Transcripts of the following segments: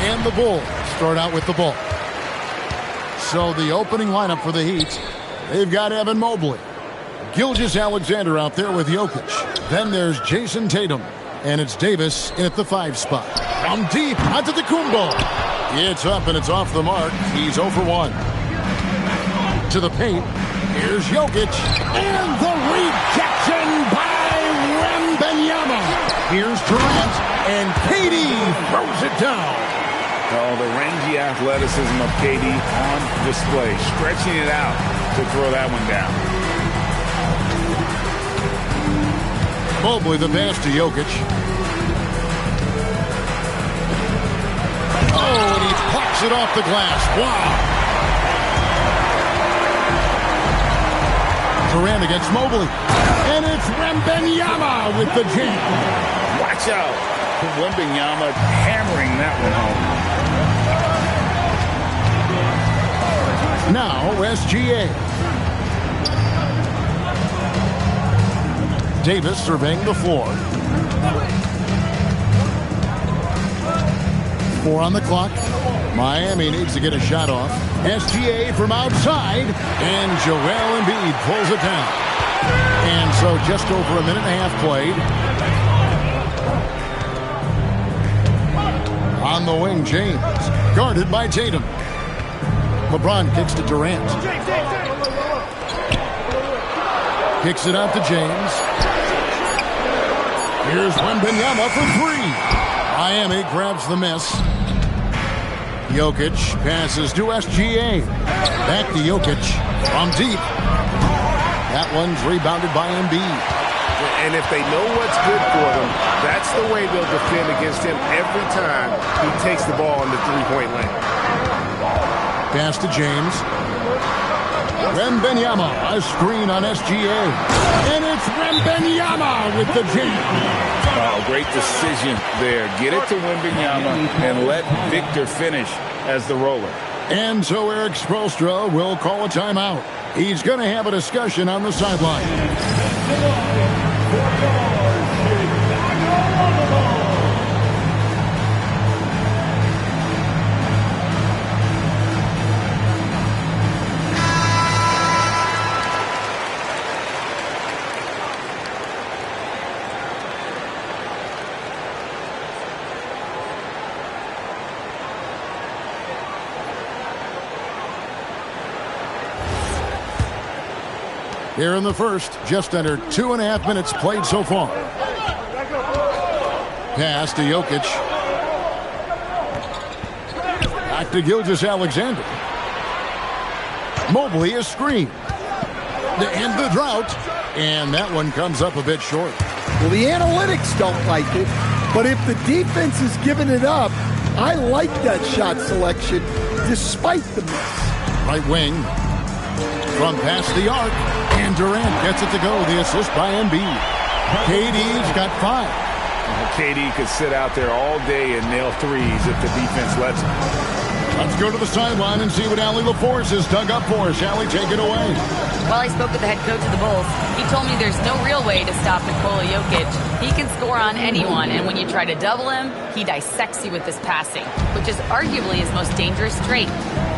And the Bulls start out with the ball. So the opening lineup for the Heat, they've got Evan Mobley, Gilgeous-Alexander out there with Jokic. Then there's Jason Tatum, and it's Davis in at the 5 spot. From deep, Antetokounmpo. It's up and it's off the mark. He's 0 for 1. To the paint, here's Jokic. And the rejection by Wembanyama. Here's Durant, and KD throws it down. Oh, the rangy athleticism of KD on display, stretching it out to throw that one down. Mobley the pass to Jokic. Oh, and he pops it off the glass. Wow. Durant against Mobley. And it's Wembanyama with the jam. Watch out. Wembanyama hammering that one home. Now, SGA. Davis surveying the floor. 4 on the clock. Miami needs to get a shot off. SGA from outside, and Joel Embiid pulls it down. And so just over a minute and a half played. On the wing, James, guarded by Tatum. LeBron kicks to Durant. Kicks it out to James. Here's Wembanyama for 3. Miami grabs the miss. Jokic passes to SGA. Back to Jokic from deep. That one's rebounded by Embiid. And if they know what's good for them, that's the way they'll defend against him every time he takes the ball in the three-point lane. Pass to James. Wembanyama, a screen on SGA. And it's Wembanyama with the jam. Oh, great decision there. Get it to Wembanyama and let Victor finish as the roller. And so Eric Spoelstra will call a timeout. He's going to have a discussion on the sideline. Here in the first, just under 2.5 minutes played so far. Pass to Jokic. Back to Gilgeous-Alexander. Mobley is screened. To end the drought. And that one comes up a bit short. Well, the analytics don't like it, but if the defense is giving it up, I like that shot selection despite the miss. Right wing. From past the arc. And Durant gets it to go. The assist by Embiid. KD's got 5. KD could sit out there all day and nail threes if the defense lets him. Let's go to the sideline and see what Allie LaForce has dug up for us. Allie, take it away. Well, I spoke with the head coach of the Bulls. He told me there's no real way to stop Nikola Jokic. He can score on anyone, and when you try to double him, he dissects you with his passing, which is arguably his most dangerous trait.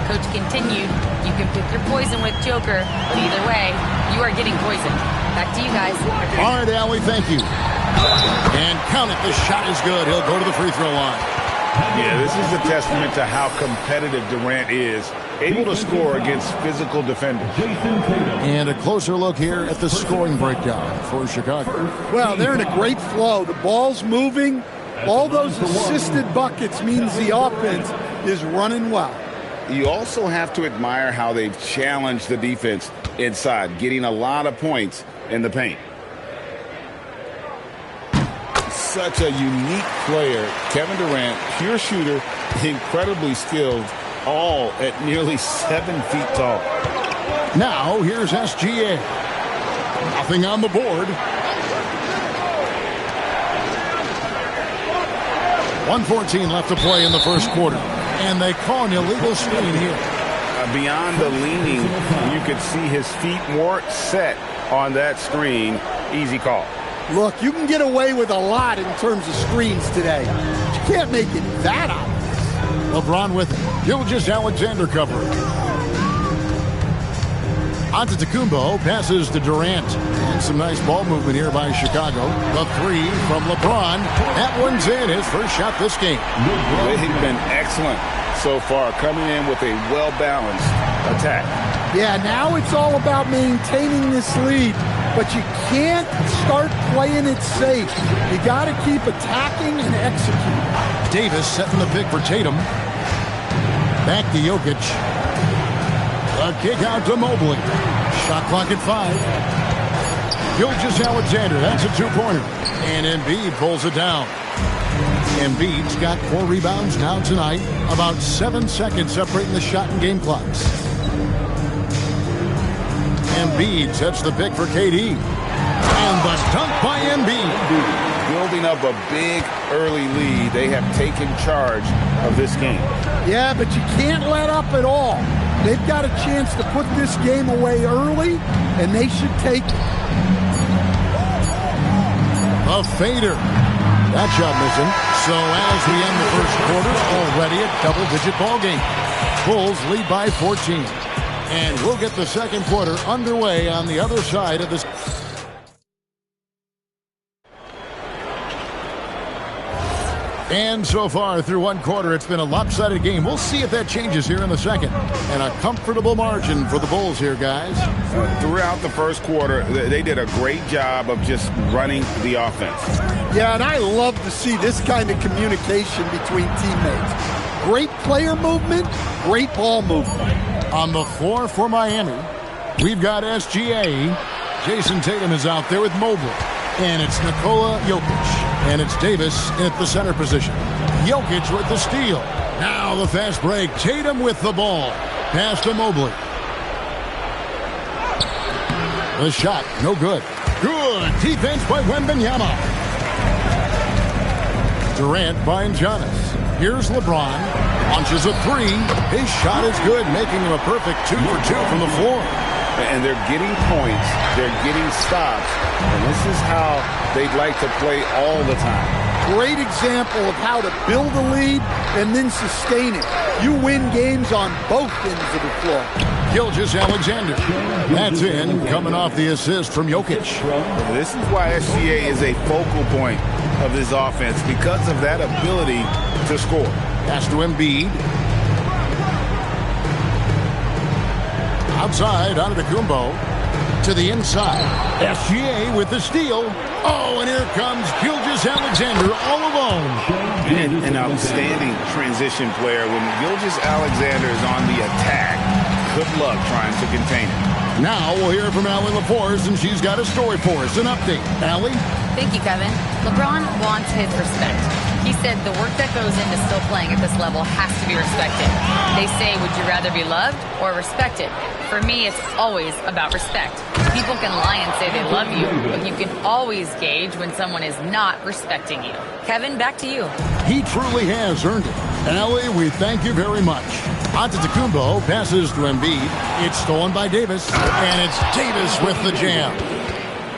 Coach continued, you can pick your poison with Joker, but either way, you are getting poisoned. Back to you guys. All right, Allie, thank you. And count it, the shot is good. He'll go to the free throw line. Yeah, this is a testament to how competitive Durant is, able to score against physical defenders. And a closer look here at the scoring breakdown for Chicago. Well, they're in a great flow. The ball's moving. All those assisted buckets means the offense is running well. You also have to admire how they've challenged the defense inside, getting a lot of points in the paint. Such a unique player. Kevin Durant, pure shooter, incredibly skilled, all at nearly 7 feet tall. Now, here's SGA. Nothing on the board. 1:14 left to play in the first quarter. And they call an illegal screen here. Beyond the leaning, you could see his feet weren't set on that screen. Easy call. Look, you can get away with a lot in terms of screens today. But you can't make it that obvious. LeBron with it. Gilgeous-Alexander covering. Antetokounmpo passes to Durant. And some nice ball movement here by Chicago. The 3 from LeBron. That one's in. His first shot this game. They've been excellent so far, coming in with a well-balanced attack. Yeah, now it's all about maintaining this lead. But you can't start playing it safe. You got to keep attacking and executing. Davis setting the pick for Tatum. Back to Jokic. A kick out to Mobley. Shot clock at 5. Gilgeous-Alexander, that's a 2-pointer. And Embiid pulls it down. Embiid's got 4 rebounds now tonight. About 7 seconds separating the shot and game clocks. Embiid sets the pick for KD. And the dunk by Embiid. Building up a big early lead. They have taken charge of this game. Yeah, but you can't let up at all. They've got a chance to put this game away early, and they should take it. A fader. That shot missing. So as we end the first quarter, already a double-digit ball game. Bulls lead by 14. And we'll get the second quarter underway on the other side of this. And so far through one quarter, it's been a lopsided game. We'll see if that changes here in the second. And a comfortable margin for the Bulls here, guys. Throughout the first quarter, they did a great job of just running the offense. Yeah, and I love to see this kind of communication between teammates. Great player movement, great ball movement. On the floor for Miami, we've got SGA. Jason Tatum is out there with Mobley. And it's Nikola Jokic. And it's Davis at the center position. Jokic with the steal. Now the fast break. Tatum with the ball. Pass to Mobley. The shot, no good. Good defense by Wembanyama. Durant finds Giannis. Here's LeBron. Launches a three. His shot is good, making him a perfect 2 for 2 from the floor. And they're getting points. They're getting stops. And this is how they'd like to play all the time. Great example of how to build a lead and then sustain it. You win games on both ends of the floor. Gilgeous-Alexander. That's in, coming off the assist from Jokic. This is why SGA is a focal point of this offense, because of that ability to score. Pass to Embiid. Outside, Antetokounmpo to the inside. SGA with the steal. Oh, and here comes Gilgeous-Alexander all alone. An outstanding transition player. When Gilgeous-Alexander is on the attack, good luck trying to contain it. Now we'll hear from Allie LaForce, and she's got a story for us. An update. Allie? Thank you, Kevin. LeBron wants his respect. He said the work that goes into still playing at this level has to be respected. They say, would you rather be loved or respected? For me, it's always about respect. People can lie and say they love you, but you can always gauge when someone is not respecting you. Kevin, back to you. He truly has earned it. Allie, we thank you very much. Antetokounmpo passes to Embiid. It's stolen by Davis, and it's Davis with the jam.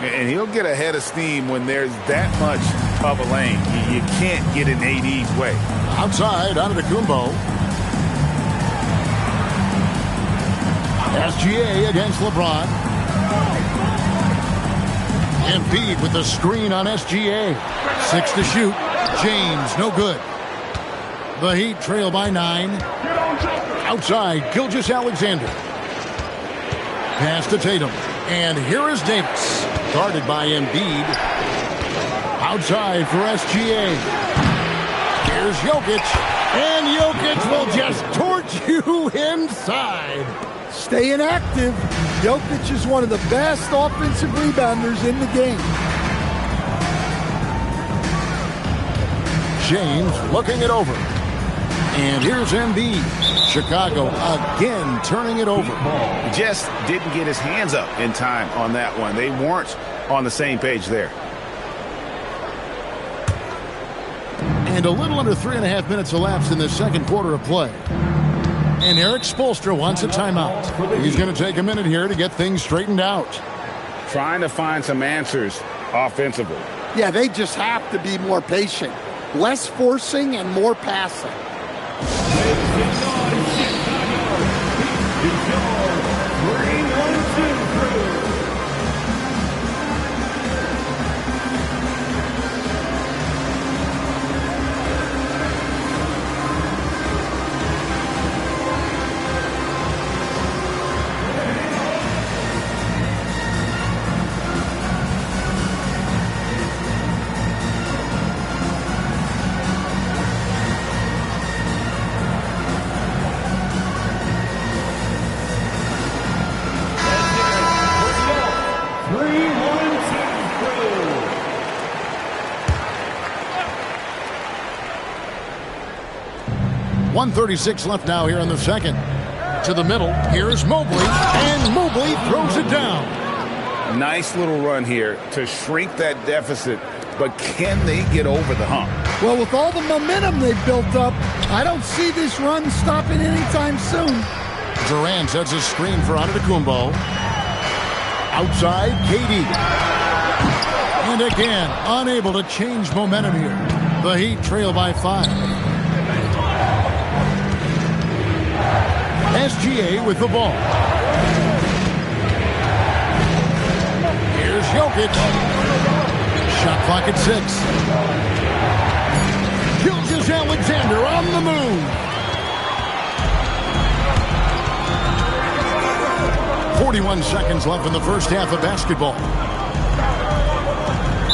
And he'll get a head of steam when there's that much of a lane. You can't get in AD's way. Outside, Antetokounmpo. SGA against LeBron. Embiid with the screen on SGA. 6 to shoot. James, no good. The Heat trail by 9. Outside, Gilgeous-Alexander. Pass to Tatum. And here is Davis. Guarded by Embiid. Outside for SGA. Here's Jokic. And Jokic will just torch you inside. Staying active. Jokic is one of the best offensive rebounders in the game. James looking it over. And here's Embiid. Chicago again turning it over. Just didn't get his hands up in time on that one. They weren't on the same page there. And a little under 3.5 minutes elapsed in the second quarter of play. And Eric Spoelstra wants a timeout. He's going to take a minute here to get things straightened out. Trying to find some answers offensively. Yeah, they just have to be more patient. Less forcing and more passing. .136 left now here in the second. To the middle, here's Mobley, and Mobley throws it down. Nice little run here to shrink that deficit, but can they get over the hump? Well, with all the momentum they've built up, I don't see this run stopping anytime soon. Durant sets a screen for Antetokounmpo. Outside, KD. And again, unable to change momentum here. The Heat trail by 5. SGA with the ball. Here's Jokic. Shot clock at 6. Gilgeous-Alexander on the move. 41 seconds left in the first half of basketball.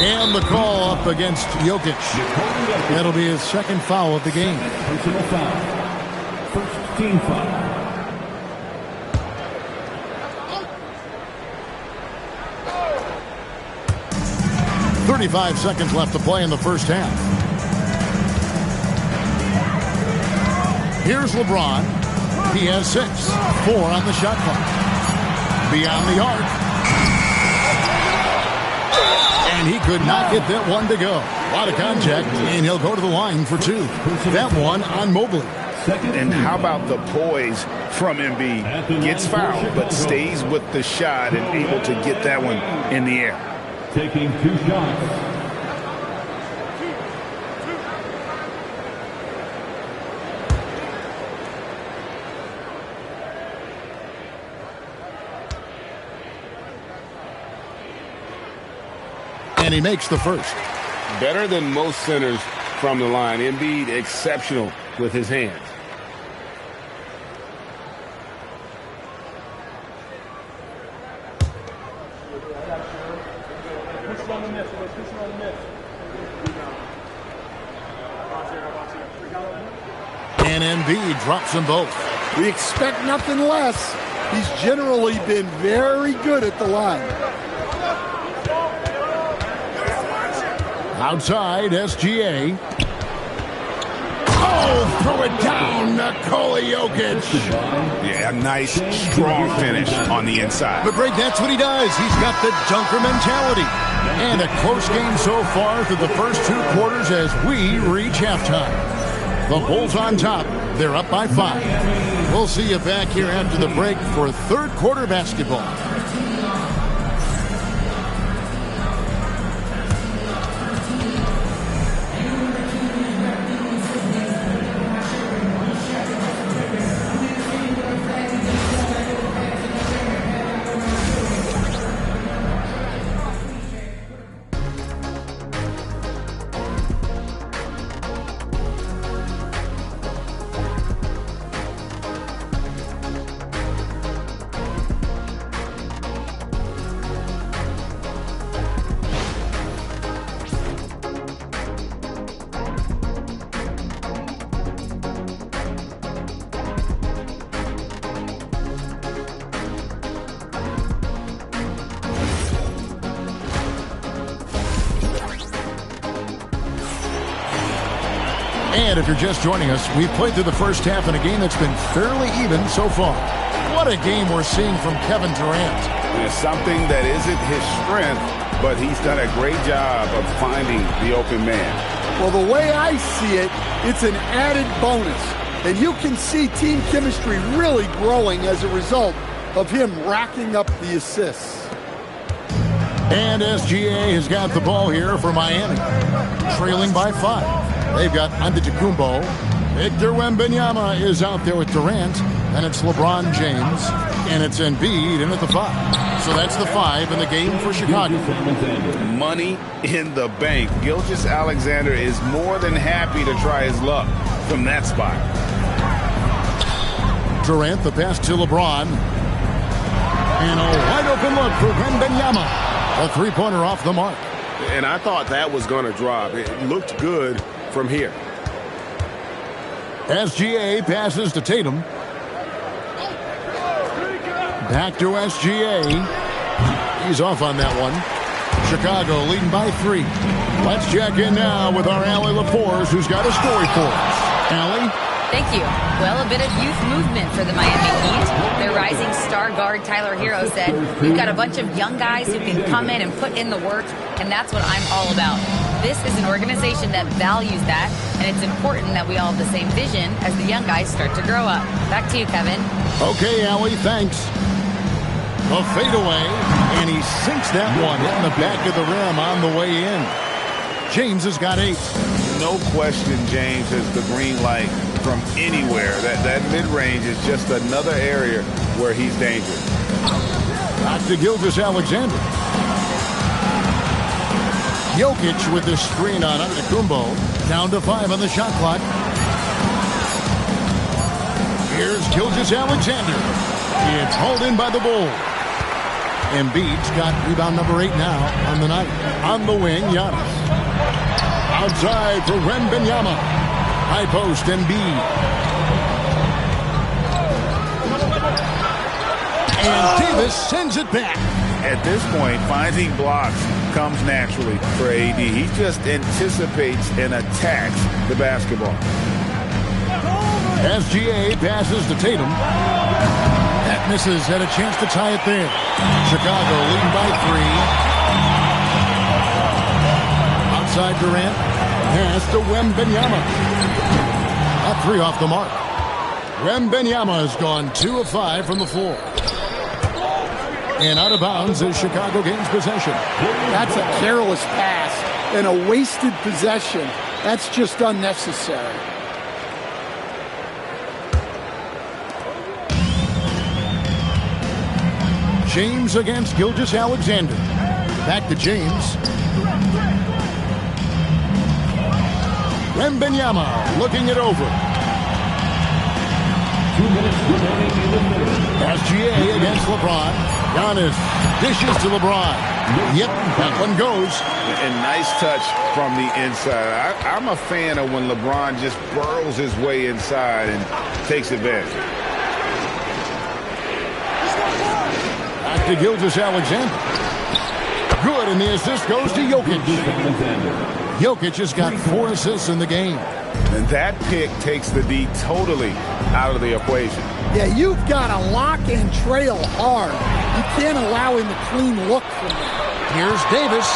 And the call up against Jokic. That'll be his second foul of the game. Personal foul. First team foul. .35 seconds left to play in the first half. Here's LeBron. He has 6. 4 on the shot clock. Beyond the arc. And he could not get that one to go. A lot of contact, and he'll go to the line for 2. That one on Mobley. And how about the poise from Embiid? Gets fouled, but stays with the shot and able to get that one in the air. Taking 2 shots. And he makes the first. Better than most centers from the line. Embiid exceptional with his hands. And Embiid drops them both. We expect nothing less. He's generally been very good at the line. Outside, SGA. Oh, throw it down, Nikola Jokic. Yeah, a nice, strong finish on the inside. But, Greg, that's what he does. He's got the dunker mentality. And a close game so far through the first 2 quarters as we reach halftime. The Bulls on top. They're up by 5. We'll see you back here after the break for third quarter basketball. And if you're just joining us, we've played through the first half in a game that's been fairly even so far. What a game we're seeing from Kevin Durant. It's something that isn't his strength, but he's done a great job of finding the open man. Well, the way I see it, it's an added bonus. And you can see team chemistry really growing as a result of him racking up the assists. And SGA has got the ball here for Miami, trailing by 5. They've got Antetokounmpo. Victor Wembanyama is out there with Durant. And it's LeBron James. And it's Embiid in at the 5. So that's the 5 in the game for Chicago. Money in the bank. Gilgeous-Alexander is more than happy to try his luck from that spot. Durant, the pass to LeBron. And a wide open look for Wembanyama. A three-pointer off the mark. And I thought that was going to drop. It looked good from here. SGA passes to Tatum. Back to SGA. He's off on that one. Chicago leading by 3. Let's check in now with our Allie Lapores, who's got a story for us. Allie? Thank you. Well, a bit of youth movement for the Miami Heat. Their rising star guard, Tyler Hero, said, "We've got a bunch of young guys who can come in and put in the work, and that's what I'm all about." This is an organization that values that, and it's important that we all have the same vision as the young guys start to grow up. Back to you, Kevin. Okay, Allie, thanks. A fadeaway, and he sinks that one in the back of the rim on the way in. James has got 8. No question James has the green light from anywhere. That mid-range is just another area where he's dangerous. Back to Gilgeous-Alexander. Jokic with the screen on Antetokounmpo. Down to 5 on the shot clock. Here's Gilgeous-Alexander. It's hauled in by the Bulls. Embiid's got rebound number 8 now on the night. On the wing, Giannis. Outside for Wembanyama. High post, Embiid. And Davis sends it back. At this point, finding blocks comes naturally for AD. He just anticipates and attacks the basketball. SGA passes to Tatum. That misses, had a chance to tie it there. Chicago leading by 3. Outside Durant. Pass to Wembanyama. A 3 off the mark. Wembanyama has gone 2 of 5 from the floor. And out of bounds as Chicago gains possession. That's a careless pass and a wasted possession. That's just unnecessary. James against Gilgeous-Alexander. Back to James. Wembanyama looking it over. 2 minutes remaining in the third. SGA against LeBron. Giannis dishes to LeBron. Yep, that one goes. And nice touch from the inside. I'm a fan of when LeBron just burrows his way inside and takes advantage. Back to Gilgeous-Alexander. Good, and the assist goes to Jokic. Jokic has got 4 assists in the game. And that pick takes the D totally out of the equation. Yeah, you've got to lock and trail hard. You can't allow him a clean look from that. Here's Davis,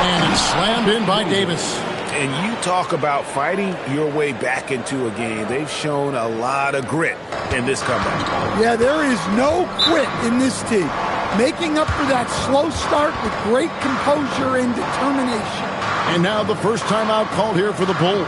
and it's slammed in by Davis. And you talk about fighting your way back into a game. They've shown a lot of grit in this comeback. Yeah, there is no quit in this team. Making up for that slow start with great composure and determination. And now the first timeout called here for the Bulls.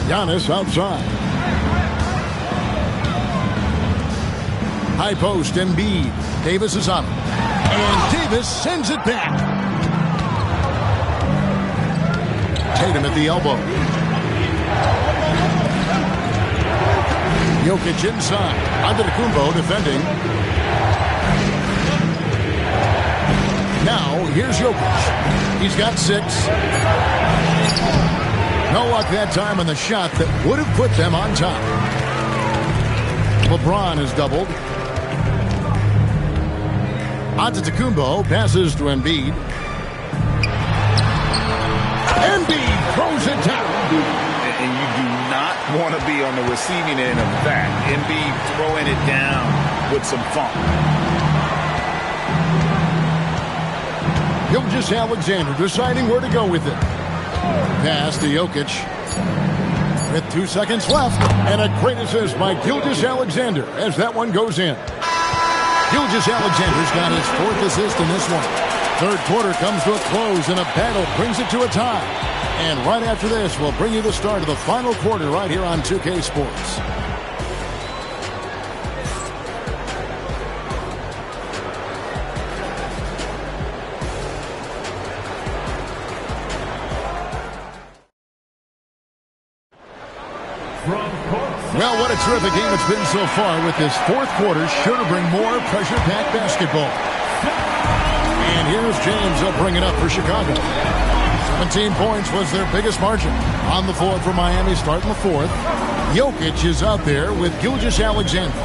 Giannis outside. High post, Embiid. Davis is on him. And Davis sends it back. Tatum at the elbow. Jokic inside. Antetokounmpo defending. Now, here's Jokic. He's got 6. No luck that time on the shot that would have put them on top. LeBron is doubled. Antetokounmpo passes to Embiid. Embiid throws it down. And you do not want to be on the receiving end of that. Embiid throwing it down with some funk. Gilgeous-Alexander deciding where to go with it. Pass to Jokic. With 2 seconds left. And a great assist by Gilgeous-Alexander as that one goes in. Gilgeous-Alexander's got his 4th assist in this one. Third quarter comes to a close and a battle brings it to a tie. And right after this, we'll bring you the start of the final quarter right here on 2K Sports. Well, what a terrific game it's been so far with this 4th quarter. Sure to bring more pressure-packed basketball. And here's James. They'll bring it up for Chicago. 17 points was their biggest margin on the floor for Miami starting the 4th. Jokic is out there with Gilgeous-Alexander.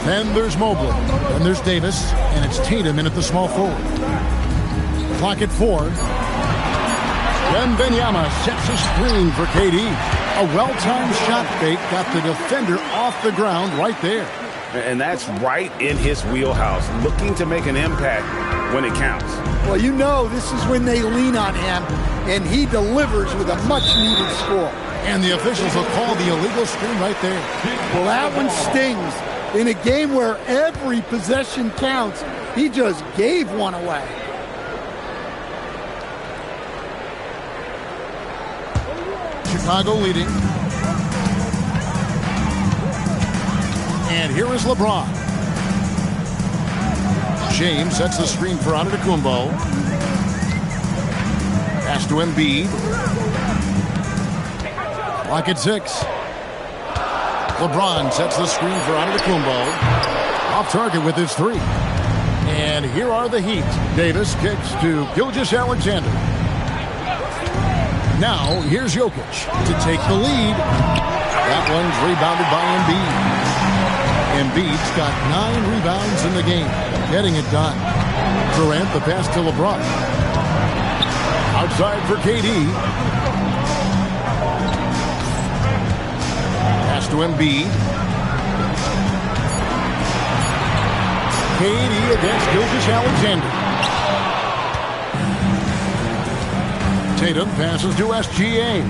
Then there's Mobley. Then there's Davis. And it's Tatum in at the small forward. Clock at 4. Wembanyama sets a screen for KD. A well-timed shot fake got the defender off the ground right there. And that's right in his wheelhouse, looking to make an impact when it counts. Well, you know this is when they lean on him, and he delivers with a much-needed score. And the officials will call the illegal screen right there. Well, that one stings. In a game where every possession counts, he just gave one away. Chicago leading. And here is LeBron. James sets the screen for Antetokounmpo. Pass to Embiid. Clock at 6. LeBron sets the screen for Antetokounmpo. Off target with his 3. And here are the Heat. Davis kicks to Gilgeous-Alexander. Now, here's Jokic to take the lead. That one's rebounded by Embiid. Embiid's got 9 rebounds in the game, getting it done. Durant, the pass to LeBron. Outside for KD. Pass to Embiid. KD against Gilgeous-Alexander. Tatum passes to SGA.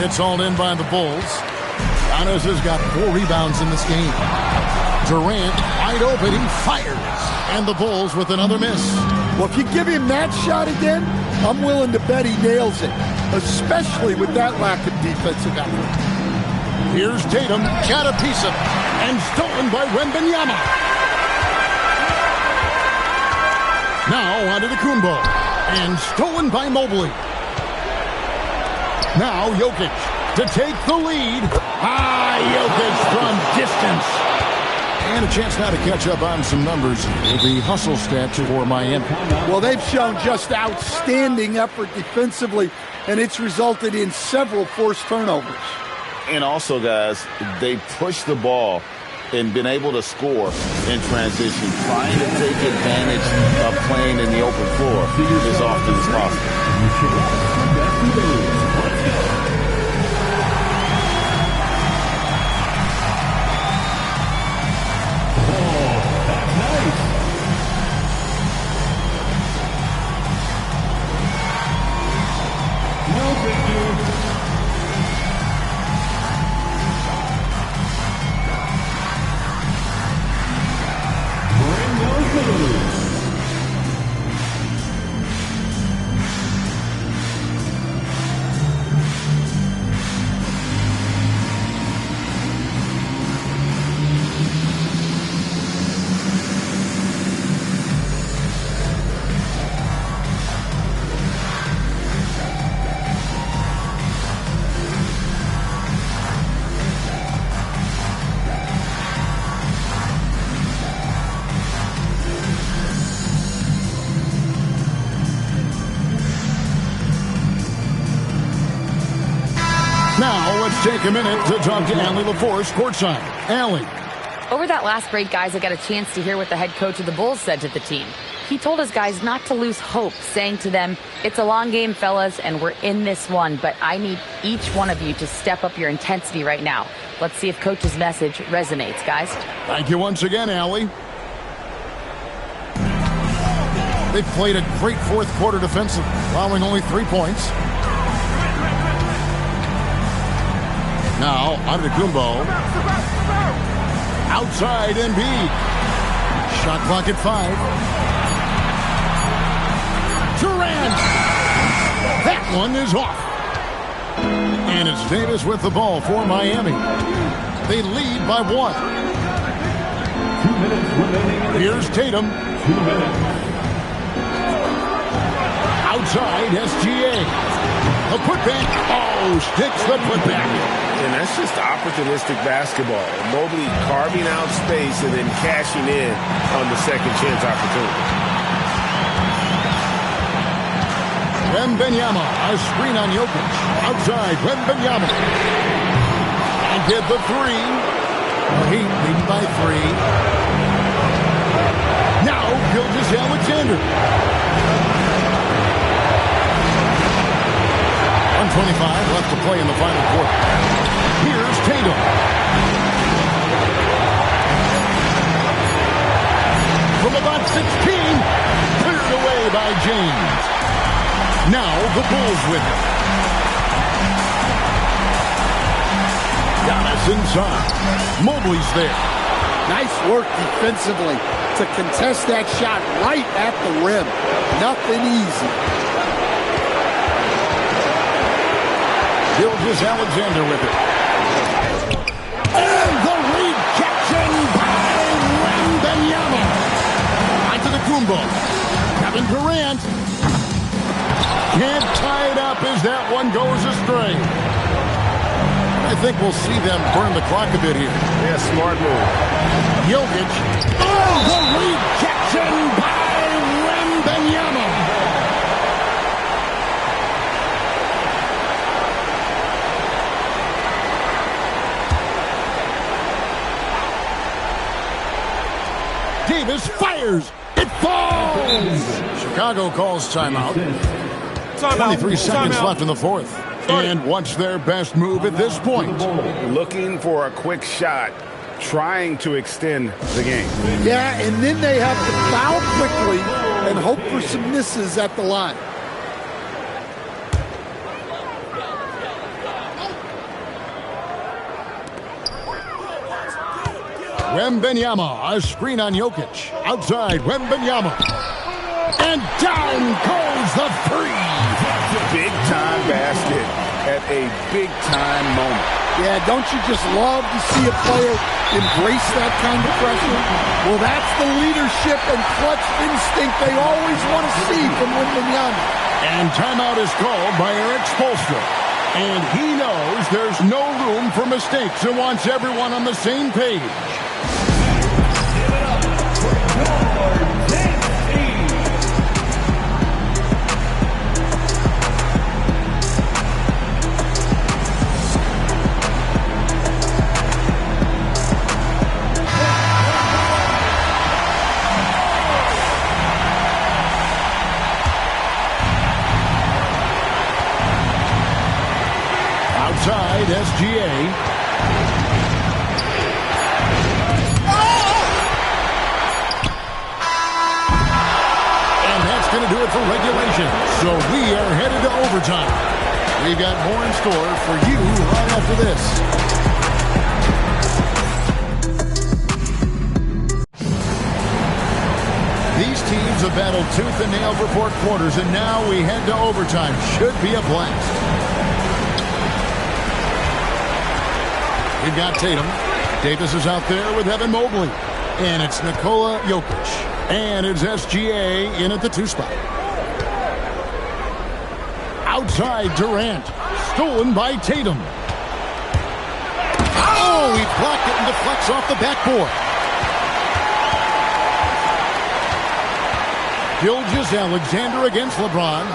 It's all in by the Bulls. Giannis has got 4 rebounds in this game. Durant, wide open, he fires. And the Bulls with another miss. Well, if you give him that shot again, I'm willing to bet he nails it, especially with that lack of defensive effort. Here's Tatum, got a piece of it, and stolen by Wembanyama. Now Antetokounmpo, and stolen by Mobley. Now Jokic to take the lead. Jokic from distance. And a chance now to catch up on some numbers with the hustle stats for Miami. Well, they've shown just outstanding effort defensively, and it's resulted in several forced turnovers. And also, guys, they pushed the ball and been able to score in transition, trying to take advantage of playing in the open floor as often as possible. Now let's take a minute to talk to Allie LaForce courtside. Allie. Over that last break, guys, I got a chance to hear what the head coach of the Bulls said to the team. He told his guys not to lose hope, saying to them, it's a long game, fellas, and we're in this one, but I need each one of you to step up your intensity right now. Let's see if Coach's message resonates, guys. Thank you once again, Allie. They've played a great fourth quarter defensive, allowing only 3 points. Now, Antetokounmpo. Outside Embiid. Shot clock at 5. Durant. That one is off. And it's Davis with the ball for Miami. They lead by 1. 2 minutes remaining. Here's Tatum. 2 minutes. Outside SGA. A putback. Oh, sticks the putback. And that's just opportunistic basketball. Mobley carving out space and then cashing in on the second chance opportunity. Wembanyama, a screen on Jokic. Outside, Wembanyama. And hit the three. The Heat leading by 3. Now, Gilgeous-Alexander. 1:25 left to play in the final quarter. Here's Tatum. From about 16, cleared away by James. Now the Bulls with it. Giannis inside. Mobley's there. Nice work defensively to contest that shot right at the rim. Nothing easy. Gilgeous-Alexander with it. And the rejection by Wembanyama. Antetokounmpo. Kevin Durant. Can't tie it up as that one goes astray. I think we'll see them burn the clock a bit here. Yeah, smart move. Jokic. Oh, the rejection by Wembanyama. Davis fires. It falls. Chicago calls timeout. 23 seconds left in the fourth. And what's their best move at this point? Looking for a quick shot, trying to extend the game. Yeah, and then they have to foul quickly and hope for some misses at the line. Wembanyama, a screen on Jokic. Outside, Wembanyama. And down goes the three. Big-time basket at a big-time moment. Yeah, don't you just love to see a player embrace that kind of pressure? Well, that's the leadership and clutch instinct they always want to see from Wembanyama. And timeout is called by Eric Spoelstra. And he knows there's no room for mistakes and wants everyone on the same page. Outside, SGA. And that's going to do it for regulation. So we are headed to overtime. We've got more in store for you right after this. These teams have battled tooth and nail for 4 quarters, and now we head to overtime. Should be a blast. We've got Tatum. Davis is out there with Evan Mobley. And it's Nikola Jokic. And it's SGA in at the 2 spot. Outside Durant. Stolen by Tatum. Oh, he blocked it and deflects off the backboard. Gilgeous-Alexander against LeBron.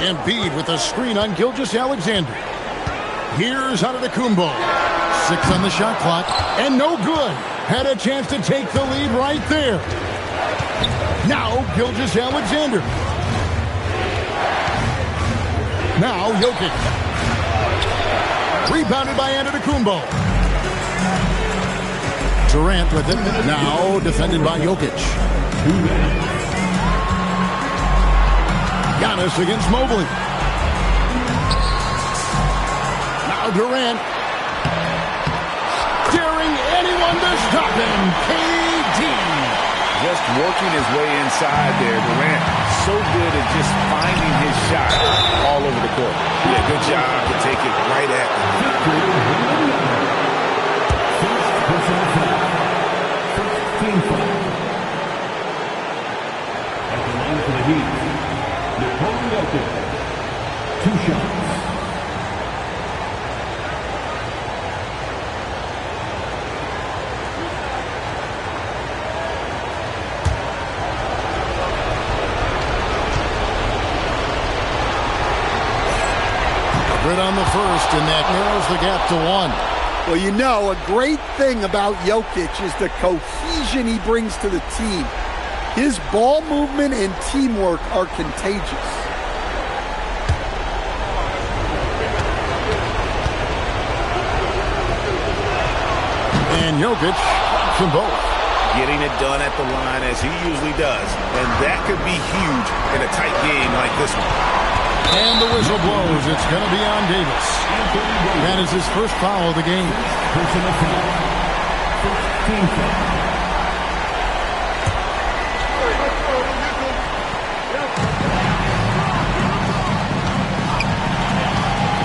Embiid with a screen on Gilgeous-Alexander. Here's Antetokounmpo. 6 on the shot clock, and no good. Had a chance to take the lead right there. Now Gilgeous-Alexander. Now Jokic. Rebounded by Antetokounmpo. Durant with it. Now defended by Jokic. Giannis against Mobley. Now Durant. Daring anyone to stop him. KD. Just working his way inside there. Durant so good at just finding his shot all over the court. Yeah, good job to take it right at him. At the line for the Heat, Nikola Jokic, 2 shots. grit on the first, and that narrows the gap to 1. Well, you know, a great thing about Jokic is the cohesion he brings to the team. His ball movement and teamwork are contagious. And Jokic from both. Getting it done at the line as he usually does. And that could be huge in a tight game like this one. And the whistle blows. It's going to be on Davis. That is his first foul of the game. Personal foul. First team foul.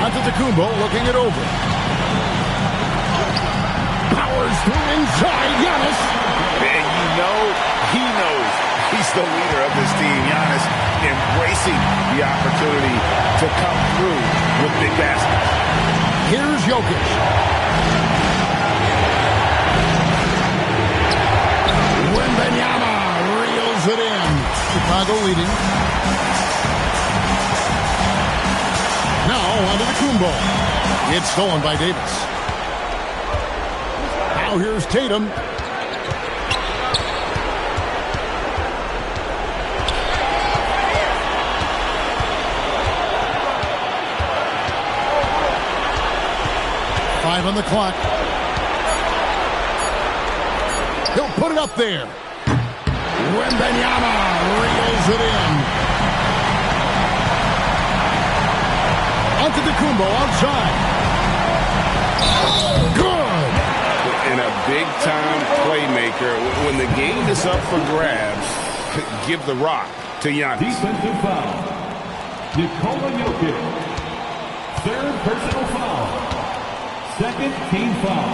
Antetokounmpo looking it over. Powers through inside. Giannis. And you know he knows he's the leader of this team. Giannis embracing the opportunity to come through with big baskets. Here's Jokic. Wembanyama reels it in. Chicago leading. Now Antetokounmpo. It's stolen by Davis. Now here's Tatum. On the clock. He'll put it up there. Wembanyama reels it in. Antetokounmpo outside. Good. And a big-time playmaker. When the game is up for grabs, give the rock to Giannis. Defensive foul. Nikola Jokic. Third personal foul. Second team foul.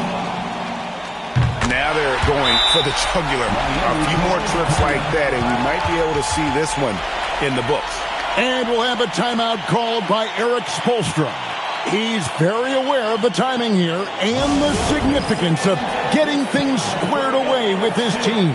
Now they're going for the jugular. A few more trips like that, and we might be able to see this one in the books. And we'll have a timeout called by Eric Spoelstra. He's very aware of the timing here and the significance of getting things squared away with his team.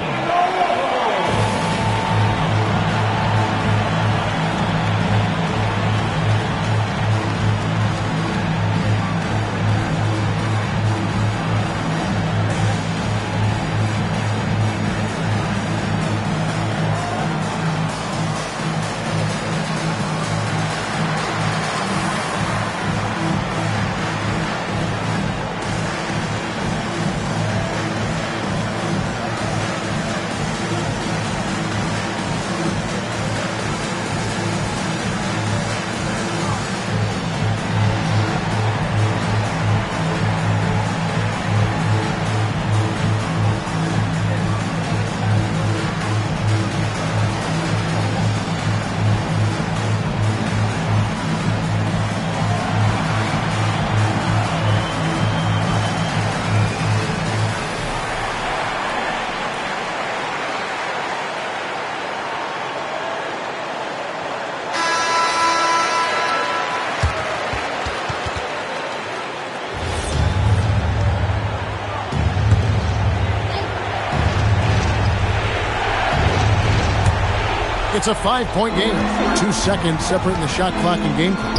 It's a 5-point game. 2 seconds separating the shot clock and game clock.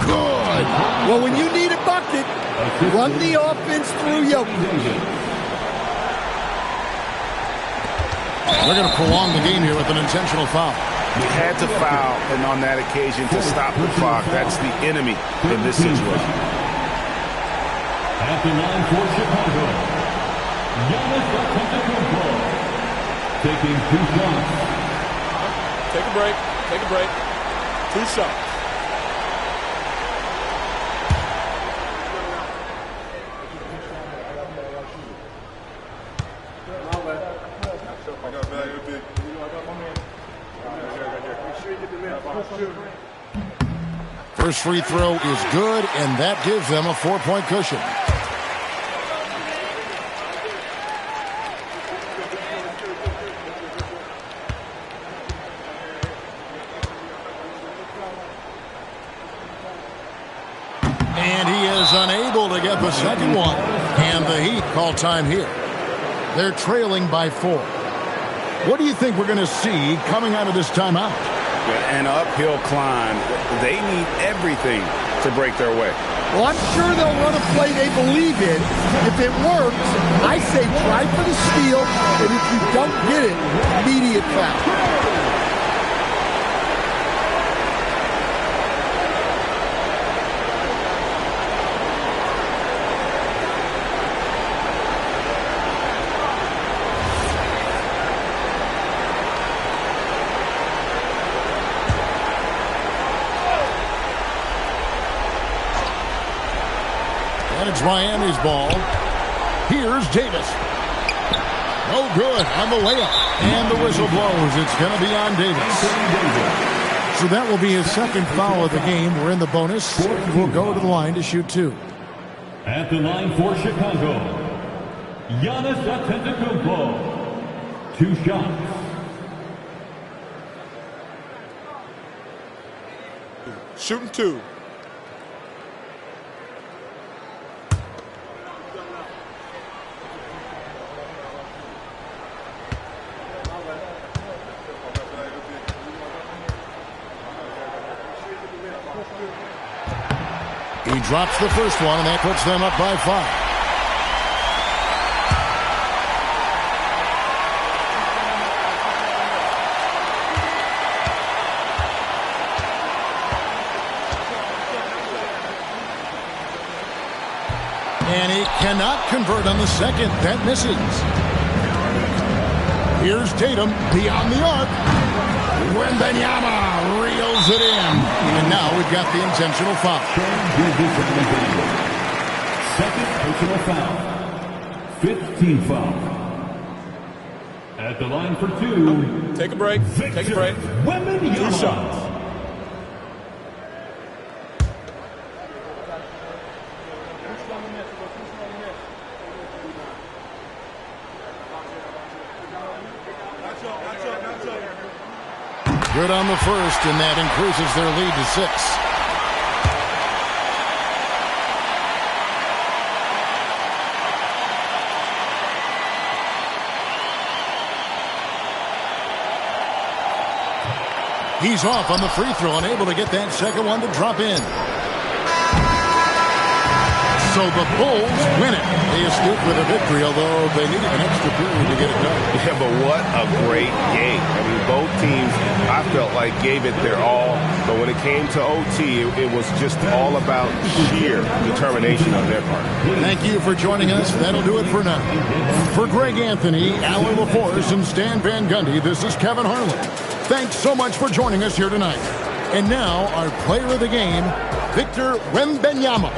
Good. Well, when you need a bucket, run the offense through Jokic. They're going to prolong the game here with an intentional foul. He had to foul, and on that occasion to stop the clock. That's the enemy in this situation. At the line for Chicago, Giannis Antetokounmpo taking 2 shots. Take a break. Take a break. 2 shots. First free throw is good, and that gives them a 4-point cushion. And he is unable to get the second one. And the Heat call time here. They're trailing by 4. What do you think we're going to see coming out of this timeout? An uphill climb. They need everything to break their way. Well, I'm sure they'll run a play they believe in. If it works, I say try for the steal, and if you don't get it, immediate foul. And it's Miami's ball. Here's Davis. No good on the layup. And the whistle blows. It's going to be on Davis. So that will be his second foul of the game. We're in the bonus. We'll go to the line to shoot two. At the line for Chicago, Giannis Antetokounmpo. 2 shots. Shooting 2. He drops the first one, and that puts them up by 5. And he cannot convert on the second. That misses. Here's Tatum beyond the arc. Wembanyama reels it in. And now we've got the intentional foul. Second personal foul. 15 foul. At the line for 2. Take a break. Take a break. 2 shots. Good on the first, and that increases their lead to 6. He's off on the free throw and able to get that second one to drop in. So the Bulls win it. They escape with a victory, although they needed an extra period to get it done. Yeah, but what a great game. I mean, both teams, I felt like, gave it their all. But when it came to OT, it was just all about sheer determination on their part. Thank you for joining us. That'll do it for now. For Greg Anthony, Alan LaForce, and Stan Van Gundy, this is Kevin Harlan. Thanks so much for joining us here tonight. And now, our player of the game, Victor Wembanyama.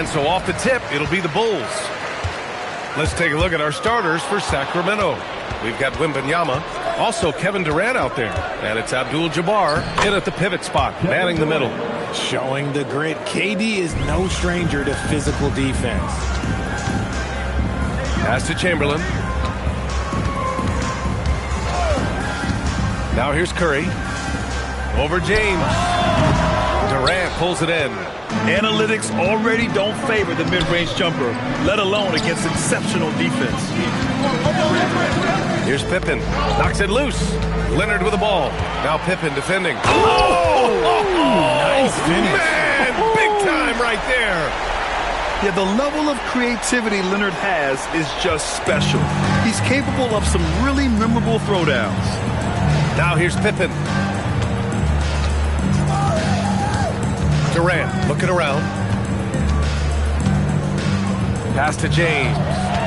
And so off the tip, it'll be the Bulls. Let's take a look at our starters for Sacramento. We've got Wembanyama, also Kevin Durant out there. And it's Abdul-Jabbar in at the pivot spot, manning the middle. Showing the grit. KD is no stranger to physical defense. Pass to Chamberlain. Now here's Curry. Over James. Durant pulls it in. Analytics already don't favor the mid-range jumper, let alone against exceptional defense. Here's Pippen. Knocks it loose. Leonard with the ball. Now Pippen defending. Nice finish. Man, big time right there. Yeah, the level of creativity Leonard has is just special. He's capable of some really memorable throwdowns. Now here's Pippen. Durant looking around. Pass to James.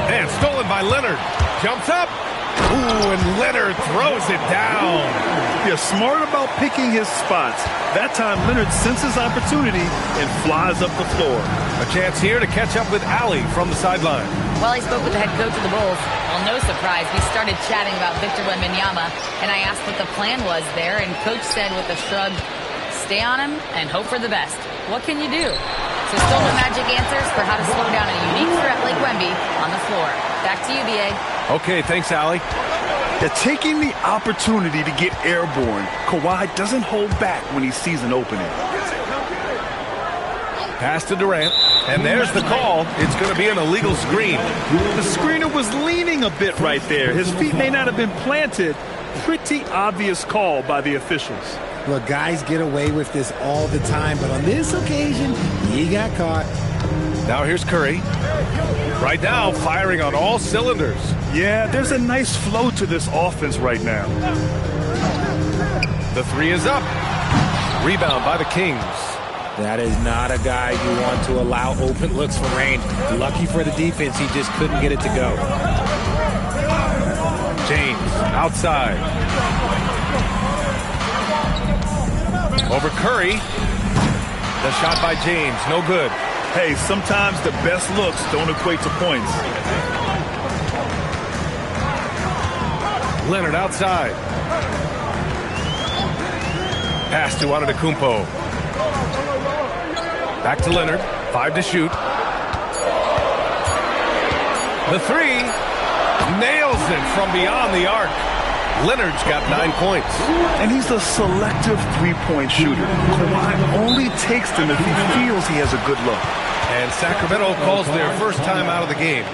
And stolen by Leonard. Jumps up. Ooh, and Leonard throws it down. Yeah, smart about picking his spots. That time, Leonard senses opportunity and flies up the floor. A chance here to catch up with Allie from the sideline. Well, I spoke with the head coach of the Bulls. Well, no surprise, we started chatting about Victor Wembanyama, and I asked what the plan was there, and Coach said with a shrug, stay on him and hope for the best. What can you do? So still no magic answers for how to slow down a unique threat like Wemby on the floor. Back to you, B.A. Okay, thanks, Allie. Yeah, taking the opportunity to get airborne, Kawhi doesn't hold back when he sees an opening. Pass to Durant, and there's the call. It's going to be an illegal screen. The screener was leaning a bit right there. His feet may not have been planted. Pretty obvious call by the officials. Look, guys get away with this all the time, but on this occasion, he got caught. Now here's Curry. Right now, firing on all cylinders. Yeah, there's a nice flow to this offense right now. The three is up. Rebound by the Kings. That is not a guy you want to allow open looks for range. Lucky for the defense, he just couldn't get it to go. James, outside. Over Curry. The shot by James, no good. Hey, sometimes the best looks don't equate to points. Leonard outside. Pass to Antetokounmpo. Back to Leonard. 5 to shoot. The three. Nails it from beyond the arc. Leonard's got 9 points. And he's a selective three-point shooter. Kawhi only takes them if he feels he has a good look. And Sacramento calls their first time out of the game.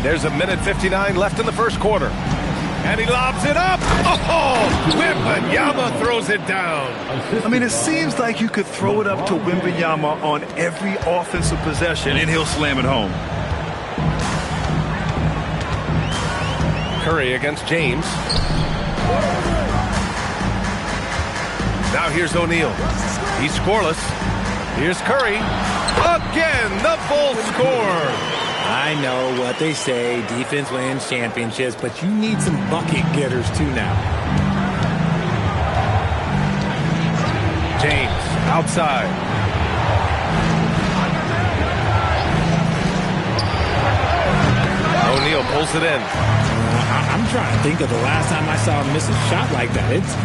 There's 1:59 left in the first quarter. And he lobs it up. Oh, Wembanyama throws it down. I mean, it seems like you could throw it up to Wembanyama on every offensive possession, and he'll slam it home. Curry against James. Now here's O'Neal. He's scoreless. Here's Curry. Again, the Bulls score. I know what they say, defense wins championships, but you need some bucket getters too now. James outside. O'Neal pulls it in. I'm trying to think of the last time I saw him miss a shot like that. It's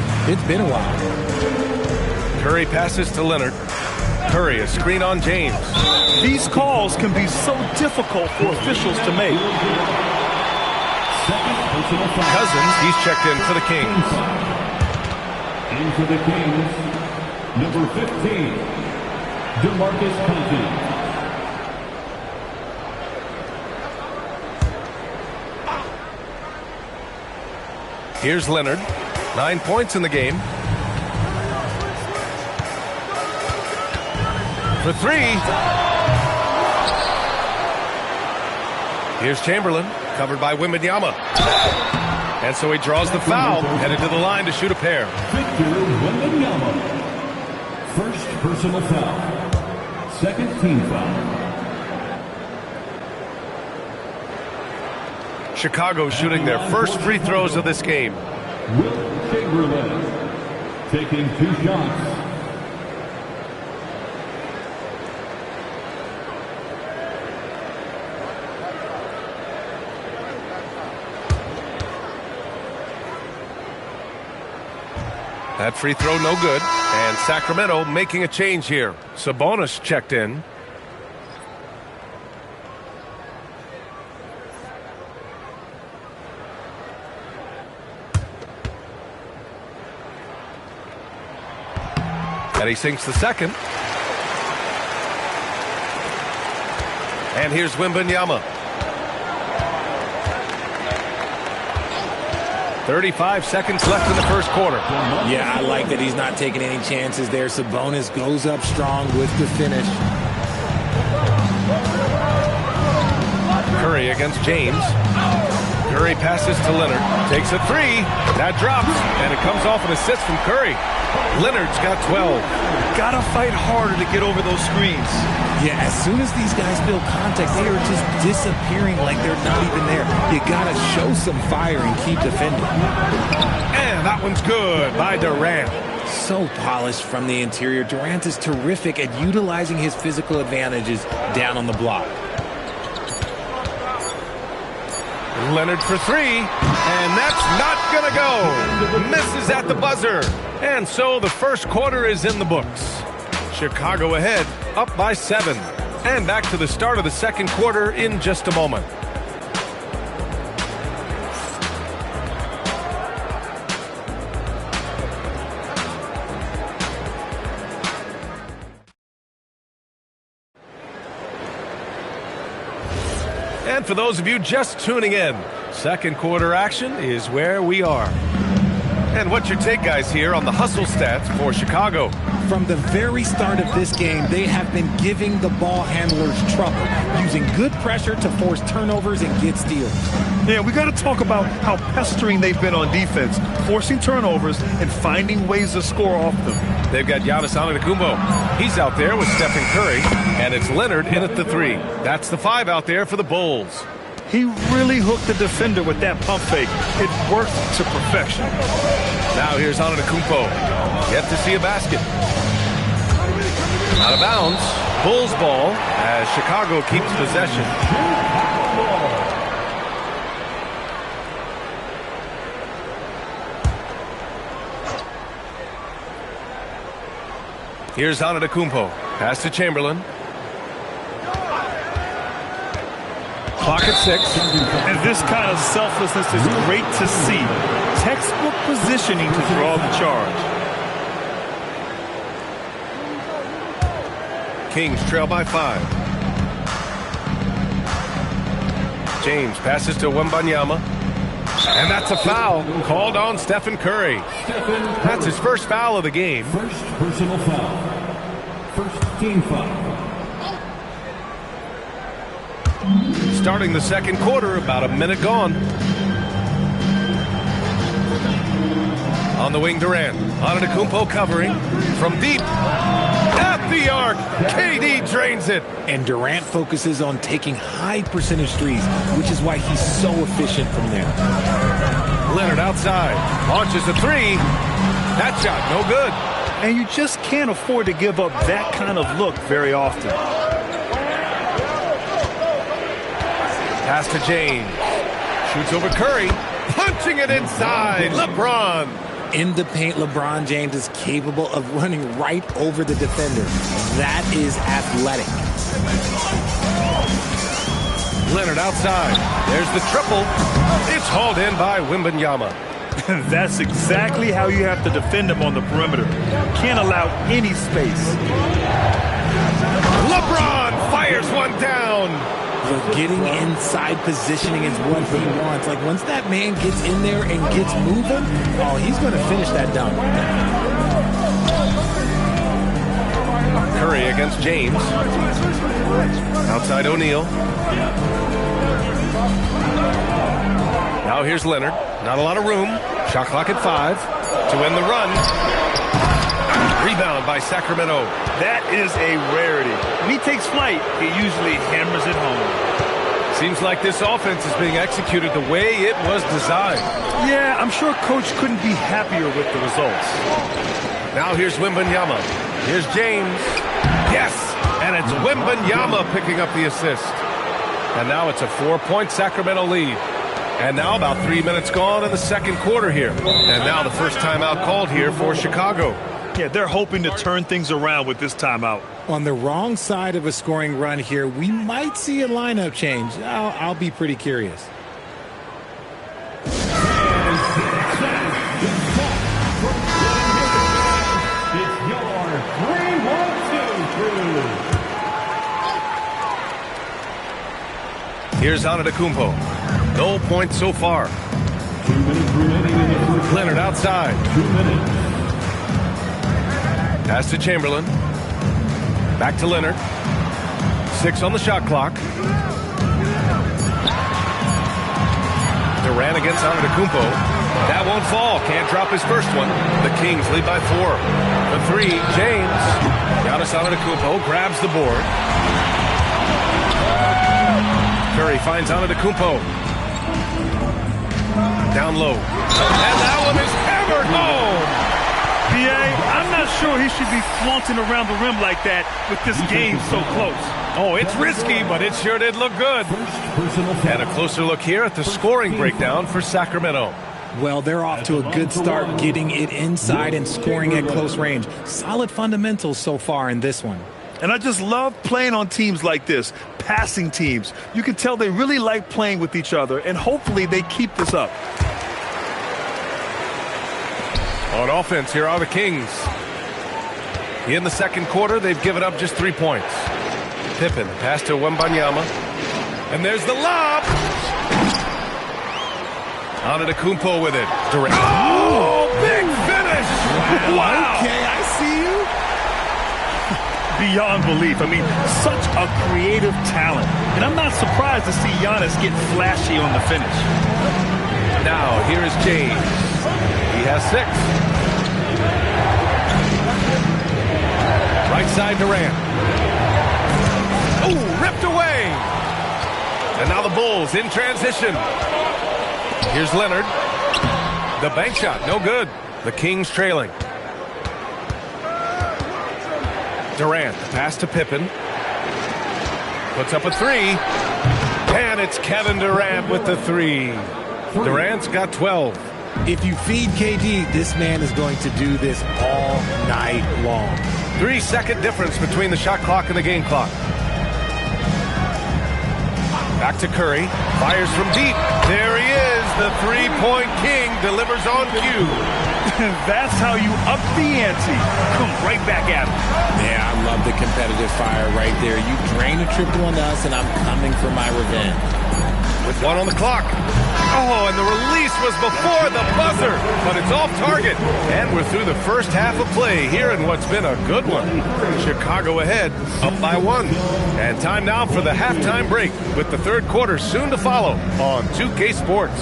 been a while. Curry passes to Leonard. Curry, a screen on James. These calls can be so difficult for officials to make. Cousins, he's checked in for the Kings. In for the Kings, number 15, DeMarcus Cousins. Here's Leonard. 9 points in the game. For three. Here's Chamberlain, covered by Wembanyama. And so he draws the foul, headed to the line to shoot a pair. Victor Wembanyama. First personal foul. Second team foul. Chicago shooting their first free throws of this game. Will Chamberlain taking 2 shots. That free throw no good, and Sacramento making a change here. Sabonis checked in. And he sinks the second. And here's Wembanyama. 35 seconds left in the first quarter. Yeah, I like that he's not taking any chances there. Sabonis goes up strong with the finish. Curry against James. Curry passes to Leonard. Takes a three. That drops. And it comes off an assist from Curry. Leonard's got 12. Gotta fight harder to get over those screens. Yeah, as soon as these guys feel contact, they are just disappearing like they're not even there. You gotta show some fire and keep defending. And that one's good by Durant. So polished from the interior. Durant is terrific at utilizing his physical advantages down on the block. Leonard for three, and that's not gonna go. Misses at the buzzer. And so the first quarter is in the books. Chicago ahead, up by 7. And back to the start of the second quarter in just a moment. And for those of you just tuning in, second quarter action is where we are. And what's your take, guys, here on the hustle stats for Chicago? From the very start of this game, they have been giving the ball handlers trouble, using good pressure to force turnovers and get steals. Yeah, we got to talk about how pestering they've been on defense, forcing turnovers and finding ways to score off them. They've got Giannis Antetokounmpo. He's out there with Stephen Curry, and it's Leonard in at the 3. That's the 5 out there for the Bulls. He really hooked the defender with that pump fake. It worked to perfection. Now here's Antetokounmpo. Yet to see a basket. Out of bounds. Bulls ball as Chicago keeps possession. Here's Antetokounmpo. Pass to Chamberlain. Clock at 6. And this kind of selflessness is great to see. Textbook positioning to draw the charge. Kings trail by 5. James passes to Wembanyama. And that's a foul called on Stephen Curry. That's his first foul of the game. First personal foul. First team foul. Starting the second quarter, about a minute gone. On the wing, Durant. Antetokounmpo covering from deep. At the arc, KD drains it. And Durant focuses on taking high percentage threes, which is why he's so efficient from there. Leonard outside, launches a three. That shot, no good. And you just can't afford to give up that kind of look very often. Pass to James. Shoots over Curry. Punching it inside. LeBron. In the paint, LeBron James is capable of running right over the defender. That is athletic. Leonard outside. There's the triple. It's hauled in by Wembanyama. That's exactly how you have to defend him on the perimeter. Can't allow any space. LeBron fires one down. Getting inside positioning is what he wants. Like, once that man gets in there and gets moving, oh, he's going to finish that dunk. Curry against James. Outside O'Neal. Now here's Leonard. Not a lot of room. Shot clock at 5 to end the run. Rebound by Sacramento. That is a rarity. When he takes flight, he usually hammers it home. Seems like this offense is being executed the way it was designed. Yeah, I'm sure Coach couldn't be happier with the results. Now here's Wembanyama. Here's James. Yes! And it's Wembanyama picking up the assist. And now it's a 4-point Sacramento lead. And now about 3 minutes gone in the second quarter here. And now the first timeout called here for Chicago. Yeah, they're hoping to turn things around with this timeout. On the wrong side of a scoring run here, we might see a lineup change. I'll be pretty curious. It's your 3-1-2 crew. Here's Antetokounmpo. No points so far. 2 minutes remaining in the first. Leonard outside. 2 minutes. Pass to Chamberlain. Back to Leonard. 6 on the shot clock. Durant against Antetokounmpo. That won't fall. Can't drop his first one. The Kings lead by 4. The 3, James. Giannis Antetokounmpo grabs the board. Curry finds Antetokounmpo. Down low. And that one is hammered home. I'm not sure he should be flaunting around the rim like that with this game so close. Oh, it's risky, but it sure did look good. And a closer look here at the scoring breakdown for Sacramento. Well, they're off to a good start getting it inside and scoring at close range. Solid fundamentals so far in this one. And I just love playing on teams like this, passing teams. You can tell they really like playing with each other, and hopefully they keep this up. On offense, here are the Kings. In the second quarter, they've given up just 3 points. Pippen, pass to Wembanyama. And there's the lob. Antetokounmpo with it. Durant. Oh, big finish. Wow. Okay, I see you. Beyond belief. I mean, such a creative talent. And I'm not surprised to see Giannis get flashy on the finish. Now, here is James. He has 6. Right side Durant. Oh, ripped away. And now the Bulls in transition. Here's Leonard. The bank shot, no good. The Kings trailing. Durant, pass to Pippen. Puts up a 3. And it's Kevin Durant with the 3. Durant's got 12. If you feed KD, this man is going to do this all night long. 3-second difference between the shot clock and the game clock. Back to Curry. Fires from deep. There he is. The three-point king delivers on cue. That's how you up the ante. Come right back at him. Yeah, I love the competitive fire right there. You drain a triple on us, and I'm coming for my revenge. with 1 on the clock. Oh, and the release was before the buzzer, but it's off target. And we're through the first half of play here in what's been a good one. Chicago ahead, up by 1. And time now for the halftime break, with the third quarter soon to follow on 2K Sports.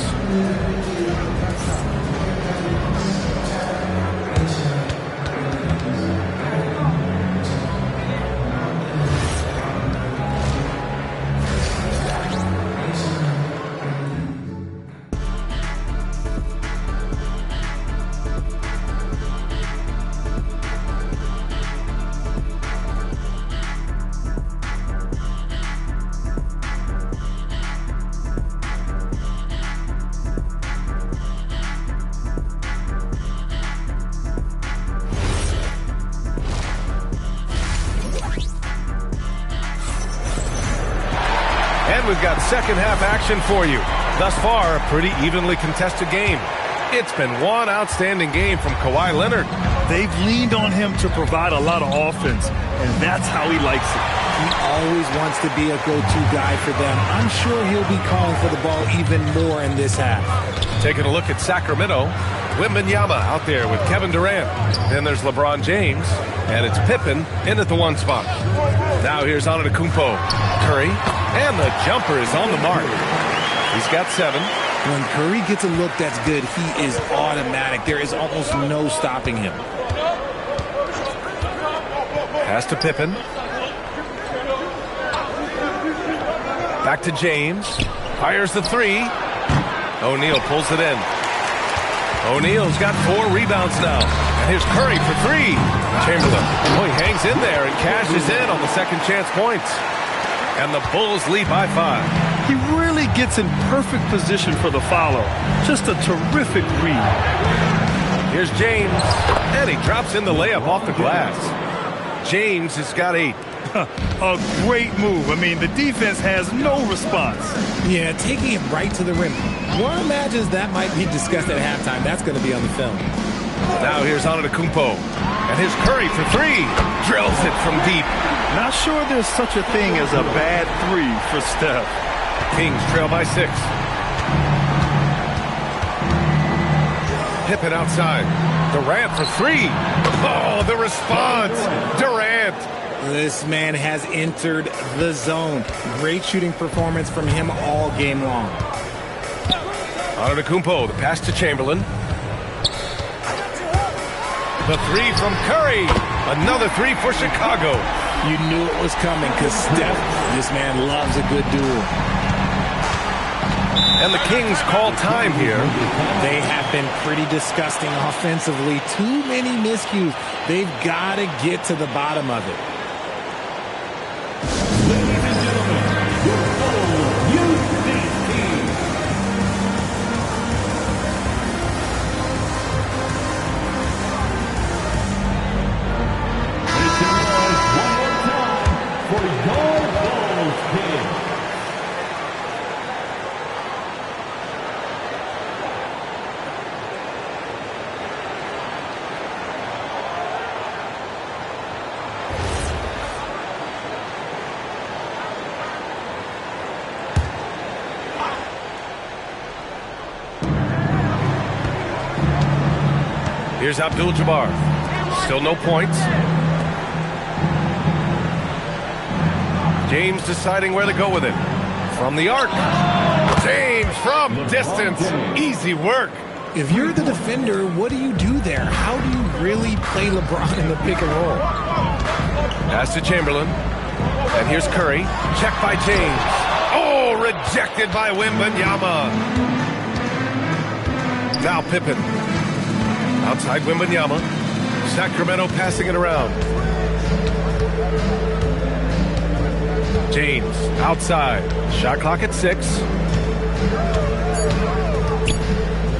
We've got second half action for you. Thus far, a pretty evenly contested game. It's been one outstanding game from Kawhi Leonard. They've leaned on him to provide a lot of offense, and that's how he likes it. He always wants to be a go-to guy for them. I'm sure he'll be calling for the ball even more in this half. Taking a look at Sacramento, Wembanyama out there with Kevin Durant. Then there's LeBron James, and it's Pippen in at the 1 spot. Now here's Antetokounmpo, Curry, and the jumper is on the mark. He's got 7. When Curry gets a look that's good, he is automatic. There is almost no stopping him. Pass to Pippen. Back to James. Fires the 3. O'Neal pulls it in. O'Neal's got 4 rebounds now. And here's Curry for 3. Chamberlain. Oh, he hangs in there and cashes in on the second chance points. And the Bulls lead by 5. He really gets in perfect position for the follow. Just a terrific read. Here's James. And he drops in the layup off the glass. James has got 8. A great move. I mean, the defense has no response. Yeah, taking it right to the rim. One imagines that might be discussed at halftime. That's going to be on the film. Now here's Antetokounmpo. And here's Curry for 3. Drills it from deep. Not sure there's such a thing as a bad 3 for Steph. Kings trail by 6. Pippen outside. Durant for 3. Oh, the response. Durant. This man has entered the zone. Great shooting performance from him all game long. Antetokounmpo, the pass to Chamberlain. The 3 from Curry. Another 3 for Chicago. You knew it was coming because Steph, this man loves a good duel. And the Kings call time here. They have been pretty disgusting offensively. Too many miscues. They've got to get to the bottom of it. Ladies and gentlemen, your UCC. Make some noise one more time for your Bulls Kings. Here's Abdul-Jabbar. Still no points. James deciding where to go with it. From the arc. James from distance. Easy work. If you're the defender, what do you do there? How do you really play LeBron in the pick and roll? Pass to Chamberlain. And here's Curry. Checked by James. Oh, rejected by Wembanyama. Now Pippen. Outside Wembanyama. Sacramento passing it around. James outside. Shot clock at 6.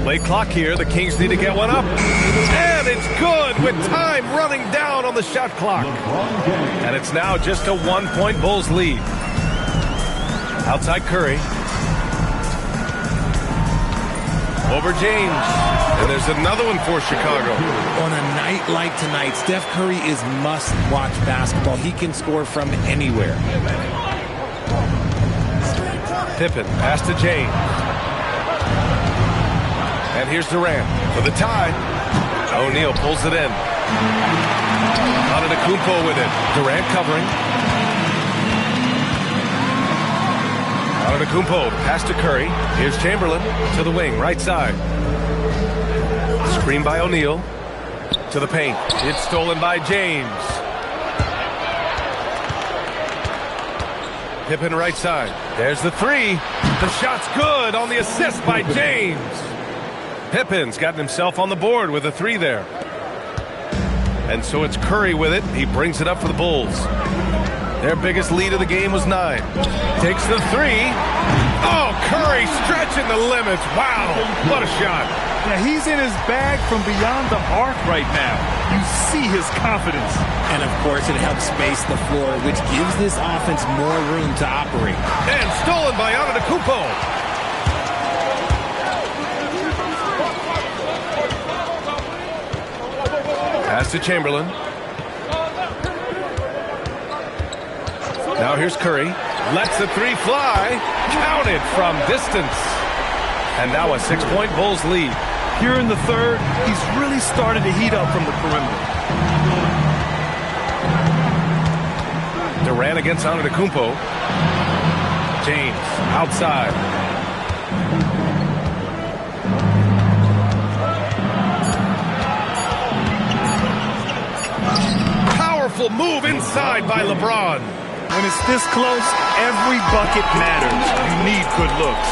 Late clock here. The Kings need to get one up. And it's good with time running down on the shot clock. And it's now just a 1-point Bulls lead. Outside Curry. Over James. And there's another one for Chicago. On a night like tonight, Steph Curry is must-watch basketball. He can score from anywhere. Pippen, pass to James. And here's Durant for the tie. O'Neal pulls it in. Antetokounmpo with it. Durant covering. Antetokounmpo, pass to Curry. Here's Chamberlain to the wing, right side. Screen by O'Neal. To the paint. It's stolen by James. Pippen right side. There's the three. The shot's good on the assist by James. Pippen's gotten himself on the board with a three there. And so it's Curry with it. He brings it up for the Bulls. Their biggest lead of the game was 9. Takes the three. Oh, Curry stretching the limits. Wow, what a shot. Yeah, he's in his bag from beyond the arc right now. You see his confidence. And, of course, it helps space the floor, which gives this offense more room to operate. And stolen by Antetokounmpo. Pass to Chamberlain. Now here's Curry. Lets the three fly. Counted from distance. And now a 6-point Bulls lead. Here in the third, he's really started to heat up from the perimeter. Durant against Antetokounmpo. James outside. Powerful move inside by LeBron. When it's this close, every bucket matters. You need good looks.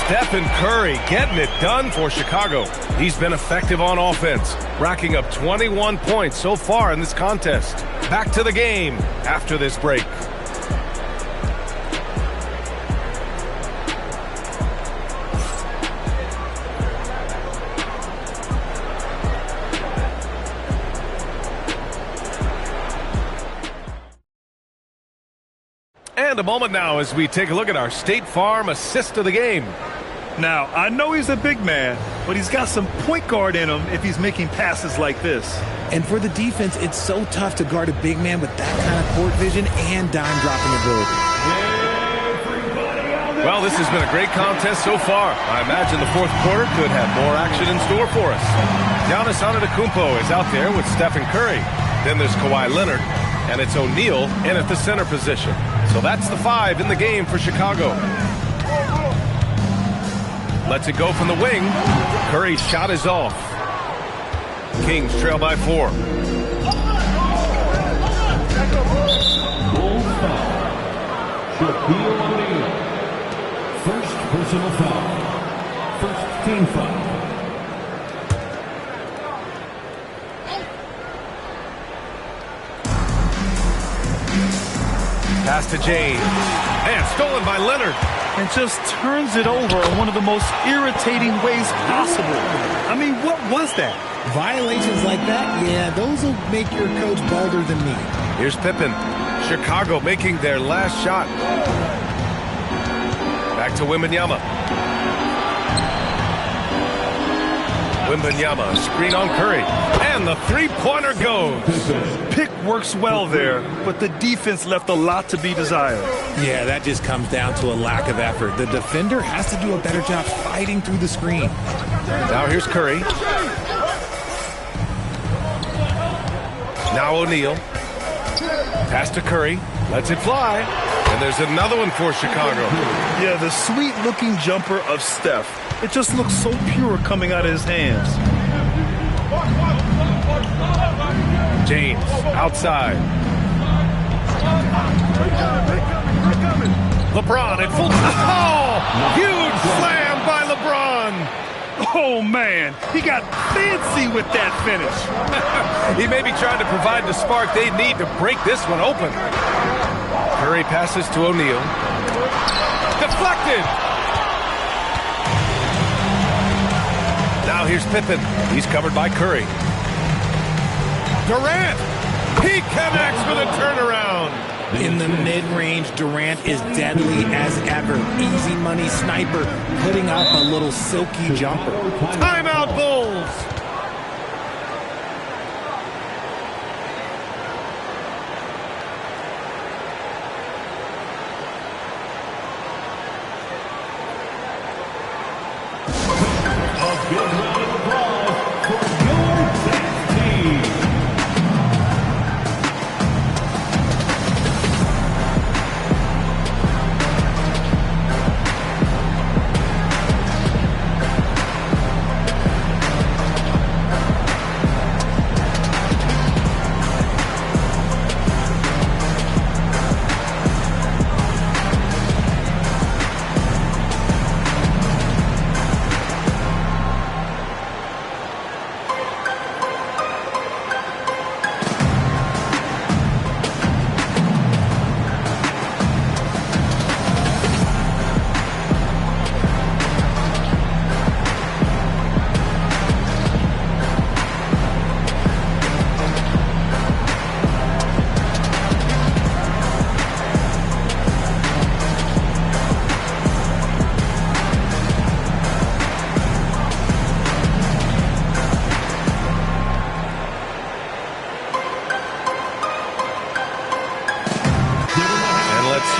Stephen Curry getting it done for Chicago. He's been effective on offense, racking up 21 points so far in this contest. Back to the game after this break. And a moment now as we take a look at our State Farm assist of the game. Now, I know he's a big man, but he's got some point guard in him if he's making passes like this. And for the defense, it's so tough to guard a big man with that kind of court vision and dime-dropping ability. Well, this has been a great contest so far. I imagine the fourth quarter could have more action in store for us. Giannis Antetokounmpo is out there with Stephen Curry. Then there's Kawhi Leonard, and it's O'Neal in at the center position. So that's the 5 in the game for Chicago. Lets it go from the wing. Curry's shot is off. Kings trail by 4. Bulls foul. Shaquille O'Neal. First personal foul. First team foul. Pass to James. And stolen by Leonard. And just turns it over in one of the most irritating ways possible. I mean, what was that? Violations like that, yeah, those will make your coach bolder than me. Here's Pippen. Chicago making their last shot. Back to Wembanyama. Wembanyama, screen on Curry. And the three-pointer goes. Pick works well there, but the defense left a lot to be desired. Yeah, that just comes down to a lack of effort. The defender has to do a better job fighting through the screen. Now here's Curry. Now O'Neal. Pass to Curry. Lets it fly. And there's another one for Chicago. Yeah, the sweet-looking jumper of Steph. It just looks so pure coming out of his hands. James outside. LeBron at full. Oh! Huge slam by LeBron. Oh, man. He got fancy with that finish. He may be trying to provide the spark they need to break this one open. Curry passes to O'Neal. Deflected. Now here's Pippen. He's covered by Curry. Durant. He connects with a turnaround. In the mid-range, Durant is deadly as ever. Easy money sniper, putting up a little silky jumper. Timeout Bulls. Big round of applause for your Jazz team.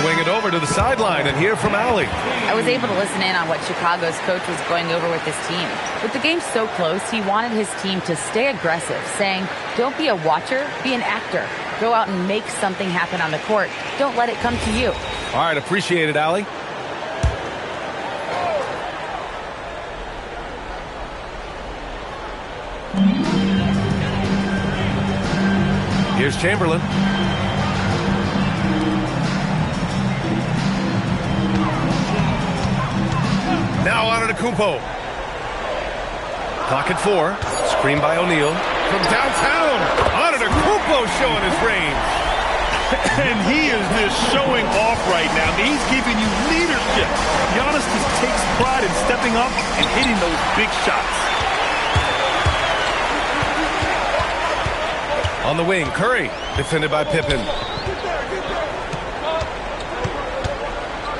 Swing it over to the sideline and hear from Allie. I was able to listen in on what Chicago's coach was going over with his team. With the game so close, he wanted his team to stay aggressive, saying, don't be a watcher, be an actor. Go out and make something happen on the court. Don't let it come to you. All right, appreciate it, Allie. Here's Chamberlain. Now Antetokounmpo. Clock at 4. Screen by O'Neal. From downtown, Antetokounmpo showing his range. And he is just showing off right now. He's giving you leadership. Giannis just takes pride in stepping up and hitting those big shots. On the wing, Curry, defended by Pippen.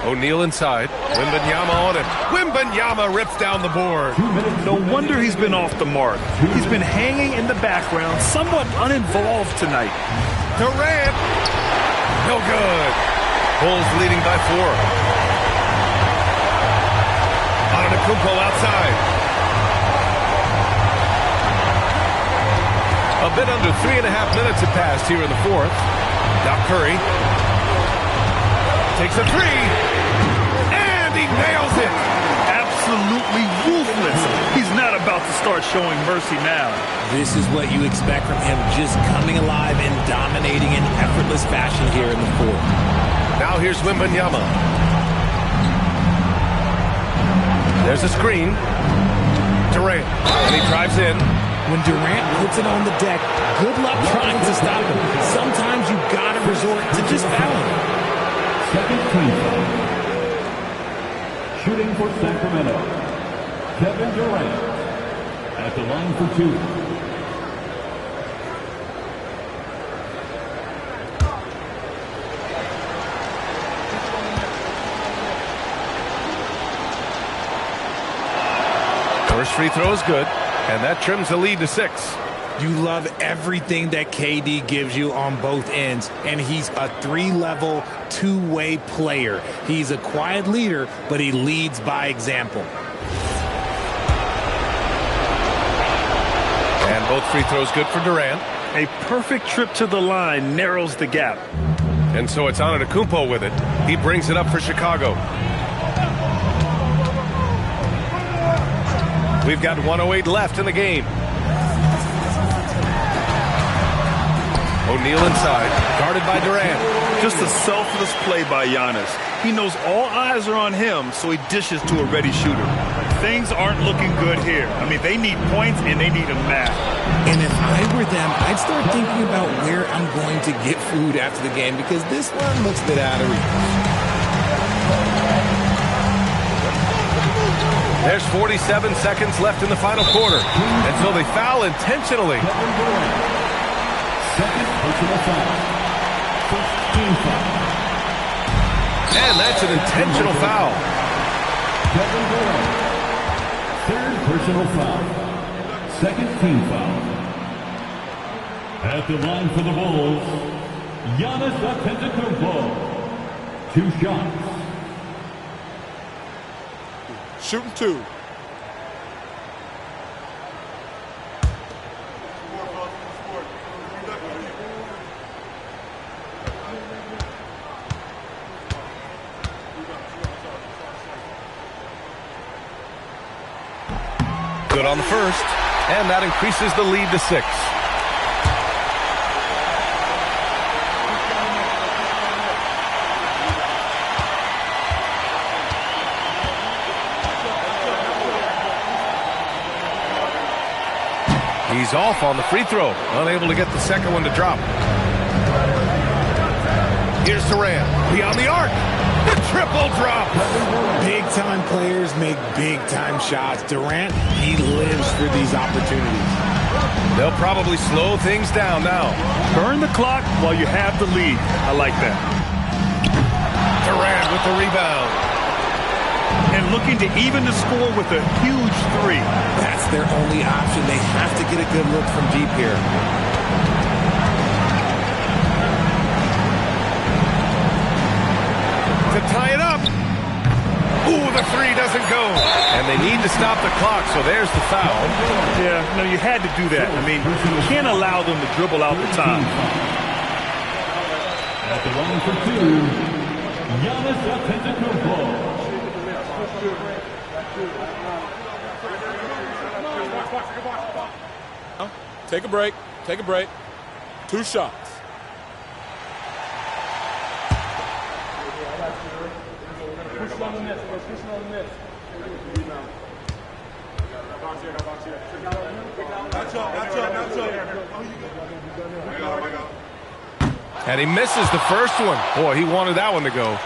O'Neal inside. Wembanyama on him. Wembanyama rips down the board. No wonder he's been off the mark. He's been hanging in the background, somewhat uninvolved tonight. Durant. No good. Bulls leading by 4. Antetokounmpo outside. A bit under 3.5 minutes have passed here in the 4th. Now Curry takes a 3. He nails it. Absolutely ruthless. He's not about to start showing mercy now. This is what you expect from him, just coming alive and dominating in effortless fashion here in the 4th. Now here's Wembanyama. There's a screen. Durant. And he drives in. When Durant puts it on the deck, good luck trying to stop him. Sometimes you gotta resort to just fouling. Second team foul. Shooting for Sacramento, Kevin Durant at the line for 2. First free throw is good, and that trims the lead to 6. You love everything that KD gives you on both ends, and he's a 3-level, 2-way player. He's a quiet leader, but he leads by example. And both free throws good for Durant. A perfect trip to the line narrows the gap. And so it's Antetokounmpo with it. He brings it up for Chicago. We've got 1:08 left in the game. O'Neal inside, guarded by Durant. Just a selfless play by Giannis. He knows all eyes are on him, so he dishes to a ready shooter. Things aren't looking good here. I mean, they need points, and they need them now. And if I were them, I'd start thinking about where I'm going to get food after the game, because this one looks a bit out of reach. There's 47 seconds left in the final quarter. And so they foul intentionally. Second personal foul. First team foul. And that's an intentional foul. Kevin Durant. Third personal foul. Second team foul. At the line for the Bulls, Giannis Antetokounmpo. 2 shots. Shooting 2. Good on the first, and that increases the lead to 6. He's off on the free throw, unable to get the second one to drop. Here's Durant, beyond the arc, the triple drop. Big-time players make big-time shots. Durant, he lives for these opportunities. They'll probably slow things down now. Burn the clock while you have the lead. I like that. Durant with the rebound. And looking to even the score with a huge 3. That's their only option. They have to get a good look from deep here. To tie it up. Ooh, the 3 doesn't go. And they need to stop the clock, so there's the foul. Yeah, no, you had to do that. I mean, you can't allow them to dribble out the time. At the line for 2, Giannis Antetokounmpo. Take a break. Take a break. 2 shots. And he misses the first one. Boy, he wanted that one to go.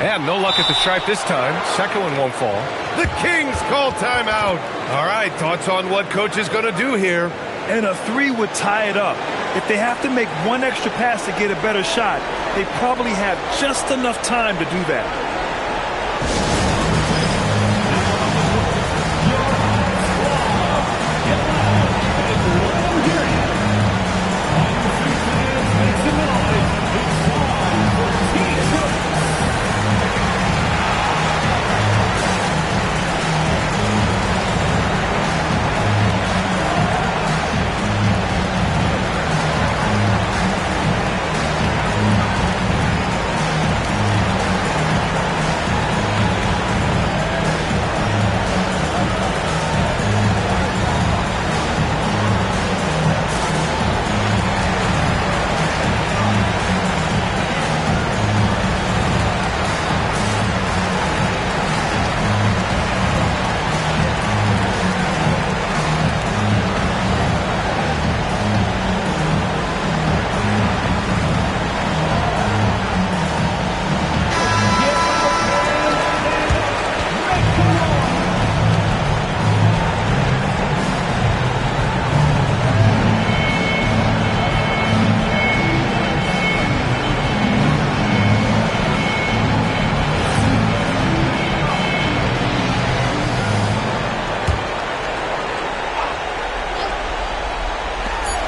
And no luck at the stripe this time. Second one won't fall. The Kings call timeout. All right, thoughts on what coach is going to do here? And a 3 would tie it up. If they have to make one extra pass to get a better shot, they probably have just enough time to do that.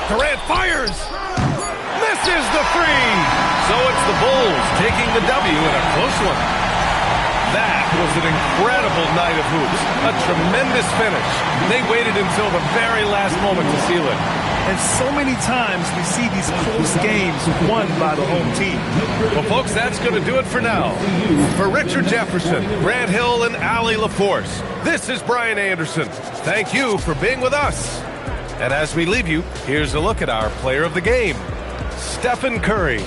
Durant fires. Misses the 3. So it's the Bulls taking the W in a close one. That was an incredible night of hoops. A tremendous finish. They waited until the very last moment to seal it. And so many times we see these close games won by the home team. Well, folks, that's going to do it for now. For Richard Jefferson, Grant Hill, and Allie LaForce, this is Brian Anderson. Thank you for being with us. And as we leave you, here's a look at our player of the game, Stephen Curry.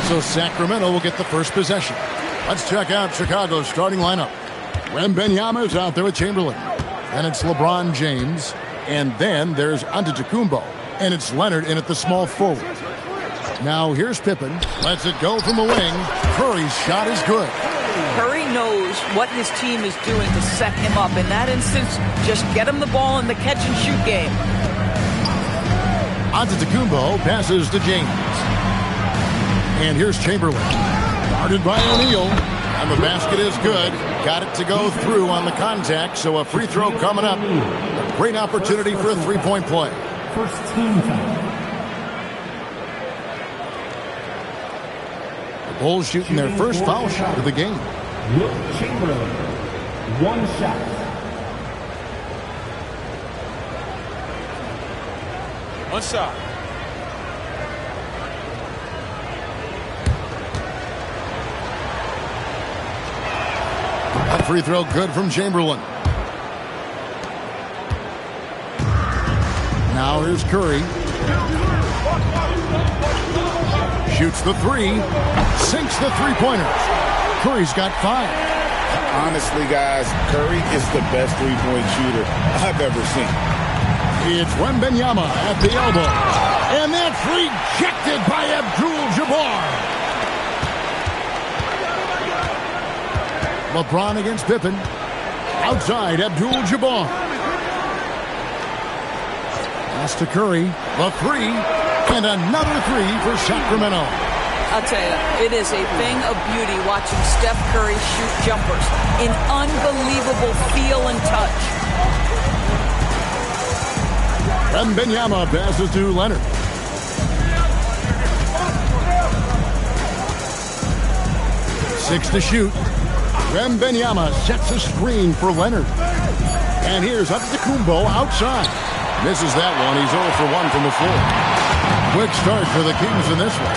So Sacramento will get the first possession. Let's check out Chicago's starting lineup. Wembanyama is out there with Chamberlain. Then it's LeBron James. And then there's Antetokounmpo. And it's Leonard in at the small forward. Now here's Pippen. Lets it go from the wing. Curry's shot is good. Curry knows what his team is doing to set him up. In that instance, just get him the ball in the catch-and-shoot game. Antetokounmpo passes to James. And here's Chamberlain. Guarded by O'Neal. And the basket is good. Got it to go through on the contact, so a free throw coming up. A great opportunity for a three-point play. First team foul. The Bulls shooting their first foul shot of the game. Wilt Chamberlain, one shot. One shot. A free throw good from Chamberlain. Now here's Curry. Shoots the three. Sinks the three-pointers. Curry's got 5. Honestly, guys, Curry is the best three-point shooter I've ever seen. It's Wembanyama at the elbow. And that's rejected by Abdul-Jabbar. LeBron against Pippen. Outside, Abdul-Jabbar. Pass to Curry. The three. And another three for Sacramento. I'll tell you, it is a thing of beauty watching Steph Curry shoot jumpers. An unbelievable feel and touch. Wembanyama passes to Leonard. Six to shoot. Wembanyama sets a screen for Leonard. And here's Antetokounmpo outside. Misses that one. He's 0 for 1 from the floor. Quick start for the Kings in this one.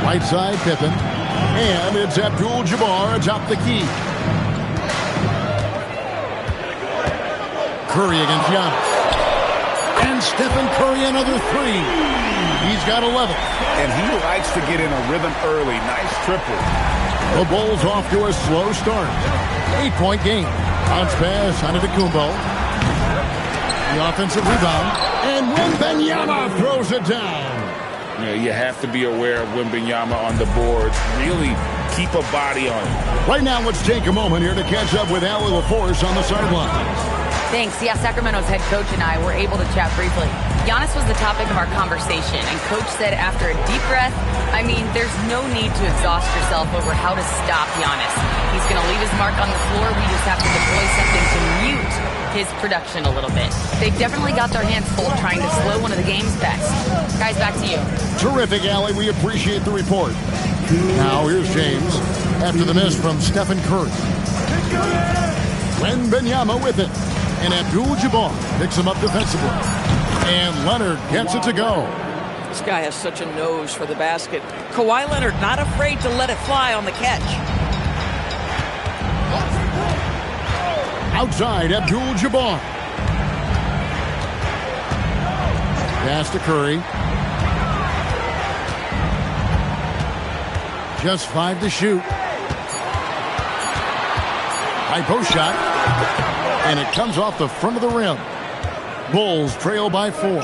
Right side, Pippen. And it's Abdul-Jabbar atop the key. Curry against Giannis. And Stephen Curry another three. He's got 11. And he likes to get in a rhythm early. Nice triple. The Bulls off to a slow start. 8-point game. Bounce pass, Antetokounmpo. The offensive rebound. And Wembanyama throws it down. Yeah, you have to be aware of Wembanyama on the boards. Really keep a body on him. Right now, let's take a moment here to catch up with Allie LaForce on the sidelines. Thanks. Yeah, Sacramento's head coach and I were able to chat briefly. Giannis was the topic of our conversation, and Coach said after a deep breath, I mean, there's no need to exhaust yourself over how to stop Giannis. He's going to leave his mark on the floor. We just have to deploy something to mute his production a little bit. They definitely got their hands full trying to slow one of the game's best. Guys, back to you. Terrific, Allie. We appreciate the report. Now here's James after the miss from Stephen Curry. Wembanyama with it. And Abdul-Jabbar picks him up defensively. And Leonard gets it to go. This guy has such a nose for the basket. Kawhi Leonard not afraid to let it fly on the catch. Outside, Abdul-Jabbar. Pass to Curry. Just 5 to shoot. High post shot. And it comes off the front of the rim. Bulls trail by 4.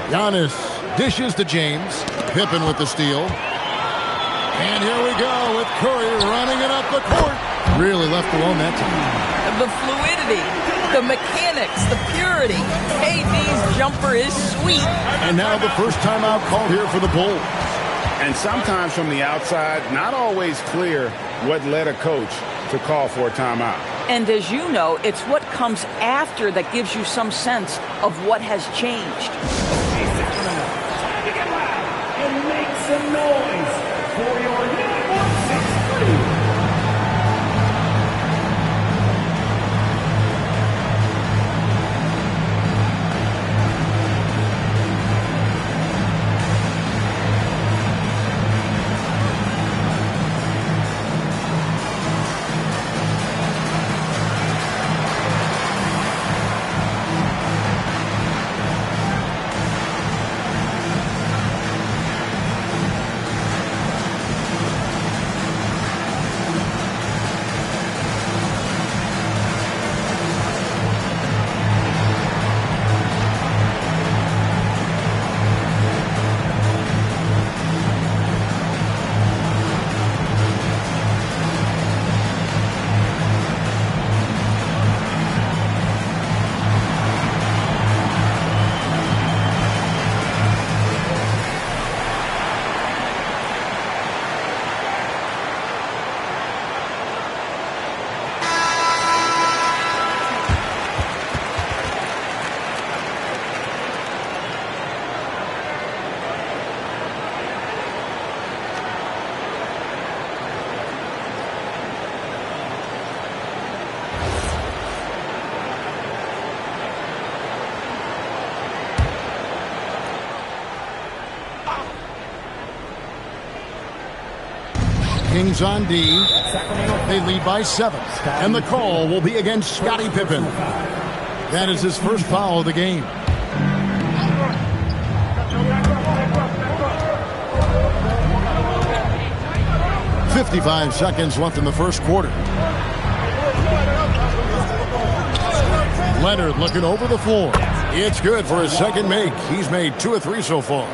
Giannis dishes to James. Pippen with the steal. And here we go with Curry running it up the court. Really left alone that time. The fluidity, the mechanics, the purity. KD's jumper is sweet. And now the first timeout called here for the Bulls. And sometimes from the outside, not always clear what led a coach to call for a timeout. And as you know, it's what comes after that gives you some sense of what has changed. And make some noise for your number 63. Kings on D. They lead by 7. And the call will be against Scottie Pippen. That is his first foul of the game. .55 seconds left in the first quarter. Leonard looking over the floor. It's good for his second make. He's made 2 of 3 so far.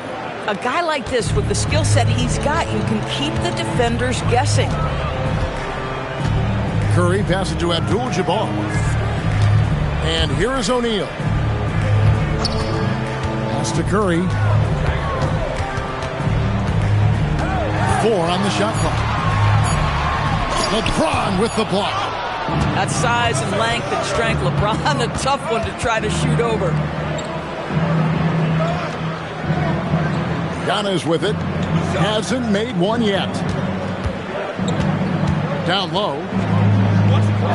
A guy like this, with the skill set he's got, you can keep the defenders guessing. Curry passes to Abdul-Jabbar. And here is O'Neal. Pass to Curry. 4 on the shot clock. LeBron with the block. That size and length and strength, LeBron, a tough one to try to shoot over. Giannis with it. Hasn't made one yet. Down low.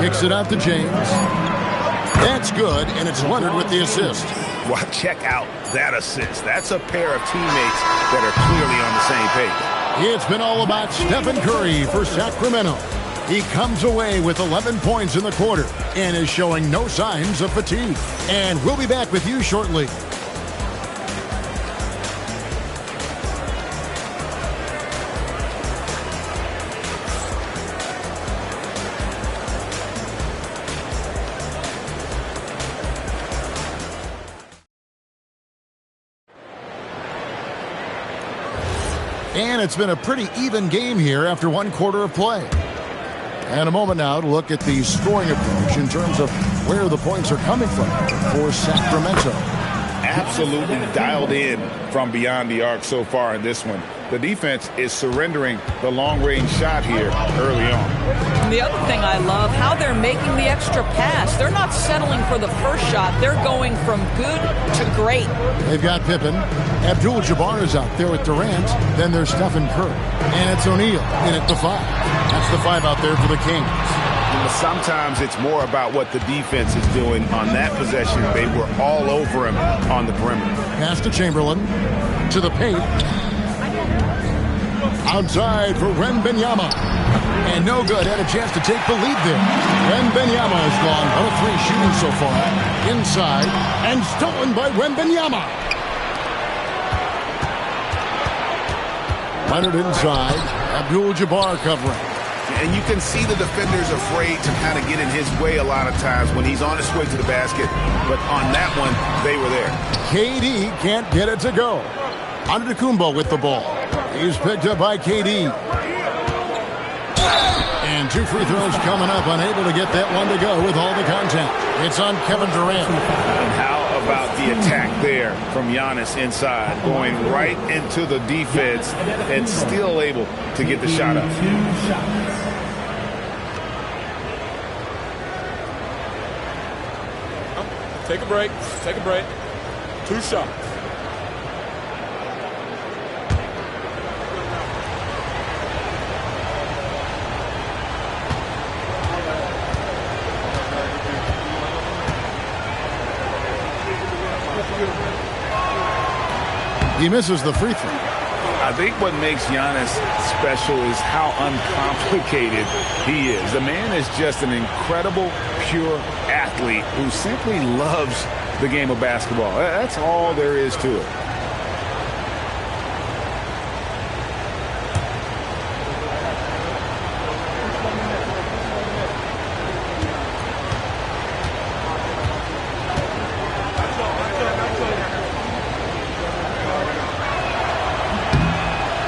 Kicks it out to James. That's good, and it's Leonard with the assist. Well, check out that assist. That's a pair of teammates that are clearly on the same page. It's been all about Stephen Curry for Sacramento. He comes away with 11 points in the quarter and is showing no signs of fatigue. And we'll be back with you shortly. And it's been a pretty even game here after 1 quarter of play. And a moment now to look at the scoring approach in terms of where the points are coming from for Sacramento. Absolutely dialed in from beyond the arc so far in this one. The defense is surrendering the long-range shot here early on. And the other thing I love, how they're making the extra pass. They're not settling for the first shot. They're going from good to great. They've got Pippen. Abdul-Jabbar is out there with Durant. Then there's Stephen Curry. And it's O'Neal in at the 5. That's the 5 out there for the Kings. Sometimes it's more about what the defense is doing on that possession. They were all over him on the perimeter. Pass to Chamberlain. To the paint. Outside for Wembanyama. And no good. Had a chance to take the lead there. Wembanyama has gone 1 of 3 shooting so far. Inside. And stolen by Wembanyama. Leonard inside. Abdul-Jabbar covering. And you can see the defenders afraid to kind of get in his way a lot of times when he's on his way to the basket. But on that one, they were there. KD can't get it to go. Antetokounmpo with the ball. He's picked up by KD. And 2 free throws coming up. Unable to get that one to go with all the contact. It's on Kevin Durant. And how about the attack there from Giannis inside, going right into the defense and still able to get the shot up. Take a break. Take a break. 2 shots. He misses the free throw. I think what makes Giannis special is how uncomplicated he is. The man is just an incredible, pure athlete who simply loves the game of basketball. That's all there is to it.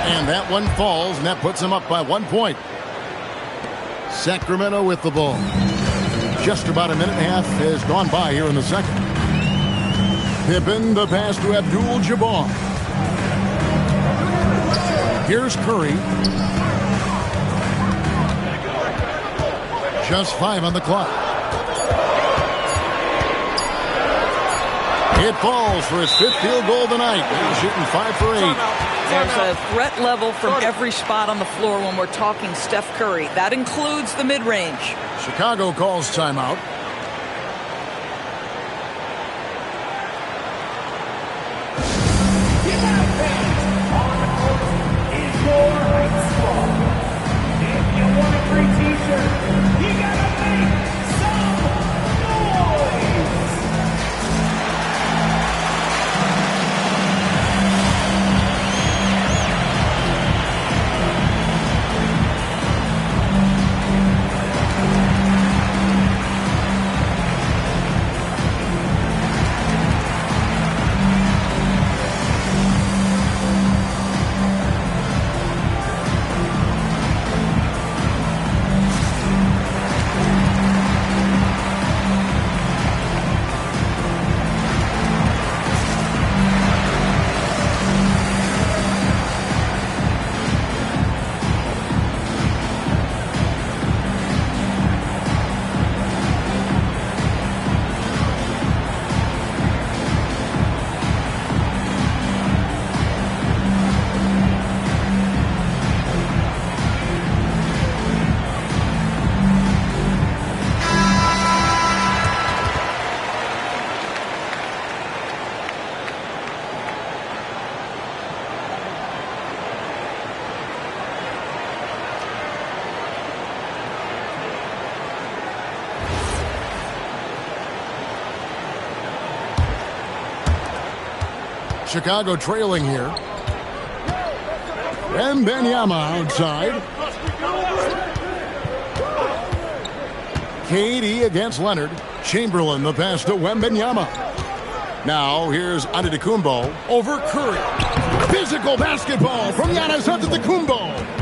And that one falls, and that puts him up by 1 point. Sacramento with the ball. Just about a minute and a half has gone by here in the second. Pippen, the pass to Abdul-Jabbar. Here's Curry. Just 5 on the clock. It falls for his 5th field goal tonight. He's shooting 5 for 8. There's a threat level from every spot on the floor when we're talking Steph Curry. That includes the mid-range. Chicago calls timeout. Chicago trailing here. Wembanyama outside. KD against Leonard. Chamberlain the pass to Wembanyama. Now here's Antetokounmpo over Curry. Physical basketball from Giannis Antetokounmpo.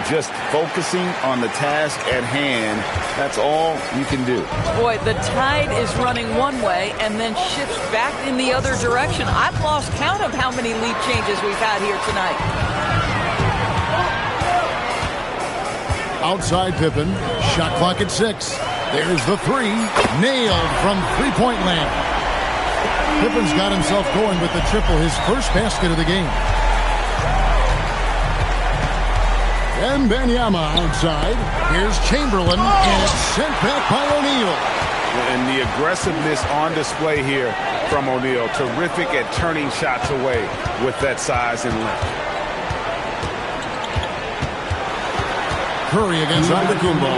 Just focusing on the task at hand, that's all you can do. Boy, the tide is running one way and then shifts back in the other direction. I've lost count of how many lead changes we've had here tonight. Outside Pippen, shot clock at 6. There's the three, nailed from three-point land. Pippen's got himself going with the triple, his first basket of the game. Wembanyama outside. Here's Chamberlain, and it's sent back by O'Neal. And the aggressiveness on display here from O'Neal. Terrific at turning shots away with that size and length. Curry against Antetokounmpo.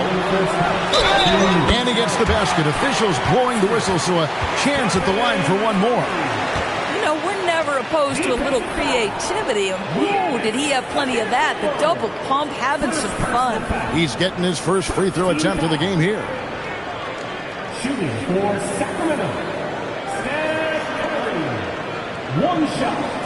And he gets the basket. Officials blowing the whistle, so a chance at the line for one more. You know, we're never opposed to a little creativity. Ooh, did he have plenty of that? The double pump, having some fun. He's getting his first free throw attempt of the game here. Shooting for Sacramento, Steph Curry. One shot.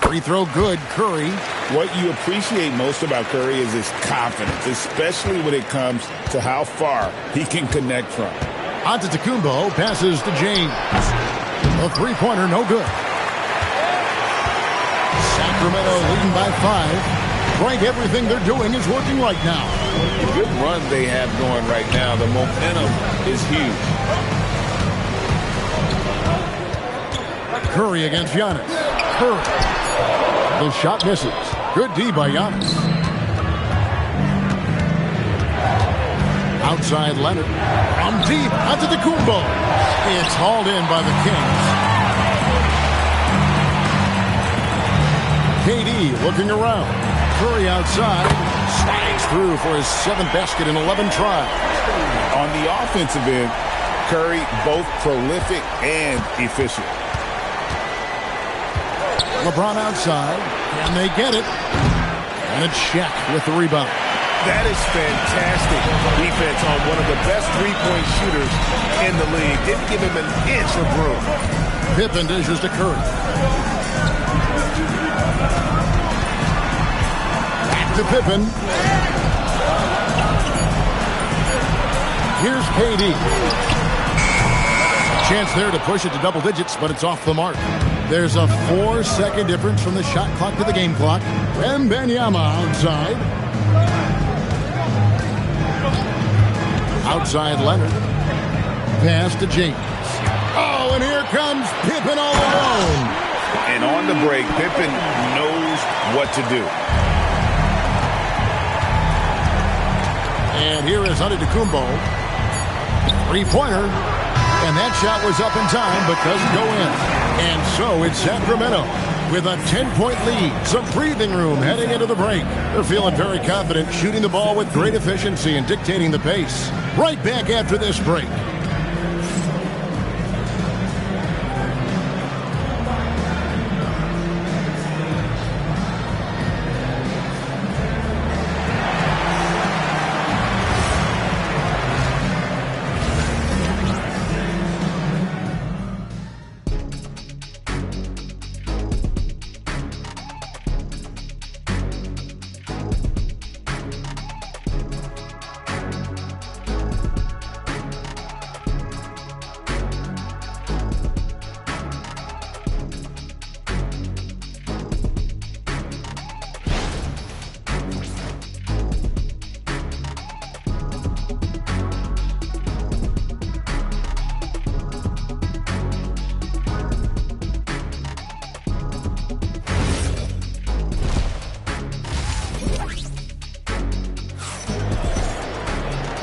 Free throw good, Curry. What you appreciate most about Curry is his confidence, especially when it comes to how far he can connect from. Antetokounmpo passes to James. A three-pointer, no good. Sacramento leading by 5. Frank, everything they're doing is working right now. The good run they have going right now, the momentum is huge. Curry against Giannis. Curry. The shot misses. Good D by Giannis. Outside Leonard. From deep. Antetokounmpo. It's hauled in by the Kings. KD looking around. Curry outside. Slides through for his 7th basket in 11 tries. On the offensive end, Curry both prolific and efficient. LeBron outside, and they get it. And it's Shaq with the rebound. That is fantastic defense on one of the best three-point shooters in the league. Didn't give him an inch of room. Pippen dishes to Curry. Back to Pippen. Here's KD. Chance there to push it to double digits, but it's off the mark. There's a 4-second difference from the shot clock to the game clock. Wembanyama outside. Outside Leonard. Pass to James. Oh, and here comes Pippen all alone. And on the break, Pippen knows what to do. And here is Antetokounmpo. Three-pointer. And that shot was up in time, but doesn't go in. And so it's Sacramento with a 10-point lead. Some breathing room heading into the break. They're feeling very confident, shooting the ball with great efficiency and dictating the pace. Right back after this break.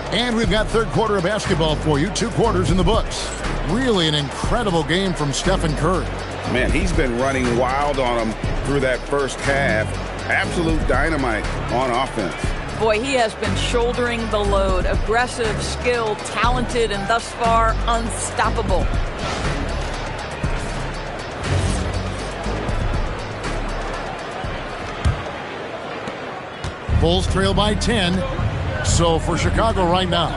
And we've got third quarter of basketball for you. 2 quarters in the books. Really an incredible game from Stephen Curry. Man, he's been running wild on him through that first half. Absolute dynamite on offense. Boy, he has been shouldering the load. Aggressive, skilled, talented, and thus far unstoppable. Bulls trail by 10. So for Chicago right now,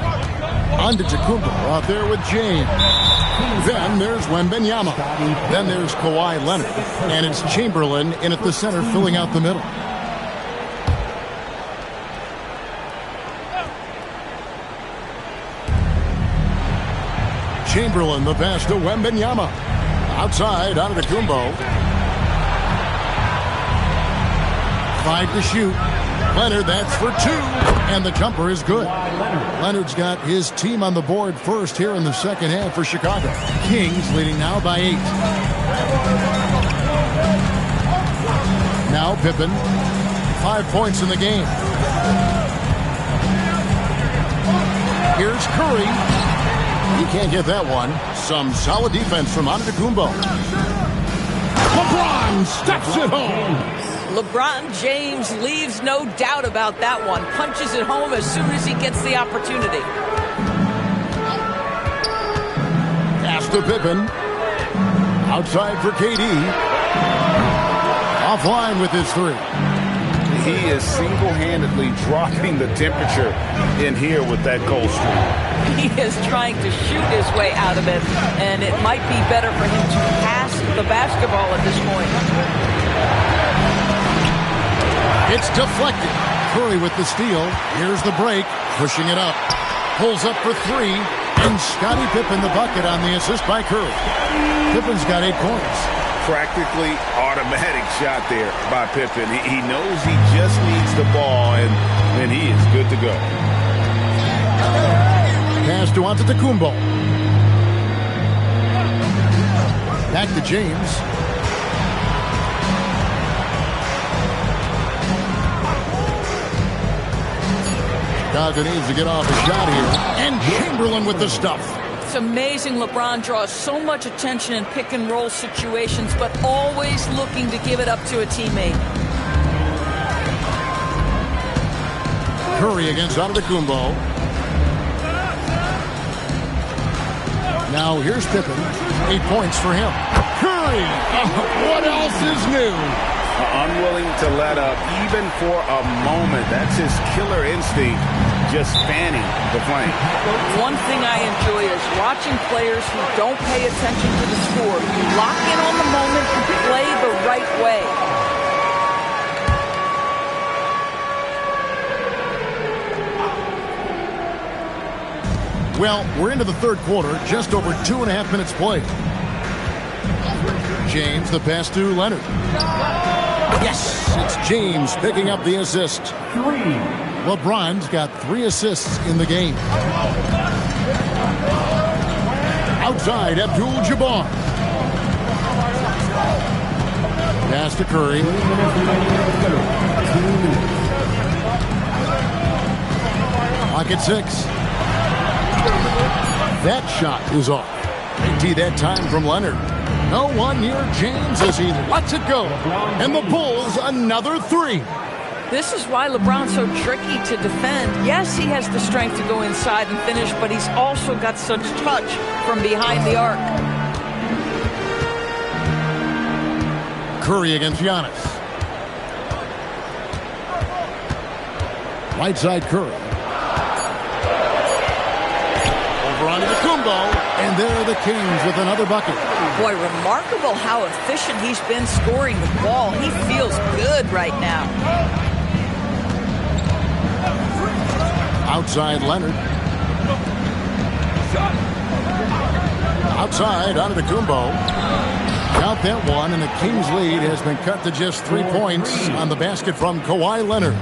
Antetokounmpo out there with James. Then there's Wembanyama. Then there's Kawhi Leonard. And it's Chamberlain in at the center filling out the middle. Chamberlain, the pass to Wembanyama. Outside, Antetokounmpo. 5 to shoot. Leonard, that's for 2. And the jumper is good. Leonard's got his team on the board first here in the second half for Chicago. Kings leading now by 8. Now Pippen. 5 points in the game. Here's Curry. He can't get that one. Some solid defense from Antetokounmpo. LeBron steps it home. LeBron James leaves no doubt about that one. Punches it home as soon as he gets the opportunity. Pass to Pippen. Outside for KD. Offline with his 3. He is single-handedly dropping the temperature in here with that cold streak. He is trying to shoot his way out of it, and it might be better for him to pass the basketball at this point. It's deflected. Curry with the steal. Here's the break. Pushing it up. Pulls up for 3. And Scottie Pippen the bucket on the assist by Curry. Pippen's got 8 points. Practically automatic shot there by Pippen. He knows he just needs the ball, and he is good to go. Pass to Antetokounmpo. Back to James. Chicago needs to get off a shot here. And Chamberlain with the stuff. It's amazing LeBron draws so much attention in pick-and-roll situations, but always looking to give it up to a teammate. Curry against Antetokounmpo. Now here's Pippen. 8 points for him. Curry! What else is new? Unwilling to let up even for a moment. That's his killer instinct, just fanning the flame. One thing I enjoy is watching players who don't pay attention to the score. You lock in on the moment and play the right way. Well, we're into the third quarter, just over 2.5 minutes played. James, the pass to Leonard. Yes, it's James picking up the assist. 3. LeBron's got 3 assists in the game. Outside, Abdul-Jabbar. Pass to Curry. Pocket 6. That shot is off. Empty that time from Leonard. No one near James as he lets it go. And the Bulls another 3. This is why LeBron's so tricky to defend. Yes, he has the strength to go inside and finish, but he's also got such touch from behind the arc. Curry against Giannis. Right side Curry. Over onto the Kumbo. And there are the Kings with another bucket. Boy, remarkable how efficient he's been scoring the ball. He feels good right now. Outside Leonard. Outside Antetokounmpo. Count that one, and the Kings lead has been cut to just 3 points on the basket from Kawhi Leonard.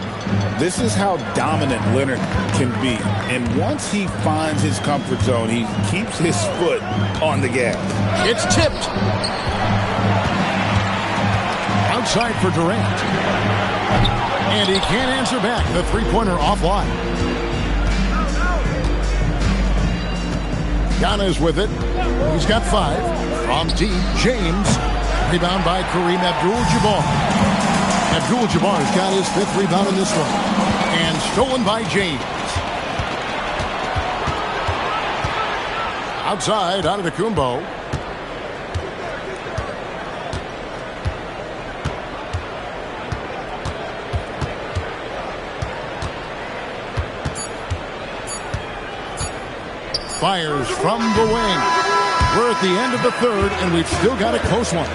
This is how dominant Leonard can be. And once he finds his comfort zone, he keeps his foot on the gas. It's tipped. Outside for Durant. And he can't answer back. The three-pointer offline. Giannis with it. He's got 5. From deep, James. Rebound by Kareem Abdul-Jabbar. Abdul-Jabbar's got his 5th rebound in this one. And and stolen by James. Outside, Antetokounmpo. Fires from the wing. We're at the end of the third, and we've still got a close one.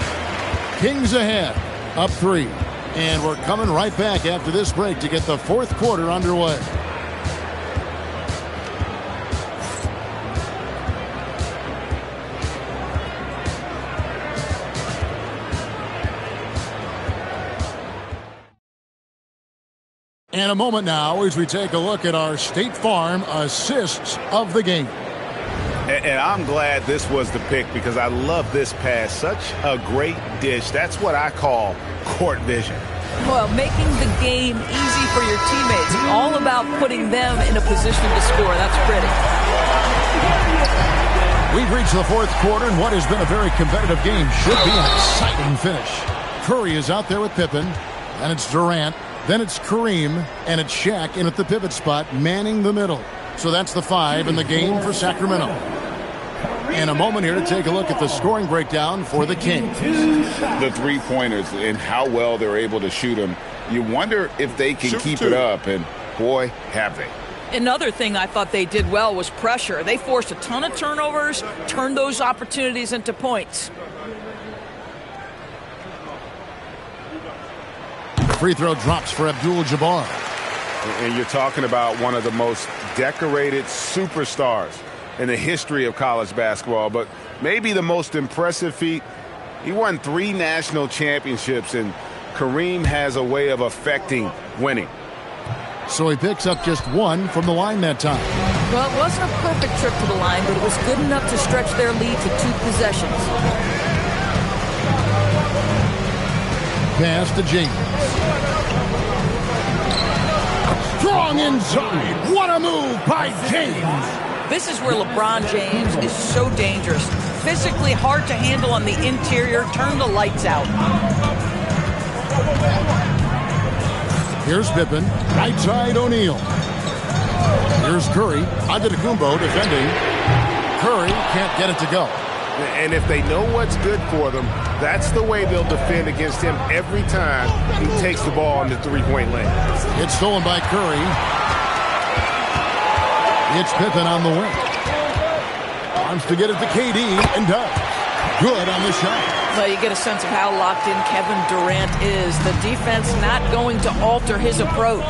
Kings ahead, up 3. And we're coming right back after this break to get the fourth quarter underway. And a moment now as we take a look at our State Farm assists of the game. And I'm glad this was the pick because I love this pass. Such a great dish. That's what I call court vision. Well, making the game easy for your teammates. All about putting them in a position to score. That's pretty. We've reached the fourth quarter, and what has been a very competitive game should be an exciting finish. Curry is out there with Pippen, and it's Durant. Then it's Kareem, and it's Shaq in at the pivot spot, manning the middle. So that's the 5 in the game for Sacramento. And a moment here to take a look at the scoring breakdown for the Kings. The three-pointers and how well they're able to shoot them. You wonder if they can keep it up, and boy, have they. Another thing I thought they did well was pressure. They forced a ton of turnovers, turned those opportunities into points. The free throw drops for Abdul-Jabbar. And you're talking about one of the most decorated superstars in the history of college basketball, but maybe the most impressive feat. He won 3 national championships, and Kareem has a way of affecting winning. So he picks up just 1 from the line that time. Well, it wasn't a perfect trip to the line, but it was good enough to stretch their lead to 2 possessions. Pass to James. Strong inside. What a move by James. This is where LeBron James is so dangerous. Physically hard to handle on the interior. Turn the lights out. Here's Pippen. Right side O'Neal. Here's Curry. Antetokounmpo defending. Curry can't get it to go. And if they know what's good for them, that's the way they'll defend against him every time he takes the ball in the three-point lane. It's stolen by Curry. It's Pippen on the wing. Wants to get it to KD and does. Good on the shot. Well, you get a sense of how locked in Kevin Durant is. The defense not going to alter his approach.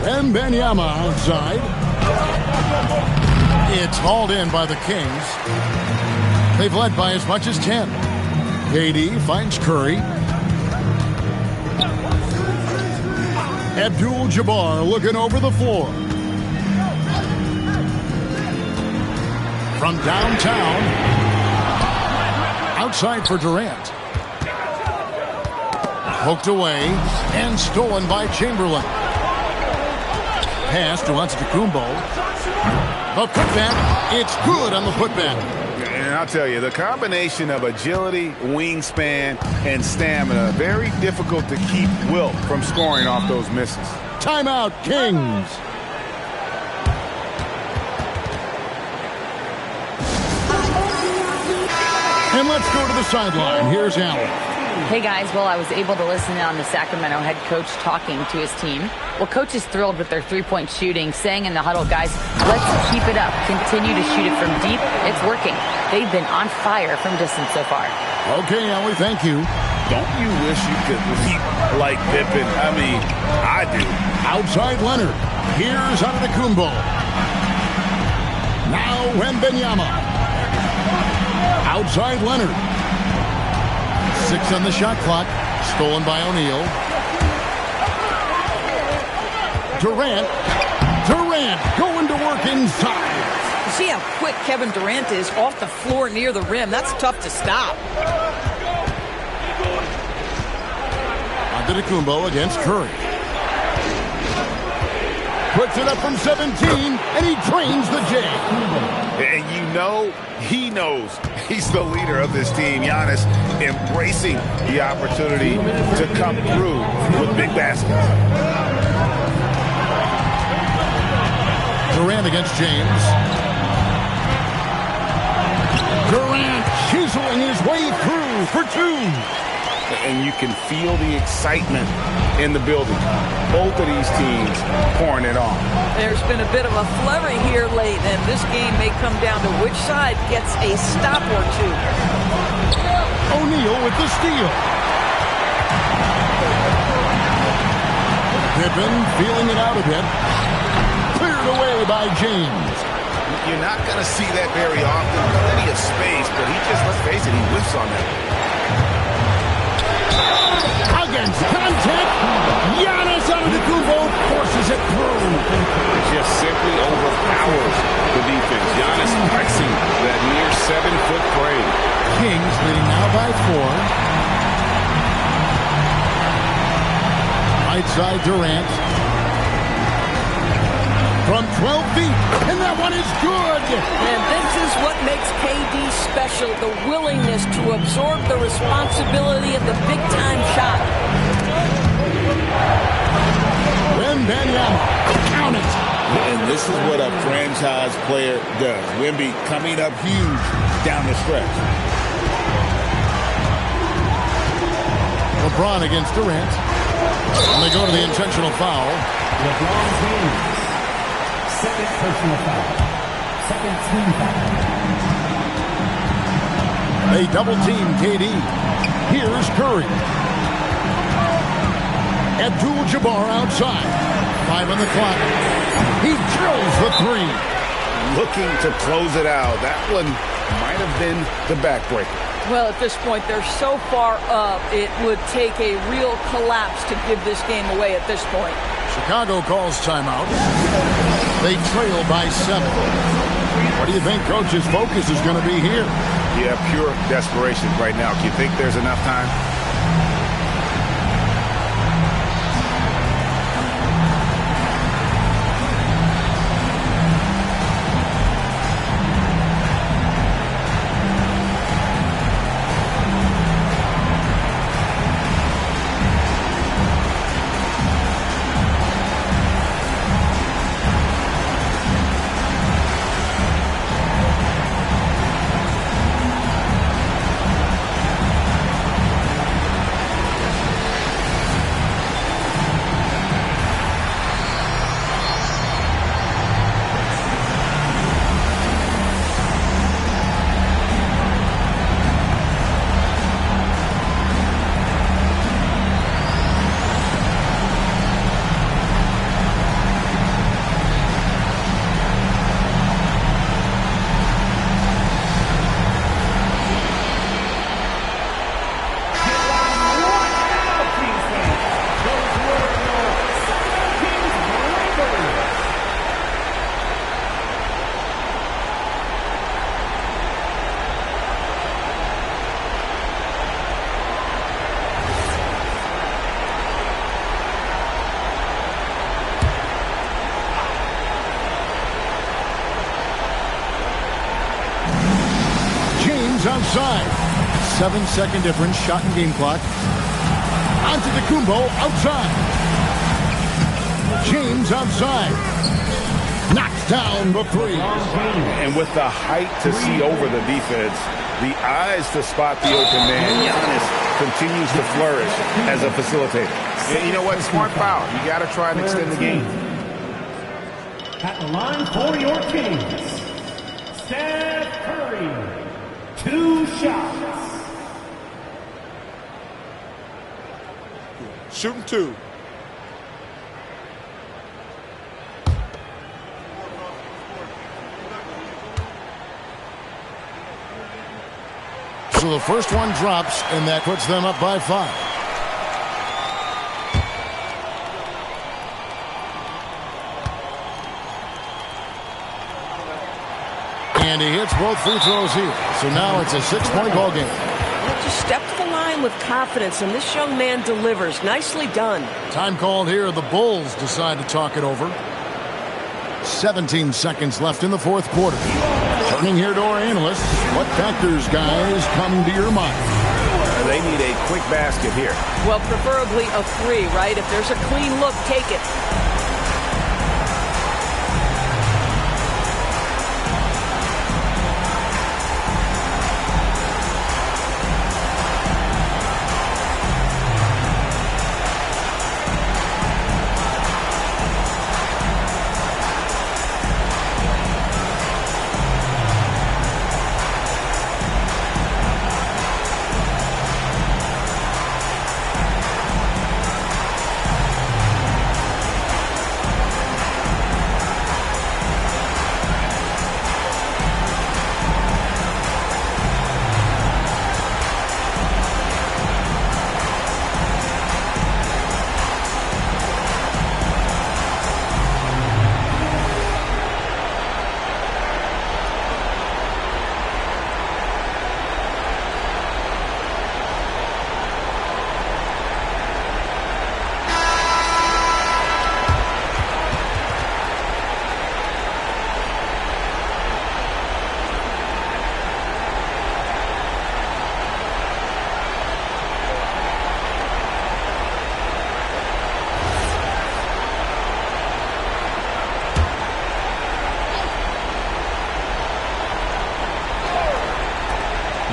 Wembanyama outside. It's hauled in by the Kings. They've led by as much as 10. KD finds Curry. Abdul-Jabbar looking over the floor. From downtown. Outside for Durant. Poked away and stolen by Chamberlain. Pass to Antetokounmpo. A putback. It's good on the putback. And I'll tell you, the combination of agility, wingspan, and stamina, very difficult to keep Wilt from scoring off those misses. Timeout, Kings. And let's go to the sideline. Here's Allen. Hey, guys. Well, I was able to listen in on the Sacramento head coach talking to his team. Well, coach is thrilled with their three-point shooting, saying in the huddle, guys, let's keep it up. Continue to shoot it from deep. It's working. They've been on fire from distance so far. Okay, Ellie, thank you. Don't you wish you could leap like Pippen? I mean, I do. Outside Leonard. Here's Antetokounmpo. Now Wembanyama. Outside Leonard. 6 on the shot clock. Stolen by O'Neal. Durant going to work inside. You see how quick Kevin Durant is off the floor near the rim. That's tough to stop. Antetokounmpo against Curry. Puts it up from 17, and he trains the J. And you know, he knows he's the leader of this team. Giannis embracing the opportunity to come through with big baskets. Durant against James. Durant chiseling his way through for two. And you can feel the excitement in the building. Both of these teams pouring it on. There's been a bit of a flurry here late, and this game may come down to which side gets a stop or two. O'Neal with the steal. Pippen feeling it out a bit. Cleared away by James. You're not going to see that very often. Plenty of space, but he just, let's face it, he whiffs on that. Against contact, Giannis Antetokounmpo forces it through. Just simply overpowers the defense. Giannis pressing that near 7-foot frame. Kings leading now by 4. Right side Durant. From 12 feet, and that one is good. And this is what makes KD special, the willingness to absorb the responsibility of the big-time shot. Wembanyama, count it. And this is what a franchise player does. Wemby coming up huge down the stretch. LeBron against Durant. And they go to the intentional foul. LeBron James. Second personal foul. Second team foul. They double team KD. Here's Curry. Abdul-Jabbar outside. 5 on the clock. He drills the 3. Looking to close it out. That one might have been the backbreaker. Well, at this point, they're so far up, it would take a real collapse to give this game away at this point. Chicago calls timeout. They trail by 7. What do you think Coach's focus is going to be here? Yeah, pure desperation right now. Do you think there's enough time? Outside. 7-second difference. Shot and game clock. Antetokounmpo outside. James outside. Knocks down the 3. And with the height to see over the defense, the eyes to spot the open man, Giannis continues to flourish as a facilitator. And you know what? Smart foul. You got to try and extend the game. At the line for your Kings, Steph Curry. 2 shots. Shooting 2. So the first one drops, and that puts them up by 5. And he hits both free throws here. So now it's a 6-point ball game. Just step to the line with confidence, and this young man delivers. Nicely done. Time called here. The Bulls decide to talk it over. 17 seconds left in the fourth quarter. Turning here to our analysts. What factors, guys, come to your mind? They need a quick basket here. Well, preferably a 3, right? If there's a clean look, take it.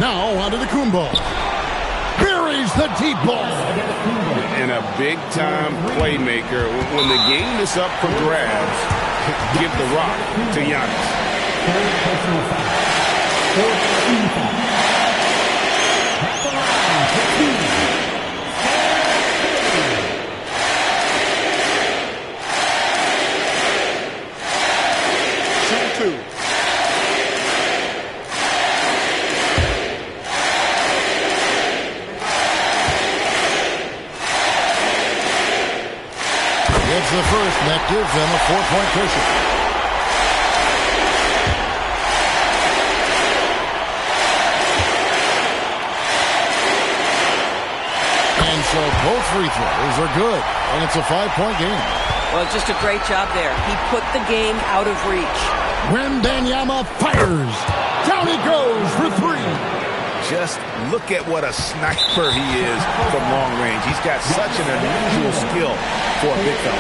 Now on to the Kumbo. Buries the deep ball. And a big-time playmaker. When the game is up for grabs, give the rock to Giannis. It's the first that gives them a 4-point cushion. And so both free throws are good, and it's a 5-point game. Well, just a great job there. He put the game out of reach. Wembanyama fires. Down he goes for 3. Just look at what a sniper he is from long range. He's got such an unusual skill for a big fella.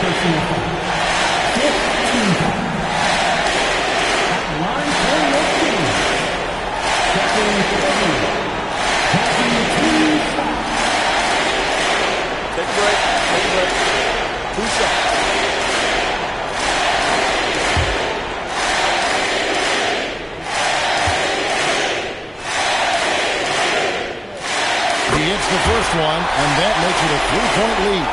Take a break. Take a break. 2 shots. He hits the first one, and that makes it a 3-point lead.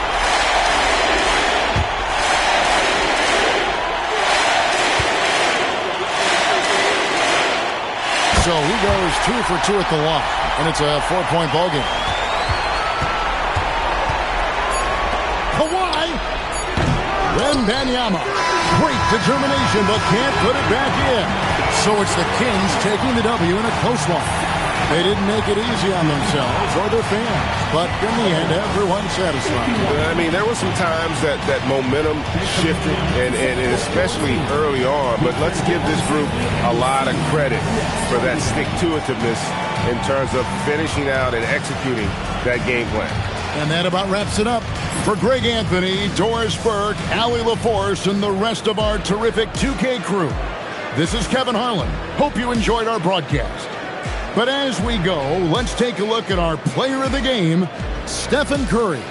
So he goes 2 for 2 at the line, and it's a 4-point ball game. Kawhi! Wembanyama. Great determination, but can't put it back in. So it's the Kings taking the W in a close one. They didn't make it easy on themselves or their fans, but in the end, everyone's satisfied. I mean, there were some times that momentum shifted, and especially early on, but let's give this group a lot of credit for that stick-to-itiveness in terms of finishing out and executing that game plan. And that about wraps it up. For Greg Anthony, Doris Burke, Allie LaForce, and the rest of our terrific 2K crew, this is Kevin Harlan. Hope you enjoyed our broadcast. But as we go, let's take a look at our player of the game, Stephen Curry.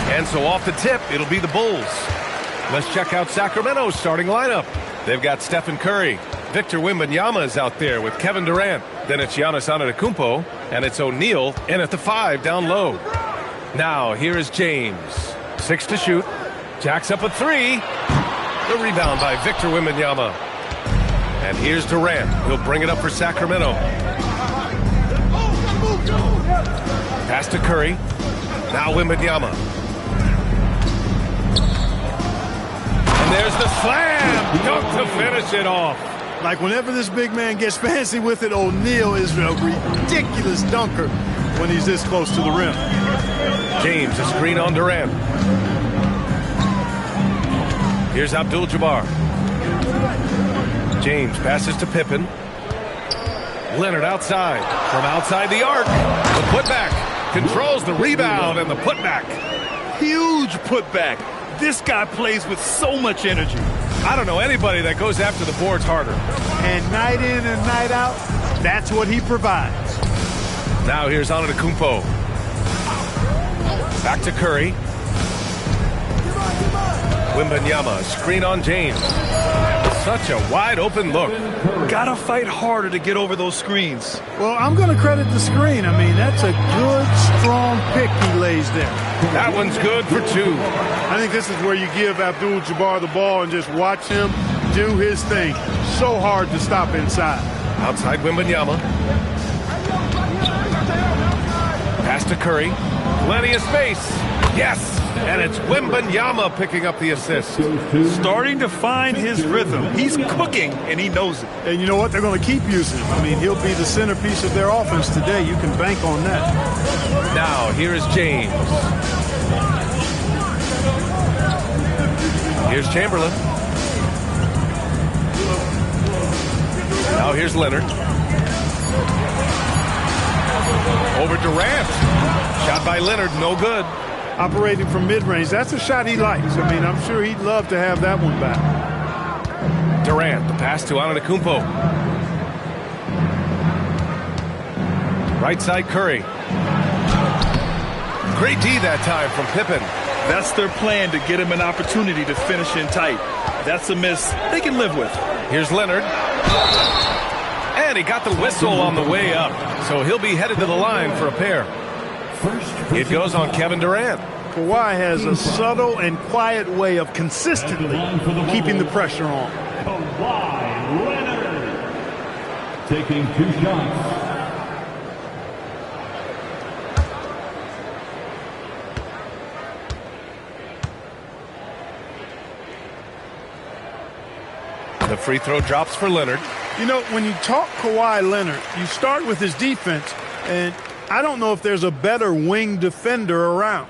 And so off the tip, it'll be the Bulls. Let's check out Sacramento's starting lineup. They've got Stephen Curry. Victor Wembanyama is out there with Kevin Durant. Then it's Giannis Antetokounmpo, and it's O'Neal in at the 5 down low. Now, here is James. 6 to shoot. Jacks up a 3. The rebound by Victor Wembanyama. And here's Durant. He'll bring it up for Sacramento. Pass to Curry. Now Wembanyama. And there's the slam. Dunk to finish it off. Like whenever this big man gets fancy with it, O'Neal is a ridiculous dunker when he's this close to the rim. James, a screen on Durant. Here's Abdul-Jabbar. James passes to Pippen. Leonard outside. From outside the arc. The putback. Controls the rebound and the putback. Huge putback. This guy plays with so much energy. I don't know anybody that goes after the boards harder. And night in and night out, that's what he provides. Now here's Antetokounmpo. Back to Curry. Wembanyama, screen on James. Such a wide open look. Gotta fight harder to get over those screens. Well, I'm going to credit the screen. I mean, that's a good, strong pick he lays there. That one's good for 2. I think this is where you give Abdul-Jabbar the ball and just watch him do his thing. So hard to stop inside. Outside Wembanyama. Pass to Curry. Plenty of space. Yes! And it's Wembanyama picking up the assist. Starting to find his rhythm. He's cooking, and he knows it. And you know what? They're going to keep using him. I mean, he'll be the centerpiece of their offense today. You can bank on that. Now, here is James. Here's Chamberlain. Now here's Leonard. Over Durant. Shot by Leonard, no good. Operating from mid-range, that's a shot he likes. I mean, I'm sure he'd love to have that one back. Durant, the pass to Antetokounmpo. Right side Curry. Great D that time from Pippen. That's their plan, to get him an opportunity to finish in tight. That's a miss they can live with. Here's Leonard. And he got the whistle on the way up. So he'll be headed to the line for a pair. It goes on Kevin Durant. Kawhi has a subtle and quiet way of consistently keeping the pressure on. Kawhi Leonard taking 2 shots. The free throw drops for Leonard. You know, when you talk Kawhi Leonard, you start with his defense, and I don't know if there's a better wing defender around.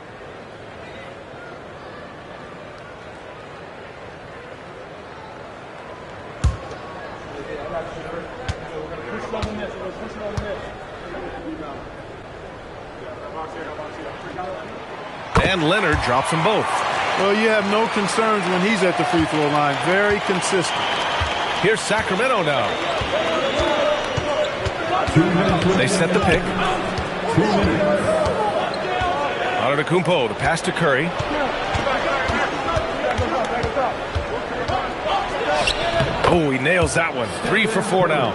And Leonard drops them both. Well, you have no concerns when he's at the free throw line. Very consistent. Here's Sacramento now. They set the pick. Antetokounmpo, the pass to Curry. Oh, he nails that one. 3 for 4 now.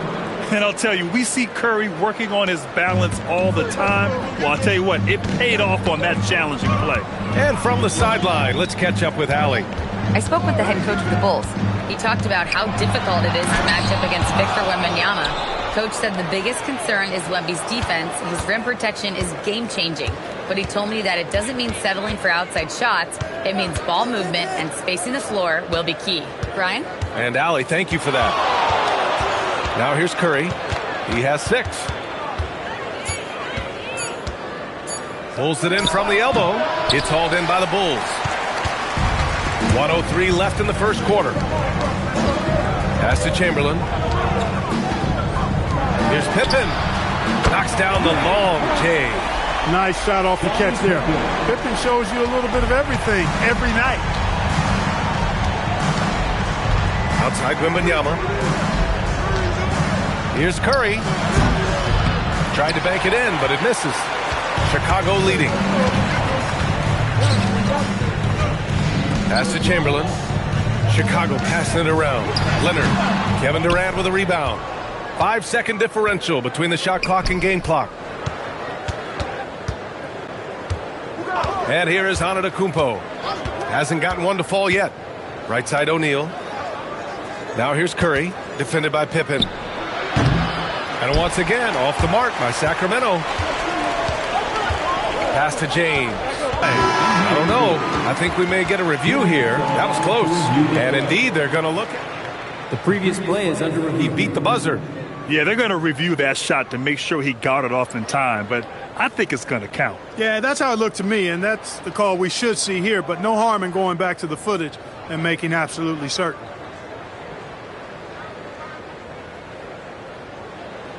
And I'll tell you, we see Curry working on his balance all the time. Well, I'll tell you what, it paid off on that challenging play. And from the sideline, let's catch up with Allie. I spoke with the head coach of the Bulls. He talked about how difficult it is to match up against Victor Wembanyama. Coach said the biggest concern is Wemby's defense. His rim protection is game-changing. But he told me that it doesn't mean settling for outside shots. It means ball movement and spacing the floor will be key. Brian? And Allie, thank you for that. Now here's Curry. He has 6. Pulls it in from the elbow. It's hauled in by the Bulls. 1:03 left in the first quarter. Pass to Chamberlain. Here's Pippen. Knocks down the long J. Nice shot off the catch there. Pippen shows you a little bit of everything every night. Outside Wembanyama. Here's Curry. Tried to bank it in, but it misses. Chicago leading. Pass to Chamberlain. Chicago passing it around. Leonard. Kevin Durant with a rebound. 5-second differential between the shot clock and game clock. And here is Antetokounmpo. Hasn't gotten one to fall yet. Right side O'Neal. Now here's Curry, defended by Pippen. And once again, off the mark by Sacramento. Pass to James. I don't know. I think we may get a review here. That was close. And indeed, they're going to look at the previous play is under review. He beat the buzzer. Yeah, they're going to review that shot to make sure he got it off in time, but I think it's going to count. Yeah, that's how it looked to me, and that's the call we should see here, but no harm in going back to the footage and making absolutely certain.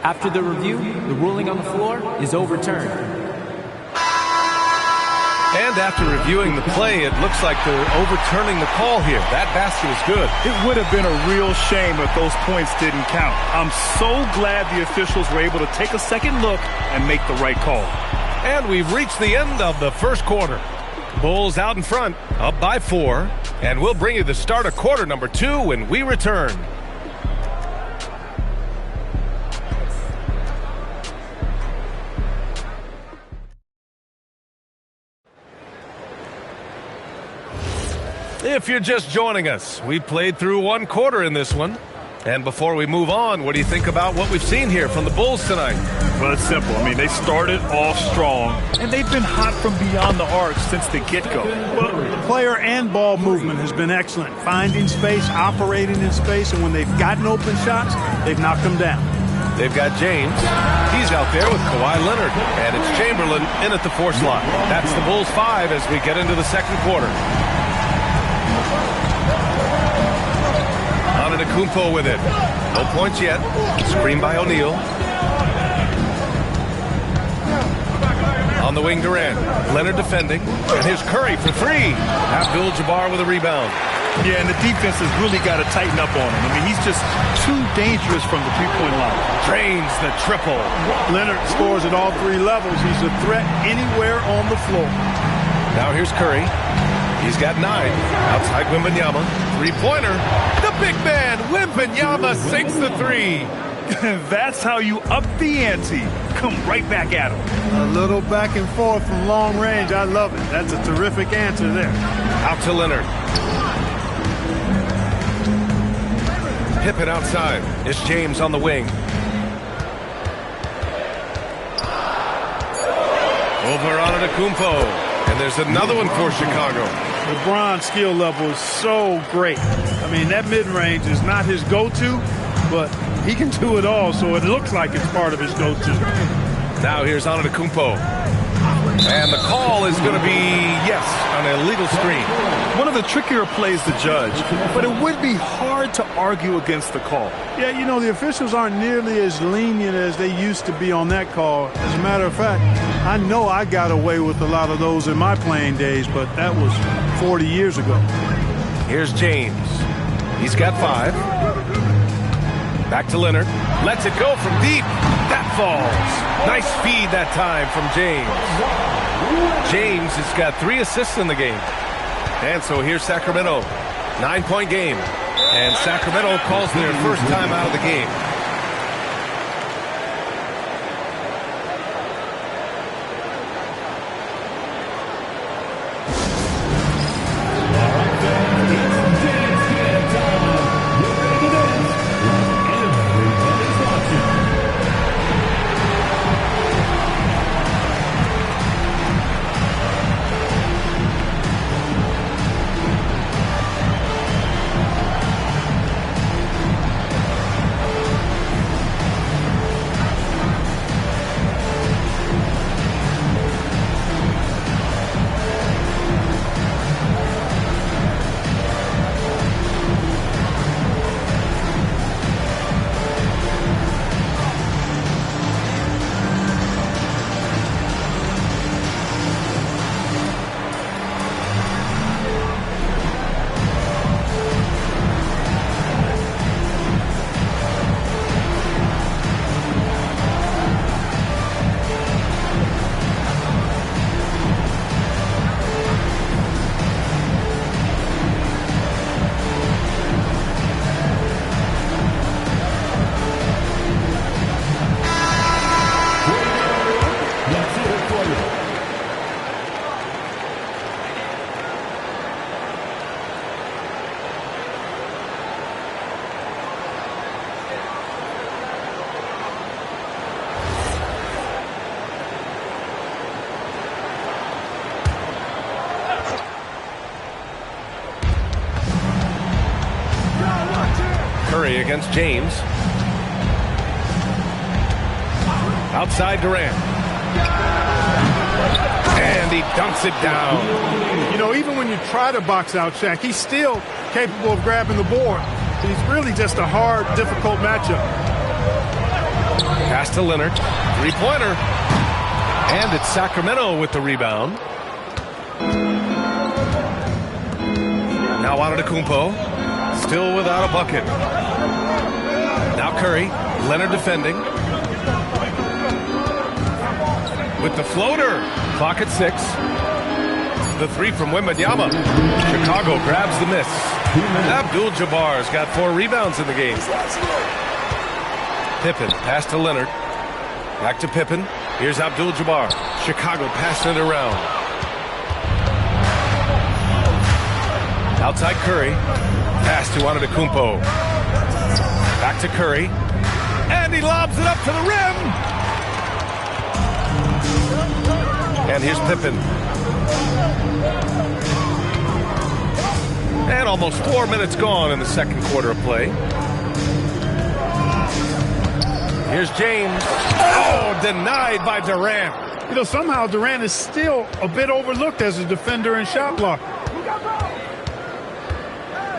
After the review, the ruling on the floor is overturned. And after reviewing the play, it looks like they're overturning the call here. That basket is good. It would have been a real shame if those points didn't count. I'm so glad the officials were able to take a second look and make the right call. And we've reached the end of the first quarter. Bulls out in front, up by 4. And we'll bring you the start of quarter number 2 when we return. If you're just joining us, we played through 1 quarter in this one. And before we move on, what do you think about what we've seen here from the Bulls tonight? Well, it's simple. I mean, they started off strong, and they've been hot from beyond the arc since the get-go. Well, the player and ball movement has been excellent. Finding space, operating in space, and when they've gotten open shots, they've knocked them down. They've got James. He's out there with Kawhi Leonard. And it's Chamberlain in at the 4 slot. That's the Bulls 5 as we get into the second quarter. Antetokounmpo with it. No points yet. Screen by O'Neal. On the wing, Durant. Leonard defending. And here's Curry for 3. Abdul-Jabbar with a rebound. Yeah, and the defense has really got to tighten up on him. I mean, he's just too dangerous from the three-point line. Drains the triple. Leonard scores at all 3 levels. He's a threat anywhere on the floor. Now here's Curry. He's got 9. Outside Wembanyama. 3-pointer. The big man, Wembanyama, sinks the 3. That's how you up the ante. Come right back at him. A little back and forth from long range. I love it. That's a terrific answer there. Out to Leonard. Pippen outside. It's James on the wing. Over Antetokounmpo. And there's another one for Chicago. LeBron's skill level is so great. I mean, that mid-range is not his go-to, but he can do it all, so it looks like it's part of his go-to. Now here's Antetokounmpo. And the call is going to be, yes, an illegal screen. One of the trickier plays to judge, but it would be hard to argue against the call. Yeah, you know, the officials aren't nearly as lenient as they used to be on that call. As a matter of fact, I know I got away with a lot of those in my playing days, but that was 40 years ago. Here's James. He's got 5. Back to Leonard. Lets it go from deep. That falls. Nice feed that time from James. James has got 3 assists in the game. And so here's Sacramento. 9-point game. And Sacramento calls their first time out of the game. Curry against James. Outside Durant. And he dunks it down. You know, even when you try to box out Shaq, he's still capable of grabbing the board. He's really just a hard, difficult matchup. Pass to Leonard. Three-pointer. And it's Sacramento with the rebound. Now Antetokounmpo. Still without a bucket. Now Curry. Leonard defending. With the floater. Clock at 6. The 3 from Wembanyama. Chicago grabs the miss. Abdul-Jabbar's got 4 rebounds in the game. Pippen. Pass to Leonard. Back to Pippen. Here's Abdul-Jabbar. Chicago passing it around. Outside Curry. Pass to Antetokounmpo. Back to Curry. And he lobs it up to the rim. And here's Pippen. And almost 4 minutes gone in the second quarter of play. Here's James. Oh, denied by Durant. You know, somehow Durant is still a bit overlooked as a defender and shot blocker.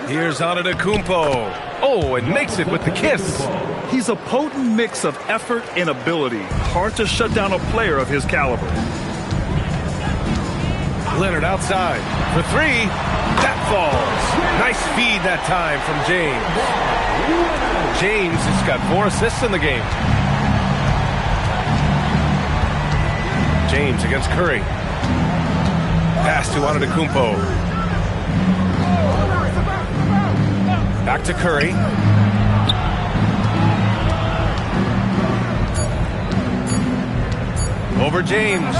Here's Antetokounmpo. Oh, and makes it with the kiss. He's a potent mix of effort and ability. Hard to shut down a player of his caliber. Leonard outside for 3. That falls. Nice feed that time from James. James has got 4 assists in the game. James against Curry. Pass to Antetokounmpo. Back to Curry. Over James.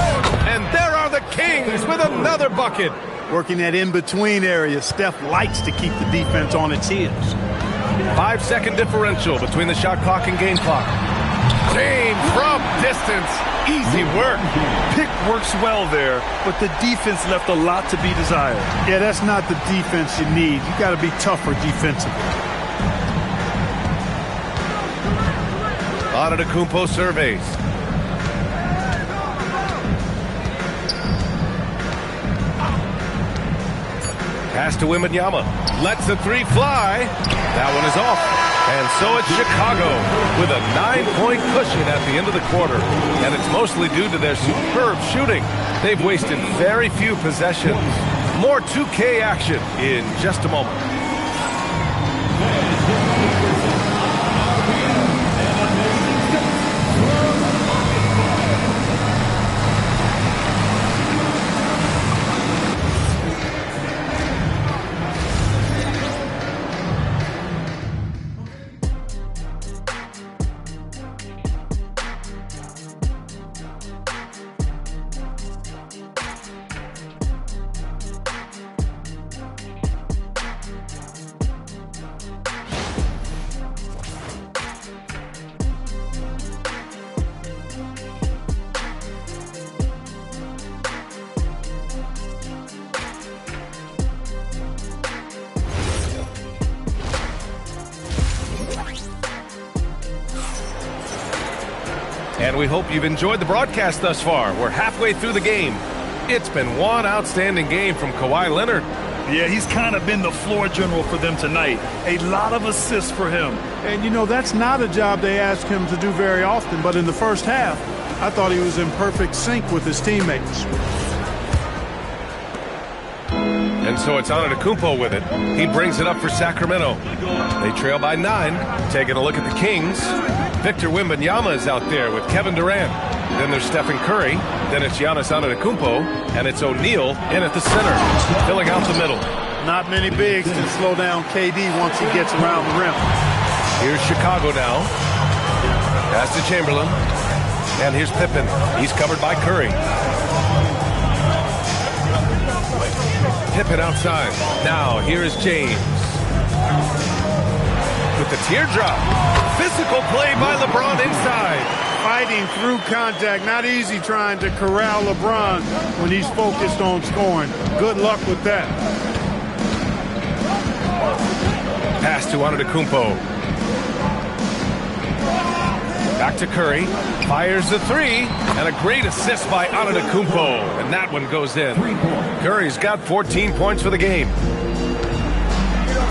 And there are the Kings with another bucket. Working that in-between area, Steph likes to keep the defense on its heels. 5-second differential between the shot clock and game clock. James from distance. Easy work. Pick works well there, but the defense left a lot to be desired. Yeah, that's not the defense you need. You got to be tougher defensively. Antetokounmpo surveys. Pass to Wembanyama. Lets the three fly. That one is off. And so it's Chicago with a 9-point cushion at the end of the quarter. And it's mostly due to their superb shooting. They've wasted very few possessions. More 2K action in just a moment. And we hope you've enjoyed the broadcast thus far. We're halfway through the game. It's been one outstanding game from Kawhi Leonard. Yeah, he's kind of been the floor general for them tonight. A lot of assists for him. And, you know, that's not a job they ask him to do very often. But in the first half, I thought he was in perfect sync with his teammates. And so it's Antetokounmpo with it. He brings it up for Sacramento. They trail by 9. Taking a look at the Kings. Victor Wembanyama is out there with Kevin Durant. Then there's Stephen Curry. Then it's Giannis Antetokounmpo. And it's O'Neal in at the center, filling out the middle. Not many bigs can slow down KD once he gets around the rim. Here's Chicago now. Pass to Chamberlain. And here's Pippen. He's covered by Curry. Pippen outside. Now, here is James. With the teardrop. Physical play by LeBron inside. Fighting through contact. Not easy trying to corral LeBron when he's focused on scoring. Good luck with that. Pass to Antetokounmpo. Back to Curry. Fires the three. And a great assist by Antetokounmpo. And that one goes in. Curry's got 14 points for the game.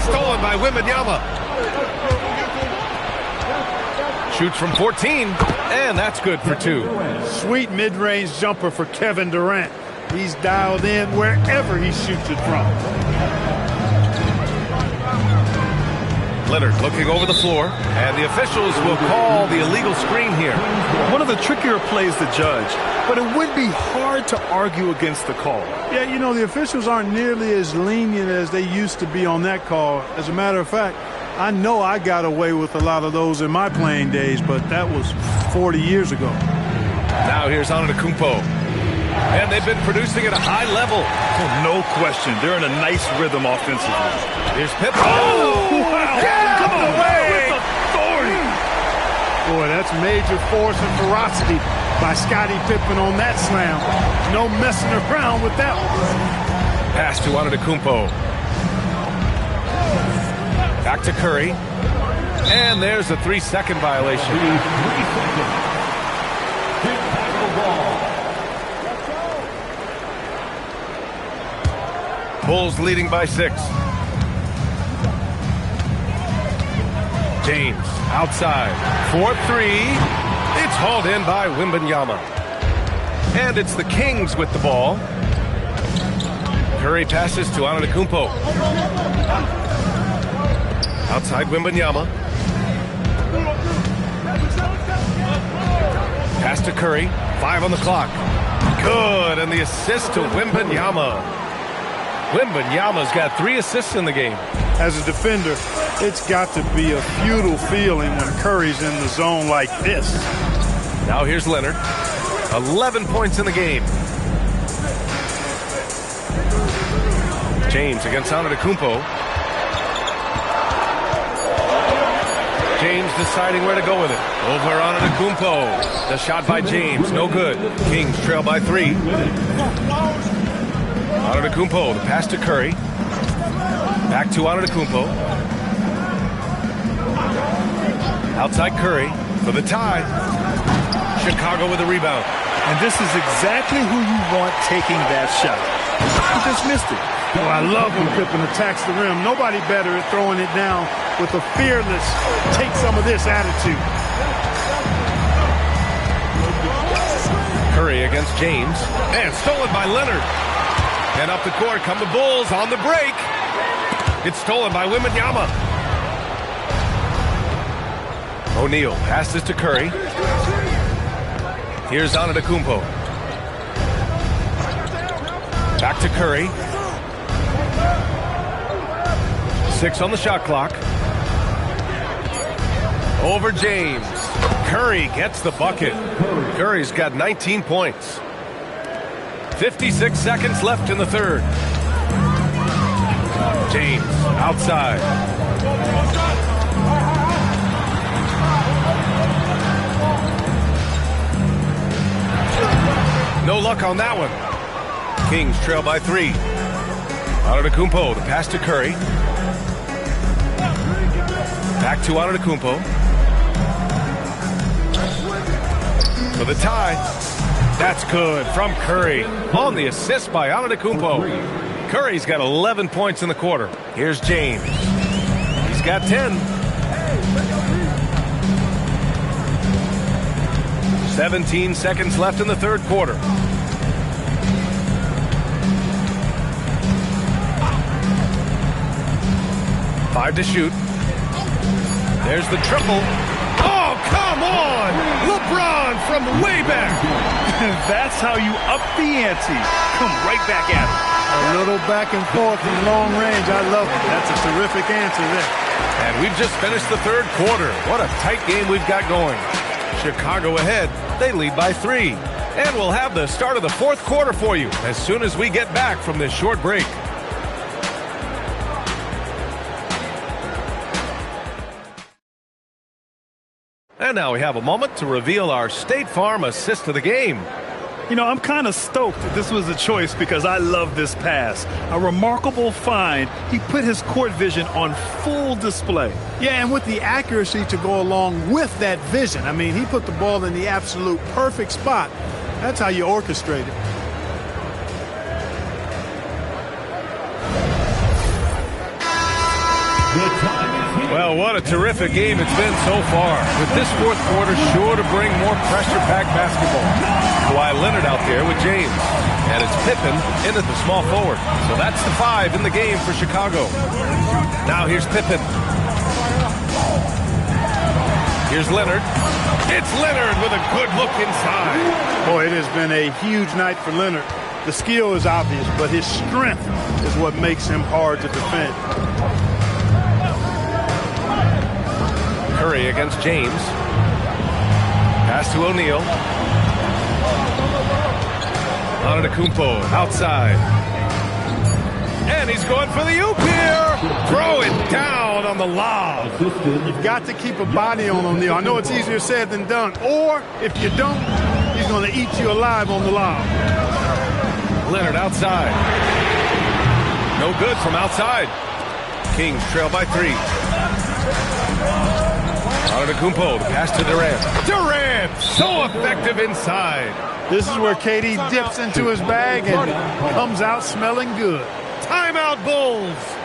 Stolen by Wembanyama. Shoots from 14. And that's good for 2. Sweet mid-range jumper for Kevin Durant. He's dialed in wherever he shoots it from. Leonard looking over the floor, and the officials will call the illegal screen here. One of the trickier plays to judge, but it would be hard to argue against the call. Yeah, you know, the officials aren't nearly as lenient as they used to be on that call. As a matter of fact, I know I got away with a lot of those in my playing days, but that was 40 years ago. Now here's Antetokounmpo. And they've been producing at a high level. Oh, no question. They're in a nice rhythm offensively. Here's Pippen. Oh, wow. Get out of the way. With authority. Boy, that's major force and ferocity by Scottie Pippen on that slam. No messing around with that one. Pass to Antetokounmpo. Back to Curry. And there's a 3-second violation. 3 seconds. Take back the ball. Bulls leading by 6. James outside. 4-3. It's hauled in by Wembanyama. And it's the Kings with the ball. Curry passes to Antetokounmpo. Outside Wembanyama. Pass to Curry. 5 on the clock. Good. And the assist to Wembanyama. Wembanyama's got 3 assists in the game. As a defender, it's got to be a futile feeling when Curry's in the zone like this. Now here's Leonard. 11 points in the game. James against Antetokounmpo. James deciding where to go with it. Over Antetokounmpo. The shot by James, no good. Kings trail by 3. Antetokounmpo, the pass to Curry. Back to Antetokounmpo. Outside Curry for the tie. Chicago with the rebound. And this is exactly who you want taking that shot. He just missed it. Oh, I love when Pippen attacks the rim. Nobody better at throwing it down with a fearless, take some of this attitude. Curry against James. And stolen by Leonard. And up the court come the Bulls on the break. It's stolen by Wembanyama. O'Neal passes to Curry. Here's Antetokounmpo. Back to Curry. 6 on the shot clock. Over James. Curry gets the bucket. Curry's got 19 points. 56 seconds left in the third. James outside. No luck on that one. Kings trail by 3. Antetokounmpo, the pass to Curry. Back to Antetokounmpo. For the tie. That's good from Curry. On the assist by Antetokounmpo. Curry's got 11 points in the quarter. Here's James. He's got 10. 17 seconds left in the third quarter. Five to shoot. There's the triple. Oh, come on! LeBron from way back. That's how you up the ante. Come right back at it. A little back and forth from long range. I love it. That's a terrific answer there. And we've just finished the third quarter. What a tight game we've got going. Chicago ahead. They lead by 3. And we'll have the start of the fourth quarter for you as soon as we get back from this short break. And now we have a moment to reveal our State Farm assist of the game. You know, I'm kind of stoked that this was a choice because I love this pass. A remarkable find. He put his court vision on full display. Yeah, and with the accuracy to go along with that vision. I mean, he put the ball in the absolute perfect spot. That's how you orchestrate it. Well, what a terrific game it's been so far. With this fourth quarter sure to bring more pressure-packed basketball. Kawhi Leonard out there with James. And it's Pippen in at the small forward. So that's the 5 in the game for Chicago. Now here's Pippen. Here's Leonard. It's Leonard with a good look inside. Boy, it has been a huge night for Leonard. The skill is obvious, but his strength is what makes him hard to defend. Curry against James. Pass to O'Neal. Antetokounmpo outside. And he's going for the oop here. Throw it down on the lob. You've got to keep a body on O'Neal. I know it's easier said than done. Or if you don't, he's going to eat you alive on the lob. Leonard outside. No good from outside. Kings trail by 3. Antetokounmpo, the pass to Durant. Durant, so effective inside. This is where KD dips into his bag and comes out smelling good. Timeout, Bulls.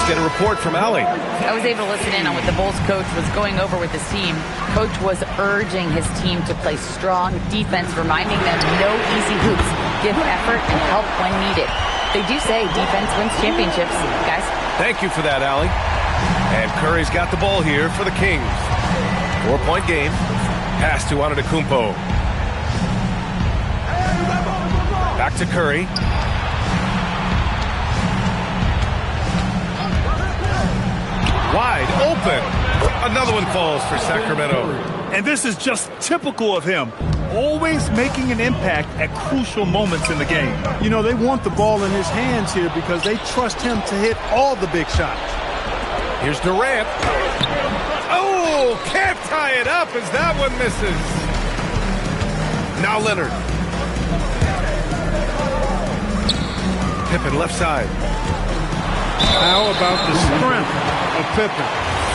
Get a report from Allie. I was able to listen in on what the Bulls coach was going over with his team. Coach was urging his team to play strong defense, reminding them no easy hoops, give effort and help when needed. They do say defense wins championships, guys. Thank you for that, Allie. And Curry's got the ball here for the Kings. 4-point game. Pass to Antetokounmpo. Back to Curry. Wide open. Another one falls for Sacramento. And this is just typical of him. Always making an impact at crucial moments in the game. You know, they want the ball in his hands here because they trust him to hit all the big shots. Here's Durant. Oh, can't tie it up as that one misses. Now Leonard. Pippen left side. How about the strength of Pippen?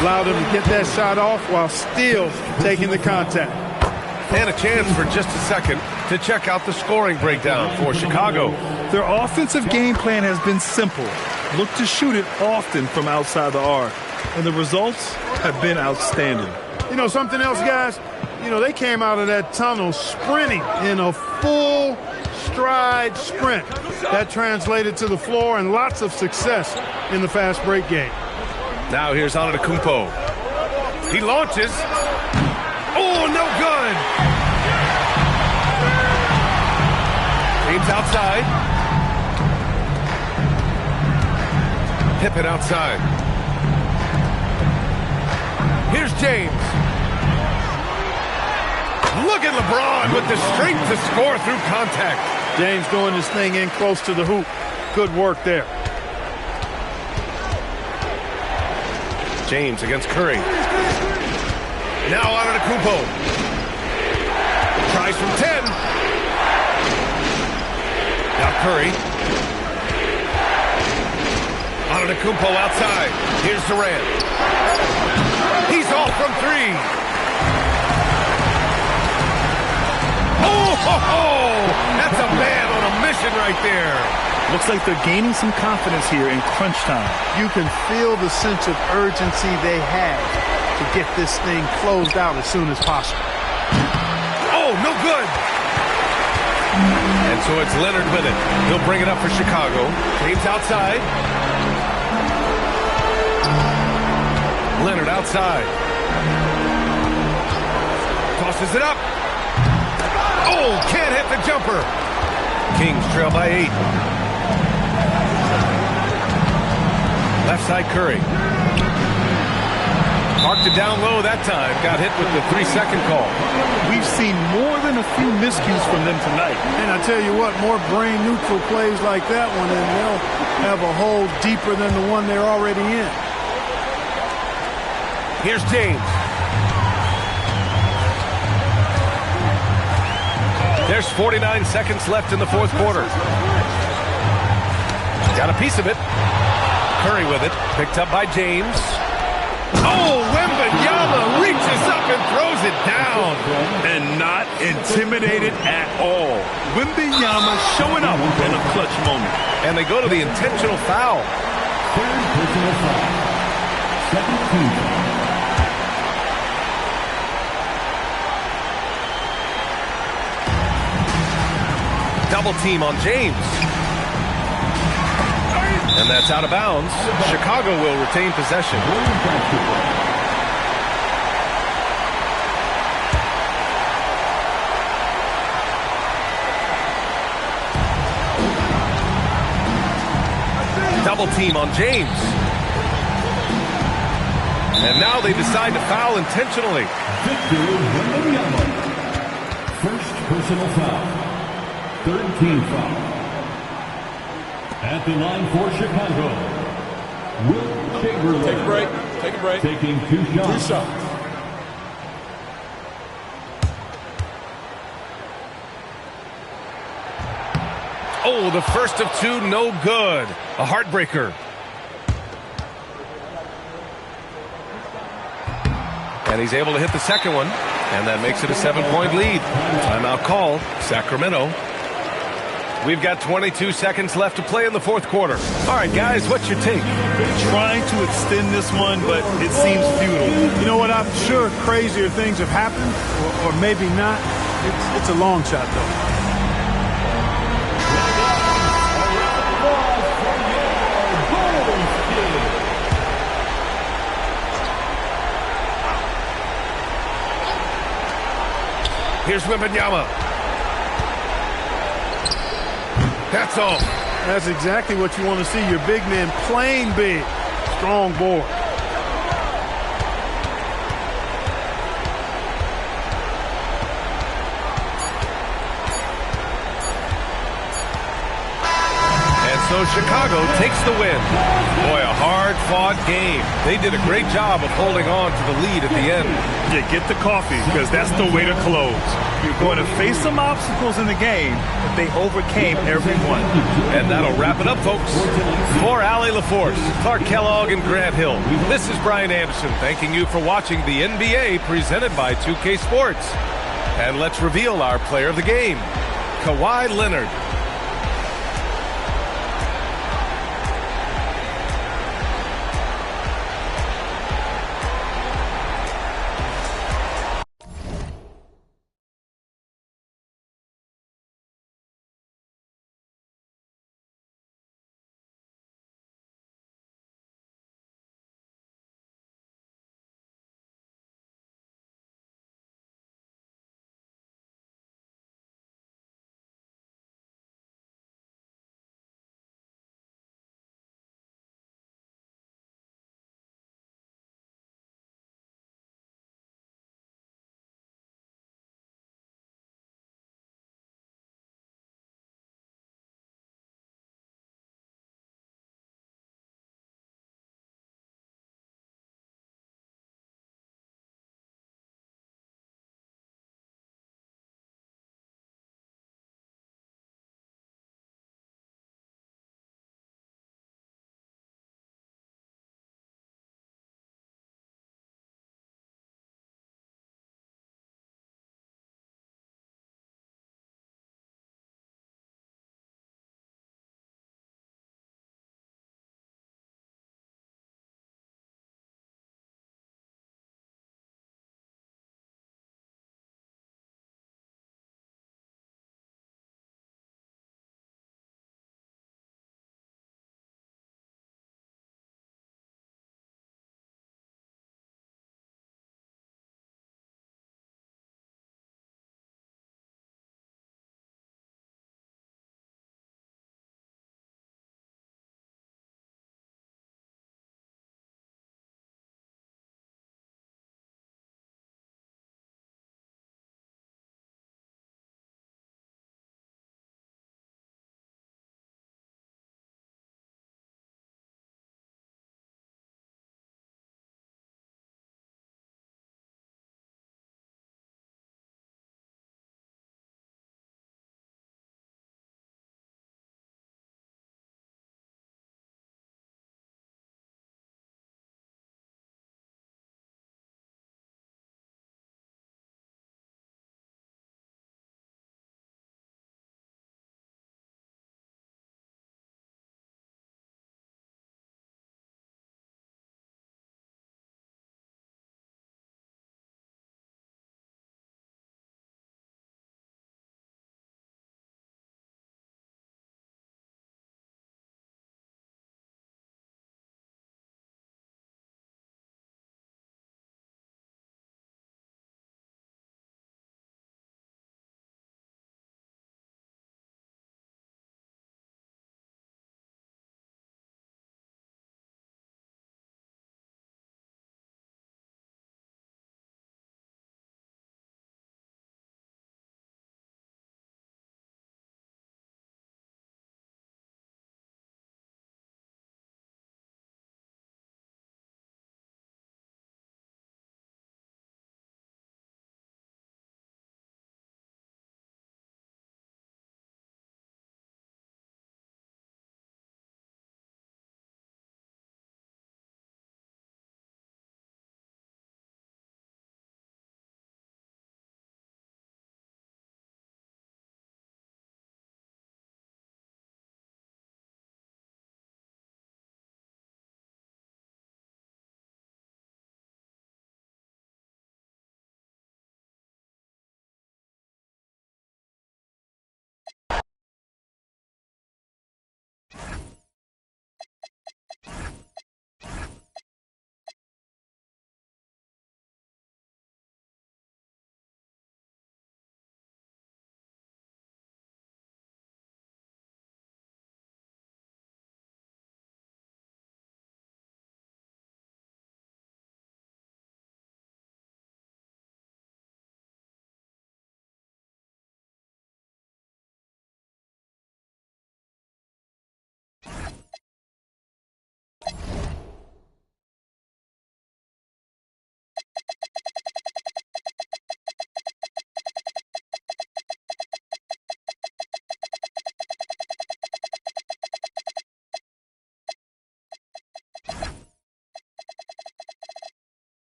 Allowed him to get that shot off while still taking the contact. And a chance for just a second to check out the scoring breakdown for Chicago. Their offensive game plan has been simple. Look to shoot it often from outside the arc. And the results have been outstanding. You know, something else, guys? You know, they came out of that tunnel sprinting in a full stride sprint. That translated to the floor and lots of success in the fast break game. Now here's Antetokounmpo. He launches. Oh, no good. James outside. Pippen outside. Here's James. Look at LeBron with the strength to score through contact. James doing this thing in close to the hoop. Good work there. James against Curry. Now Antetokounmpo. Tries from 10. Now Curry. Antetokounmpo outside. Here's Durant. He's off from 3. Oh, that's a man on a mission right there. Looks like they're gaining some confidence here in crunch time. You can feel the sense of urgency they have to get this thing closed out as soon as possible. Oh, no good. And so it's Leonard with it. He'll bring it up for Chicago. James outside. Leonard outside. Tosses it up. Oh, can't hit the jumper. Kings trail by 8. Left side Curry. Marked it down low that time. Got hit with the 3-second call. We've seen more than a few miscues from them tonight. And I tell you what, more brain-neutral plays like that one, and they'll have a hole deeper than the one they're already in. Here's James. There's 49 seconds left in the fourth quarter. Got a piece of it. Curry with it. Picked up by James. Oh, Wembanyama reaches up and throws it down. And not intimidated at all. Wembanyama showing up in a clutch moment. And they go to the intentional foul. Third personal foul. Second team foul. Double team on James. And that's out of bounds. Chicago will retain possession. Double team on James. And now they decide to foul intentionally. First personal foul. Third team foul. At the line for Chicago, Will Chamberlain. Take a break. Take a break. Taking 2 shots. 2 shots. Oh, the first of 2, no good. A heartbreaker. And he's able to hit the second one. And that makes it a 7-point lead. Timeout called. Sacramento. We've got 22 seconds left to play in the fourth quarter. All right, guys, what's your take? Trying to extend this one, but it seems futile. You know what? I'm sure crazier things have happened, or maybe not. It's a long shot, though. Here's Wembanyama. That's all. That's exactly what you want to see. Your big men playing big. Strong board. So Chicago takes the win. Boy, a hard-fought game. They did a great job of holding on to the lead at the end. Yeah, get the coffee, because that's the way to close. You're going to face some obstacles in the game, but they overcame every one. And that'll wrap it up, folks. For Allie LaForce, Clark Kellogg, and Grant Hill, this is Brian Anderson thanking you for watching the NBA presented by 2K Sports. And let's reveal our player of the game, Kawhi Leonard.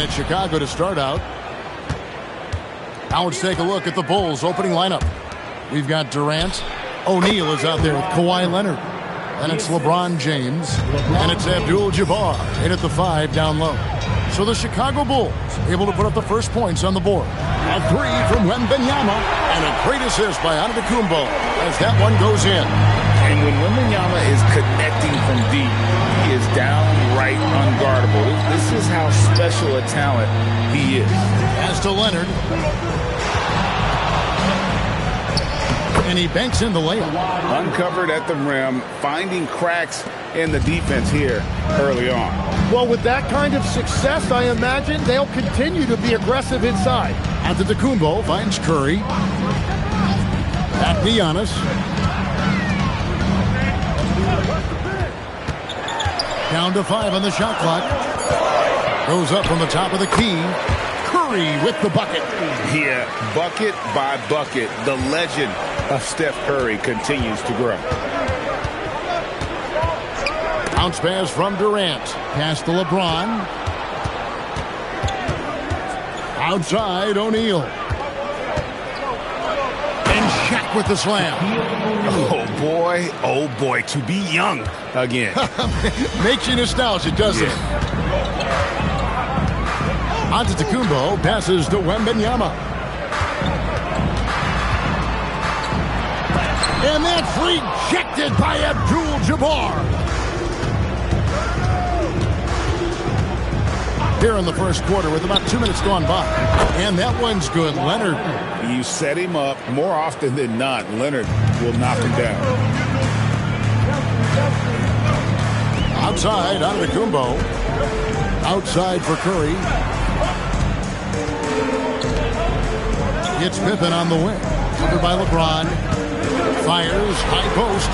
it's Chicago to start out. Now let's take a look at the Bulls opening lineup. We've got Durant. O'Neal is out there with Kawhi Leonard. And it's LeBron James. And it's Abdul-Jabbar in at the 5 down low. So the Chicago Bulls able to put up the first points on the board. A 3 from Wembanyama. And a great assist by Antetokounmpo as that one goes in. And when Wembanyama is connecting from deep, he is downright unguardable. This is how special a talent he is. As to Leonard. And he banks in the layup. Uncovered at the rim, finding cracks in the defense here early on. Well, with that kind of success, I imagine they'll continue to be aggressive inside. Antetokounmpo finds Curry. Back to Giannis. Down to 5 on the shot clock. Goes up from the top of the key. Curry with the bucket. Yeah, bucket by bucket. The legend of Steph Curry continues to grow. Bounce pass from Durant. Pass to LeBron. Outside, O'Neal. And Shaq with the slam. Oh boy, to be young again. Makes you nostalgic, doesn't it? Antetokounmpo passes to Wembanyama. And that's rejected by Abdul-Jabbar. Here in the first quarter with about 2 minutes gone by. And that one's good. Leonard. You set him up more often than not. Leonard will knock him down. Outside, Antetokounmpo. Outside for Curry. It's Pippen on the wing. Covered by LeBron. Fires, high post.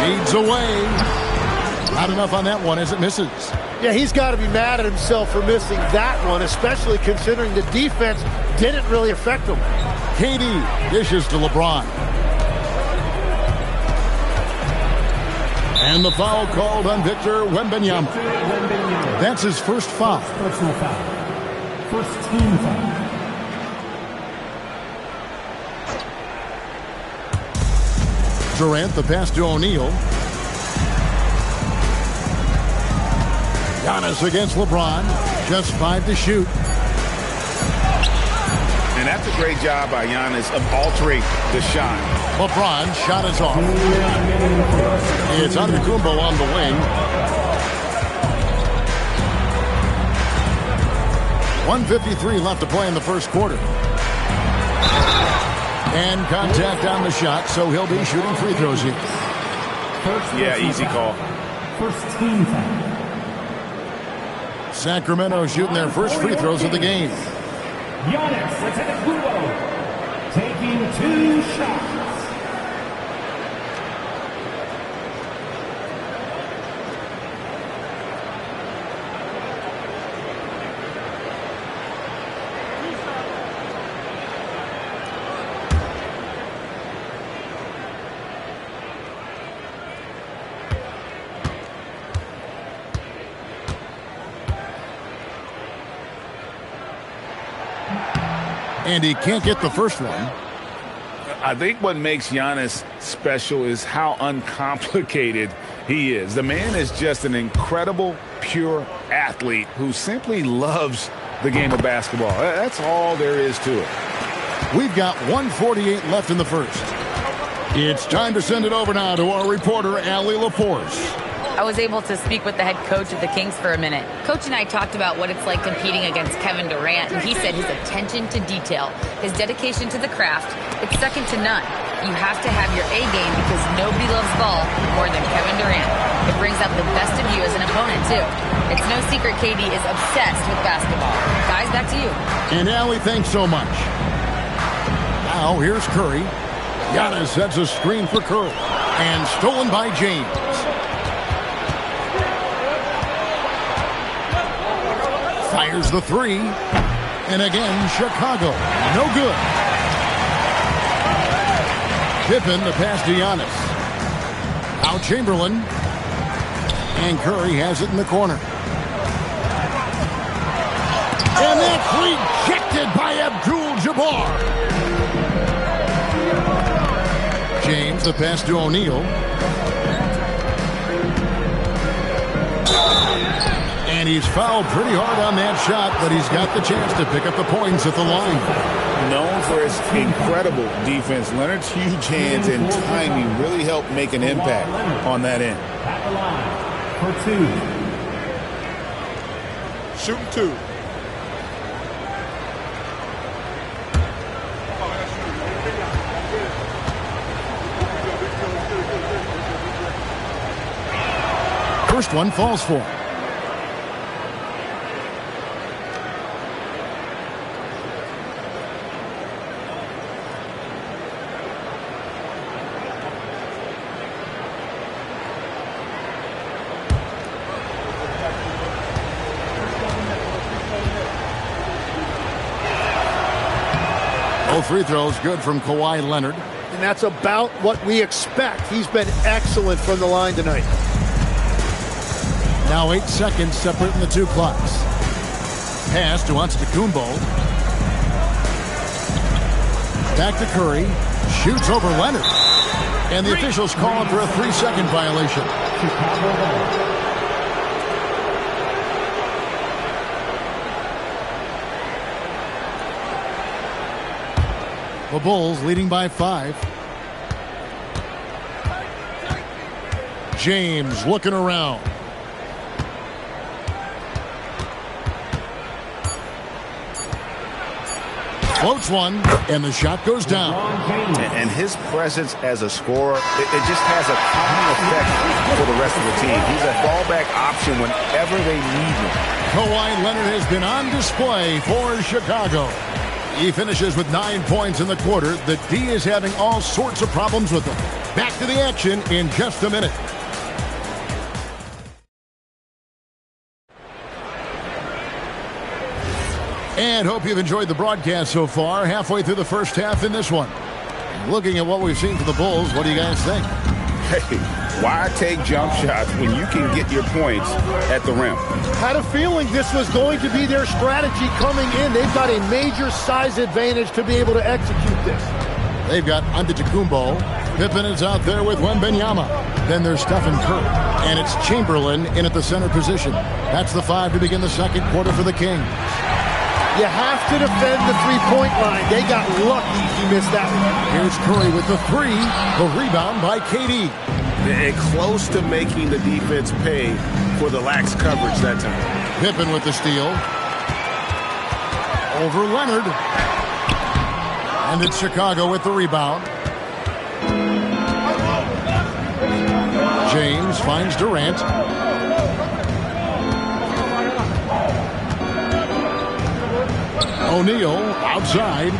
Leads away. Not enough on that one as it misses. Yeah, he's got to be mad at himself for missing that one, especially considering the defense didn't really affect him. KD dishes to LeBron. And the foul called on Victor Wembanyama. That's his first foul. Personal foul. First team foul. Durant, the pass to O'Neal. Giannis against LeBron. Just 5 to shoot. And that's a great job by Giannis of altering the shot. LeBron shot is off. It's Antetokounmpo on the wing. 1:53 left to play in the first quarter. And contact on the shot, so he'll be shooting free throws here. Yeah, easy call. First team foul. Sacramento shooting their first free throws of the game. Giannis Antetokounmpo taking 2 shots. And he can't get the first one. I think what makes Giannis special is how uncomplicated he is. The man is just an incredible, pure athlete who simply loves the game of basketball. That's all there is to it. We've got 1:48 left in the first. It's time to send it over now to our reporter, Allie LaForce. I was able to speak with the head coach of the Kings for a minute. Coach and I talked about what it's like competing against Kevin Durant, and he said his attention to detail, his dedication to the craft, it's second to none. You have to have your A game because nobody loves ball more than Kevin Durant. It brings out the best of you as an opponent, too. It's no secret KD is obsessed with basketball. Guys, back to you. And Allie, thanks so much. Now, here's Curry. Giannis sets a screen for Curry. And stolen by James. Fires the 3. And again, Chicago. No good. Pippen the pass to Giannis. Now Chamberlain. And Curry has it in the corner. And that's rejected by Abdul-Jabbar. James, the pass to O'Neal. And he's fouled pretty hard on that shot, but he's got the chance to pick up the points at the line. Known for his incredible defense, Leonard's huge hands and timing really helped make an impact on that end. At the line for 2. Shooting 2. First one falls for him. Both free throws good from Kawhi Leonard. And that's about what we expect. He's been excellent from the line tonight. Now 8 seconds separating the two clocks. Pass to Antetokounmpo. Back to Curry. Shoots over Leonard. And the officials call him for a 3-second violation. The Bulls leading by 5. James looking around. Floats one, and the shot goes down. And his presence as a scorer, it just has a calming effect for the rest of the team. He's a fallback option whenever they need him. Kawhi Leonard has been on display for Chicago. He finishes with 9 points in the quarter. The D is having all sorts of problems with him. Back to the action in just a minute. And hope you've enjoyed the broadcast so far. Halfway through the first half in this one. Looking at what we've seen for the Bulls, what do you guys think? Hey, why take jump shots when you can get your points at the rim? Had a feeling this was going to be their strategy coming in. They've got a major size advantage to be able to execute this. They've got Antetokounmpo. Pippen is out there with Wembanyama. Then there's Stephen Curry. And it's Chamberlain in at the center position. That's the 5 to begin the second quarter for the Kings. You have to defend the three-point line. They got lucky he missed that one. Here's Curry with the 3. The rebound by KD. And close to making the defense pay for the lax coverage that time. Pippen with the steal. Over Leonard. And it's Chicago with the rebound. James finds Durant. O'Neal outside.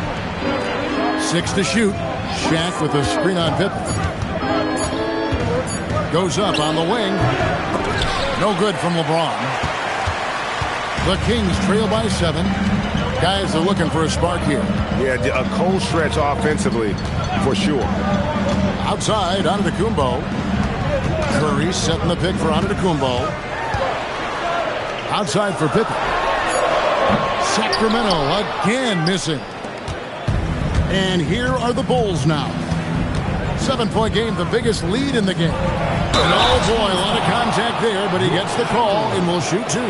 6 to shoot. Shaq with a screen on Pippen. Goes up on the wing. No good from LeBron. The Kings trail by 7. Guys are looking for a spark here. Yeah, a cold stretch offensively for sure. Outside, Antetokounmpo. Curry setting the pick for Antetokounmpo. Outside for Pippen. Sacramento again missing. And here are the Bulls now. 7-point game, the biggest lead in the game. And oh boy, a lot of contact there, but he gets the call and will shoot 2.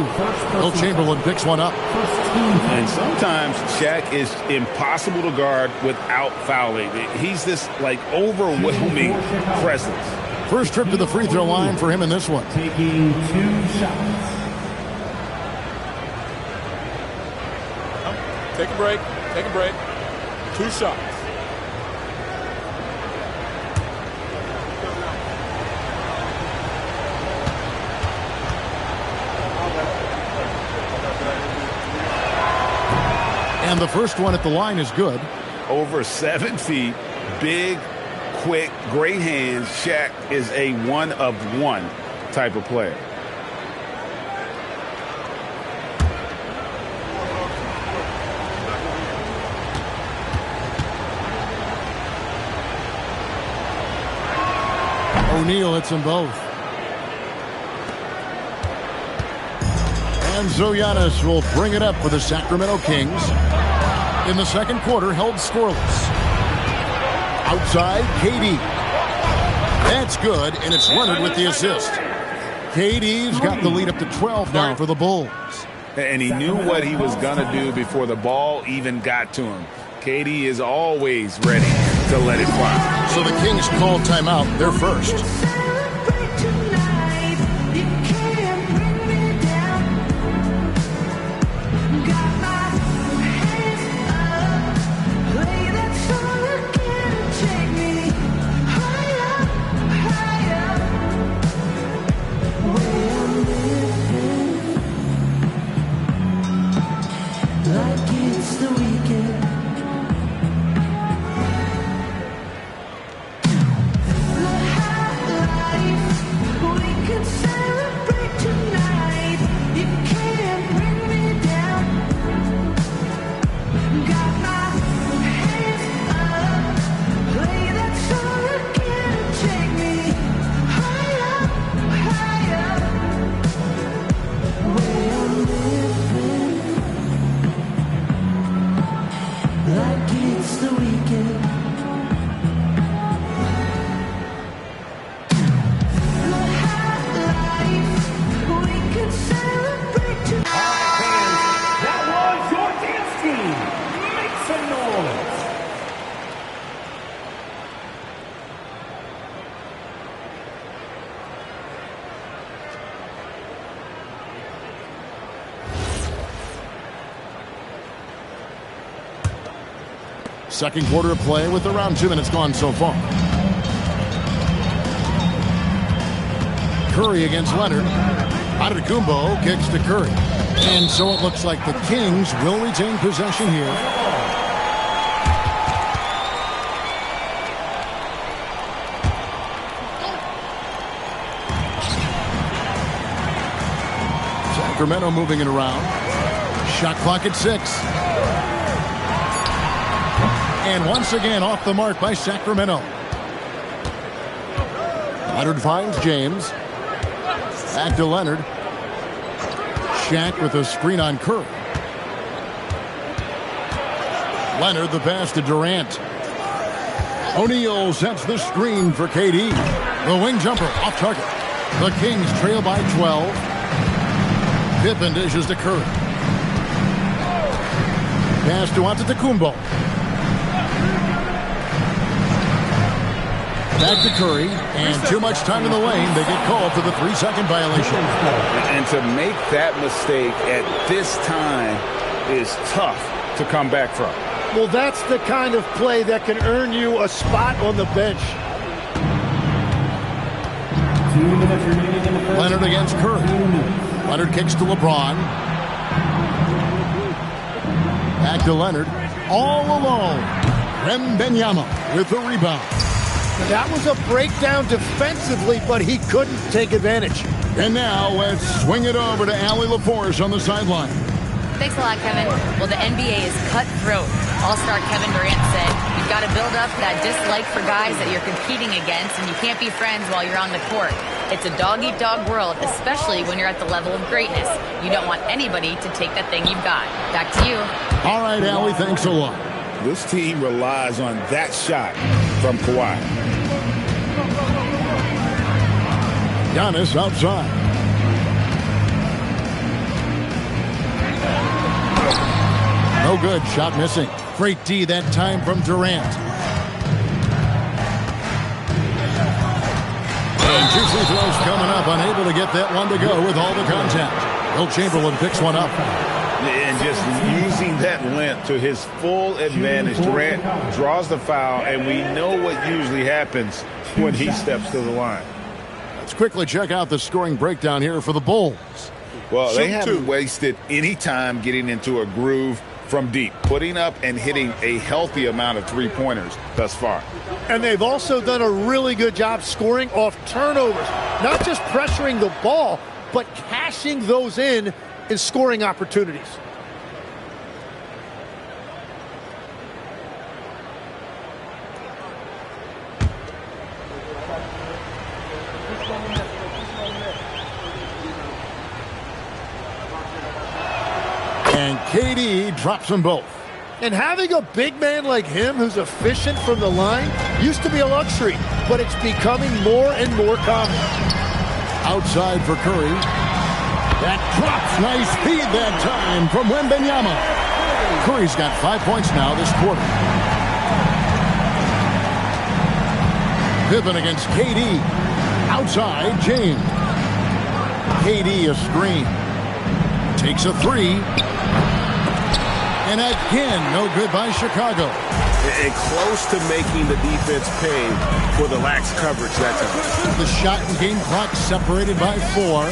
Will Chamberlain picks one up. And sometimes Shaq is impossible to guard without fouling. He's this like overwhelming presence. First trip to the free throw line for him in this one. Taking 2 shots. Take a break. Take a break. 2 shots. And the first one at the line is good. Over 7 feet, big, quick, great hands. Shaq is a one-of-one type of player. O'Neal hits them both. And And so Giannis will bring it up for the Sacramento Kings. In the second quarter, held scoreless. Outside, KD. That's good, and it's Leonard with the assist. KD's got the lead up to 12 now for the Bulls. And he knew what he was going to do before the ball even got to him. KD is always ready to let it fly. So the Kings call timeout. They're first. Second quarter of play with around 2 minutes gone so far. Curry against Leonard. Antetokounmpo kicks to Curry. And so it looks like the Kings will retain possession here. Sacramento moving it around. Shot clock at 6. And once again off the mark by Sacramento. Leonard finds James. Back to Leonard. Shaq with a screen on Curry. Leonard the pass to Durant. O'Neal sets the screen for KD. The wing jumper off target. The Kings trail by 12. Pippen dishes to Curry. Pass to Antetokounmpo. Back to Curry, and too much time in the lane. They get called for the 3-second violation. And to make that mistake at this time is tough to come back from. Well, that's the kind of play that can earn you a spot on the bench. 2 minutes remaining in the first. Leonard against Curry. Leonard kicks to LeBron. Back to Leonard. All alone. Wembanyama with the rebound. That was a breakdown defensively, but he couldn't take advantage. And now let's swing it over to Allie LaForce on the sideline. Thanks a lot, Kevin. Well, the NBA is cutthroat. All-star Kevin Durant said, you've got to build up that dislike for guys that you're competing against, and you can't be friends while you're on the court. It's a dog-eat-dog world, especially when you're at the level of greatness. You don't want anybody to take that thing you've got. Back to you. All right, Allie, thanks a lot. This team relies on that shot from Kawhi. Giannis outside. No good. Shot missing. Great D that time from Durant. And 2 free throws coming up. Unable to get that one to go with all the contact. Will Chamberlain picks one up. And just using that length to his full advantage. Durant draws the foul, and we know what usually happens when he steps to the line. Let's quickly check out the scoring breakdown here for the Bulls. Well, they haven't wasted any time getting into a groove from deep, putting up and hitting a healthy amount of three-pointers thus far. And they've also done a really good job scoring off turnovers. Not just pressuring the ball, but cashing those in scoring opportunities. And KD drops them both. And having a big man like him who's efficient from the line used to be a luxury, but it's becoming more and more common. Outside for Curry. That drops. Nice feed that time from Wembanyama. Curry's got 5 points now this quarter. Pippen against KD. Outside, James. KD a screen. Takes a three. And again, no good by Chicago. And close to making the defense pay for the lax coverage that time. The shot and game clock separated by 4.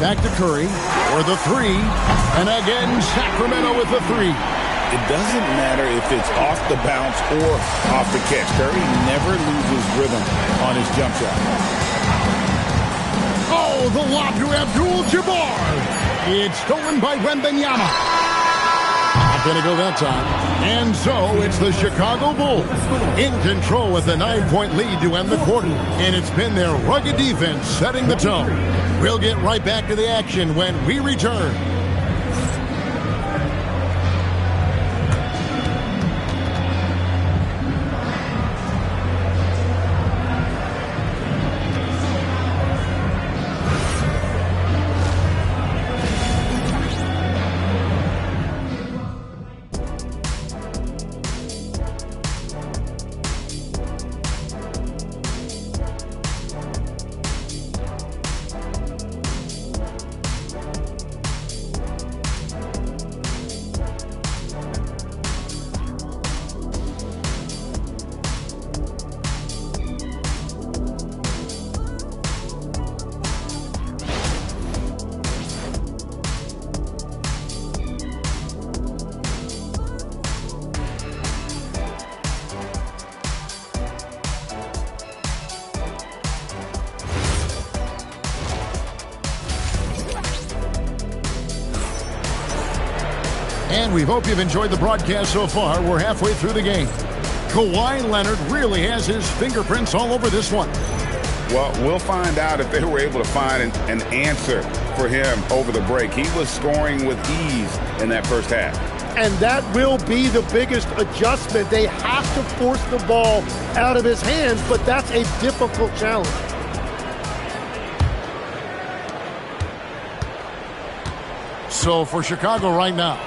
Back to Curry for the three. And again, Sacramento with the three. It doesn't matter if it's off the bounce or off the catch. Curry never loses rhythm on his jump shot. Oh, the lob to Abdul-Jabbar. It's stolen by Wembanyama. Not going to go that time. And so it's the Chicago Bulls in control with a 9-point lead to end the quarter. And it's been their rugged defense setting the tone. We'll get right back to the action when we return. And we hope you've enjoyed the broadcast so far. We're halfway through the game. Kawhi Leonard really has his fingerprints all over this one. Well, we'll find out if they were able to find an answer for him over the break. He was scoring with ease in that first half. And that will be the biggest adjustment. They have to force the ball out of his hands, but that's a difficult challenge. So for Chicago right now,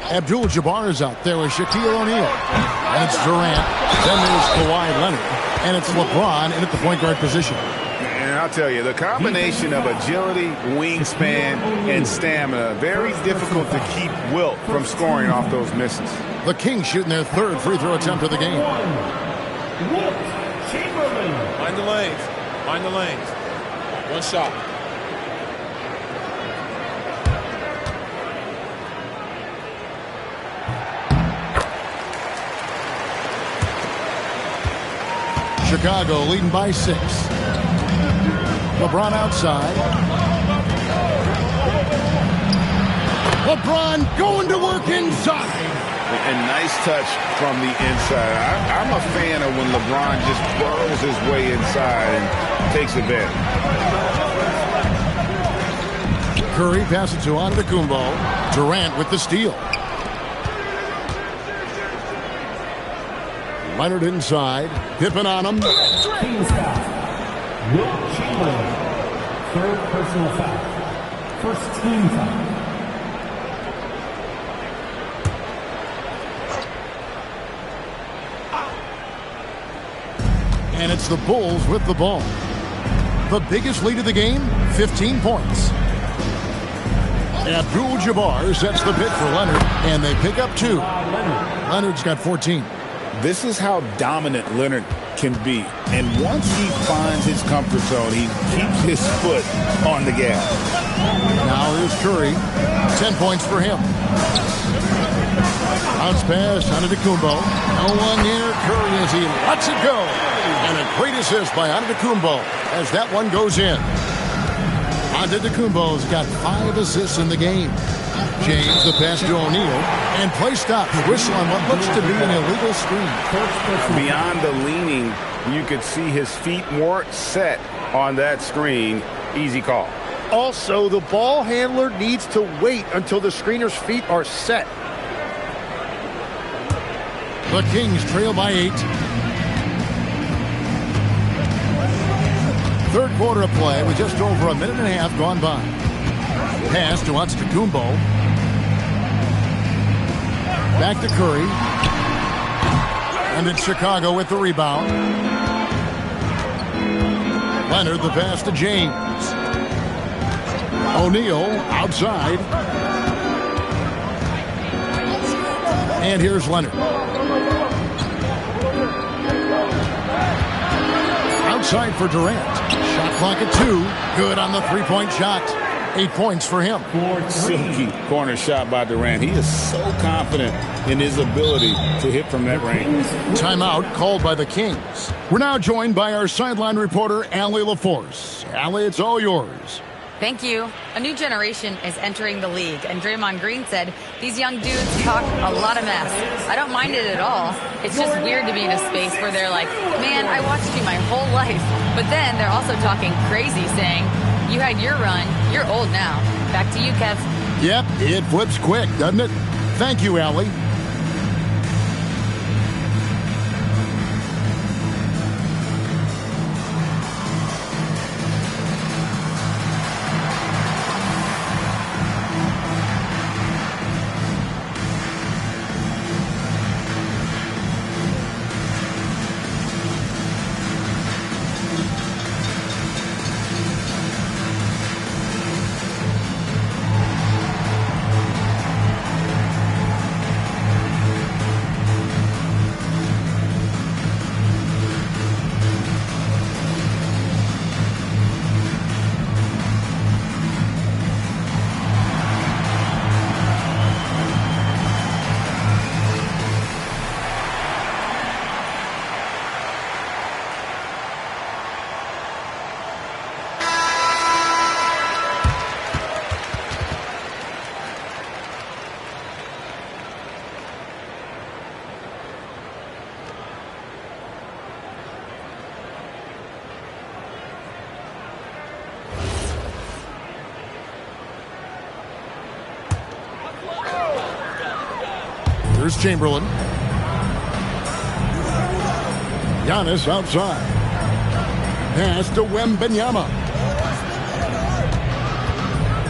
Abdul-Jabbar is out there with Shaquille O'Neal. And it's Durant. Then there's Kawhi Leonard. And it's LeBron in at the point guard position. And I'll tell you, the combination of agility, wingspan, and stamina, very difficult to keep Wilt from scoring off those misses. The Kings shooting their third free throw attempt of the game. Mind the lanes. Mind the lanes. One shot. Chicago leading by 6. LeBron outside. LeBron going to work inside. And nice touch from the inside. I'm a fan of when LeBron just burrows his way inside and takes advantage. Curry passes to Antetokounmpo. Durant with the steal. Leonard inside. Pippen on him. Team foul. Wilt Chamberlain. Third personal foul. First team foul. And it's the Bulls with the ball. The biggest lead of the game, 15 points. Abdul-Jabbar sets the pick for Leonard, and they pick up 2. Leonard's got 14. This is how dominant Leonard can be. And once he finds his comfort zone, he keeps his foot on the gas. Now here's Curry. 10 points for him. Bounce pass, Antetokounmpo. No one near Curry as he lets it go. And a great assist by Antetokounmpo as that one goes in. Antetokounmpo's got 5 assists in the game. James, the pass to O'Neal, and play stops. Whistle on what looks to be an illegal screen. Beyond the leaning, you could see his feet more set on that screen. Easy call. Also, the ball handler needs to wait until the screener's feet are set. The Kings trail by 8. Third quarter of play with just over a minute and a half gone by. Pass to Antetokounmpo. Back to Curry. And it's Chicago with the rebound. Leonard the pass to James. O'Neal outside. And here's Leonard. Outside for Durant. Shot clock at 2. Good on the three-point shot. 8 points for him. Silky corner shot by Durant. He is so confident in his ability to hit from that range. Timeout called by the Kings. We're now joined by our sideline reporter, Allie LaForce. Allie, it's all yours. Thank you. A new generation is entering the league, and Draymond Green said, these young dudes talk a lot of mess. I don't mind it at all. It's just weird to be in a space where they're like, man, I watched you my whole life. But then they're also talking crazy, saying, you had your run, you're old now. Back to you, Kev. Yep, it flips quick, doesn't it? Thank you, Allie. Here's Chamberlain. Giannis outside. Pass to Wembanyama.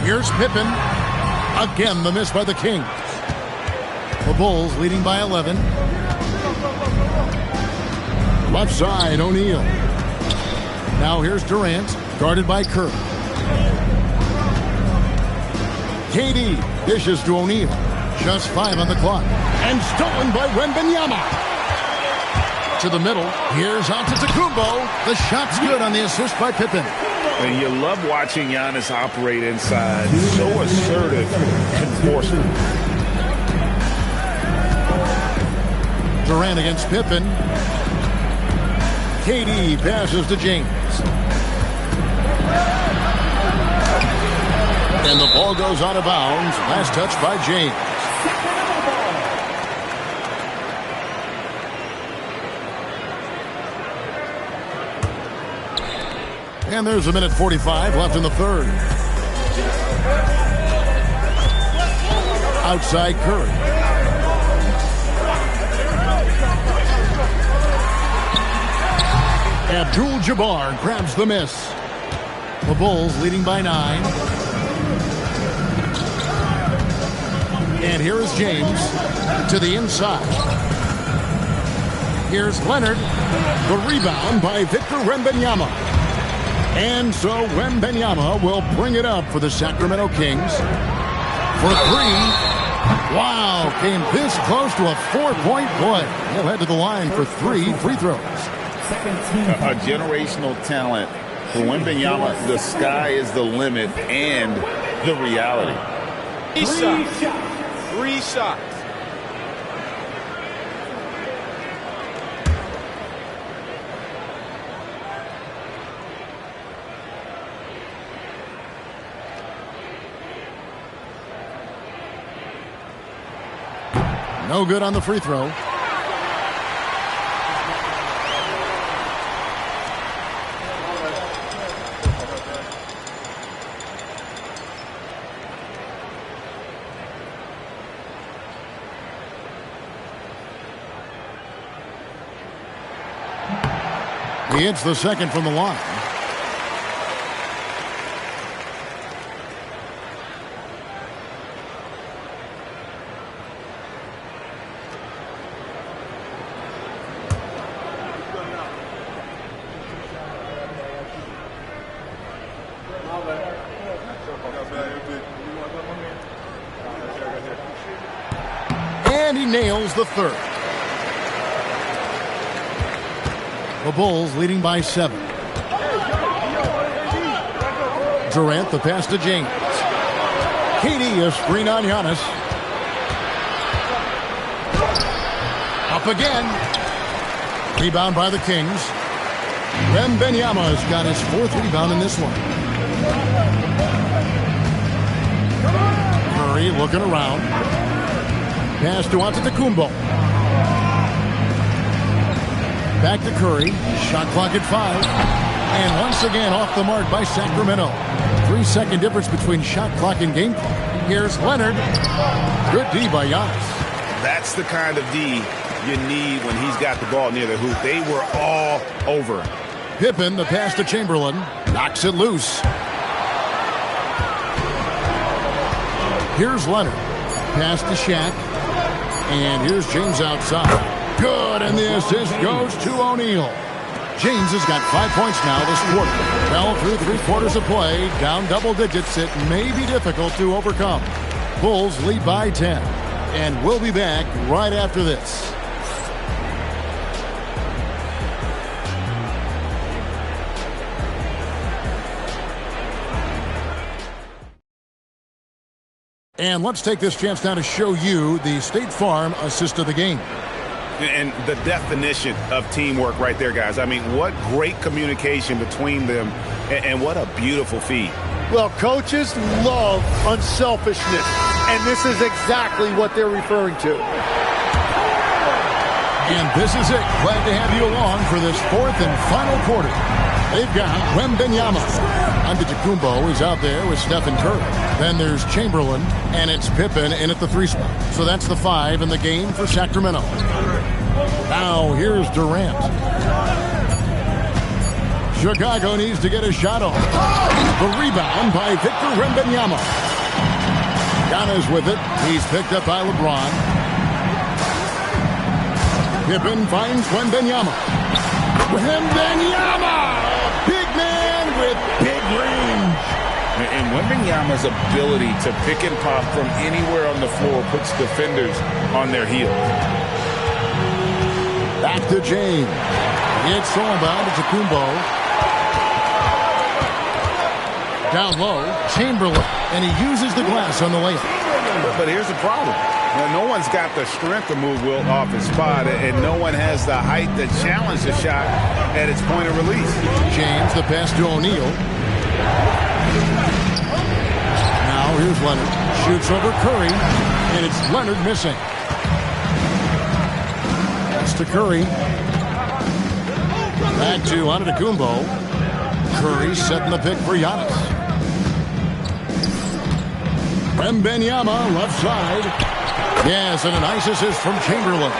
Here's Pippen. Again, the miss by the Kings. The Bulls leading by 11. Left side, O'Neal. Now here's Durant, guarded by Curry. KD dishes to O'Neal. Just 5 on the clock. And stolen by Wembanyama. To the middle. Here's Antetokounmpo. The shot's good on the assist by Pippen. And you love watching Giannis operate inside. So assertive and forceful. Durant against Pippen. KD passes to James. And the ball goes out of bounds. Last touch by James. And there's a minute 45 left in the third. Outside Curry. Abdul-Jabbar grabs the miss. The Bulls leading by 9. And here is James to the inside. Here's Leonard. The rebound by Victor Wembanyama. And so Wembanyama will bring it up for the Sacramento Kings. For 3. Wow, came this close to a 4-point play. He'll head to the line for 3 free throws. A generational talent. For Wembanyama, the sky is the limit and the reality. 3 shots. 3 shots. No good on the free throw. He hits the second from the line. And he nails the third. The Bulls leading by 7. Durant, the pass to James. KD, a screen on Giannis. Up again. Rebound by the Kings. Wembanyama has got his 4th rebound in this one. Curry looking around. Pass to Antetokounmpo. Back to Curry. Shot clock at 5. And once again off the mark by Sacramento. 3-second difference between shot clock and game clock. Here's Leonard. Good D by Giannis. That's the kind of D you need when he's got the ball near the hoop. They were all over him. Pippen, the pass to Chamberlain. Knocks it loose. Here's Leonard. Pass to Shaq. And here's James outside. Good, and the assist goes to O'Neal. James has got 5 points now this quarter. Well, through 3 quarters of play, down double digits, it may be difficult to overcome. Bulls lead by 10. And we'll be back right after this. And let's take this chance now to show you the State Farm assist of the game. And the definition of teamwork right there, guys. I mean, what great communication between them, and what a beautiful feed. Well, coaches love unselfishness, and this is exactly what they're referring to. And this is it. Glad to have you along for this 4th and final quarter. They've got Wembanyama. Antetokounmpo is out there with Stephen Curry. Then there's Chamberlain, and it's Pippen in at the 3 spot. So that's the 5 in the game for Sacramento. Now here's Durant. Chicago needs to get a shot off. The rebound by Victor Wembanyama. Giannis with it. He's picked up by LeBron. Pippen finds Wembanyama. Wembanyama! Big man with big range. And Wembanyama's ability to pick and pop from anywhere on the floor puts defenders on their heels. Back to James. It's all about Antetokounmpo. Down low, Chamberlain. And he uses the glass on the layup. But here's the problem. No one's got the strength to move Wilt off his spot, and no one has the height to challenge the shot at its point of release. James, the pass to O'Neal. Now here's Leonard. Shoots over Curry, and it's Leonard missing. That's to Curry. Back to Antetokounmpo. Curry setting the pick for Giannis. Wembanyama, left side. Yes, and a nice assist from Chamberlain.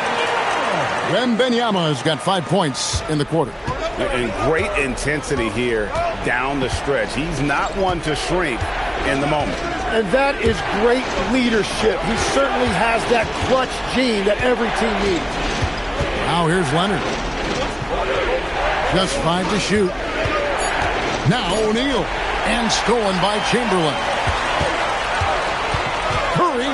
Wembanyama has got 5 points in the quarter. And great intensity here down the stretch. He's not one to shrink in the moment. And that is great leadership. He certainly has that clutch gene that every team needs. Now here's Leonard. Just 5 to shoot. Now O'Neal. And stolen by Chamberlain. Curry.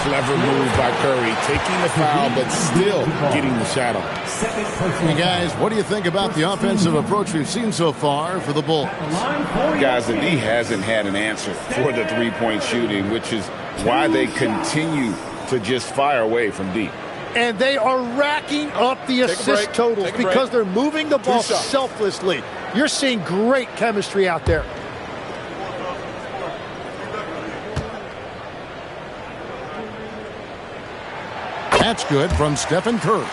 Clever move by Curry, taking the foul, but still getting the shot off. Hey guys, what do you think about the offensive approach we've seen so far for the Bulls? Guys, the D hasn't had an answer for the three-point shooting, which is why they continue to just fire away from deep. And they are racking up the assist totals because they're moving the ball selflessly. You're seeing great chemistry out there. That's good from Stephen Curry.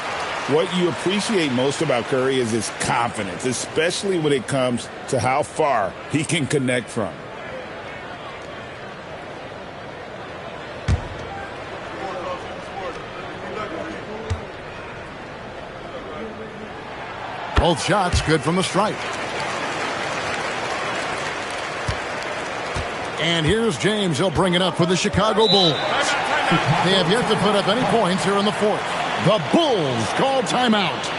What you appreciate most about Curry is his confidence, especially when it comes to how far he can connect from. Both shots good from the stripe. And here's James. He'll bring it up for the Chicago Bulls. They have yet to put up any points here in the fourth. The Bulls call timeout.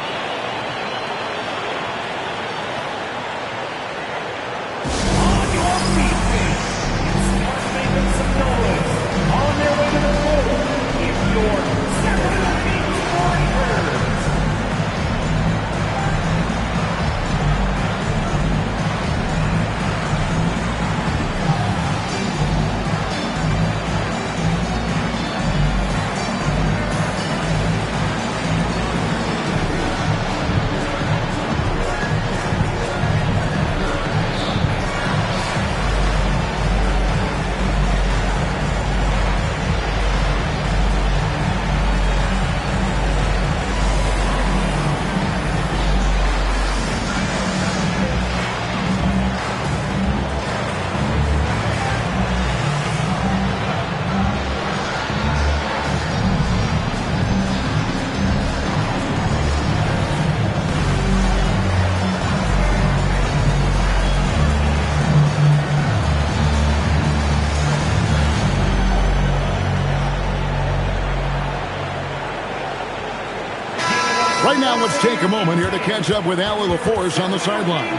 Right now, let's take a moment here to catch up with Allie LaForce on the sidelines.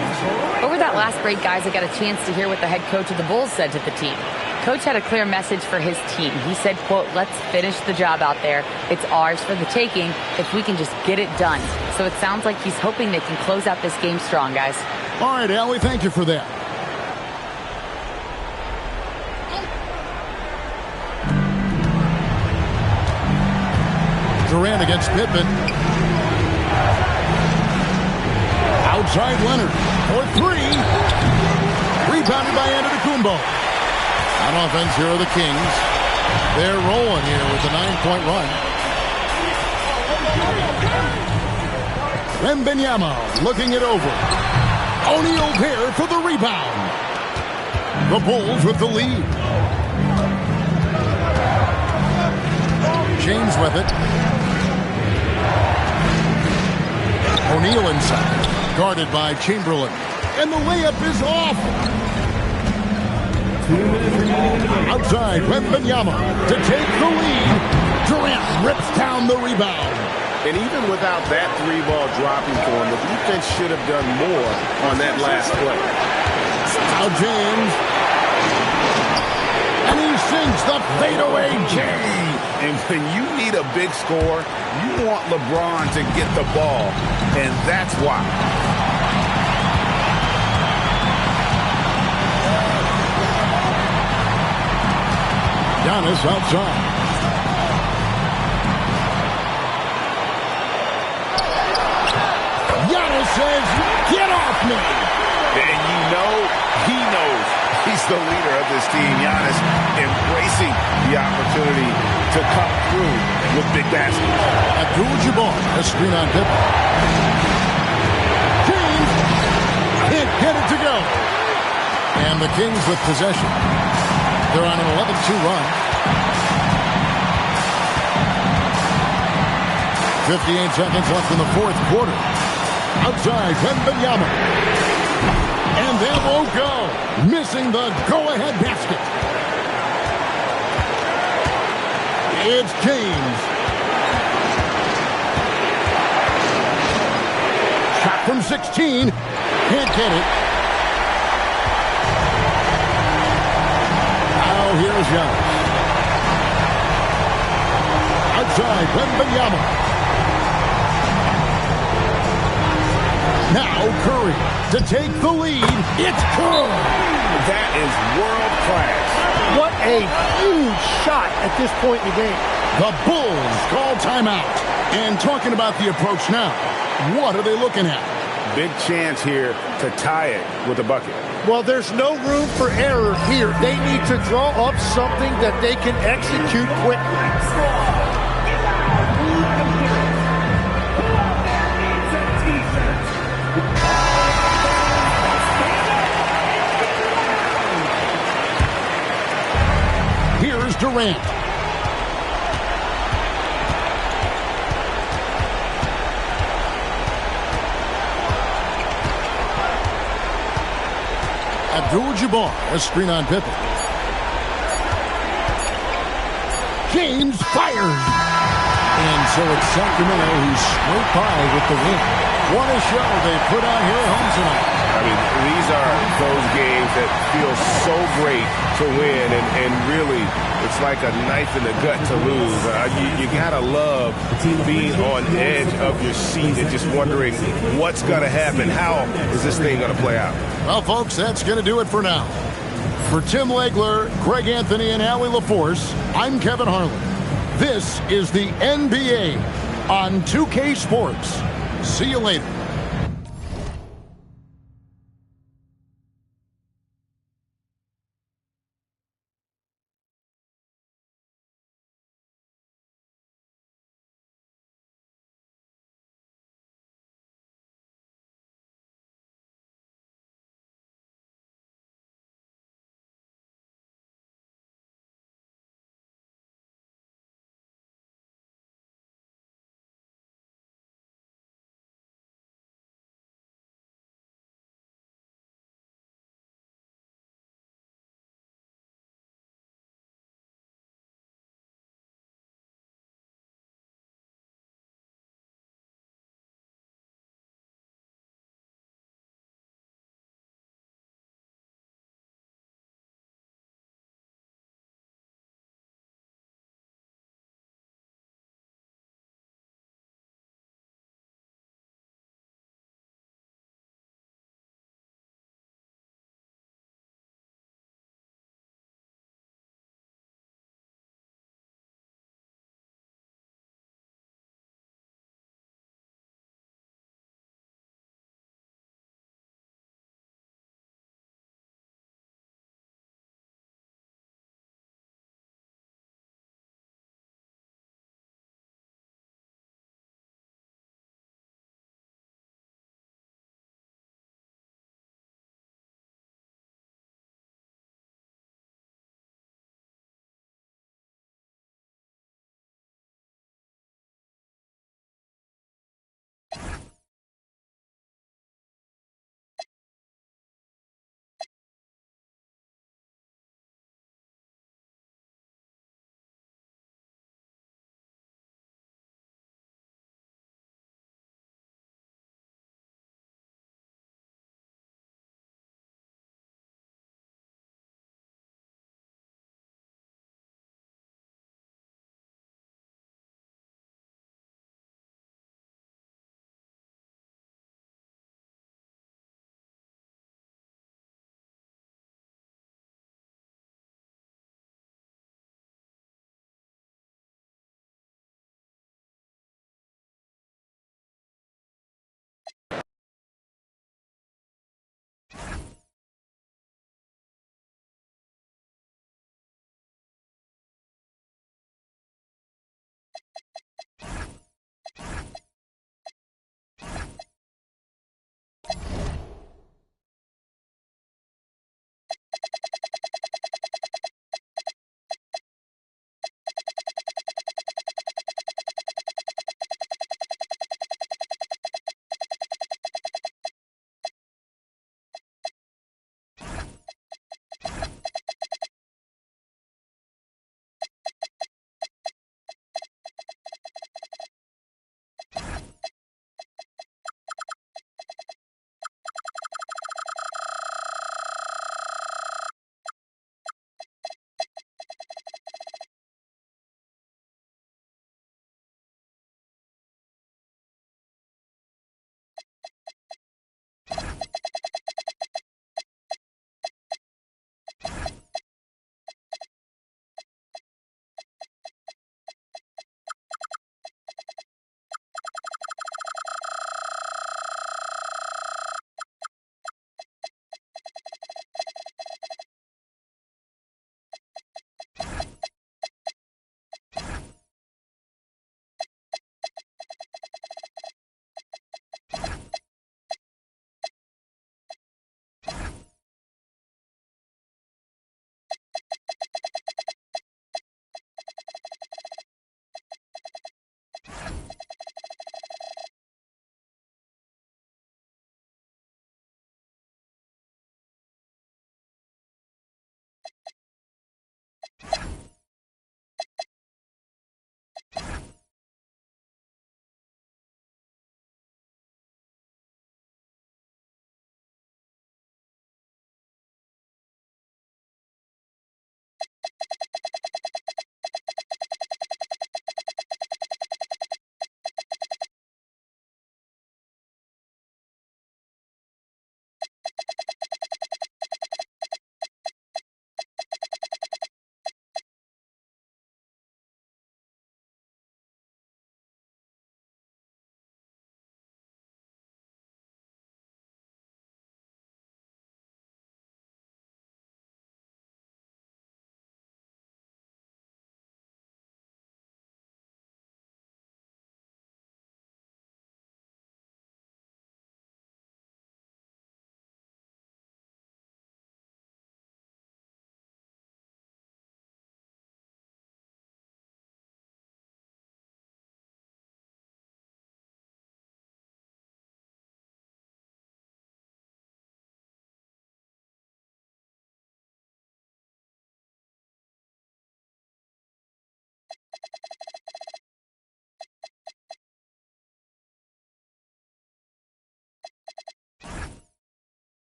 Over that last break, guys, I got a chance to hear what the head coach of the Bulls said to the team. Coach had a clear message for his team. He said, quote, "Let's finish the job out there. It's ours for the taking if we can just get it done." So it sounds like he's hoping they can close out this game strong, guys. All right, Allie, thank you for that. Durant against Pittman. Outside Leonard for three. Rebounded by Antetokounmpo. On offense, here are the Kings. They're rolling here with a 9-point run. Wembanyama looking it over. O'Neal there for the rebound. The Bulls with the lead. James with it. O'Neal inside. Guarded by Chamberlain. And the layup is off. Outside, Wembanyama to take the lead. Durant rips down the rebound. And even without that three-ball dropping for him, the defense should have done more on that last play. Now James. And he sinks the fadeaway J. And when you need a big score, you want LeBron to get the ball. And that's why. Giannis outside. Giannis says, "Get off me." And you know he knows he's the leader of this team. Giannis embracing the opportunity to come through with big baskets. Abdul-Jabbar, a screen on Pippen. James can't get it to go. And the Kings with possession. They're on an 11-2 run. 58 seconds left in the fourth quarter. Outside, Wembanyama. And that won't go. Missing the go-ahead basket. It's James. Shot from 16. Can't get it. Now here's Giannis. Outside, Wembanyama. Now Curry to take the lead. It's Curry. That is world class. What a huge shot at this point in the game. The Bulls call timeout. And talking about the approach now, what are they looking at? Big chance here to tie it with a bucket. Well, there's no room for error here. They need to draw up something that they can execute quickly. Here's Durant. Abdul-Jabbar, a screen on Pippen. James fires. And so it's Sacramento who's straight by with the win. What a show they put on here at home tonight. I mean, these are those games that feel so great to win, and really, it's like a knife in the gut to lose. You gotta love being on edge of your seat and just wondering what's gonna happen. How is this thing gonna play out? Well, folks, that's gonna do it for now. For Tim Legler, Greg Anthony, and Allie LaForce, I'm Kevin Harlan. This is the NBA on 2K Sports. See you later.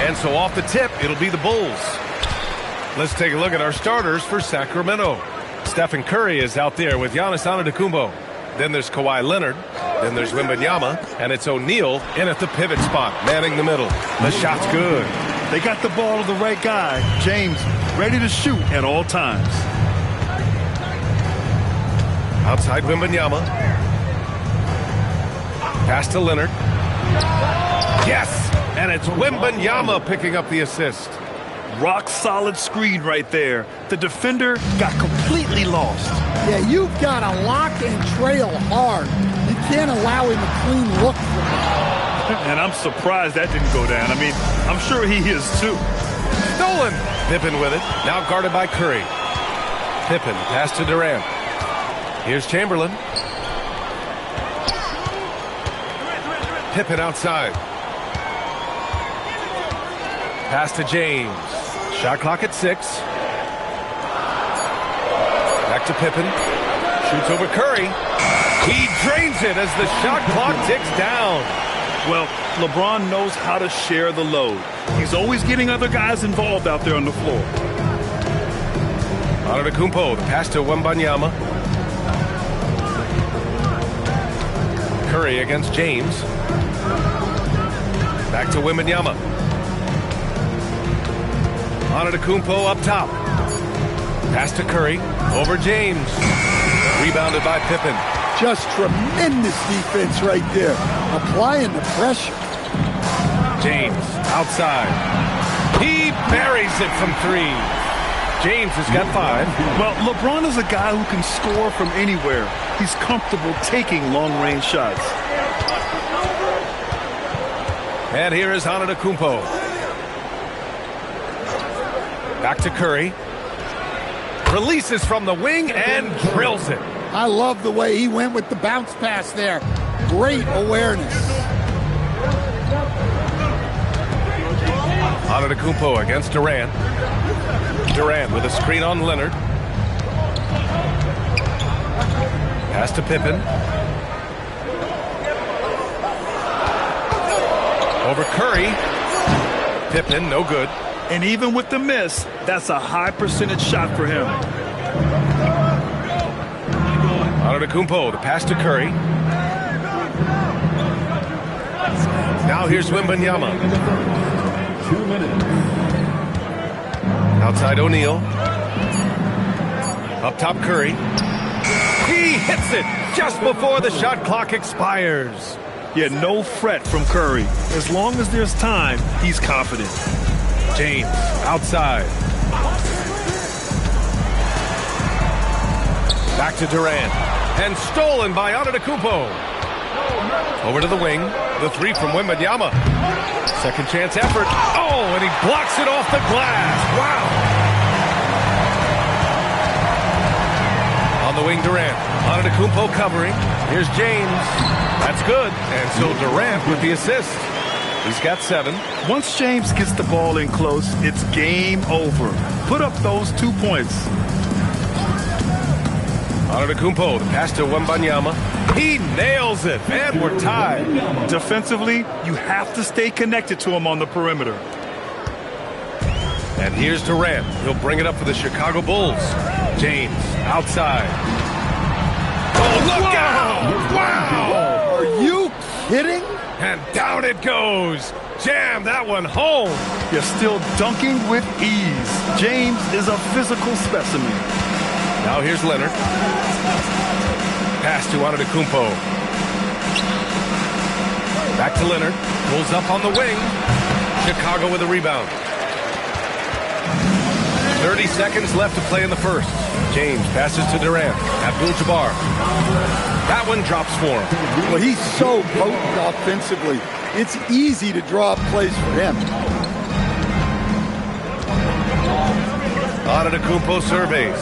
And so off the tip, it'll be the Bulls. Let's take a look at our starters for Sacramento. Stephen Curry is out there with Giannis Antetokounmpo. Then there's Kawhi Leonard. Then there's Wembanyama. And it's O'Neal in at the pivot spot, manning the middle. The shot's good. They got the ball to the right guy. James ready to shoot at all times. Outside Wembanyama. Pass to Leonard. Yes! And it's Wembanyama picking up the assist. Rock solid screen right there. The defender got completely lost. Yeah, you've got to lock and trail hard. You can't allow him a clean look for him. And I'm surprised that didn't go down. I mean, I'm sure he is too. Stolen! Pippen with it. Now guarded by Curry. Pippen, pass to Durant. Here's Chamberlain. Pippen outside. Pass to James. Shot clock at 6. Back to Pippen. Shoots over Curry. He drains it as the shot clock ticks down. Well, LeBron knows how to share the load. He's always getting other guys involved out there on the floor. Antetokounmpo, the pass to Wembanyama. Curry against James. Back to Wembanyama. Antetokounmpo up top. Pass to Curry. Over James. Rebounded by Pippen. Just tremendous defense right there. Applying the pressure. James outside. He buries it from 3. James has got 5. Well, LeBron is a guy who can score from anywhere. He's comfortable taking long-range shots. And here is Antetokounmpo. Back to Curry. Releases from the wing and drills it. I love the way he went with the bounce pass there. Great awareness. Antetokounmpo against Durant. Durant with a screen on Leonard. Pass to Pippen. Over Curry. Pippen, no good. And even with the miss, that's a high percentage shot for him. Antetokounmpo, the pass to Curry. Now here's Wembanyama. 2 minutes. Outside O'Neal. Up top Curry. He hits it just before the shot clock expires. Yeah, no fret from Curry. As long as there's time, he's confident. James outside. Back to Durant. And stolen by Antetokounmpo. Over to the wing. The 3 from Wembanyama. Second chance effort. Oh, and he blocks it off the glass. Wow. On the wing, Durant. Antetokounmpo covering. Here's James. That's good. And so Durant with the assist. He's got 7. Once James gets the ball in close, it's game over. Put up those 2 points. Antetokounmpo, the pass to Wembanyama. He nails it, and we're tied. Defensively, you have to stay connected to him on the perimeter. And here's Durant. He'll bring it up for the Chicago Bulls. James, outside. Oh, look out! Wow! Are you kidding? And down it goes. Jam that one home. You're still dunking with ease. James is a physical specimen. Now here's Leonard. Pass to Antetokounmpo. Back to Leonard. Pulls up on the wing. Chicago with a rebound. 30 seconds left to play in the first. James passes to Durant. Abdul-Jabbar. That one drops for him. Well, he's so potent offensively. It's easy to draw up plays for him. Antetokounmpo surveys.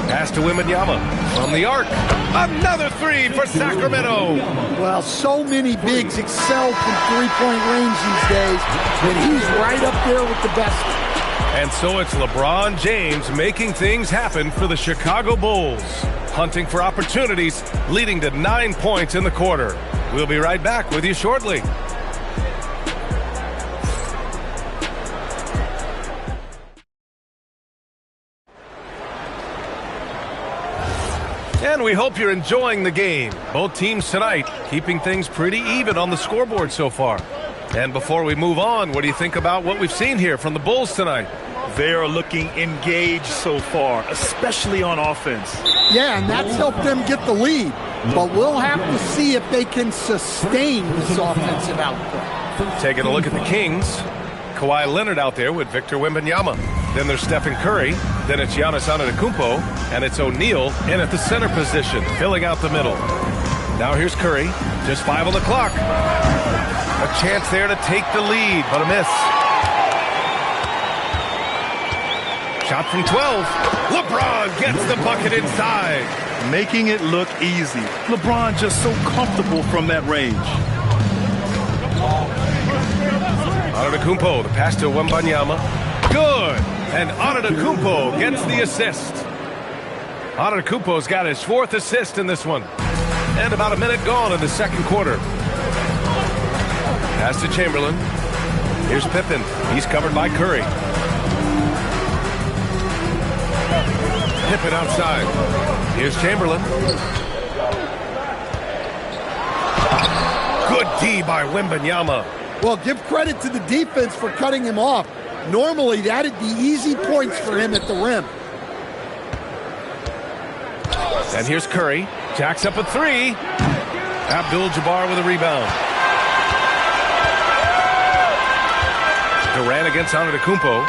Pass to Wembanyama from the arc. Another 3 for Sacramento. Well, so many bigs excel from three-point range these days, and he's right up there with the best. And so it's LeBron James making things happen for the Chicago Bulls. Hunting for opportunities, leading to 9 points in the quarter. We'll be right back with you shortly. And we hope you're enjoying the game. Both teams tonight keeping things pretty even on the scoreboard so far. And before we move on, what do you think about what we've seen here from the Bulls tonight? They are looking engaged so far, especially on offense. Yeah, and that's helped them get the lead. But we'll have to see if they can sustain this offensive output. Taking a look at the Kings. Kawhi Leonard out there with Victor Wembanyama. Then there's Stephen Curry. Then it's Giannis Antetokounmpo. And it's O'Neal in at the center position, filling out the middle. Now here's Curry. Just 5 on the clock. A chance there to take the lead, but a miss. Shot from 12. LeBron gets the bucket inside. Making it look easy. LeBron just so comfortable from that range. Antetokounmpo, the pass to Wembanyama. Good. And Antetokounmpo gets the assist. Antetokounmpo's got his 4th assist in this one. And about a minute gone in the second quarter. Pass to Chamberlain. Here's Pippen. He's covered by Curry. Pippen outside. Here's Chamberlain. Good D by Wembanyama. Well, give credit to the defense for cutting him off. Normally, that'd be easy points for him at the rim. And here's Curry. Jacks up a 3. Abdul-Jabbar with a rebound. Durant against Antetokounmpo.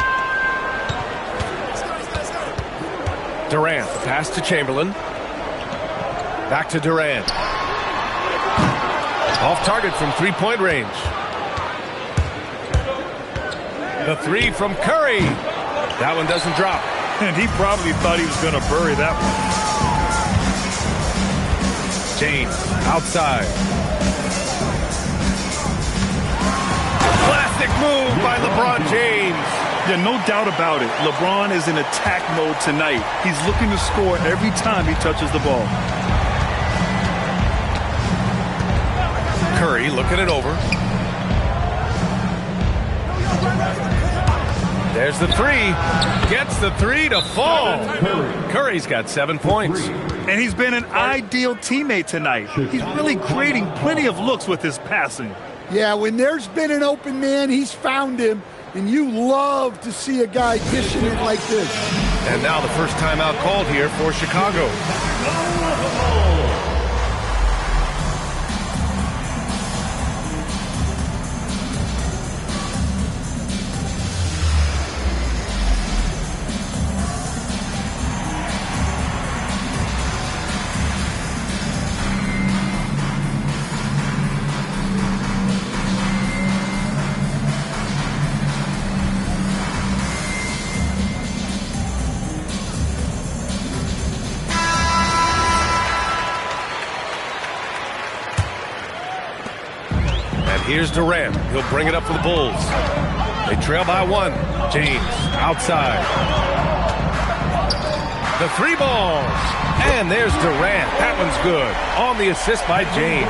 Durant, the pass to Chamberlain. Back to Durant. Off target from 3-point range. The 3 from Curry. That one doesn't drop. And he probably thought he was going to bury that one. James outside. Classic move by LeBron James. Yeah, no doubt about it. LeBron is in attack mode tonight. He's looking to score every time he touches the ball. Curry looking it over. There's the 3. Gets the 3 to fall. Curry's got 7 points. And he's been an ideal teammate tonight. He's really creating plenty of looks with his passing. Yeah, when there's been an open man, he's found him. And you love to see a guy dishing it like this. And now the first timeout called here for Chicago. Here's Durant. He'll bring it up for the Bulls. They trail by 1. James outside. The 3 balls. And there's Durant. That one's good. On the assist by James.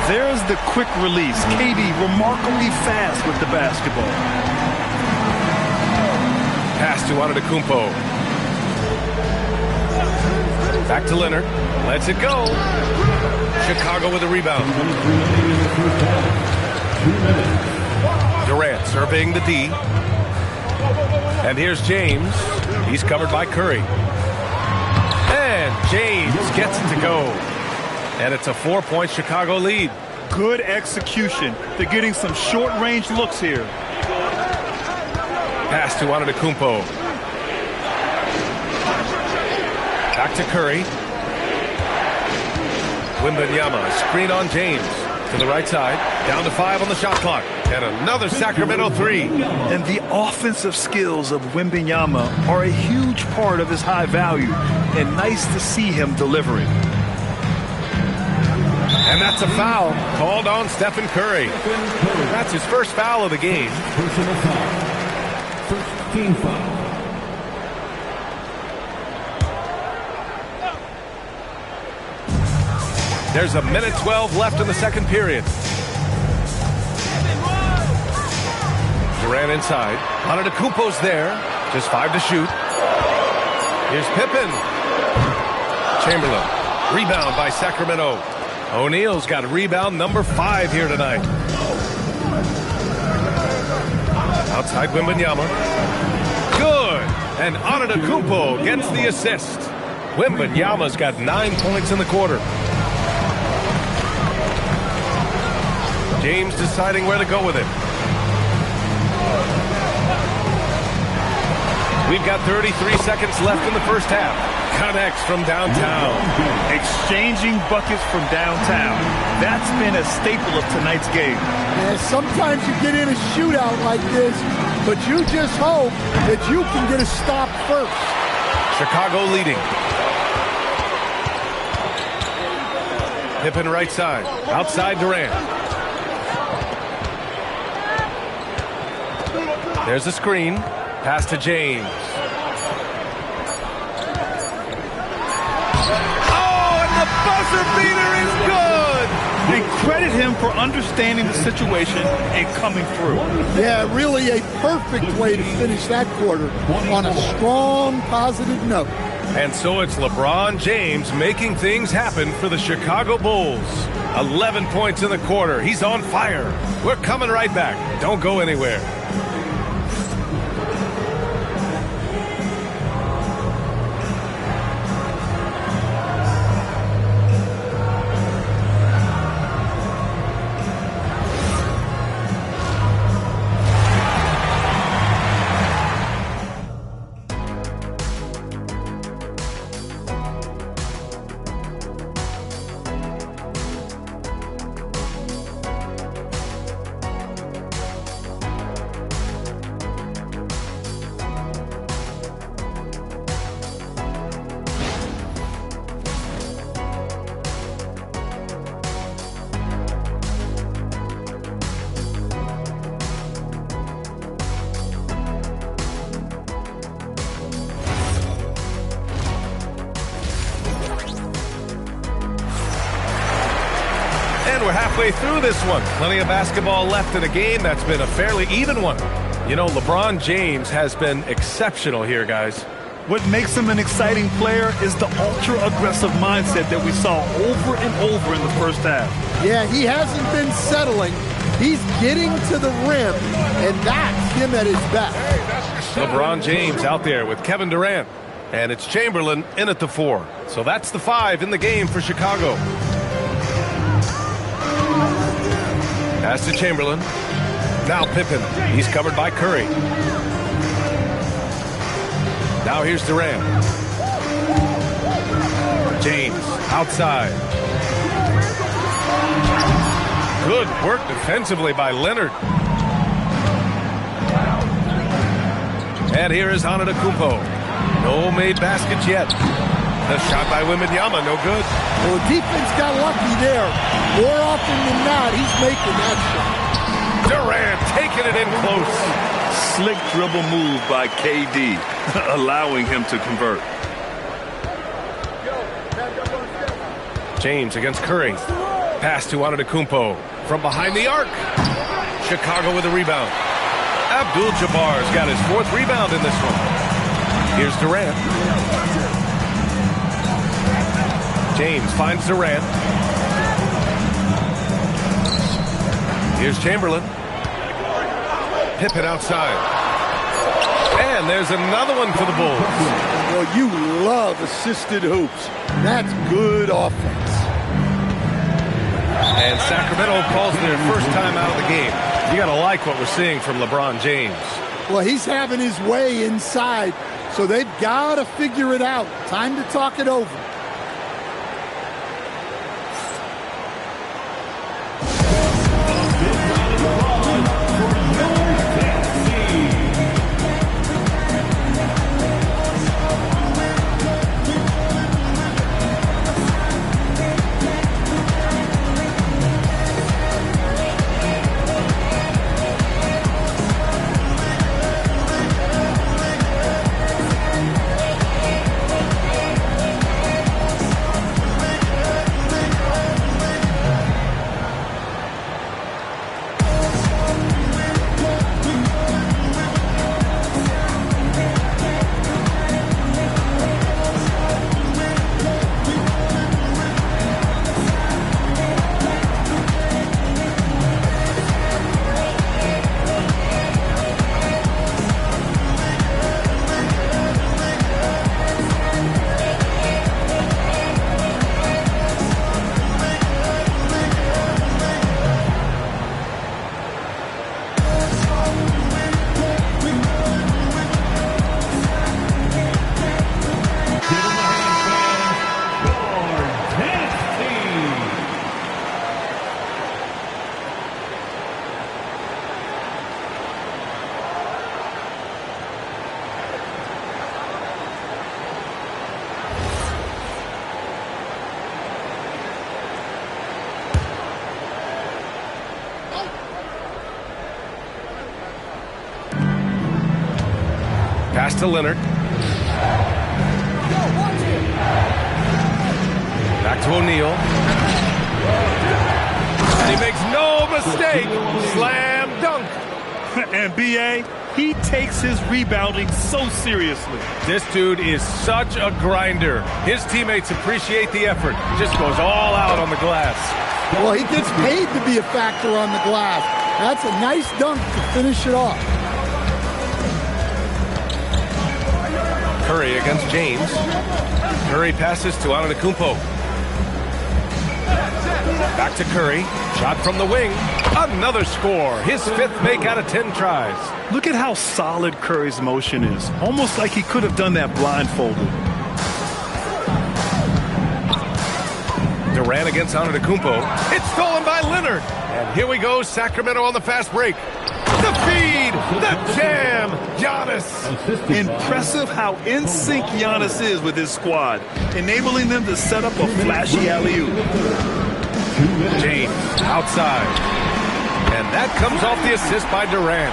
There's the quick release. KD remarkably fast with the basketball. Pass to Antetokounmpo. Back to Leonard. Lets it go. Chicago with a rebound. Durant surveying the D. And here's James. He's covered by Curry. And James gets it to go. And it's a 4-point Chicago lead. Good execution. They're getting some short-range looks here. Pass to Antetokounmpo. Back to Curry. Wembanyama, screen on James. To the right side, down to 5 on the shot clock. And another Sacramento 3. And the offensive skills of Wembanyama are a huge part of his high value. And nice to see him delivering. And that's a foul called on Stephen Curry. That's his first foul of the game. Personal foul. First team foul. There's a minute 12 left in the second period. Durant inside. Antetokounmpo's there. Just 5 to shoot. Here's Pippen. Chamberlain. Rebound by Sacramento. O'Neal's got rebound number 5 here tonight. Outside Wembanyama. Good. And Antetokounmpo gets the assist. Wembanyama's got 9 points in the quarter. James deciding where to go with it. We've got 33 seconds left in the first half. Connects from downtown. Exchanging buckets from downtown. That's been a staple of tonight's game. And sometimes you get in a shootout like this, but you just hope that you can get a stop first. Chicago leading. Pippen right side. Outside Durant. There's a screen. Pass to James. Oh, and the buzzer beater is good! And credit him for understanding the situation and coming through. Yeah, really a perfect way to finish that quarter on a strong, positive note. And so it's LeBron James making things happen for the Chicago Bulls. 11 points in the quarter. He's on fire. We're coming right back. Don't go anywhere. We're halfway through this one. Plenty of basketball left in a game that's been a fairly even one. You know, LeBron James has been exceptional here, guys. What makes him an exciting player is the ultra-aggressive mindset that we saw over and over in the first half. Yeah, he hasn't been settling. He's getting to the rim, and that's him at his best. LeBron James out there with Kevin Durant. And it's Chamberlain in at the 4. So that's the 5 in the game for Chicago. Pass to Chamberlain. Now Pippen. He's covered by Curry. Now here's Durant. James outside. Good work defensively by Leonard. And here is Antetokounmpo. No made baskets yet. The shot by Wembanyama, no good. Well, the defense got lucky there. More often than not, he's making that shot. Durant taking it in close. Slick dribble move by KD, allowing him to convert. James against Curry. Pass to Antetokounmpo from behind the arc. Chicago with a rebound. Abdul-Jabbar's got his 4th rebound in this one. Here's Durant. James finds Durant. Here's Chamberlain. Pippen outside. And there's another one for the Bulls. Well, you love assisted hoops. That's good offense. And Sacramento calls their first time out of the game. You got to like what we're seeing from LeBron James. Well, he's having his way inside, so they've got to figure it out. Time to talk it over. to Leonard. Back to O'Neal. And he makes no mistake. Slam dunk. And B.A., he takes his rebounding so seriously. This dude is such a grinder. His teammates appreciate the effort. Just goes all out on the glass. Well, he gets paid to be a factor on the glass. That's a nice dunk to finish it off. Curry against James. Curry passes to Antetokounmpo. Back to Curry. Shot from the wing. Another score. His 5th make out of 10 tries. Look at how solid Curry's motion is. Almost like he could have done that blindfolded. Durant against Antetokounmpo. It's stolen by Leonard. And here we go, Sacramento on the fast break. The feed, the jam, Giannis. Impressive how in sync Giannis is with his squad, enabling them to set up a flashy alley-oop. James outside. And that comes off the assist by Durant.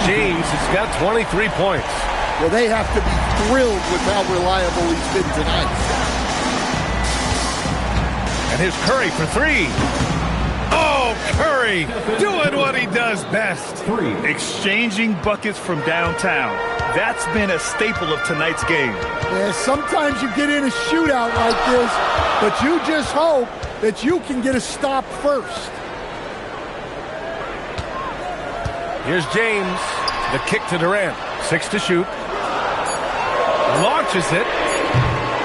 James has got 23 points. Well, they have to be thrilled with how reliable he's been tonight. And here's Curry for 3. Oh, Curry doing what he does best. Exchanging buckets from downtown. That's been a staple of tonight's game. Yeah, sometimes you get in a shootout like this, but you just hope that you can get a stop first. Here's James. The kick to Durant. 6 to shoot. Launches it.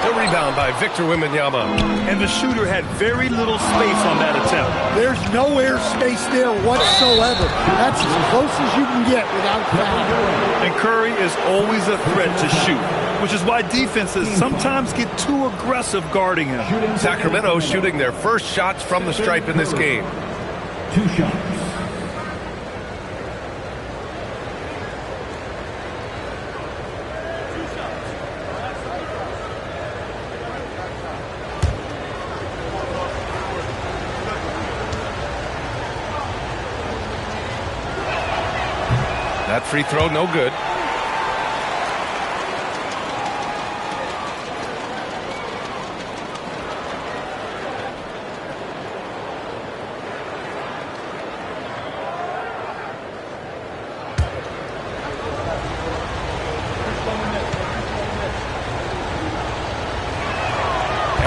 The rebound by Victor Wembanyama. And the shooter had very little space on that attempt. There's no air space there whatsoever. That's as close as you can get without foul. And Curry is always a threat to shoot, which is why defenses sometimes get too aggressive guarding him. Sacramento shooting their first shots from the stripe in this game. 2 shots. That free throw, no good.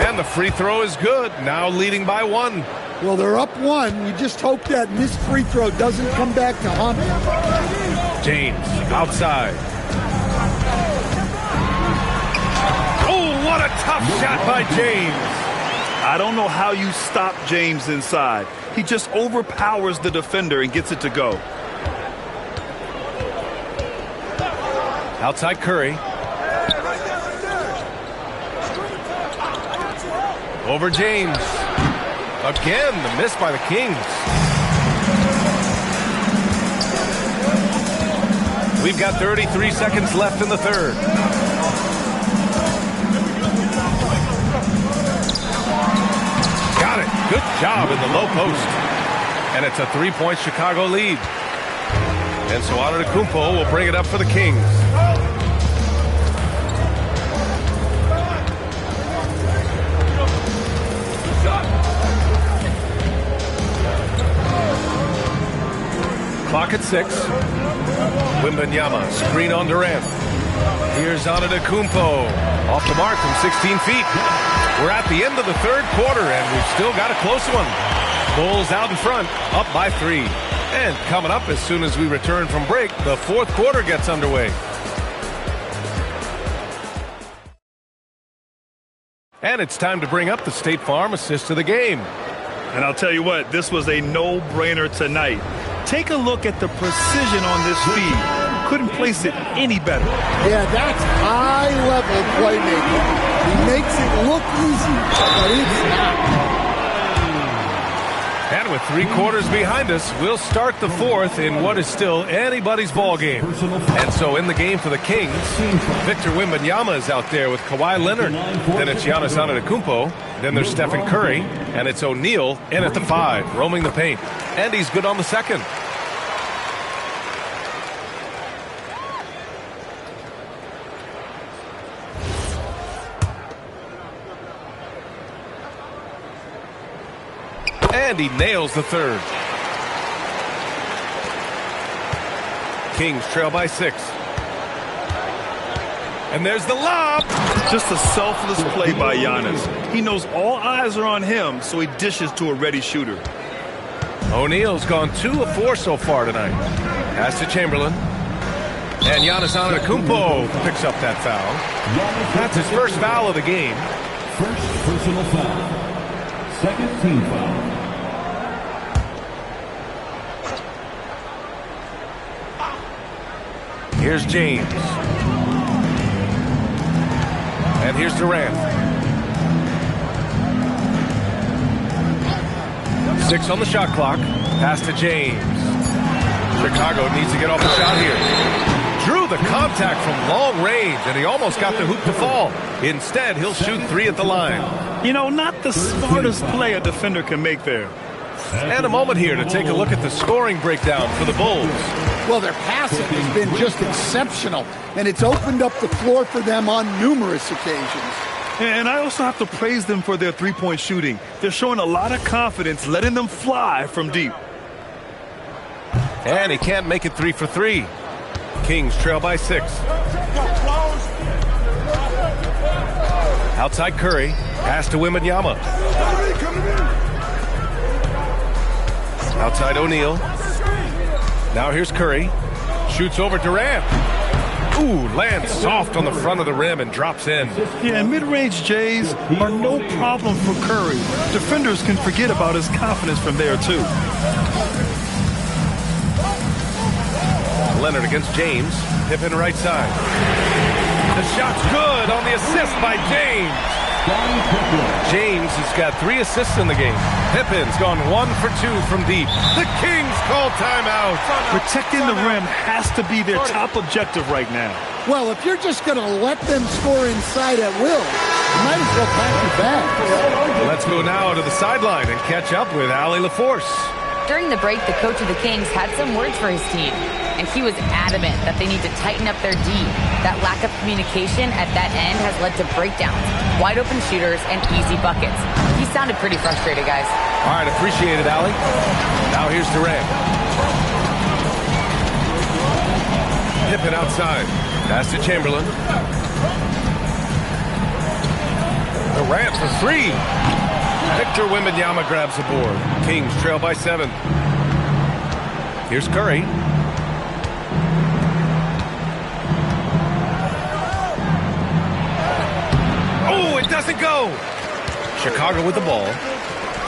And the free throw is good. Now leading by 1. Well, they're up 1. You just hope that missed free throw doesn't come back to haunt them. James outside. Oh, what a tough shot by James. I don't know how you stop James inside. He just overpowers the defender and gets it to go. Outside Curry. Over James. Again, the miss by the Kings. We've got 33 seconds left in the third. Got it. Good job in the low post. And it's a 3-point Chicago lead. And so Antetokounmpo will bring it up for the Kings. Clock at 6. Wembanyama, screen on Durant. Here's Antetokounmpo. Off the mark from 16 feet. We're at the end of the third quarter, and we've still got a close one. Bulls out in front, up by 3. And coming up as soon as we return from break, the fourth quarter gets underway. And it's time to bring up the State Farm assist of the game. And I'll tell you what, this was a no-brainer tonight. Take a look at the precision on this feed. Couldn't place it any better. Yeah, that's high-level playmaking. He makes it look easy, but it's not. And with 3 quarters behind us, we'll start the fourth in what is still anybody's ball game. And so in the game for the Kings, Victor Wembanyama is out there with Kawhi Leonard. Then it's Giannis Antetokounmpo. Then there's Stephen Curry. And it's O'Neal in at the 5, roaming the paint. And he's good on the second. And he nails the third. Kings trail by 6. And there's the lob. Just a selfless play by Giannis. He knows all eyes are on him, so he dishes to a ready shooter. O'Neal's gone 2 of 4 so far tonight. Pass to Chamberlain. And Giannis Antetokounmpo picks up that foul. That's his first foul of the game. First personal foul. Second team foul. Here's James. And here's Durant. 6 on the shot clock. Pass to James. Chicago needs to get off the shot here. Drew the contact from long range, and he almost got the hoop to fall. Instead, he'll shoot 3 at the line. You know, not the smartest play a defender can make there. And a moment here to take a look at the scoring breakdown for the Bulls. Well, their passing has been just exceptional, and it's opened up the floor for them on numerous occasions. And I also have to praise them for their three-point shooting. They're showing a lot of confidence, letting them fly from deep. And he can't make it 3 for 3. Kings trail by 6. Outside Curry. Pass to Wembanyama. Outside O'Neal. Now here's Curry. Shoots over Durant. Ooh, lands soft on the front of the rim and drops in. Yeah, and mid-range Jays are no problem for Curry. Defenders can forget about his confidence from there, too. Leonard against James. Pippen right side. The shot's good on the assist by James. James has got 3 assists in the game. Pippen's gone 1 for 2 from deep. The Kings call timeout. Protecting the rim has to be their top objective right now. Well, if you're just going to let them score inside at will, you might as well pack your bags. Let's go now to the sideline and catch up with Allie LaForce. During the break, the coach of the Kings had some words for his team, and he was adamant that they need to tighten up their D. That lack of communication at that end has led to breakdowns, wide open shooters, and easy buckets. He sounded pretty frustrated, guys. All right, appreciate it, Allie. Now here's Durant. Pippen outside. Pass to Chamberlain. Durant for 3. Victor Wembanyama grabs the board. Kings trail by 7. Here's Curry. Oh, it doesn't go. Chicago with the ball.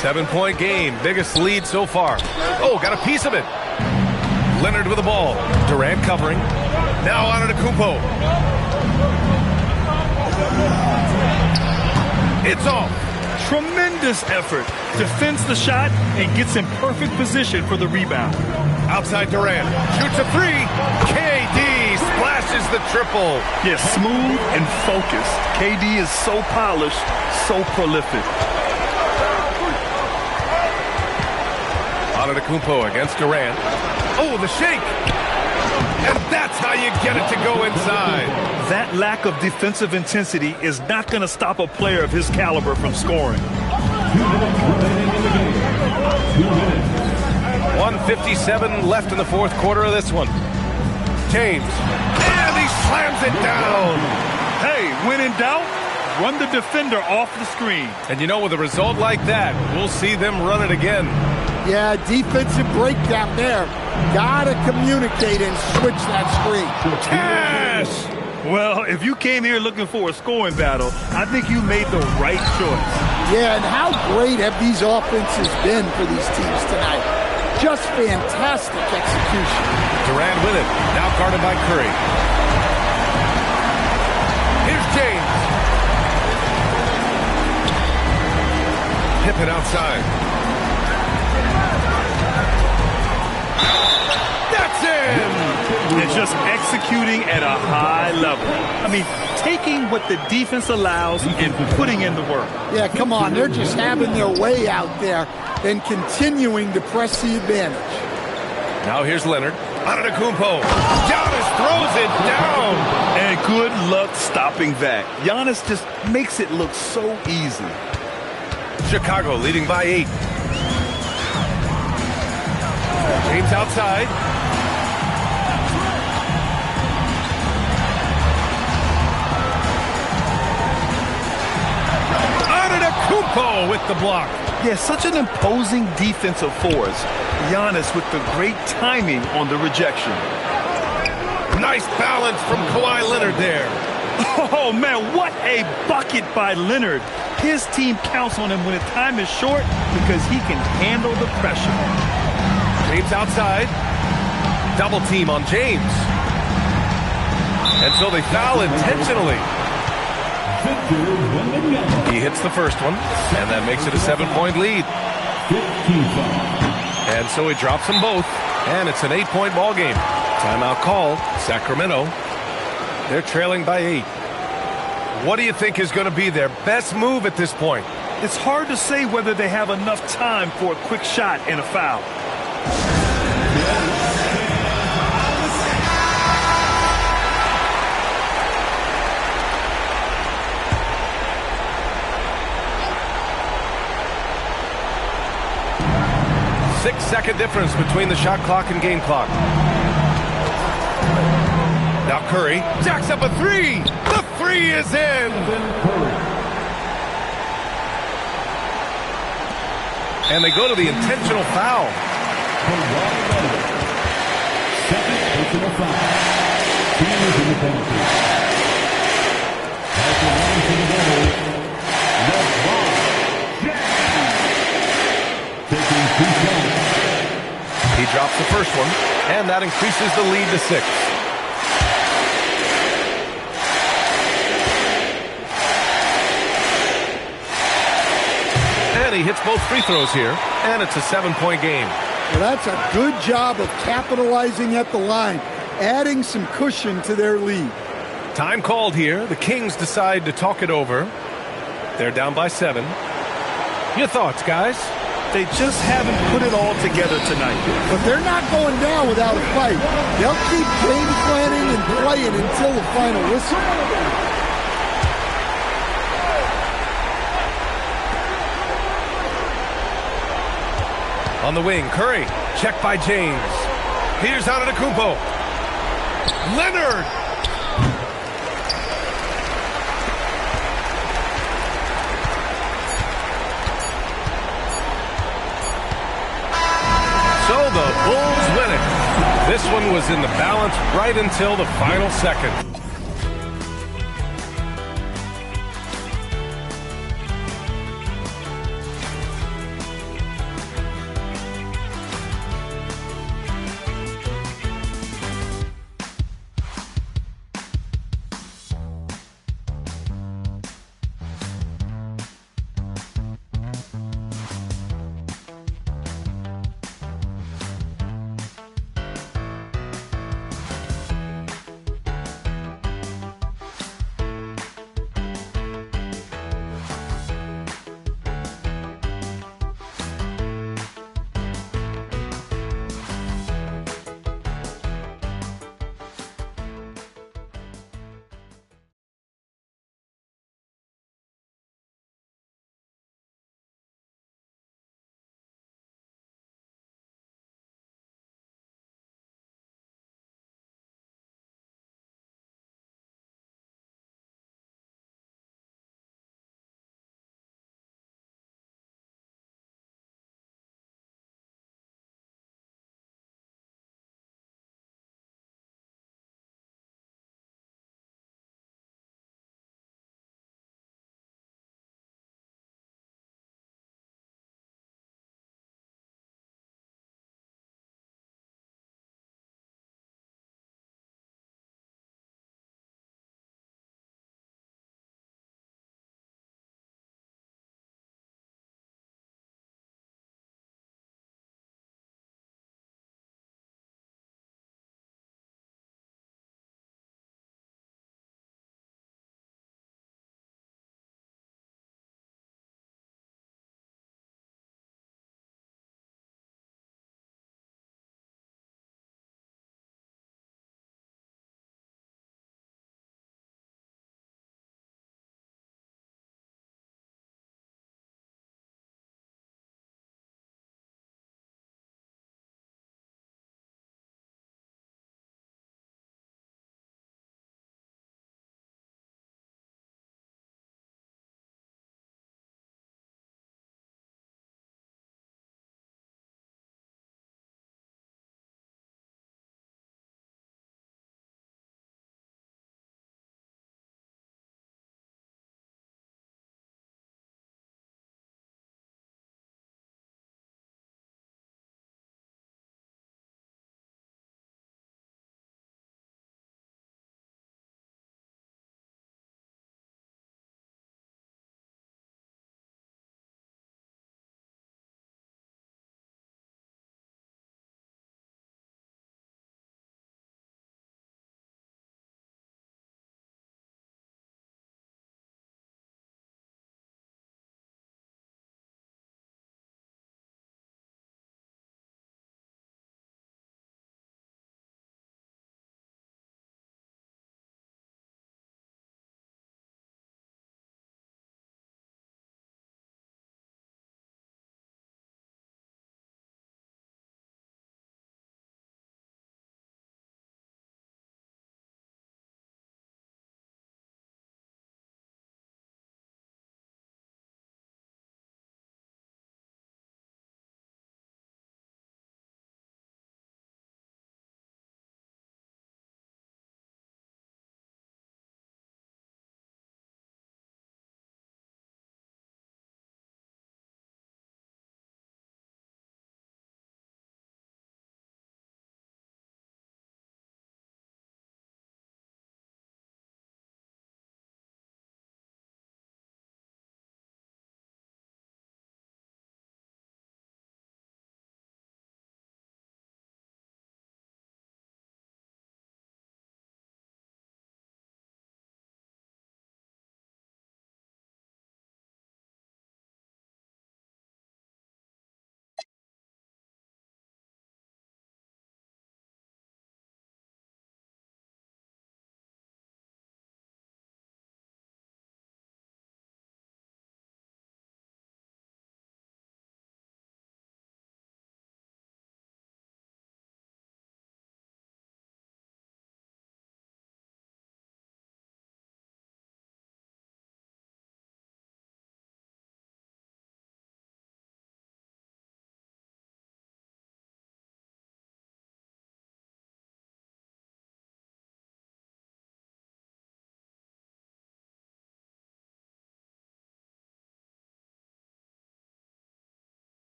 7-point game. Biggest lead so far. Oh, got a piece of it. Leonard with the ball. Durant covering. Now Antetokounmpo. It's off. Tremendous effort. Defends the shot and gets in perfect position for the rebound. Outside Durant. Shoots a 3. KD splashes the triple. Yes, smooth and focused. KD is so polished, so prolific. Antetokounmpo against Durant. Oh, the shake. And that's how you get it to go inside. That lack of defensive intensity is not going to stop a player of his caliber from scoring. 1:57 left in the fourth quarter of this one. James. And he slams it down. Hey, when in doubt, run the defender off the screen. And you know, with a result like that, we'll see them run it again. Yeah, defensive breakdown there. Gotta communicate and switch that screen. Cash! Well, if you came here looking for a scoring battle, I think you made the right choice. Yeah, and how great have these offenses been for these teams tonight? Just fantastic execution. Durant with it. Now guarded by Curry. Here's James. Pippen outside. That's it! And just executing at a high level. I mean, taking what the defense allows and putting in the work. Yeah, come on. They're just having their way out there and continuing to press the advantage. Now here's Leonard. Antetokounmpo. Giannis throws it down. And good luck stopping that. Giannis just makes it look so easy. Chicago leading by 8. James outside. Antetokounmpo with the block. Yeah, such an imposing defensive force. Giannis with the great timing on the rejection. Nice balance from Kawhi Leonard there. Oh, man, what a bucket by Leonard. His team counts on him when the time is short because he can handle the pressure. James outside. Double team on James. And so they foul intentionally. He hits the first one, and that makes it a 7-point lead. And so he drops them both, and it's an 8-point ball game. Timeout called, Sacramento. They're trailing by 8. What do you think is going to be their best move at this point? It's hard to say whether they have enough time for a quick shot and a foul. Six-second difference between the shot clock and game clock. Now Curry jacks up a three. The three is in. And they go to the intentional foul. Second personal foul. Team is in the penalty. At the line to the middle, LeBron James. Taking 2 shots. He drops the first one, and that increases the lead to 6. And he hits both free throws here, and it's a 7-point game. Well, that's a good job of capitalizing at the line, adding some cushion to their lead. Time called here. The Kings decide to talk it over. They're down by 7. Your thoughts, guys? They just haven't put it all together tonight. But they're not going down without a fight. They'll keep game planning and playing until the final whistle. On the wing, Curry, checked by James. Here's Antetokounmpo. Leonard! So the Bulls win it. This one was in the balance right until the final second.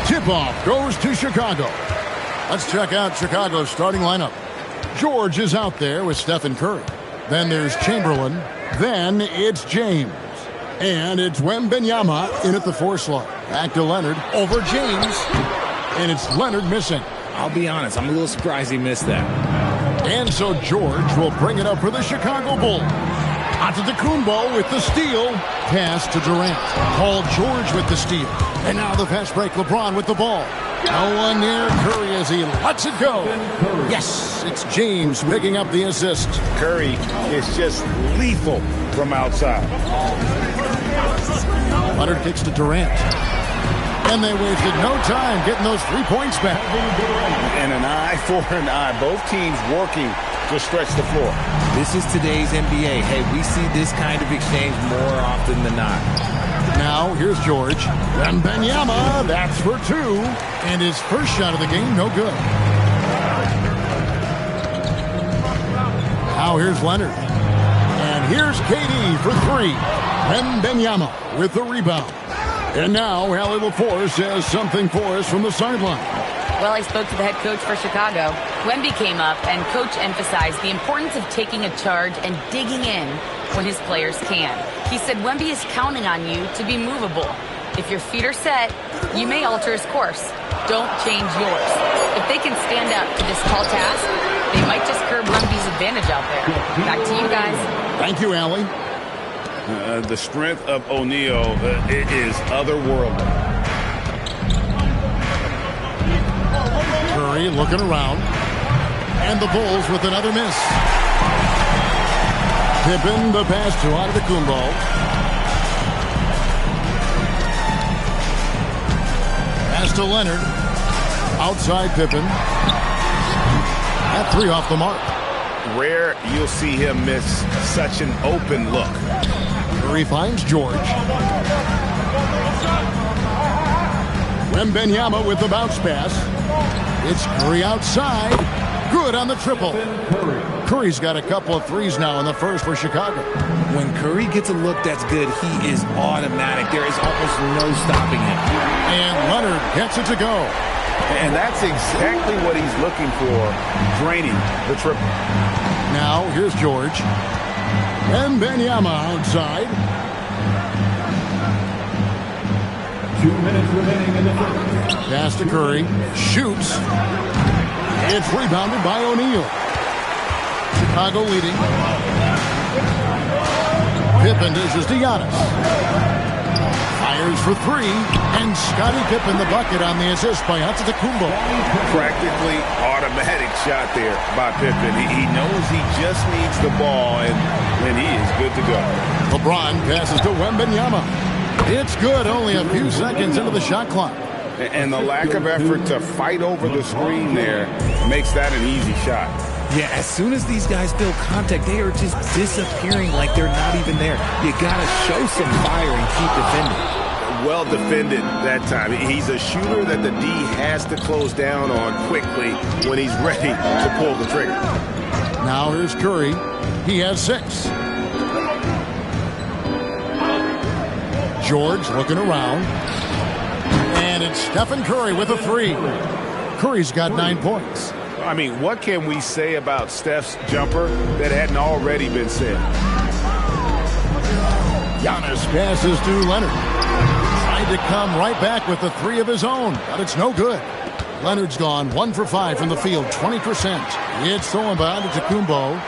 Tip-off goes to Chicago. Let's check out Chicago's starting lineup. George is out there with Stephen Curry. Then there's Chamberlain. Then it's James. And it's Wembanyama in at the 4 slot. Back to Leonard over James. And it's Leonard missing. I'll be honest, I'm a little surprised he missed that. And so George will bring it up for the Chicago Bulls. Antetokounmpo with the steal. Pass to Durant. Paul George with the steal. And now the fast break. LeBron with the ball. No one near Curry as he lets it go. Yes, it's James picking up the assist. Curry is just lethal from outside. Leonard kicks to Durant. And they wasted no time getting those 3 points back. And an eye for an eye. Both teams working to stretch the floor. This is today's NBA. Hey, we see this kind of exchange more often than not. Now, here's George. Wembanyama, that's for 2. And his first shot of the game, no good. Now, here's Leonard. And here's KD for 3. Wembanyama with the rebound. And now, Allie LaForce has something for us from the sideline. Well, I spoke to the head coach for Chicago. Wemby came up, and coach emphasized the importance of taking a charge and digging in when his players can. He said Wemby is counting on you to be movable. If your feet are set, you may alter his course. Don't change yours. If they can stand up to this tall task, they might just curb Wemby's advantage out there. Back to you guys. Thank you, Allie. The strength of O'Neal it is otherworldly. Curry looking around. And the Bulls with another miss. Pippen, the pass to Antetokounmpo. Pass to Leonard. Outside Pippen. That 3 off the mark. Rare you'll see him miss such an open look. Curry finds George. Wembanyama with the bounce pass. It's Curry outside. Good on the triple. Curry's got a couple of threes now in the first for Chicago. When Curry gets a look that's good, he is automatic. There is almost no stopping him. And Leonard gets it to go. And that's exactly what he's looking for, draining the triple. Now, here's George. Wembanyama outside. 2 minutes remaining in the first. Pass to Curry. Shoots. It's rebounded by O'Neal. Chicago leading. Pippen dishes to Giannis. Fires for 3. And Scottie Pippen the bucket on the assist by Antetokounmpo. Practically automatic shot there by Pippen. He knows he just needs the ball, and he is good to go. LeBron passes to Wembanyama. It's good, only a few seconds into the shot clock. And the lack of effort to fight over the screen there makes that an easy shot. Yeah, as soon as these guys feel contact, they are just disappearing like they're not even there. You got to show some fire and keep defending. Well defended that time. He's a shooter that the D has to close down on quickly when he's ready to pull the trigger. Now here's Curry. He has 6. George looking around. And it's Stephen Curry with a 3. Curry's got 9 points. I mean, what can we say about Steph's jumper that hadn't already been said? Giannis passes to Leonard. Tried to come right back with the 3 of his own, but it's no good. Leonard's gone 1 for 5 from the field, 20%. It's thrown by Antetokounmpo.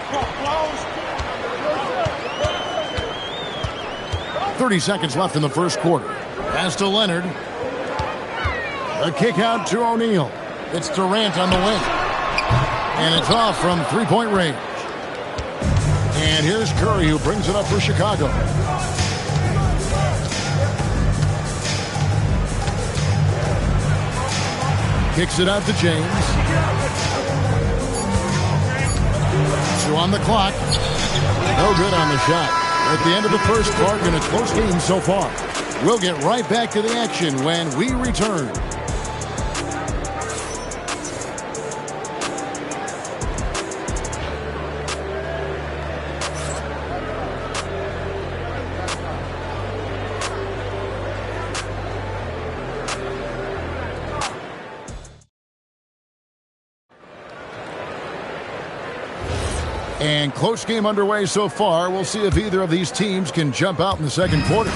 30 seconds left in the first quarter. Pass to Leonard. A kick out to O'Neal. It's Durant on the wing. And it's off from three-point range. And here's Curry, who brings it up for Chicago. Kicks it out to James. 2 on the clock. No good on the shot. At the end of the first part, in a close game so far. We'll get right back to the action when we return. And close game underway so far. We'll see if either of these teams can jump out in the second quarter.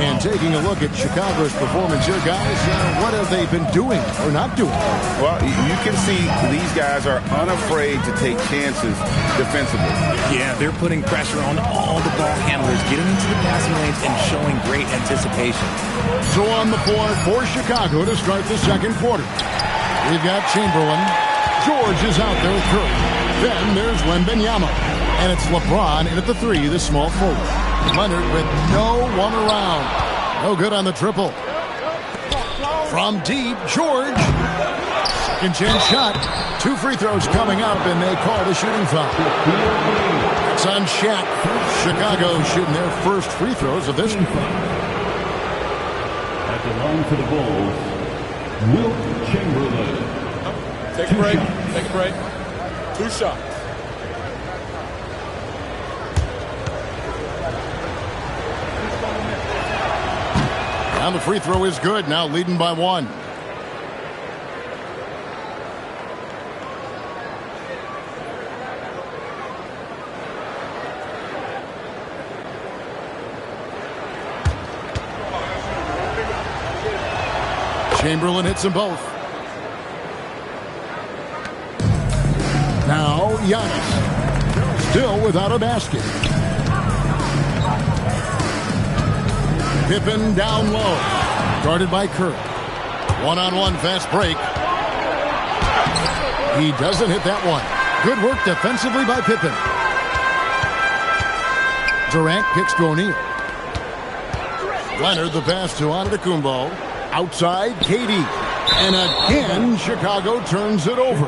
And taking a look at Chicago's performance here, guys, what have they been doing or not doing? Well, you can see these guys are unafraid to take chances defensively. Yeah, they're putting pressure on all the ball handlers, getting into the passing lanes and showing great anticipation. So on the board for Chicago to start the second quarter. We've got Chamberlain. George is out there with Curry. Then there's Wembanyama. And it's LeBron in at the 3, the small forward. Leonard with no one around. No good on the triple. From deep, George. Second chance shot. 2 free throws coming up, and they call the shooting foul. It's on Shaq. Chicago shooting their first free throws of this one. At the line for the Bulls, Wilt Chamberlain. Take a break. Take a break. 2 shots. And the free throw is good. Now leading by 1. Chamberlain hits them both. Now Giannis. Still without a basket. Pippen down low. Guarded by Curry. One-on-one fast break. He doesn't hit that one. Good work defensively by Pippen. Durant kicks to O'Neal. Leonard the pass to Antetokounmpo. Outside, KD. And again, Chicago turns it over.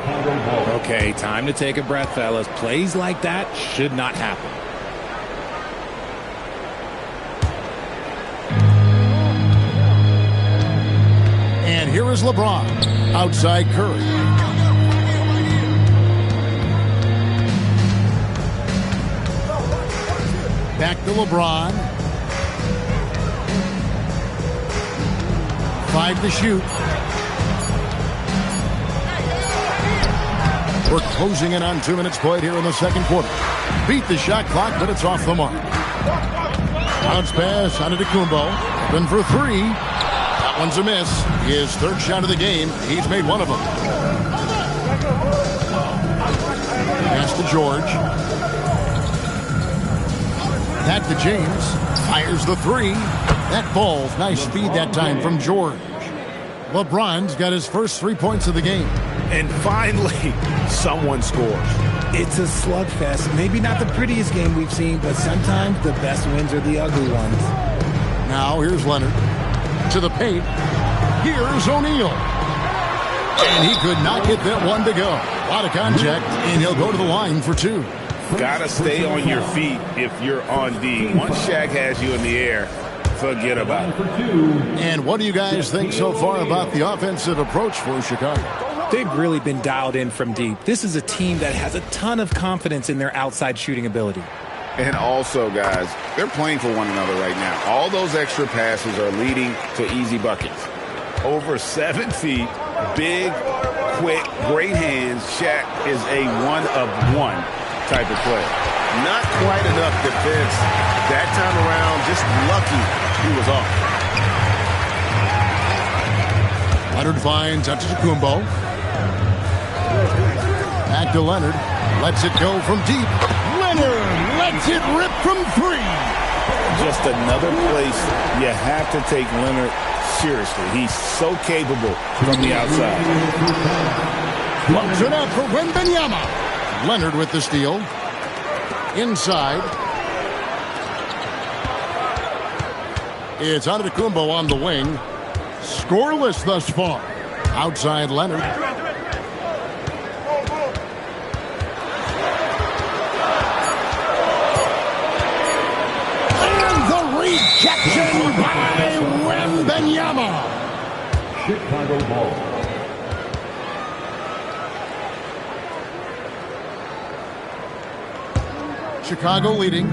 Okay, time to take a breath, fellas. Plays like that should not happen. And here is LeBron. Outside Curry. Back to LeBron. 5 to shoot. We're closing in on 2 minutes played here in the second quarter. Beat the shot clock, but it's off the mark. Bounce pass on Antetokounmpo. Open for 3. That one's a miss. His third shot of the game. He's made one of them. Pass to George. Back to James. Fires the 3. That ball, nice speed that time from George. LeBron's got his first 3 points of the game. And finally, someone scores. It's a slugfest. Maybe not the prettiest game we've seen, but sometimes the best wins are the ugly ones. Now here's Leonard. To the paint. Here's O'Neal. And he could not get that one to go. A lot of contact, and he'll go to the line for 2. Gotta stay on your feet if you're on D. Once Shaq has you in the air, forget about it. And what do you guys think so far about the offensive approach for Chicago? They've really been dialed in from deep. This is a team that has a ton of confidence in their outside shooting ability. And also, guys, they're playing for one another right now. All those extra passes are leading to easy buckets. Over 7 feet, big, quick, great hands. Shaq is a one-of-one type of player. Not quite enough defense that time around. Just lucky he was off. Leonard finds Antetokounmpo. Back to Leonard. Lets it go from deep. Leonard lets it rip from 3. Just another place you have to take Leonard seriously. He's so capable from the outside. Plugs it up for Wembanyama. Leonard with the steal. Inside. It's Antetokounmpo on the wing. Scoreless thus far. Outside Leonard. And the rejection by Wembanyama. Chicago ball. Chicago leading.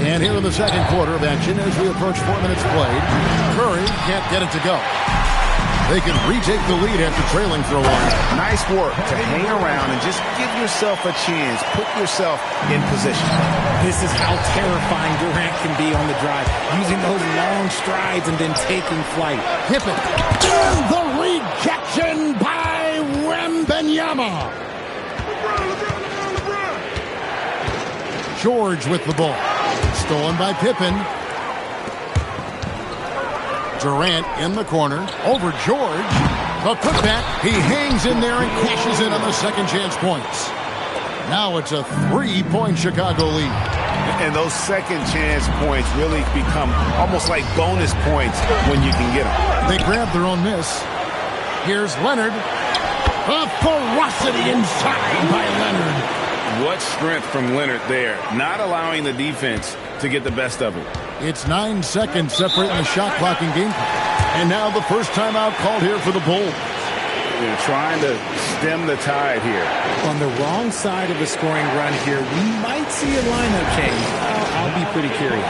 And here in the second quarter of action, as we approach 4 minutes played, Curry can't get it to go. They can retake the lead after trailing for a while. Nice work to hang around and just give yourself a chance. Put yourself in position. This is how terrifying Durant can be on the drive, using those long strides and then taking flight. Pippen. And the rejection by Wembanyama. George with the ball. Stolen by Pippen. Durant in the corner. Over George. The putback. He hangs in there and cashes in on the second chance points. Now it's a 3-point Chicago lead. And those second chance points really become almost like bonus points when you can get them. They grab their own miss. Here's Leonard. A ferocity inside by Leonard. What strength from Leonard there, not allowing the defense to get the best of it. It's 9 seconds separating the shot clock and game clock. And now the first timeout called here for the Bulls. They're trying to stem the tide here. On the wrong side of a scoring run here, we might see a lineup change. I'll be pretty curious.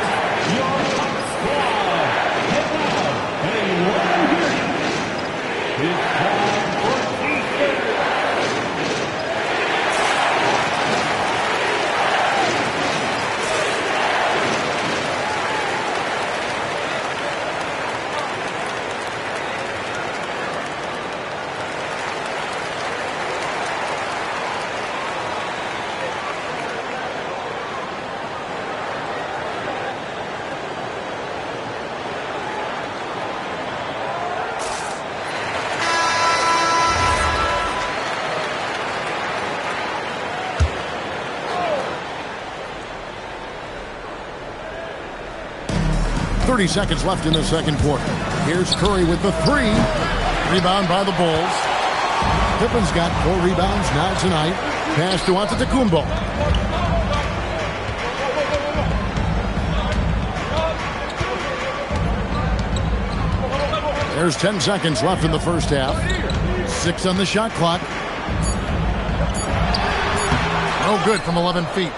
Seconds left in the second quarter. Here's Curry with the 3. Rebound by the Bulls. Pippen's got 4 rebounds now tonight. Pass to Antetokounmpo. There's 10 seconds left in the first half. 6 on the shot clock. No good from 11 feet.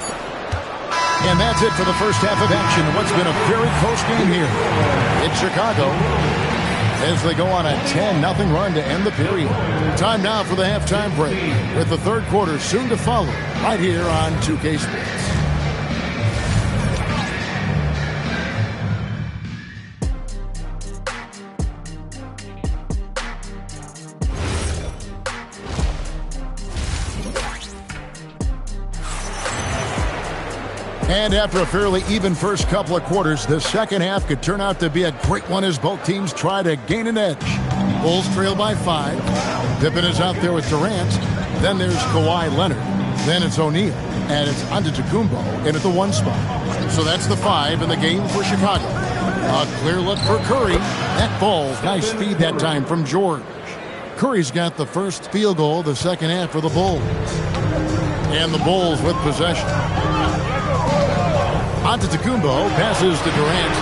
And that's it for the first half of action. What's been a very close game here in Chicago as they go on a 10-0 run to end the period. Time now for the halftime break with the third quarter soon to follow right here on 2K Sports. And after a fairly even first couple of quarters, the second half could turn out to be a great one as both teams try to gain an edge. Bulls trail by 5. Pippen is out there with Durant. Then there's Kawhi Leonard. Then it's O'Neal. And it's Antetokounmpo in at the 1 spot. So that's the 5 in the game for Chicago. A clear look for Curry. That falls. Nice feed that time from George. Curry's got the first field goal of the second half for the Bulls. And the Bulls with possession. Antetokounmpo passes to Durant.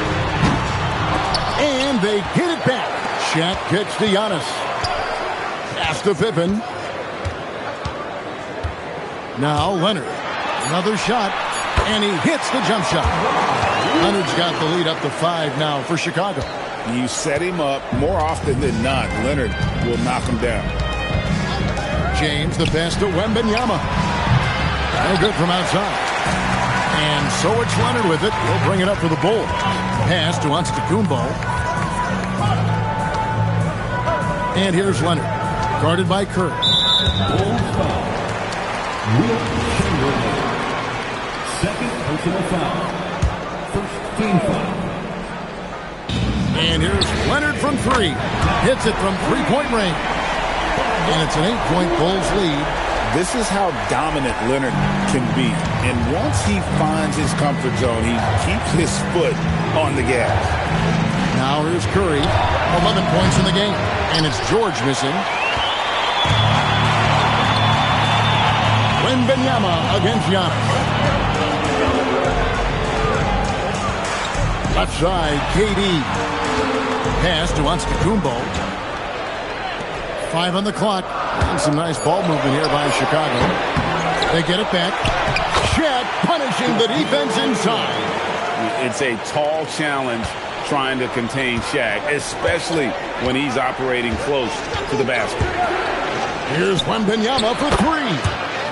And they get it back. Shaq kicks to Giannis. Pass to Pippen. Now Leonard. Another shot. And he hits the jump shot. Leonard's got the lead up to 5 now for Chicago. You set him up more often than not. Leonard will knock him down. James, the pass to Wembanyama. No good from outside. And so it's Leonard with it. He'll bring it up for the Bulls. Pass to Antetokounmpo. And here's Leonard. Guarded by Curry. Bulls foul. Wilt Chamberlain. Second personal foul. First team foul. And here's Leonard from three. Hits it from three-point range. And it's an 8-point Bulls lead. This is how dominant Leonard can be. And once he finds his comfort zone, he keeps his foot on the gas. Now here's Curry. 11 points in the game. And it's George missing. Wembanyama against Giannis. Left side, KD. Pass to Antetokounmpo. 5 on the clock. And some nice ball movement here by Chicago. They get it back. Chet punishing the defense inside. It's a tall challenge trying to contain Shaq, especially when he's operating close to the basket. Here's Wembanyama for three.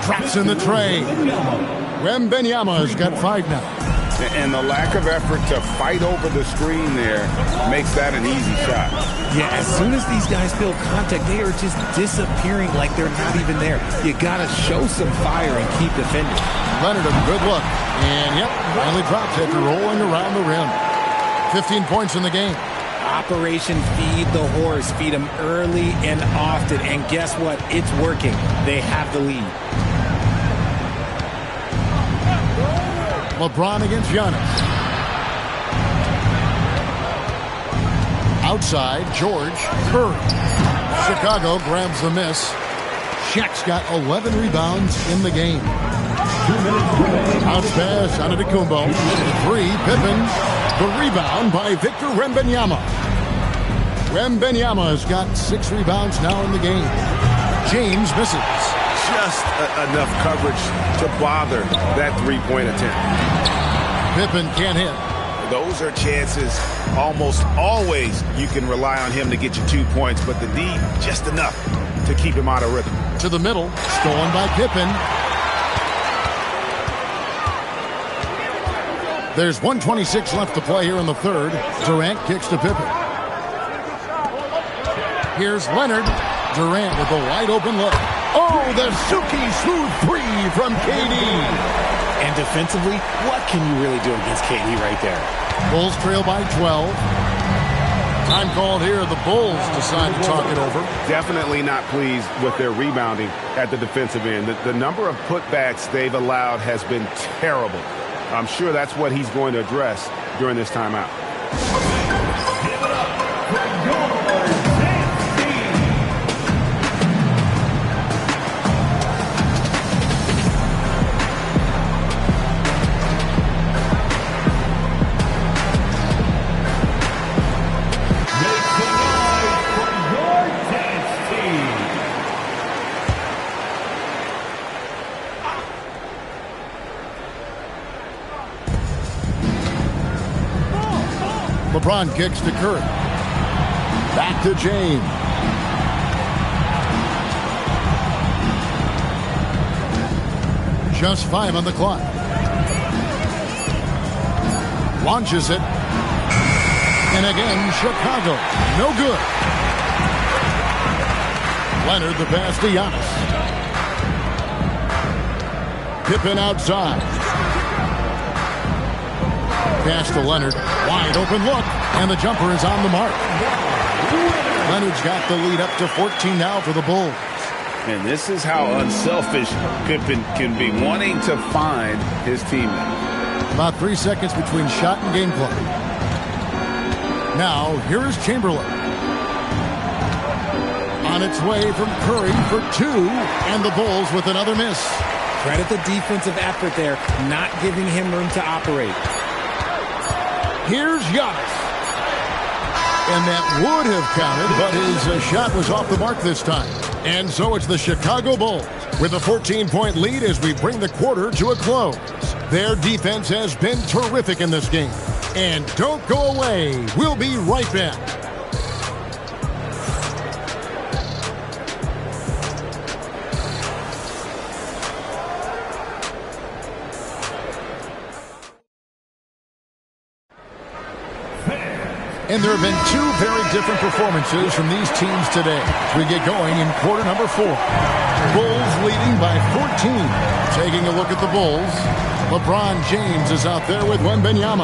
Drops in the tray. Wembanyama's got 5 now. And the lack of effort to fight over the screen there makes that an easy shot. Yeah, as soon as these guys feel contact, they are just disappearing like they're not even there. You got to show some fire and keep defending. Leonard, a good look. And, yep, finally drops after rolling around the rim. 15 points in the game. Operation Feed the Horse. Feed them early and often. And guess what? It's working. They have the lead. LeBron against Giannis. Outside, George. Curry. Chicago grabs the miss. Shaq's got 11 rebounds in the game. Bounce pass, Antetokounmpo. 3, Pippen. The rebound by Victor Wembanyama. Wembanyama's got 6 rebounds now in the game. James misses. Just enough coverage to bother that three-point attempt. Pippen can't hit. Those are chances almost always you can rely on him to get you 2 points, but the D just enough to keep him out of rhythm. To the middle, stolen by Pippen. There's 1:26 left to play here in the third. Durant kicks to Pippen. Here's Leonard. Durant with a wide open look. Oh, the Suki smooth 3 from KD. And defensively, what can you really do against KD right there? Bulls trail by 12. Time called here. The Bulls decide to talk it over. Definitely not pleased with their rebounding at the defensive end. The number of putbacks they've allowed has been terrible. I'm sure that's what he's going to address during this timeout. LeBron kicks to Curry. Back to James. Just 5 on the clock. Launches it. And again, Chicago. No good. Leonard the pass to Giannis. Pippen outside. Pass to Leonard. Wide open look. And the jumper is on the mark. Leonard's got the lead up to 14 now for the Bulls. And this is how unselfish Pippen can be, wanting to find his teammate. About 3 seconds between shot and game clock. Now, here is Chamberlain. On its way from Curry for 2. And the Bulls with another miss. Credit the defensive effort there, not giving him room to operate. Here's Giannis. And that would have counted, but his shot was off the mark this time. And so it's the Chicago Bulls with a 14-point lead as we bring the quarter to a close. Their defense has been terrific in this game. And don't go away. We'll be right back. And there have been two very different performances from these teams today as we get going in quarter number 4. Bulls leading by 14. Taking a look at the Bulls, LeBron James is out there with Wembanyama.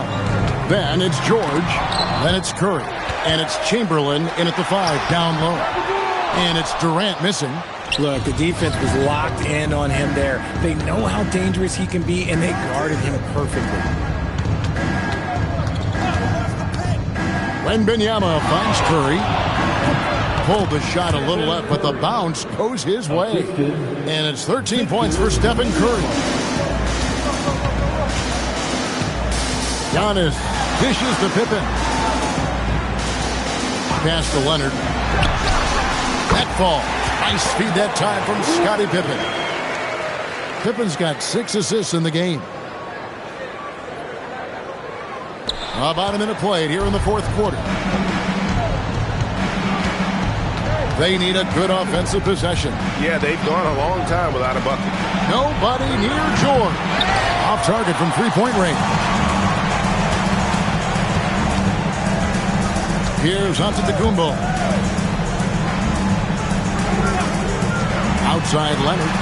Then it's George. Then it's Curry. And it's Chamberlain in at the 5 down low. And it's Durant missing. Look, the defense was locked in on him there. They know how dangerous he can be, and they guarded him perfectly. Wembanyama finds Curry. Pulled the shot a little left, but the bounce goes his way. And it's 13 points for Stephen Curry. Giannis dishes to Pippen. Pass to Leonard. That fall. Nice speed that time from Scottie Pippen. Pippen's got 6 assists in the game. About a minute played here in the 4th quarter. They need a good offensive possession. Yeah, they've gone a long time without a bucket. Nobody near George. Off target from three-point range. Here's Antetokounmpo. Outside Leonard.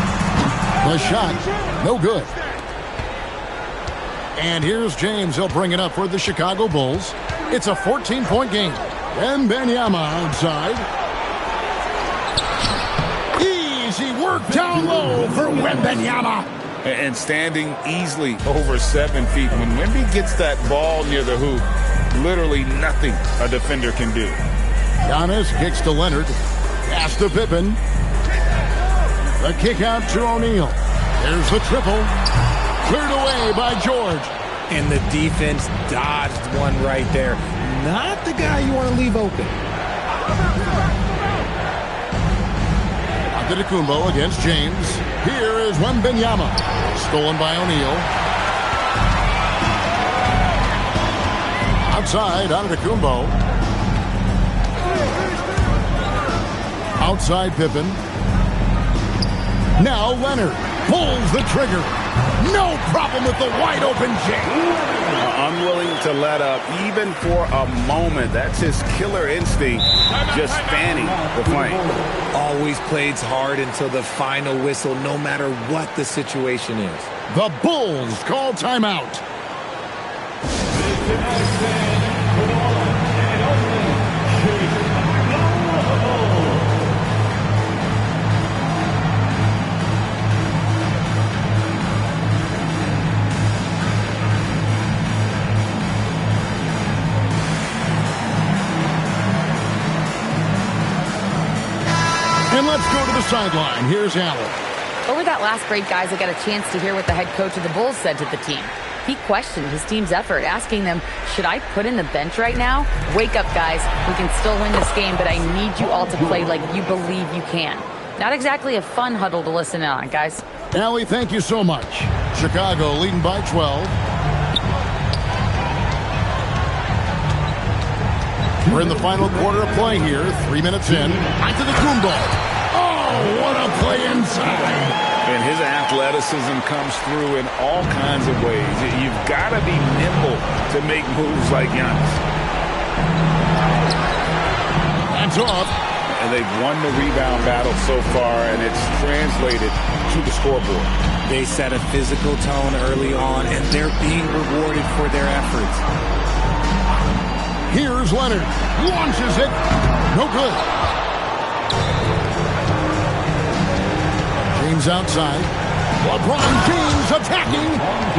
The shot, no good. And here's James. He'll bring it up for the Chicago Bulls. It's a 14-point game. Wembanyama outside. Easy work down low for Wembanyama. And standing easily over 7 feet. When Wemby gets that ball near the hoop, literally nothing a defender can do. Giannis kicks to Leonard. Pass to Pippen. The kick out to O'Neal. There's the triple. Cleared away by George. And the defense dodged one right there. Not the guy you want to leave open. Antetokounmpo against James. Here is Wembanyama. Stolen by O'Neal. Outside, Antetokounmpo. Outside Pippen. Now Leonard pulls the trigger. No problem with the wide-open James. Unwilling to let up even for a moment. That's his killer instinct, just fanning the flame. Always plays hard until the final whistle, no matter what the situation is. The Bulls call timeout. And let's go to the sideline. Here's Allen. Over that last break, guys, I got a chance to hear what the head coach of the Bulls said to the team. He questioned his team's effort, asking them, should I put in the bench right now? Wake up, guys. We can still win this game, but I need you all to play like you believe you can. Not exactly a fun huddle to listen in on, guys. Allie, thank you so much. Chicago leading by 12. We're in the final quarter of play here. 3 minutes in. Antetokounmpo. Oh, what a play inside. And his athleticism comes through in all kinds of ways. You've got to be nimble to make moves like Giannis. That's off. And they've won the rebound battle so far, and it's translated to the scoreboard. They set a physical tone early on, and they're being rewarded for their efforts. Here's Leonard. Launches it. No good. James outside. LeBron James attacking.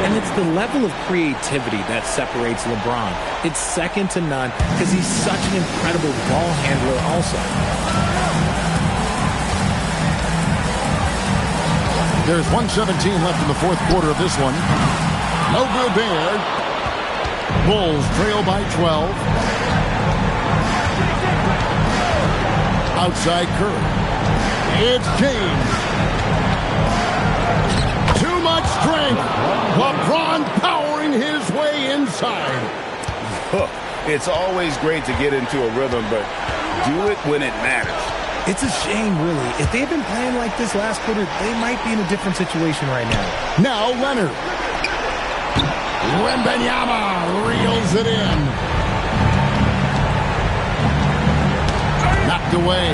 And it's the level of creativity that separates LeBron. It's second to none because he's such an incredible ball handler also. There's 1:17 left in the 4th quarter of this one. No good there. Bulls trail by 12. Outside Curry. It's James. Too much strength. LeBron powering his way inside. It's always great to get into a rhythm, but do it when it matters. It's a shame, really. If they'd been playing like this last quarter, they might be in a different situation right now. Now Leonard. Wembanyama reels it in. Backed away.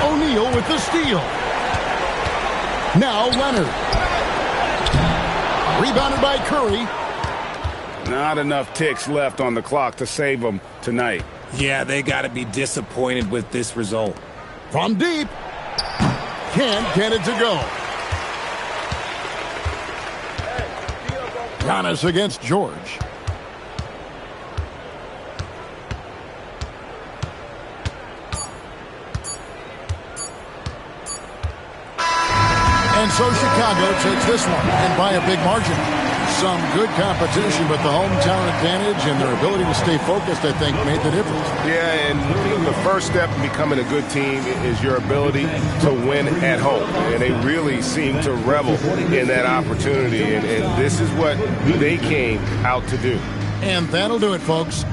O'Neal with the steal. Now Leonard. Rebounded by Curry. Not enough ticks left on the clock to save them tonight. Yeah, they got to be disappointed with this result. From deep. Can't get it to go. Giannis against George. And so Chicago takes this one, and by a big margin. Some good competition, but the hometown advantage and their ability to stay focused, I think, made the difference. Yeah, and the first step in becoming a good team is your ability to win at home. And they really seem to revel in that opportunity, and this is what they came out to do. And that'll do it, folks.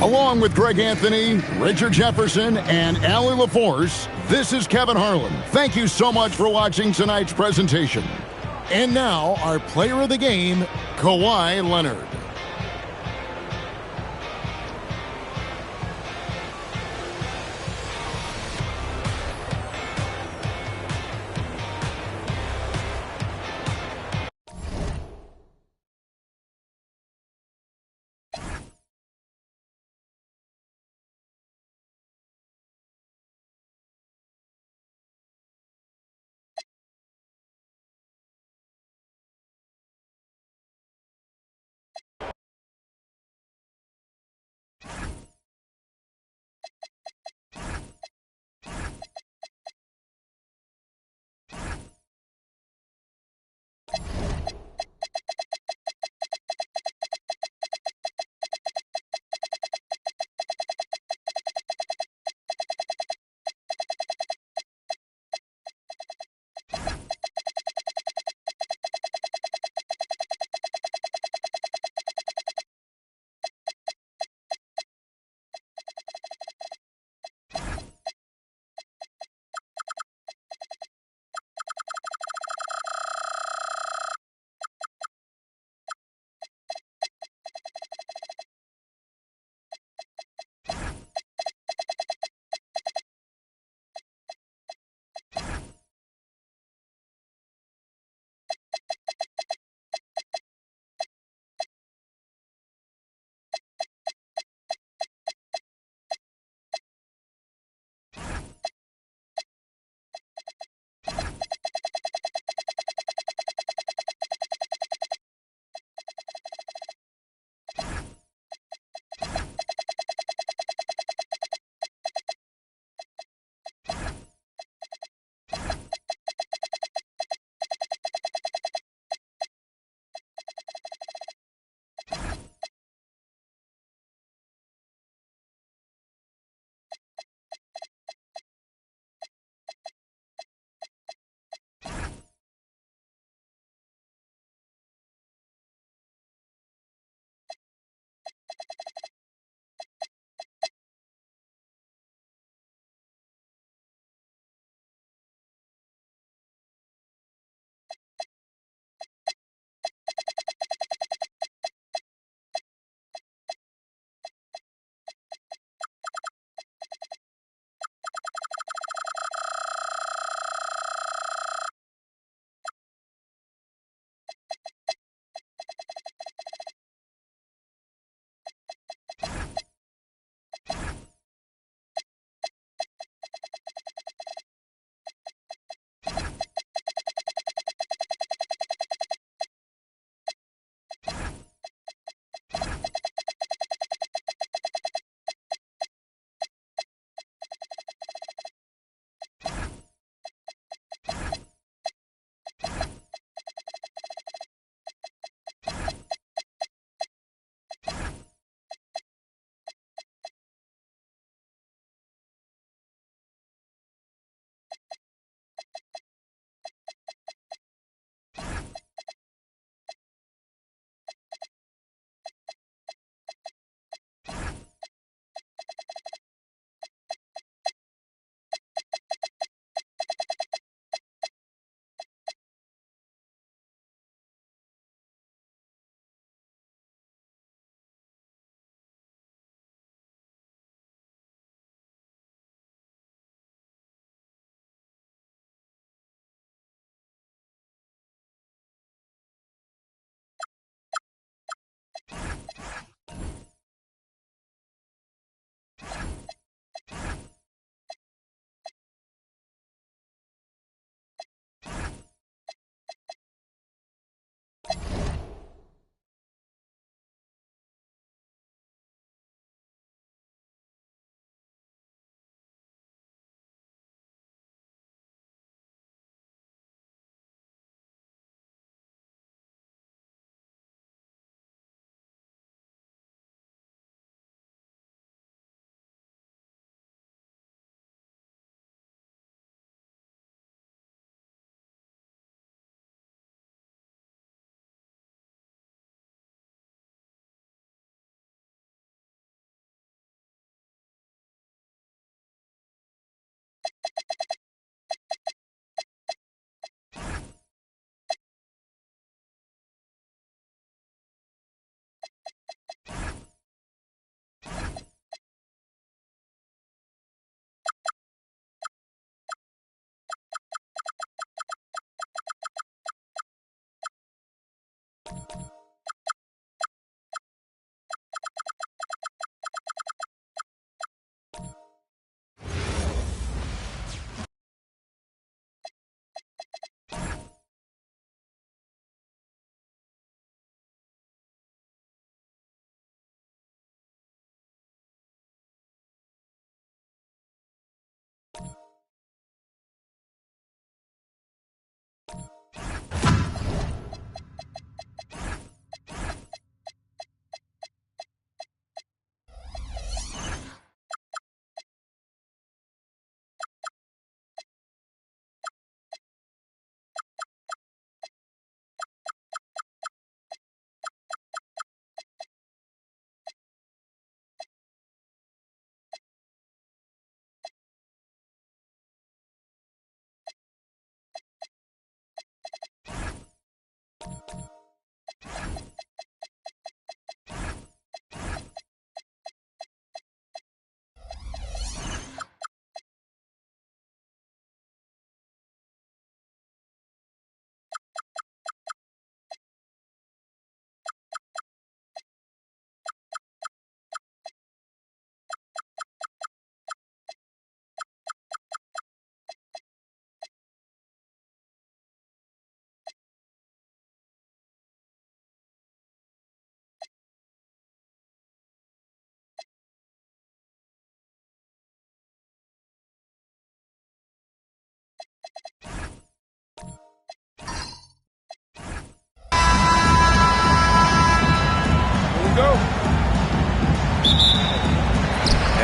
Along with Greg Anthony, Richard Jefferson, and Allie LaForce, this is Kevin Harlan. Thank you so much for watching tonight's presentation. And now, our player of the game, Kawhi Leonard.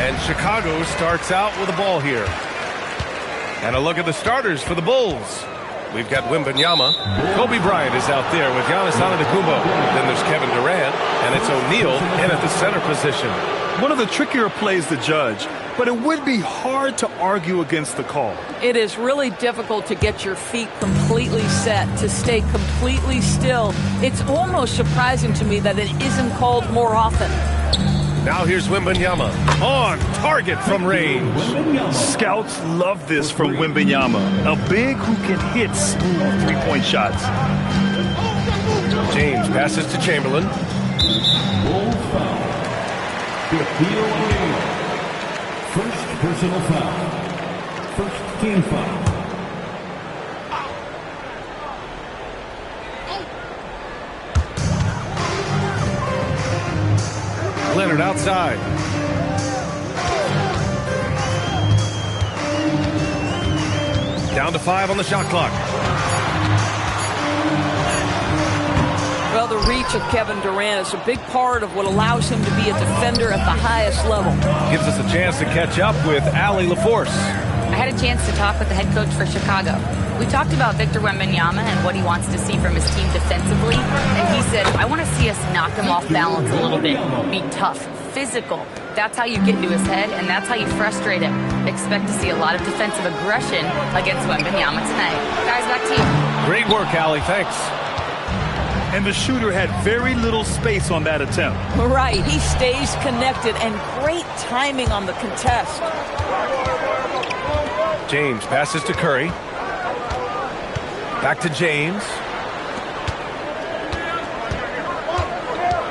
And Chicago starts out with the ball here. And a look at the starters for the Bulls. We've got Wembanyama. Kobe Bryant is out there with Giannis Antetokounmpo. Then there's Kevin Durant, and it's O'Neal in at the center position. One of the trickier plays to judge, but it would be hard to argue against the call. It is really difficult to get your feet completely set, to stay completely still. It's almost surprising to me that it isn't called more often. Now here's Wembanyama on target from range. Scouts love this from Wembanyama, a big who can hit smooth three-point shots. James passes to Chamberlain. Bull foul. Shaquille O'Neal. First personal foul. First team foul. Leonard outside. Down to 5 on the shot clock. Well, the reach of Kevin Durant is a big part of what allows him to be a defender at the highest level. Gives us a chance to catch up with Allie LaForce. I had a chance to talk with the head coach for Chicago. We talked about Victor Wembanyama and what he wants to see from his team defensively. And he said, I want to see us knock him off balance a little bit. Be tough, physical. That's how you get into his head, and that's how you frustrate him. Expect to see a lot of defensive aggression against Wembanyama tonight. Guys, back to you. Great work, Allie. Thanks. And the shooter had very little space on that attempt. Right. He stays connected, and great timing on the contest. James passes to Curry. Back to James.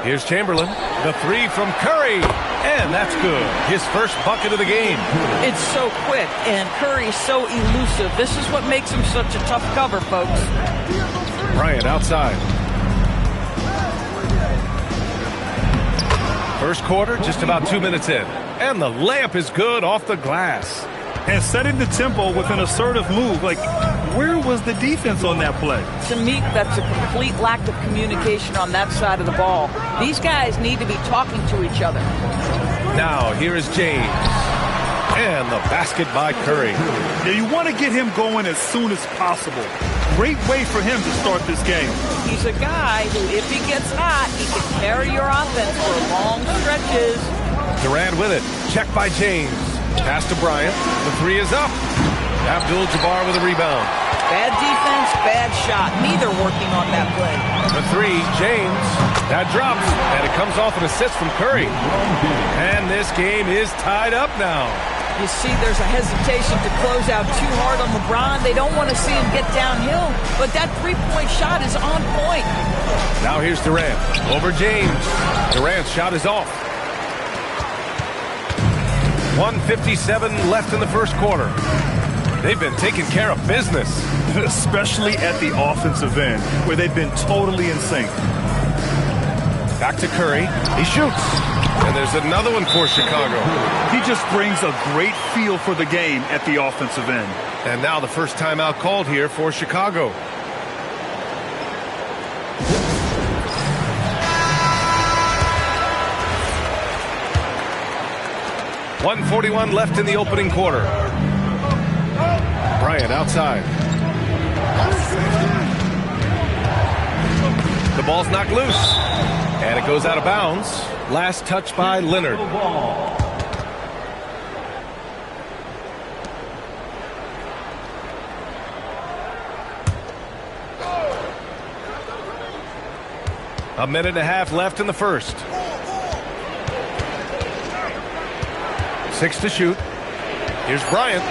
Here's Chamberlain. The three from Curry. And that's good. His first bucket of the game. It's so quick, and Curry's so elusive. This is what makes him such a tough cover, folks. Bryant outside. First quarter, just about 2 minutes in. And the layup is good off the glass. And setting the tempo with an assertive move. Like, where was the defense on that play? To me, that's a complete lack of communication on that side of the ball. These guys need to be talking to each other. Now, here is James. And the basket by Curry. Yeah, you want to get him going as soon as possible. Great way for him to start this game. He's a guy who, if he gets hot, he can carry your offense for long stretches. Durant with it. Check by James. Pass to Bryant. The three is up. Abdul-Jabbar with a rebound. Bad defense, bad shot. Neither working on that play. The three, James. That drops, and it comes off an assist from Curry. And this game is tied up now. You see there's a hesitation to close out too hard on LeBron. They don't want to see him get downhill, but that three-point shot is on point. Now here's Durant. Over James. Durant's shot is off. 1:57 left in the first quarter. They've been taking care of business. Especially at the offensive end, where they've been totally in sync. Back to Curry. He shoots. And there's another one for Chicago. He just brings a great feel for the game at the offensive end. And now the first timeout called here for Chicago. .141 left in the opening quarter. Bryant outside. The ball's knocked loose. And it goes out of bounds. Last touch by Leonard. A minute and a half left in the first. 6 to shoot. Here's Bryant.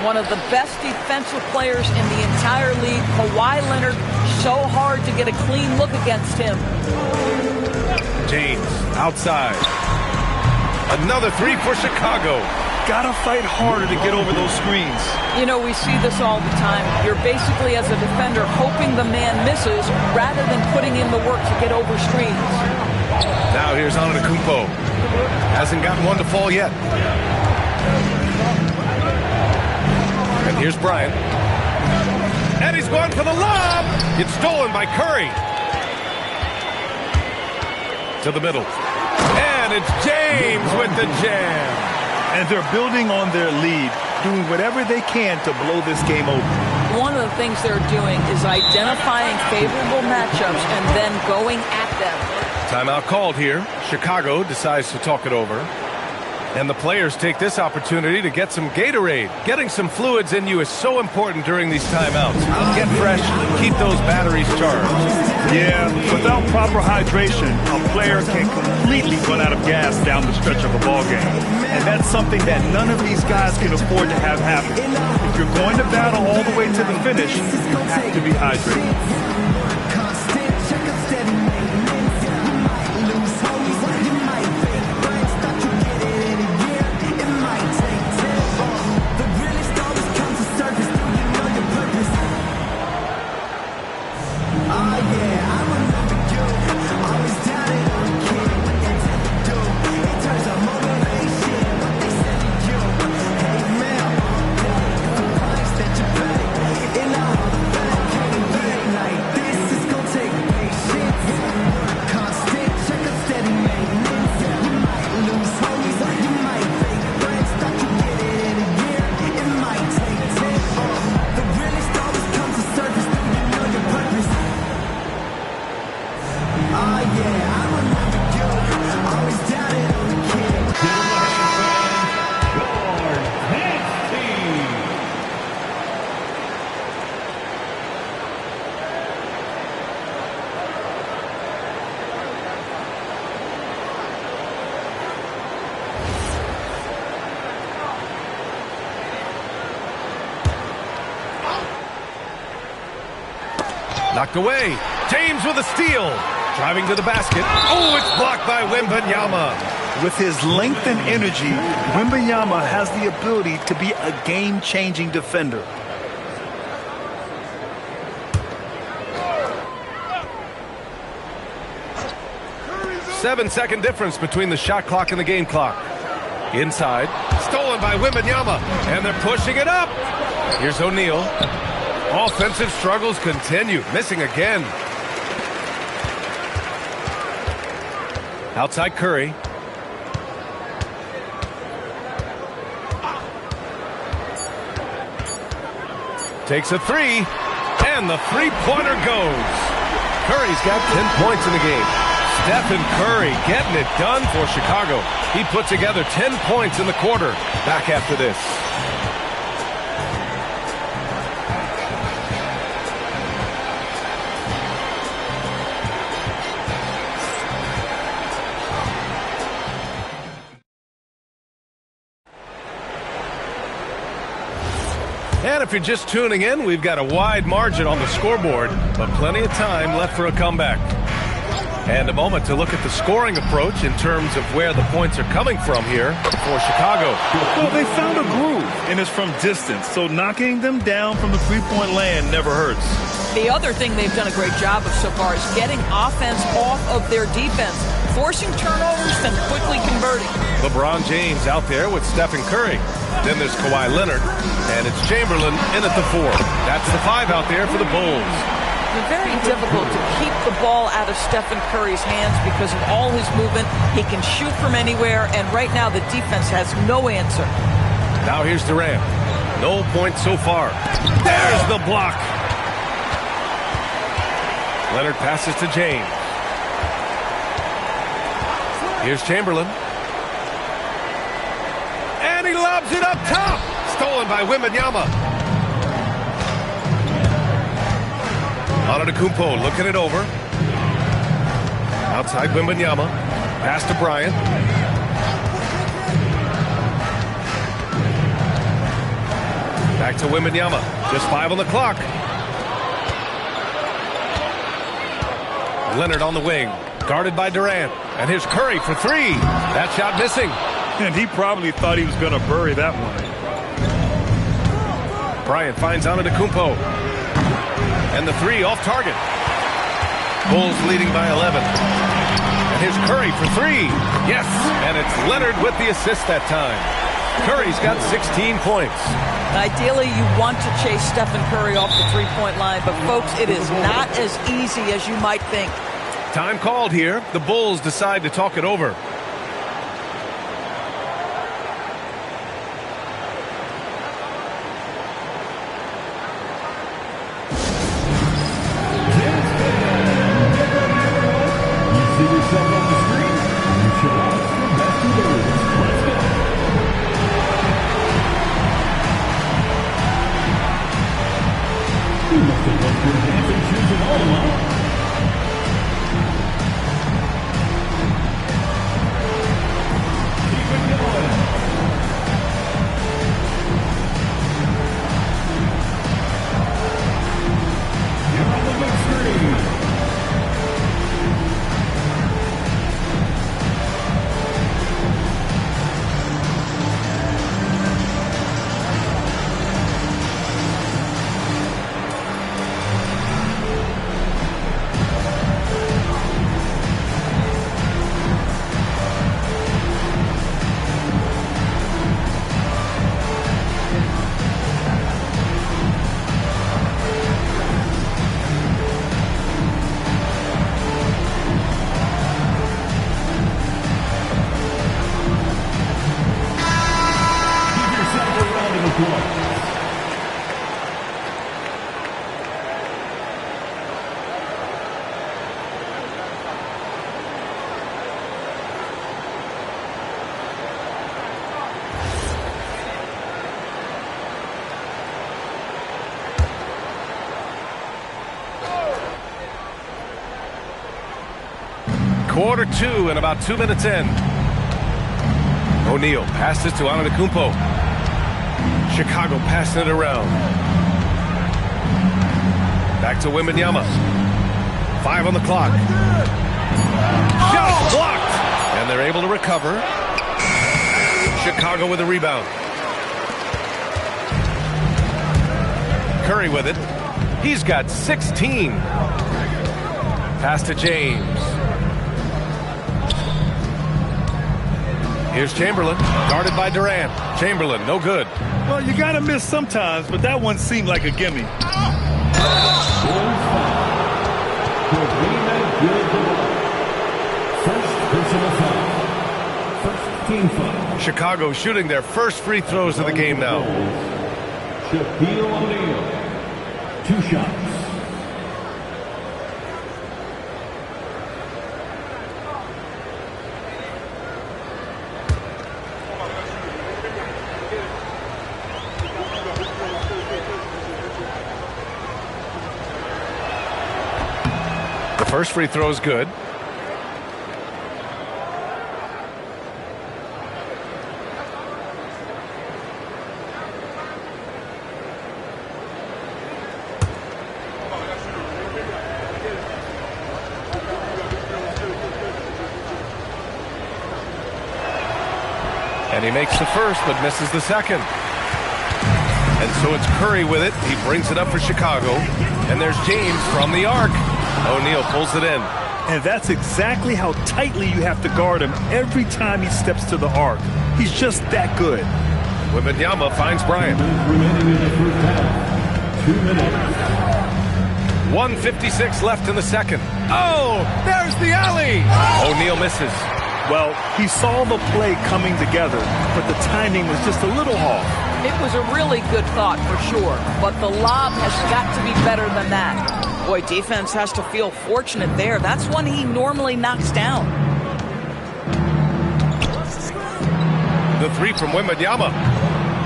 One of the best defensive players in the entire league. Kawhi Leonard, so hard to get a clean look against him. James outside. Another three for Chicago. Gotta fight harder to get over those screens. You know, we see this all the time. You're basically, as a defender, hoping the man misses rather than putting in the work to get over screens. Now here's Antetokounmpo. Hasn't gotten one to fall yet. And here's Bryant. And he's going for the lob. It's stolen by Curry. To the middle. And it's James with the jam. And they're building on their lead, doing whatever they can to blow this game open. One of the things they're doing is identifying favorable matchups and then going at them. Timeout called here. Chicago decides to talk it over. And the players take this opportunity to get some Gatorade. Getting some fluids in you is so important during these timeouts. Get fresh, keep those batteries charged. Yeah, without proper hydration, a player can completely run out of gas down the stretch of a ball game. And that's something that none of these guys can afford to have happen. If you're going to battle all the way to the finish, you have to be hydrated. Knocked away. James with a steal. Driving to the basket. Oh, it's blocked by Wembanyama. With his length and energy, Wembanyama has the ability to be a game-changing defender. Seven-second difference between the shot clock and the game clock. Inside. Stolen by Wembanyama. And they're pushing it up. Here's O'Neal. Offensive struggles continue. Missing again. Outside Curry. Takes a three. And the three-pointer goes. Curry's got 10 points in the game. Stephen Curry getting it done for Chicago. He put together 10 points in the quarter. Back after this. And if you're just tuning in, we've got a wide margin on the scoreboard, but plenty of time left for a comeback. And a moment to look at the scoring approach in terms of where the points are coming from here for Chicago. Well, they found a groove, and it's from distance, so knocking them down from the three-point land never hurts. The other thing they've done a great job of so far is getting offense off of their defense, forcing turnovers and quickly converting. LeBron James out there with Stephen Curry. Then there's Kawhi Leonard, and it's Chamberlain in at the 4. That's the 5 out there for the Bulls. It's very difficult to keep the ball out of Stephen Curry's hands because of all his movement. He can shoot from anywhere, and right now the defense has no answer. Now here's Durant. No points so far. There's the block. Leonard passes to James. Here's Chamberlain. And he lobs it up top. Stolen by Wembanyama. Antetokounmpo looking it over. Outside Wembanyama. Pass to Bryant. Back to Wembanyama. Just 5 on the clock. Leonard on the wing. Guarded by Durant. And here's Curry for 3. That shot missing. And he probably thought he was going to bury that one. Bryant finds Antetokounmpo. And the 3 off target. Bulls leading by 11. And here's Curry for 3. Yes, and it's Leonard with the assist that time. Curry's got 16 points. Ideally, you want to chase Stephen Curry off the three-point line, but folks, it is not as easy as you might think. Time called here. The Bulls decide to talk it over. Quarter 2 and about 2 minutes in. O'Neal passes to Antetokounmpo. Chicago passing it around. Back to Wembanyama. 5 on the clock. Shot blocked. And they're able to recover. Chicago with a rebound. Curry with it. He's got 16. Pass to James. Here's Chamberlain, guarded by Durant. Chamberlain, no good. Well, you got to miss sometimes, but that one seemed like a gimme. Chicago shooting their first free throws of the game now. Shaquille O'Neal, 2 shots. First free throw is good. And he makes the first, but misses the second. And so it's Curry with it. He brings it up for Chicago. And there's James from the arc. O'Neal pulls it in. And that's exactly how tightly you have to guard him every time he steps to the arc. He's just that good. Wembanyama finds Bryant. Remaining in the first half. 2 minutes. 1:56 left in the second. Oh, there's the alley. O'Neal misses. Well, he saw the play coming together, but the timing was just a little off. It was a really good thought for sure, but the lob has got to be better than that. Boy, defense has to feel fortunate there. That's one he normally knocks down. The three from Wembanyama.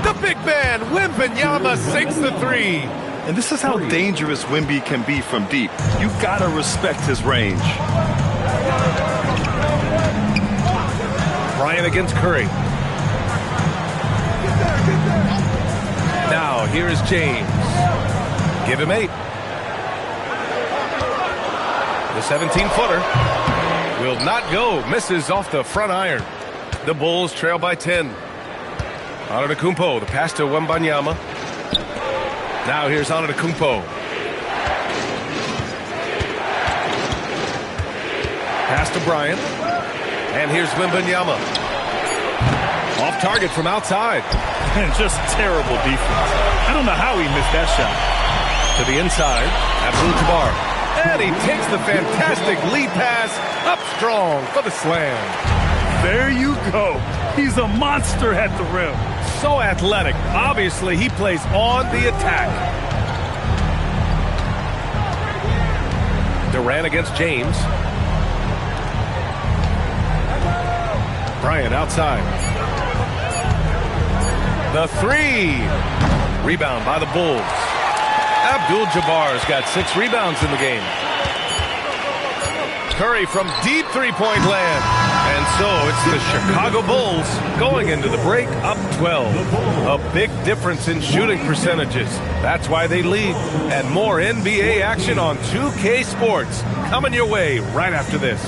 The big man, Wembanyama, sinks the three. And this is how dangerous Wemby can be from deep. You gotta respect his range. Bryant against Curry. Now, here is James. Give him 8. The 17-footer will not go. Misses off the front iron. The Bulls trail by 10. Antetokounmpo, the pass to Wembanyama. Now here's Antetokounmpo. Pass to Bryant. And here's Wembanyama. Off target from outside. And just terrible defense. I don't know how he missed that shot. To the inside, Abdul-Jabbar. And he takes the fantastic lead pass up strong for the slam. There you go. He's a monster at the rim. So athletic. Obviously, he plays on the attack. Durant against James. Bryant outside. The three. Rebound by the Bulls. Abdul-Jabbar's got 6 rebounds in the game. Curry from deep three-point land. And so it's the Chicago Bulls going into the break up 12. A big difference in shooting percentages. That's why they lead. And more NBA action on 2K Sports coming your way right after this.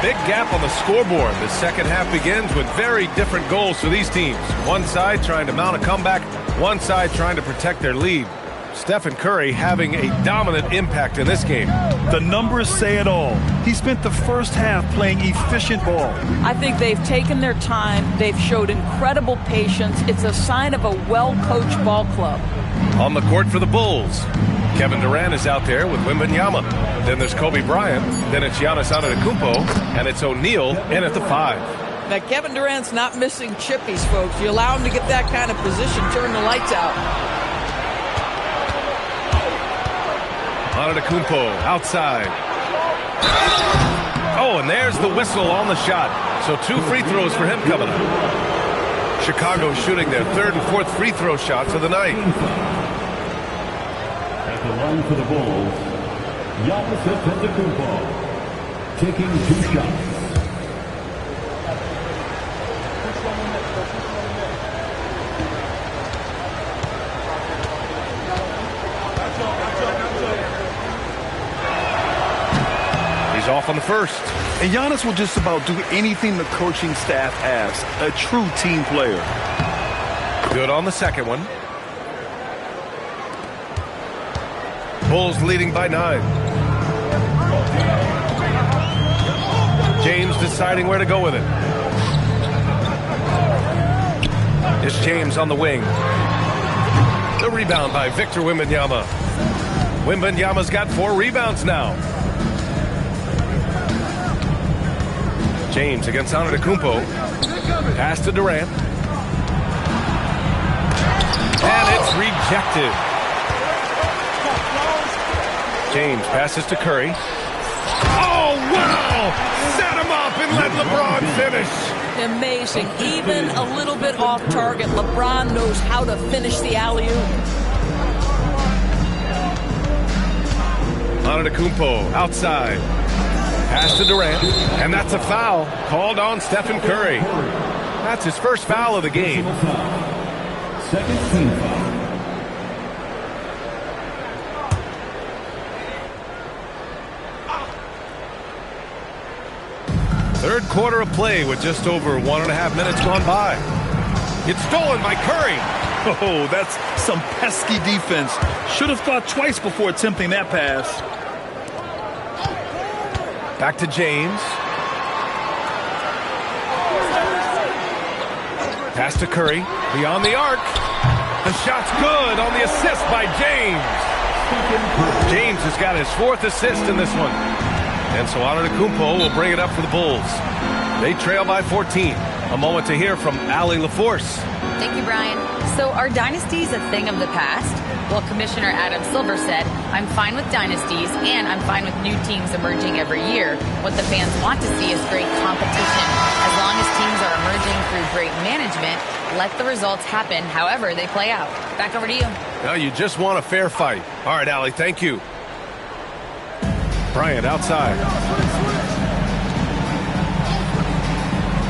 Big gap on the scoreboard. The second half begins with very different goals for these teams. One side trying to mount a comeback, one side trying to protect their lead. Stephen Curry having a dominant impact in this game. The numbers say it all. He spent the first half playing efficient ball. I think they've taken their time. They've showed incredible patience. It's a sign of a well-coached ball club. On the court for the Bulls, Kevin Durant is out there with Wembanyama. Then there's Kobe Bryant. Then it's Giannis Antetokounmpo. And it's O'Neal in at the 5. Now, Kevin Durant's not missing chippies, folks. You allow him to get that kind of position, turn the lights out. Antetokounmpo outside. Oh, and there's the whistle on the shot. So 2 free throws for him coming up. Chicago shooting their 3rd and 4th free throw shots of the night. At the line for the Bulls, Giannis Antetokounmpo taking 2 shots. He's off on the first. And Giannis will just about do anything the coaching staff asks. A true team player. Good on the second one. Bulls leading by 9. James deciding where to go with it. It's James on the wing. The rebound by Victor Wembanyama. Wembanyama's got 4 rebounds now. James against Antetokounmpo. Pass to Durant. And it's rejected. James passes to Curry. Oh, wow! Set him up and let LeBron finish. Amazing. Even a little bit off target, LeBron knows how to finish the alley-oop. Antetokounmpo outside. Pass to Durant. And that's a foul called on Stephen Curry. That's his first foul of the game. Second team foul. Third quarter of play with just over 1.5 minutes gone by. It's stolen by Curry. Oh, that's some pesky defense. Should have thought twice before attempting that pass. Back to James. Pass to Curry. Beyond the arc. The shot's good on the assist by James. James has got his 4th assist in this one. And so Antetokounmpo will bring it up for the Bulls. They trail by 14. A moment to hear from Allie LaForce. Thank you, Brian. So are dynasties a thing of the past? Well, Commissioner Adam Silver said, I'm fine with dynasties and I'm fine with new teams emerging every year. What the fans want to see is great competition. As long as teams are emerging through great management, let the results happen however they play out. Back over to you. Now you just want a fair fight. All right, Allie, thank you. Bryant outside.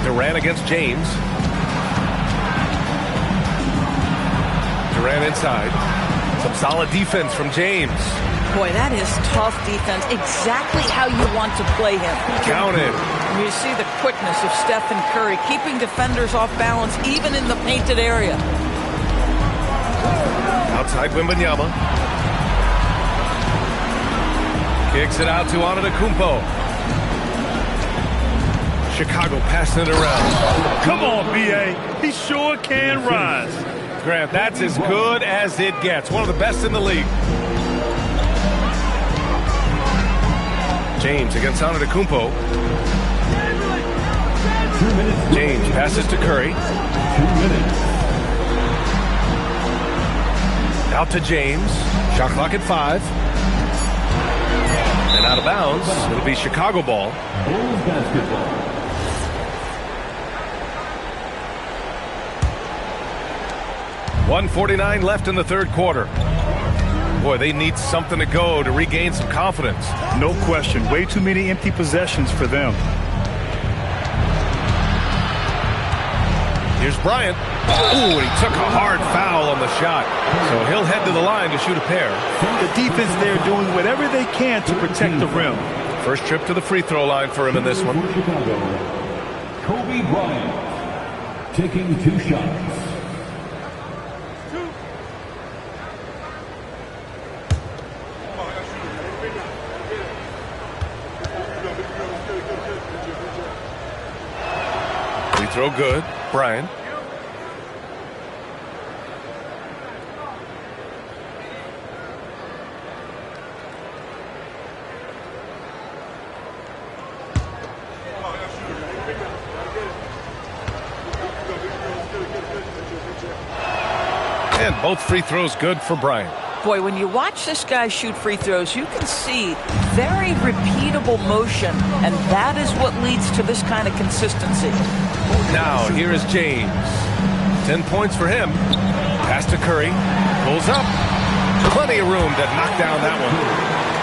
Durant against James. Durant inside. Some solid defense from James. Boy, that is tough defense. Exactly how you want to play him. Counted. You see the quickness of Stephen Curry, keeping defenders off balance even in the painted area. Outside Wembanyama. Kicks it out to Antetokounmpo. Chicago passing it around. Come on, B.A. He sure can rise. Grant, that's as good as it gets. One of the best in the league. James against Antetokounmpo. James passes to Curry. 2 minutes. Out to James. Shot clock at 5. And out of bounds. It'll be Chicago ball. Bulls basketball. .149 left in the third quarter. Boy, they need something to go to regain some confidence. No question. Way too many empty possessions for them. Here's Bryant. Ooh, and he took a hard foul on the shot. So he'll head to the line to shoot a pair. The defense there doing whatever they can to protect the rim. First trip to the free throw line for him in this one. Chicago, Kobe Bryant taking 2 shots. Free throw good. Bryant. And both free throws good for Bryant. Boy, when you watch this guy shoot free throws, you can see very repeatable motion, and that is what leads to this kind of consistency. Now, here is James. 10 points for him. Pass to Curry. Pulls up. Plenty of room to knock down that one.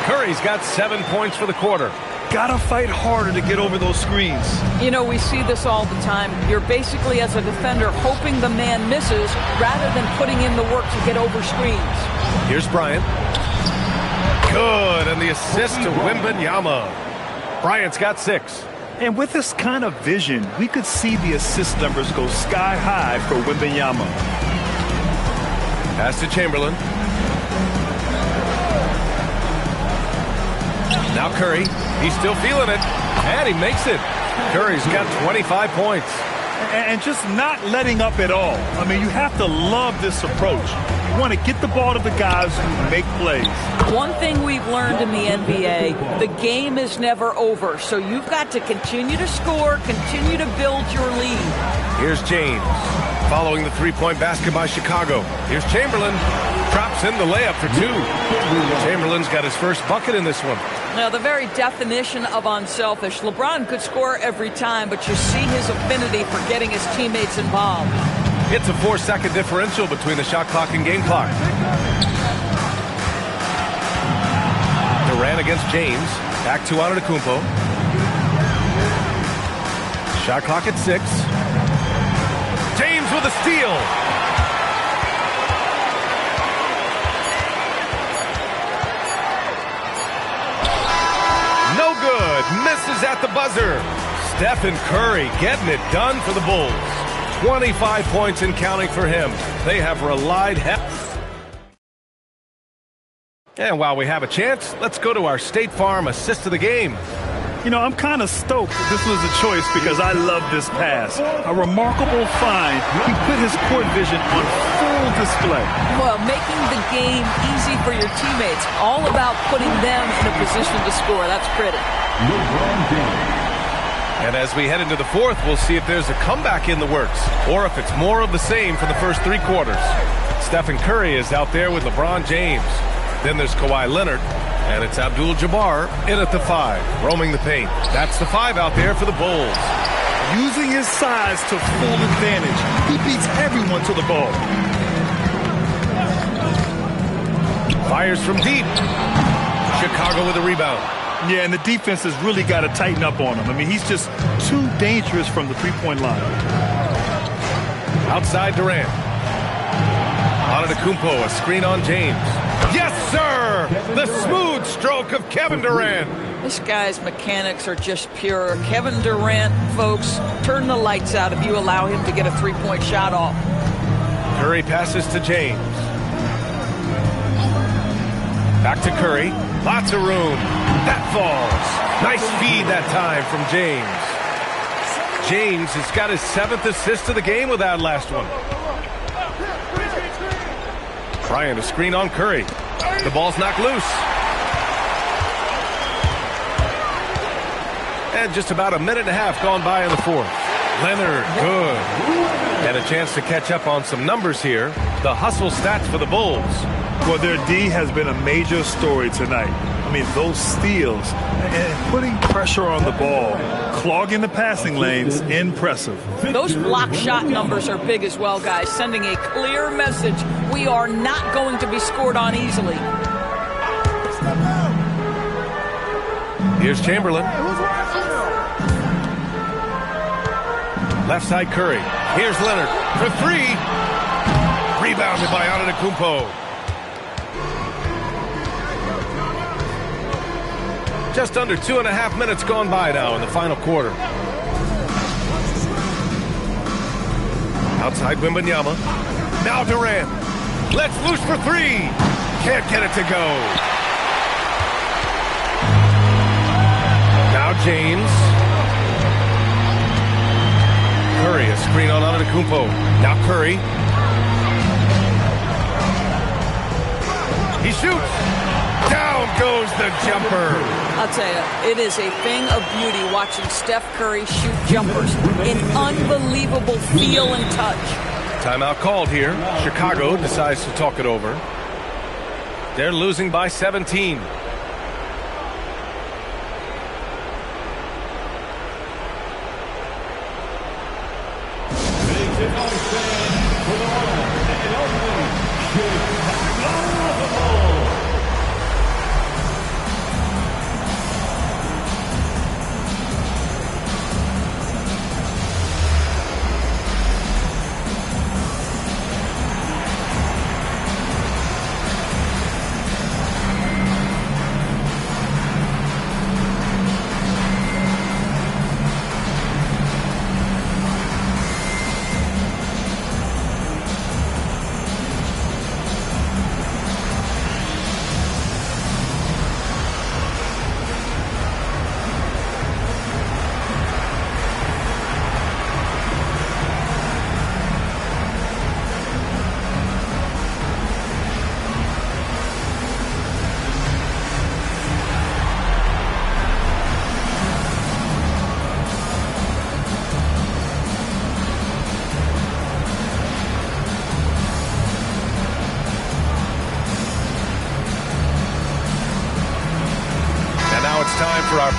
Curry's got 7 points for the quarter. Gotta fight harder to get over those screens. You know, we see this all the time. You're basically, as a defender, hoping the man misses rather than putting in the work to get over screens. Here's Bryant. Good, and the assist to Wembanyama. Bryant's got 6. And with this kind of vision, we could see the assist numbers go sky high for Wembanyama. Pass to Chamberlain. Now Curry. He's still feeling it. And he makes it. Curry's got 25 points. And just not letting up at all. I mean, you have to love this approach. You want to get the ball to the guys who make plays. One thing we've learned in the NBA, the game is never over. So you've got to continue to score, continue to build your lead. Here's James. Following the three-point basket by Chicago. Here's Chamberlain. Drops in the layup for 2. Chamberlain's got his first bucket in this one. Now, the very definition of unselfish. LeBron could score every time, but you see his affinity for getting his teammates involved. It's a 4-second differential between the shot clock and game clock. Durant against James. Back to Antetokounmpo. Shot clock at 6. James with a steal. No good. Misses at the buzzer. Stephen Curry getting it done for the Bulls. 25 points and counting for him. They have relied heavily. And while we have a chance, let's go to our State Farm assist of the game. You know, I'm kind of stoked this was a choice because I love this pass. A remarkable find. He put his court vision on full display. Well, making the game easy for your teammates. All about putting them in a position to score. That's pretty. And as we head into the fourth, we'll see if there's a comeback in the works or if it's more of the same for the first 3 quarters. Stephen Curry is out there with LeBron James. Then there's Kawhi Leonard, and it's Abdul-Jabbar in at the 5, roaming the paint. That's the 5 out there for the Bulls. Using his size to full advantage. He beats everyone to the ball. Fires from deep. Chicago with a rebound. Yeah, and the defense has really got to tighten up on him. I mean, he's just too dangerous from the three-point line. Outside Durant. Antetokounmpo, a screen on James. Yes, sir! The smooth stroke of Kevin Durant. This guy's mechanics are just pure. Kevin Durant, folks, turn the lights out if you allow him to get a 3-point shot off. Curry passes to James. Back to Curry. Lots of room. That falls. Nice feed that time from James. James has got his 7th assist of the game with that last one. Trying to screen on Curry. The ball's knocked loose. And just about a minute and a half gone by in the fourth. Leonard, good. And a chance to catch up on some numbers here. The hustle stats for the Bulls. Well, their D has been a major story tonight. I mean, those steals and putting pressure on the ball, clogging the passing lanes, impressive. Those block shot numbers are big as well, guys, sending a clear message. We are not going to be scored on easily. Here's Chamberlain. Left side Curry. Here's Leonard for 3. Rebounded by Antetokounmpo. Just under 2.5 minutes gone by now in the final quarter. Outside Wembanyama. Now Durant. Let's loose for 3. Can't get it to go. Now James. Curry, a screen on Antetokounmpo. Now Curry. He shoots. Down goes the jumper. I'll tell you, it is a thing of beauty watching Steph Curry shoot jumpers. An unbelievable feel and touch. Timeout called here. Chicago decides to talk it over. They're losing by 17.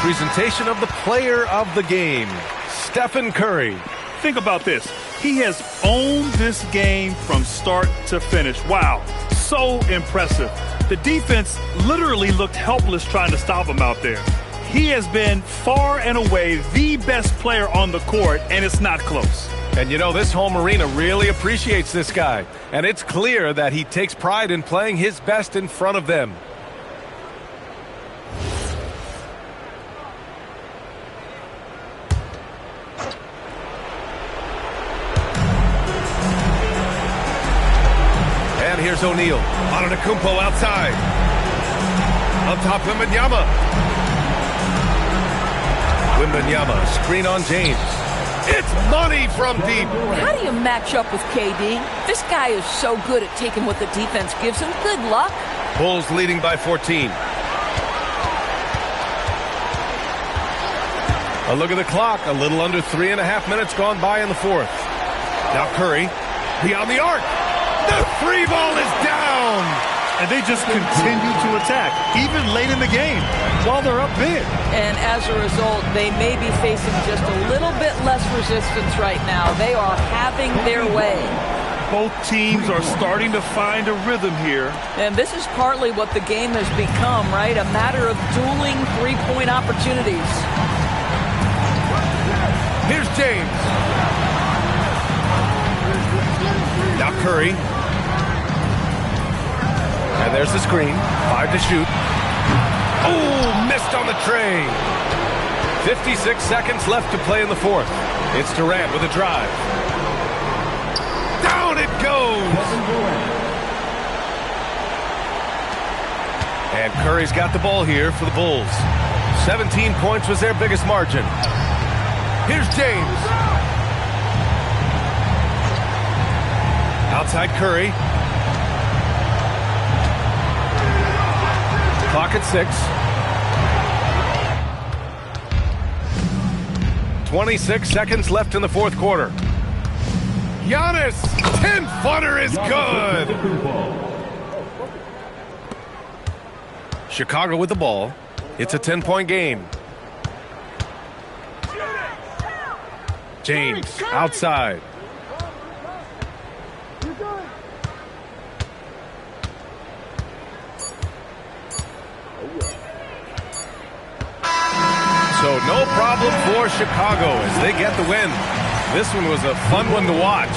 presentation of the player of the game, Stephen Curry. Think about this. He has owned this game from start to finish. Wow, so impressive. The defense literally looked helpless trying to stop him out there. He has been far and away the best player on the court, and it's not close. And you know, this home arena really appreciates this guy. And it's clear that he takes pride in playing his best in front of them. And here's O'Neal. Antetokounmpo outside. On top, Wembanyama. Wembanyama, screen on James. It's money from deep. How do you match up with KD? This guy is so good at taking what the defense gives him. Good luck. Bulls leading by 14. A look at the clock. A little under 3.5 minutes gone by in the fourth. Now Curry beyond the arc. The free ball is down. And they just continue to attack, even late in the game, while they're up big. And as a result, they may be facing just a little bit less resistance right now. They are having their way. Both teams are starting to find a rhythm here. And this is partly what the game has become, right? A matter of dueling three-point opportunities. Here's James. Now Curry. And there's the screen. 5 to shoot. Oh, missed on the tray. 56 seconds left to play in the fourth. It's Durant with a drive. Down it goes. And Curry's got the ball here for the Bulls. 17 points was their biggest margin. Here's James. Outside Curry. Clock at 6. 26 seconds left in the fourth quarter. Giannis, 10-footer is good. Chicago with the ball. It's a 10-point game. James outside. So no problem for Chicago as they get the win. This one was a fun one to watch.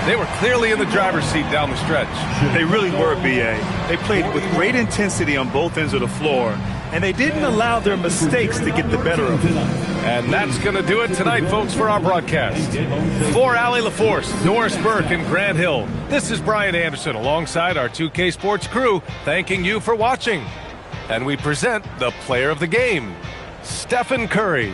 They were clearly in the driver's seat down the stretch. They really were, B.A. They played with great intensity on both ends of the floor, and they didn't allow their mistakes to get the better of them. And that's going to do it tonight, folks, for our broadcast. For Allie LaForce, Norris Burke, and Grant Hill, this is Brian Anderson alongside our 2K Sports crew, thanking you for watching. And we present the player of the game, Stephen Curry.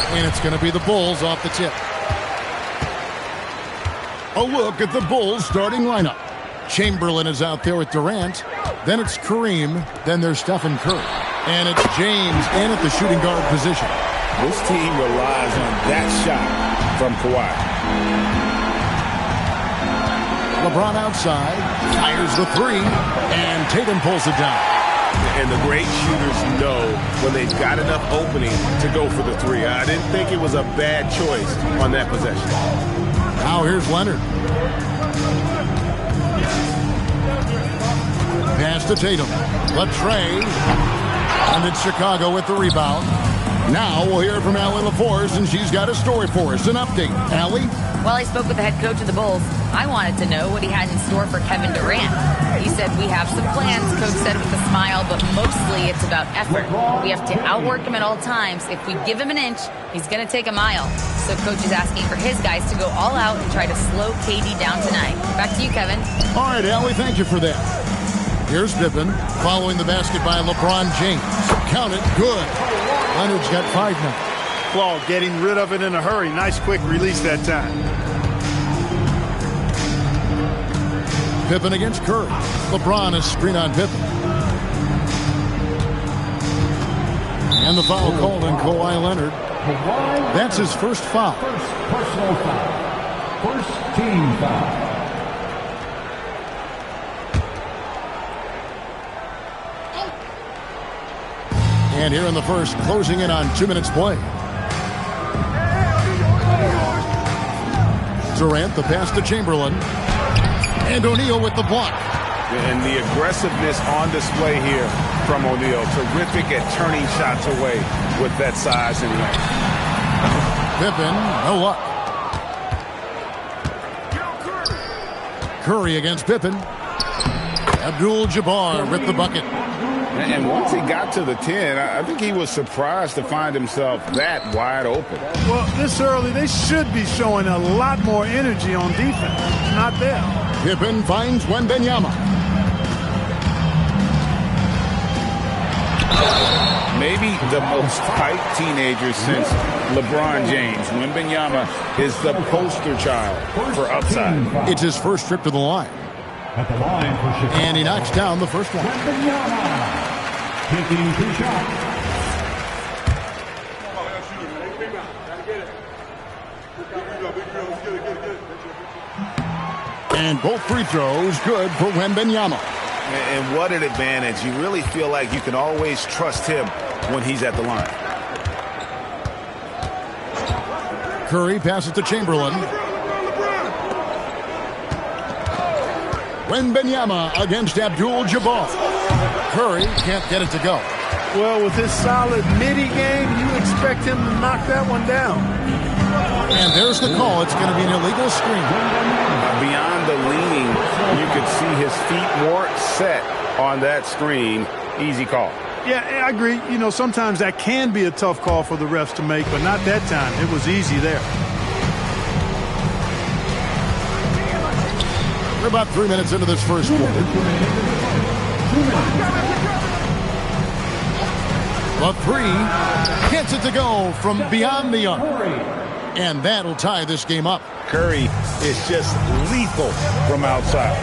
And it's going to be the Bulls off the tip. A look at the Bulls starting lineup. Chamberlain is out there with Durant. Then it's Kareem. Then there's Stephen Curry. And it's James in at the shooting guard position. This team relies on that shot from Kawhi. LeBron outside, fires the three, and Tatum pulls it down. And the great shooters know when they've got enough opening to go for the three. I didn't think it was a bad choice on that possession. Now here's Leonard. Pass to Tatum. Latrey. And it's Chicago with the rebound. Now we'll hear from Allie LaForce, and she's got a story for us. An update. Allie? Well, I spoke with the head coach of the Bulls. I wanted to know what he had in store for Kevin Durant. He said, we have some plans, Coach said with a smile, but mostly it's about effort. We have to outwork him at all times. If we give him an inch, he's going to take a mile. So Coach is asking for his guys to go all out and try to slow KD down tonight. Back to you, Kevin. All right, Allie, thank you for that. Here's Pippen following the basket by LeBron James. Count it. Good. Leonard's got 5 now. Claw getting rid of it in a hurry. Nice quick release that time. Pippen against Curry. LeBron is screen on Pippen. And the foul called on Kawhi Leonard. That's his first foul. First personal foul. First team foul. And here in the first, closing in on 2 minutes play. Durant, the pass to Chamberlain. And O'Neal with the block. And the aggressiveness on display here from O'Neal. Terrific at turning shots away with that size and length. Pippen, no luck. Curry against Pippen. Abdul-Jabbar with the bucket. And once he got to the 10, I think he was surprised to find himself that wide open. Well, this early, they should be showing a lot more energy on defense. Not there. Pippen finds Wembanyama. Maybe the most hyped teenager since LeBron James. Wembanyama is the poster child for upside. It's his first trip to the line. At the line for Chicago. And he knocks down the first one. Taking 2 shots. And both free throws good for Wembanyama. And what an advantage. You really feel like you can always trust him when he's at the line. Curry passes to Chamberlain. Wembanyama against Abdul-Jabbar. Curry can't get it to go. Well, with his solid midi game, you expect him to knock that one down. And there's the call. It's going to be an illegal screen. Beyond the leaning, you could see his feet more set on that screen. Easy call. Yeah, I agree. You know, sometimes that can be a tough call for the refs to make, but not that time. It was easy there. We're about 3 minutes into this first quarter. The three gets it to go from beyond the arc. And that'll tie this game up. Curry is just lethal from outside.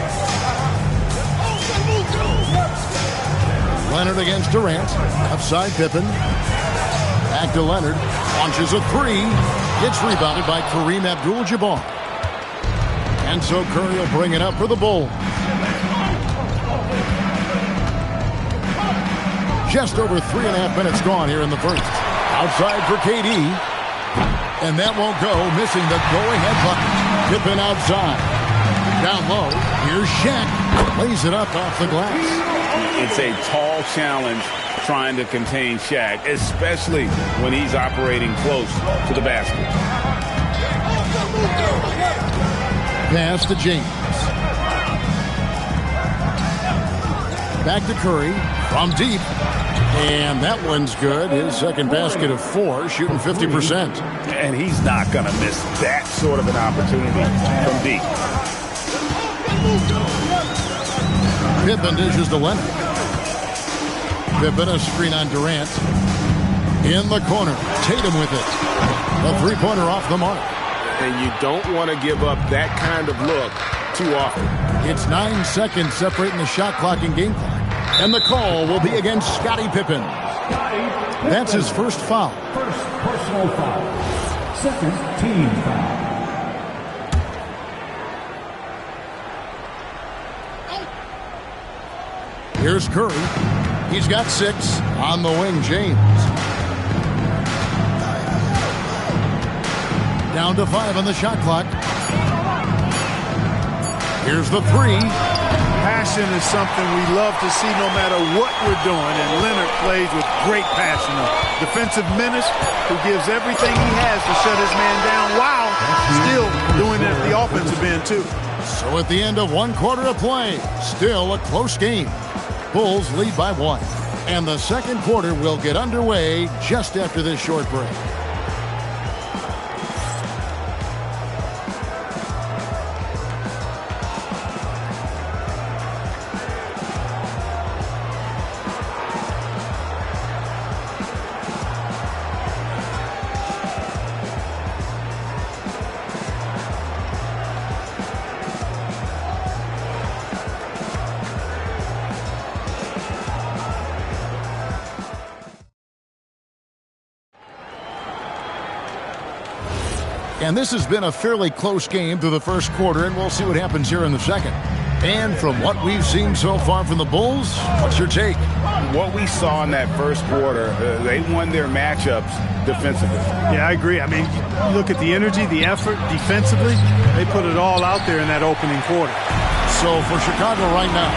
Leonard against Durant. Outside Pippen. Back to Leonard. Launches a three. Gets rebounded by Kareem Abdul-Jabbar. And so Curry will bring it up for the Bulls. Just over 3.5 minutes gone here in the first. Outside for KD. And that won't go, missing the go-ahead bucket. Pippen outside. Down low, here's Shaq. Lays it up off the glass. It's a tall challenge trying to contain Shaq, especially when he's operating close to the basket. Pass to James. Back to Curry from deep. And that one's good. His second basket of 4, shooting 50%. And he's not going to miss that sort of an opportunity from deep. Pippen dishes to Leonard. Pippen a screen on Durant. In the corner. Tatum with it. A three-pointer off the mark. And you don't want to give up that kind of look too often. It's 9 seconds separating the shot clock and game clock. And the call will be against Scottie Pippen. That's his first foul. First personal foul. Second team foul. Here's Curry. He's got 6. On the wing, James. Down to 5 on the shot clock. Here's the 3. Passion is something we love to see no matter what we're doing, and Leonard plays with great passion. A defensive menace who gives everything he has to shut his man down while still doing it at the offensive end, too. So at the end of 1 quarter of play, still a close game. Bulls lead by 1. And the second quarter will get underway just after this short break. And this has been a fairly close game through the first quarter, and we'll see what happens here in the second. And from what we've seen so far from the Bulls, what's your take? What we saw in that first quarter, they won their matchups defensively. Yeah, I agree. I mean, you look at the energy, the effort defensively, they put it all out there in that opening quarter. So for Chicago right now,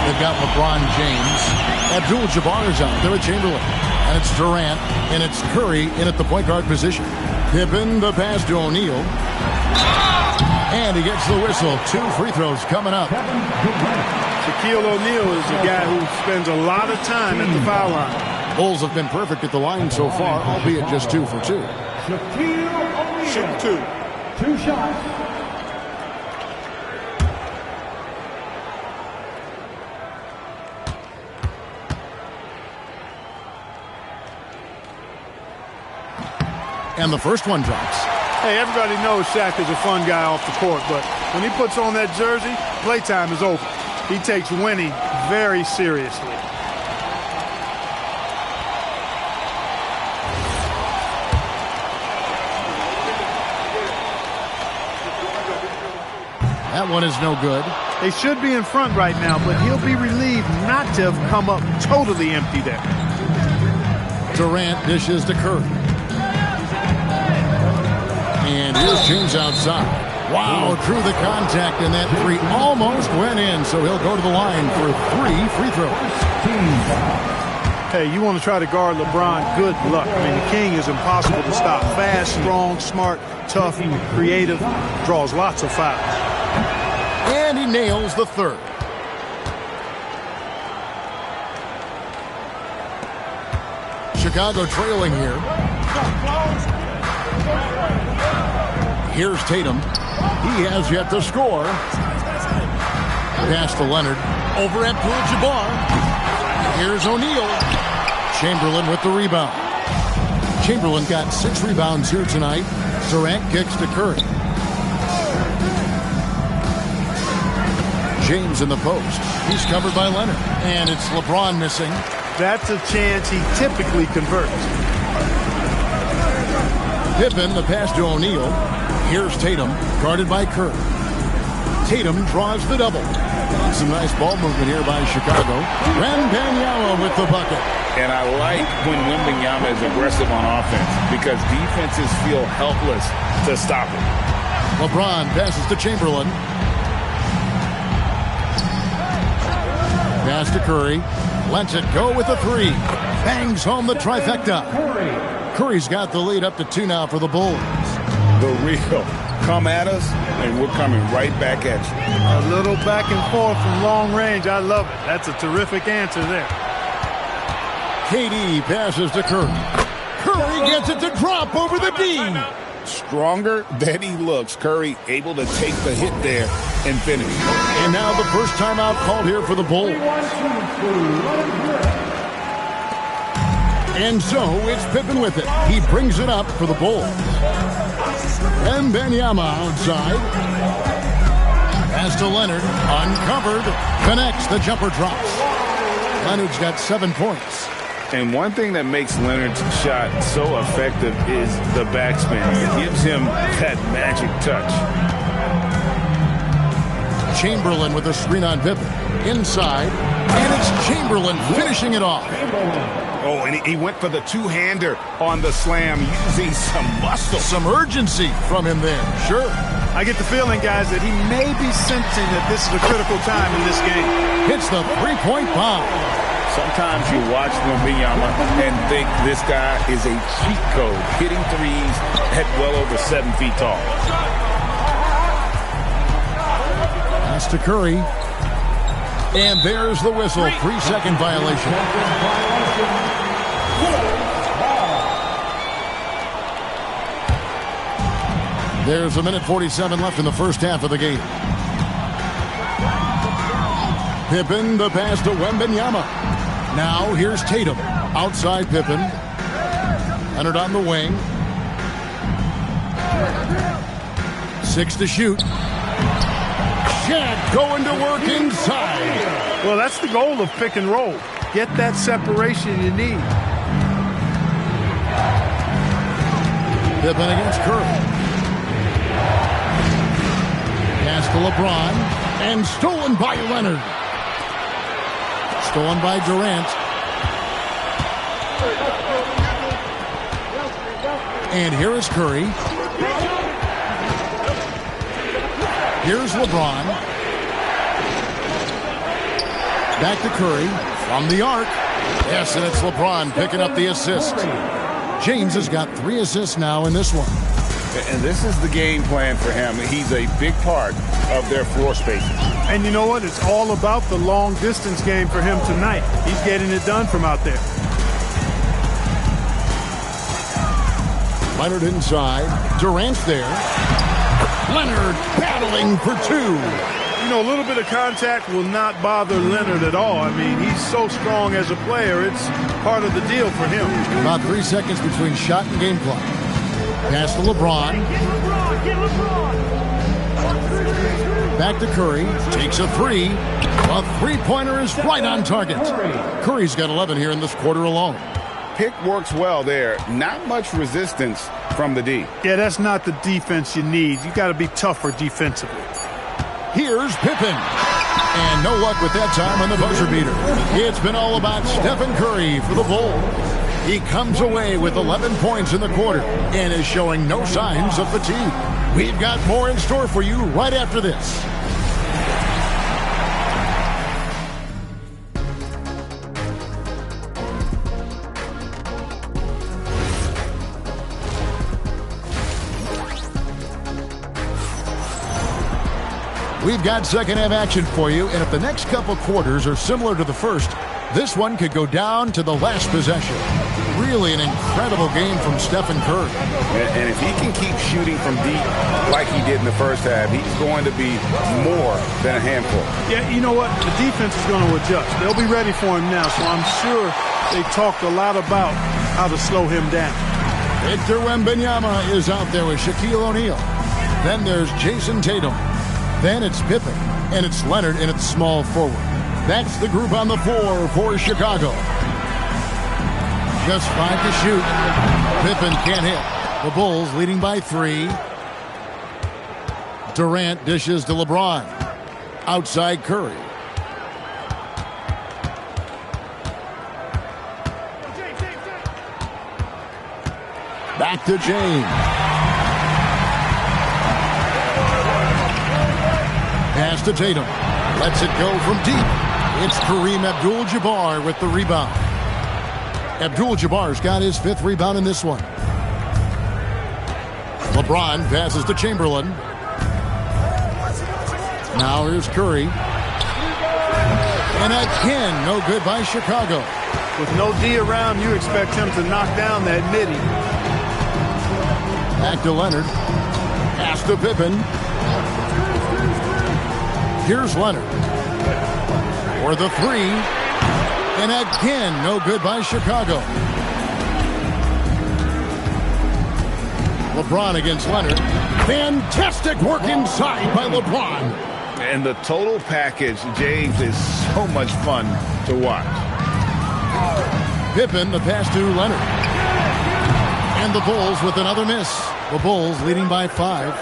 they've got LeBron James. Abdul-Jabbar is out there at Chamberlain. And it's Durant, and it's Curry in at the point guard position. Pippen, the pass to O'Neal. And he gets the whistle. 2 free throws coming up. Shaquille O'Neal is a guy who spends a lot of time at the foul line. Bulls have been perfect at the line so far, albeit just 2 for 2. Shoot 2. 2 shots. And the first one drops. Hey, everybody knows Shaq is a fun guy off the court, but when he puts on that jersey, playtime is over. He takes winning very seriously. That one is no good. They should be in front right now, but he'll be relieved not to have come up totally empty there. Durant dishes to Curry. And here's James outside. Wow, through the contact, and that 3 almost went in, so he'll go to the line for 3 free throws. Hey, you want to try to guard LeBron, good luck. I mean, the King is impossible to stop. Fast, strong, smart, tough, creative, draws lots of fouls. And he nails the 3rd. Chicago trailing here. Here's Tatum. He has yet to score. Pass to Leonard. Over at Abdul-Jabbar. Here's O'Neal. Chamberlain with the rebound. Chamberlain got 6 rebounds here tonight. Durant kicks to Curry. James in the post. He's covered by Leonard. And it's LeBron missing. That's a chance he typically converts. Pippen, the pass to O'Neal. Here's Tatum, guarded by Curry. Tatum draws the double. Some nice ball movement here by Chicago. Wembanyama with the bucket. And I like when Wembanyama is aggressive on offense because defenses feel helpless to stop him. LeBron passes to Chamberlain. Pass to Curry. Lets it go with a three. Bangs home the trifecta. Curry's got the lead up to 2 now for the Bulls. The real. Come at us, and we're coming right back at you. A little back and forth from long range. I love it. That's a terrific answer there. KD passes to Curry. Curry gets it to drop over the D. Stronger than he looks. Curry able to take the hit there and finish. And now the first timeout called here for the Bulls. And so it's Pippen with it. He brings it up for the Bulls. Wembanyama outside. Pass to Leonard. Uncovered. Connects. The jumper drops. Leonard's got 7 points. And one thing that makes Leonard's shot so effective is the backspin. It gives him that magic touch. Chamberlain with a screen on Pippen. Inside. And it's Chamberlain finishing it off. Oh, and he went for the two-hander on the slam using some muscle. Some urgency from him there. Sure. I get the feeling, guys, that he may be sensing that this is a critical time in this game. Hits the three-point bomb. Sometimes you watch Wembanyama and think this guy is a cheat code, hitting threes at well over 7 feet tall. Pass to Curry. And there's the whistle. 3-second violation. There's 1:47 left in the first half of the game. Pippen, the pass to Wembanyama. Now here's Tatum. Outside Pippen. Leonard on the wing. 6 to shoot. Shaq going to work inside. Well, that's the goal of pick and roll. Get that separation you need. Pippen against Curry. Pass to LeBron. And stolen by Leonard. Stolen by Durant. And here is Curry. Here's LeBron. Back to Curry. From the arc. Yes, and it's LeBron picking up the assist. James has got 3 assists now in this one. And this is the game plan for him. He's a big part of their floor spacing. And you know what? It's all about the long distance game for him tonight. He's getting it done from out there. Leonard inside. Durant's there. Leonard battling for 2. You know, a little bit of contact will not bother Leonard at all. I mean, he's so strong as a player. It's part of the deal for him. About 3 seconds between shot and game clock. Pass to LeBron. Back to Curry. Takes a 3. A three-pointer is right on target. Curry's got 11 here in this quarter alone. Pick works well there. Not much resistance from the D. Yeah, that's not the defense you need. You got to be tougher defensively. Here's Pippen. And no luck with that time on the buzzer beater. It's been all about Stephen Curry for the Bulls. He comes away with 11 points in the quarter and is showing no signs of fatigue. We've got more in store for you right after this. We've got second half action for you, and if the next couple quarters are similar to the first, this one could go down to the last possession. Really an incredible game from Stephen Curry. And if he can keep shooting from deep like he did in the first half, he's going to be more than a handful. Yeah, you know what? The defense is going to adjust. They'll be ready for him now, so I'm sure they talked a lot about how to slow him down. Victor Wembanyama is out there with Shaquille O'Neal. Then there's Jason Tatum. Then it's Pippen, and it's Leonard, and it's small forward. That's the group on the floor for Chicago. Just 5 to shoot. Pippen can't hit. The Bulls leading by 3. Durant dishes to LeBron. Outside Curry. Back to James. Pass to Tatum. Lets it go from deep. It's Kareem Abdul-Jabbar with the rebound. Abdul-Jabbar's got his 5th rebound in this one. LeBron passes to Chamberlain. Now here's Curry. And again, no good by Chicago. With no D around, you expect him to knock down that midi. Back to Leonard. Pass to Pippen. Here's Leonard. For the 3. And again, no good by Chicago. LeBron against Leonard. Fantastic work inside by LeBron. And the total package, James, is so much fun to watch. Pippen, the pass to Leonard. And the Bulls with another miss. The Bulls leading by 5.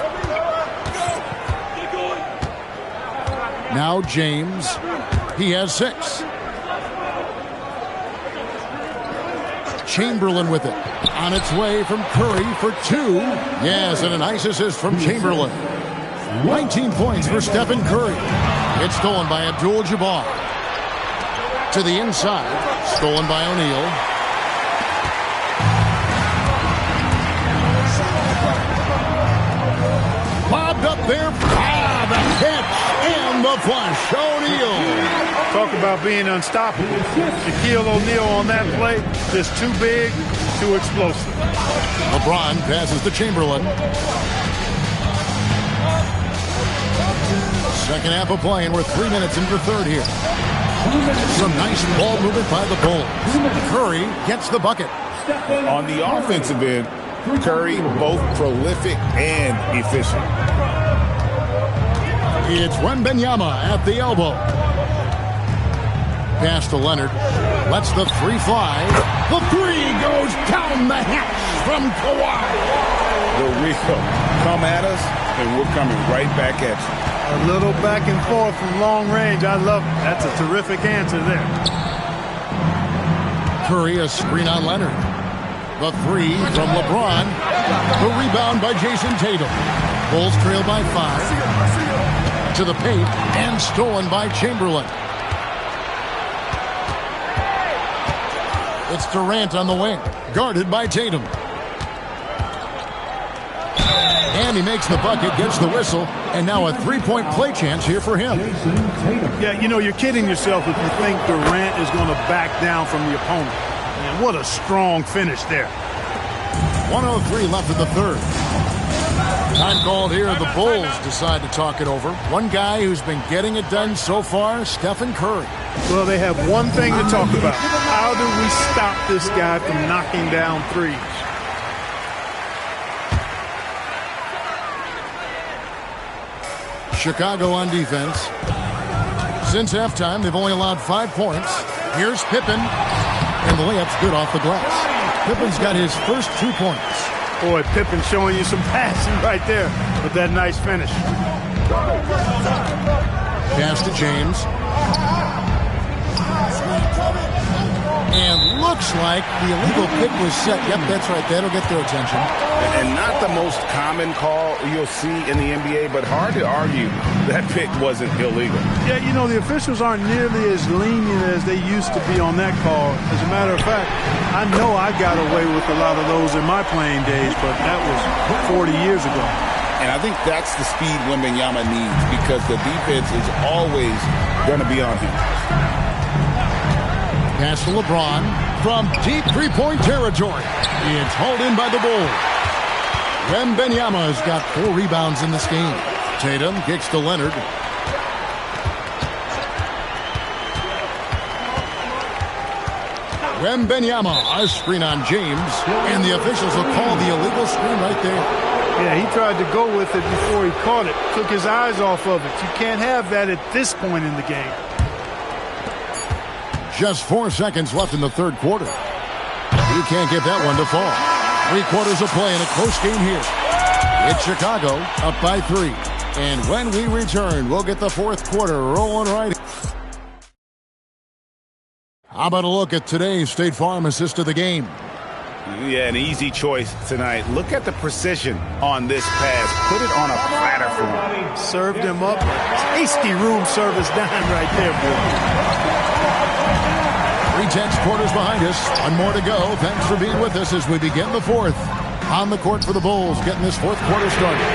Now James. He has 6. Chamberlain with it. On its way from Curry for 2. Yes, and a nice assist from Chamberlain. 19 points for Stephen Curry. It's stolen by Abdul-Jabbar. To the inside. Stolen by O'Neal. Bobbed up there. The catch and the flush. O'Neal. Talk about being unstoppable. Shaquille O'Neal on that play, just too big, too explosive. LeBron passes to Chamberlain. Second half of play, and we're 3 minutes into the third here. Some nice ball movement by the Bulls. Curry gets the bucket. On the offensive end, Curry both prolific and efficient. It's Wembanyama at the elbow. Pass to Leonard. Lets the 3 fly. The 3 goes down the hatch from Kawhi. The real come at us, and we're coming right back at you. A little back and forth from long range. I love it. That's a terrific answer there. Curry, a screen on Leonard. The 3 from LeBron. The rebound by Jason Tatum. Bulls trail by 5. To the paint, and stolen by Chamberlain. It's Durant on the wing, guarded by Tatum. And he makes the bucket, gets the whistle, and now a 3-point play chance here for him. Yeah, you know, you're kidding yourself if you think Durant is going to back down from the opponent. Man, what a strong finish there. 1:03 left in the third. Time called here. The Bulls decide to talk it over. One guy who's been getting it done so far, Stephen Curry. Well, they have one thing to talk about. How do we stop this guy from knocking down threes? Chicago on defense. Since halftime, they've only allowed 5 points. Here's Pippen, and the layup's good off the glass. Pippen's got his first 2 points. Boy, Pippen showing you some passing right there with that nice finish. Pass to James. And looks like the illegal pick was set. Yep, that's right. That'll get their attention. And not the most common call you'll see in the NBA, but hard to argue that pick wasn't illegal. Yeah, you know, the officials aren't nearly as lenient as they used to be on that call. As a matter of fact, I know I got away with a lot of those in my playing days, but that was 40 years ago. And I think that's the speed Wembanyama needs because the defense is always going to be on him. Pass to LeBron from deep three-point territory. It's hauled in by the Bulls. Wembanyama has got 4 rebounds in this game. Tatum kicks to Leonard. Wembanyama, a screen on James, and the officials will call the illegal screen right there. Yeah, he tried to go with it before he caught it. Took his eyes off of it. You can't have that at this point in the game. Just 4 seconds left in the third quarter. You can't get that one to fall. 3 quarters of play in a close game here. It's Chicago up by 3. And when we return, we'll get the fourth quarter rolling right. How about a look at today's State Farm assist of the game? Yeah, an easy choice tonight. Look at the precision on this pass. Put it on a platter for him. Served him up. Tasty room service dime right there, boy. 3-10 quarters behind us. One more to go. Thanks for being with us as we begin the fourth. On the court for the Bulls, getting this fourth quarter started.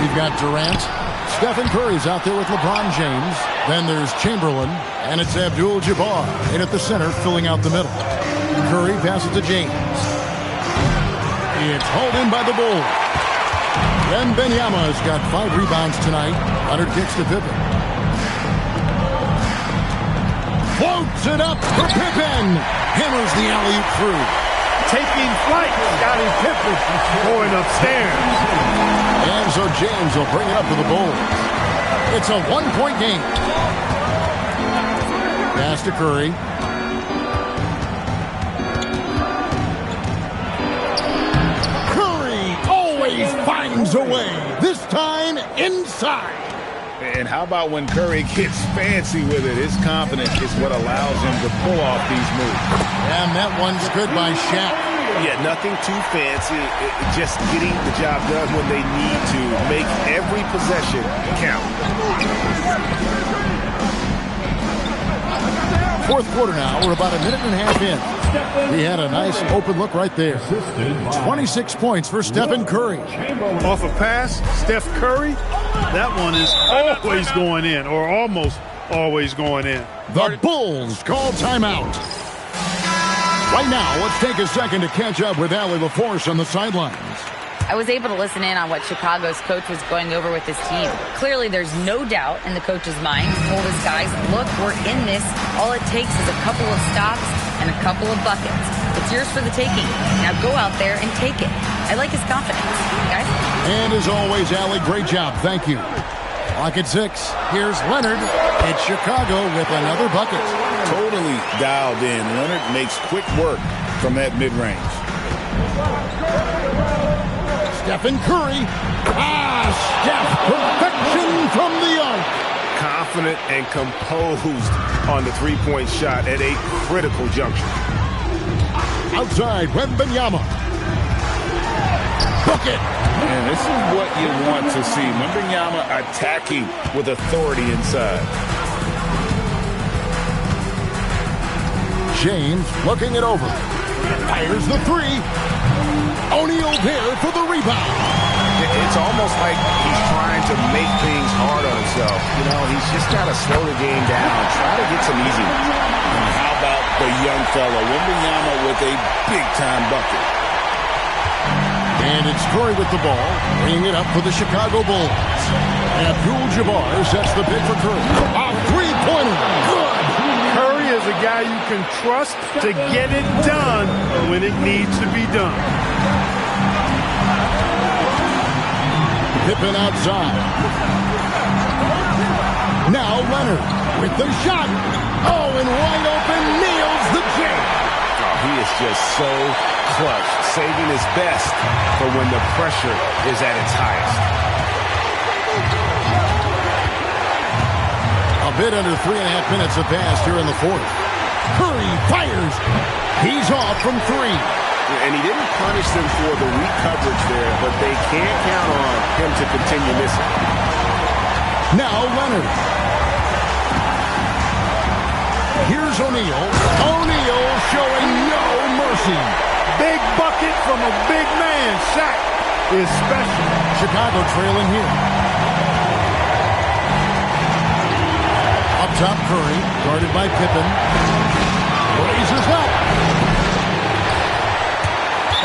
We've got Durant. Stephen Curry's out there with LeBron James. Then there's Chamberlain. And it's Abdul-Jabbar in at the center, filling out the middle. Curry passes to James. It's hauled in by the Bulls. Wembanyama's got 5 rebounds tonight. Leonard kicks to Pippen. Floats it up for Pippen. Hammers the alley-oop through. Taking flight, Scottie Pippen going upstairs. And so James will bring it up to the Bulls. It's a 1-point game. Pass to Curry. Finds a way, this time inside. And how about when Curry gets fancy with it? His confidence is what allows him to pull off these moves. And that one's good by Shaq. Yeah, nothing too fancy. Just getting the job done when they need to. Make every possession count. Fourth quarter now. We're about a minute and a half in. He had a nice open look right there. 26 points for Stephen Curry. Off a pass, Steph Curry. That one is always going in, or almost always going in. The Bulls call timeout. Right now, let's take a second to catch up with Allie LaForce on the sidelines. I was able to listen in on what Chicago's coach was going over with his team. Clearly, there's no doubt in the coach's mind. He told his guys, look, we're in this. All it takes is a couple of stops and a couple of buckets. It's yours for the taking. Now go out there and take it. I like his confidence. Guys? And as always, Allie, great job. Thank you. Clock at 6. Here's Leonard. It's Chicago with another bucket. Totally dialed in. Leonard makes quick work from that mid-range. Stephen Curry. Steph, perfection from the arc. Confident and composed on the three-point shot at a critical juncture. Outside, Wembanyama. Bucket. And this is what you want to see. Wembanyama attacking with authority inside. James looking it over. Fires the 3. O'Neal there for the rebound. It's almost like he's trying to make things hard on himself. You know, he's just got to slow the game down and try to get some easy ones. And how about the young fella, Wembanyama, with a big-time bucket. And it's Curry with the ball, bringing it up for the Chicago Bulls. Abdul-Jabbar sets the pick for Curry. A three-pointer. Good. Curry is a guy you can trust to get it done when it needs to be done. Pippen outside. Now Leonard with the shot. Oh, and wide open, nails the jam. Oh, he is just so clutch, saving his best for when the pressure is at its highest. A bit under 3.5 minutes have passed here in the fourth. Curry fires. He's off from 3. And he didn't punish them for the weak coverage there, but they can't count on him to continue missing. Now Leonard. Here's O'Neal. O'Neal showing no mercy. Big bucket from a big man. Shaq is special. Chicago trailing here. Up top, Curry, guarded by Pippen. Raises up.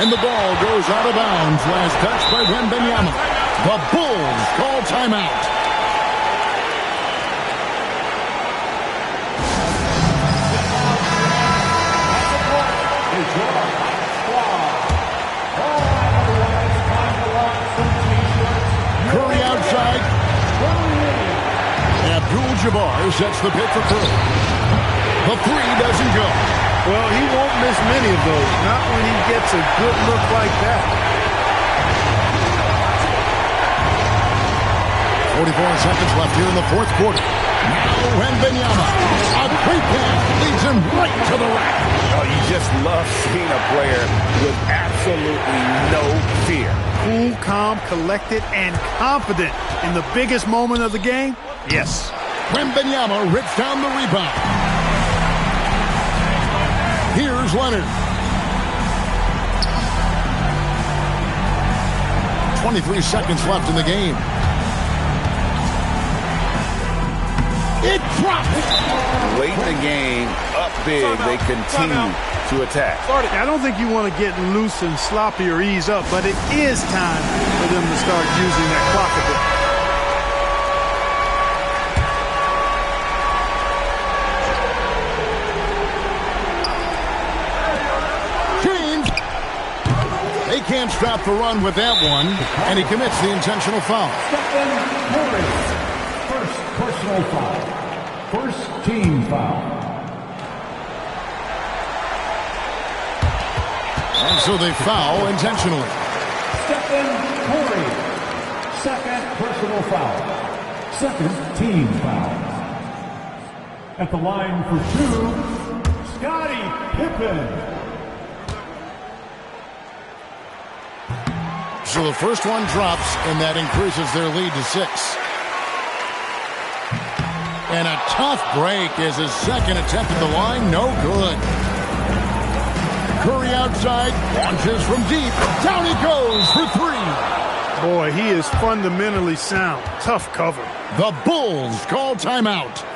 And the ball goes out of bounds. Last touch by Wembanyama. The Bulls call timeout. Curry outside. Abdul-Jabbar sets the pick for Curry. The 3 doesn't go. Well, he won't miss many of those. Not when he gets a good look like that. 44 seconds left here in the fourth quarter. Now Wembanyama. A great pass leads him right to the rack. Oh, you just love seeing a player with absolutely no fear. Cool, calm, collected, and confident in the biggest moment of the game? Yes. Wembanyama rips down the rebound. Here's Leonard. 23 seconds left in the game. It drops. Late in the game, up big, they continue to attack. I don't think you want to get loose and sloppy or ease up, but it is time for them to start using that clock a bit. They can't stop the run with that one, and he commits the intentional foul. First personal foul. First team foul. And so they foul intentionally. Stephen Curry. Second personal foul. Second team foul. At the line for two, Scottie Pippen. So the first one drops, and that increases their lead to 6. And a tough break as his second attempt at the line, no good. Curry outside, launches from deep. Down he goes for 3. Boy, he is fundamentally sound. Tough cover. The Bulls call timeout.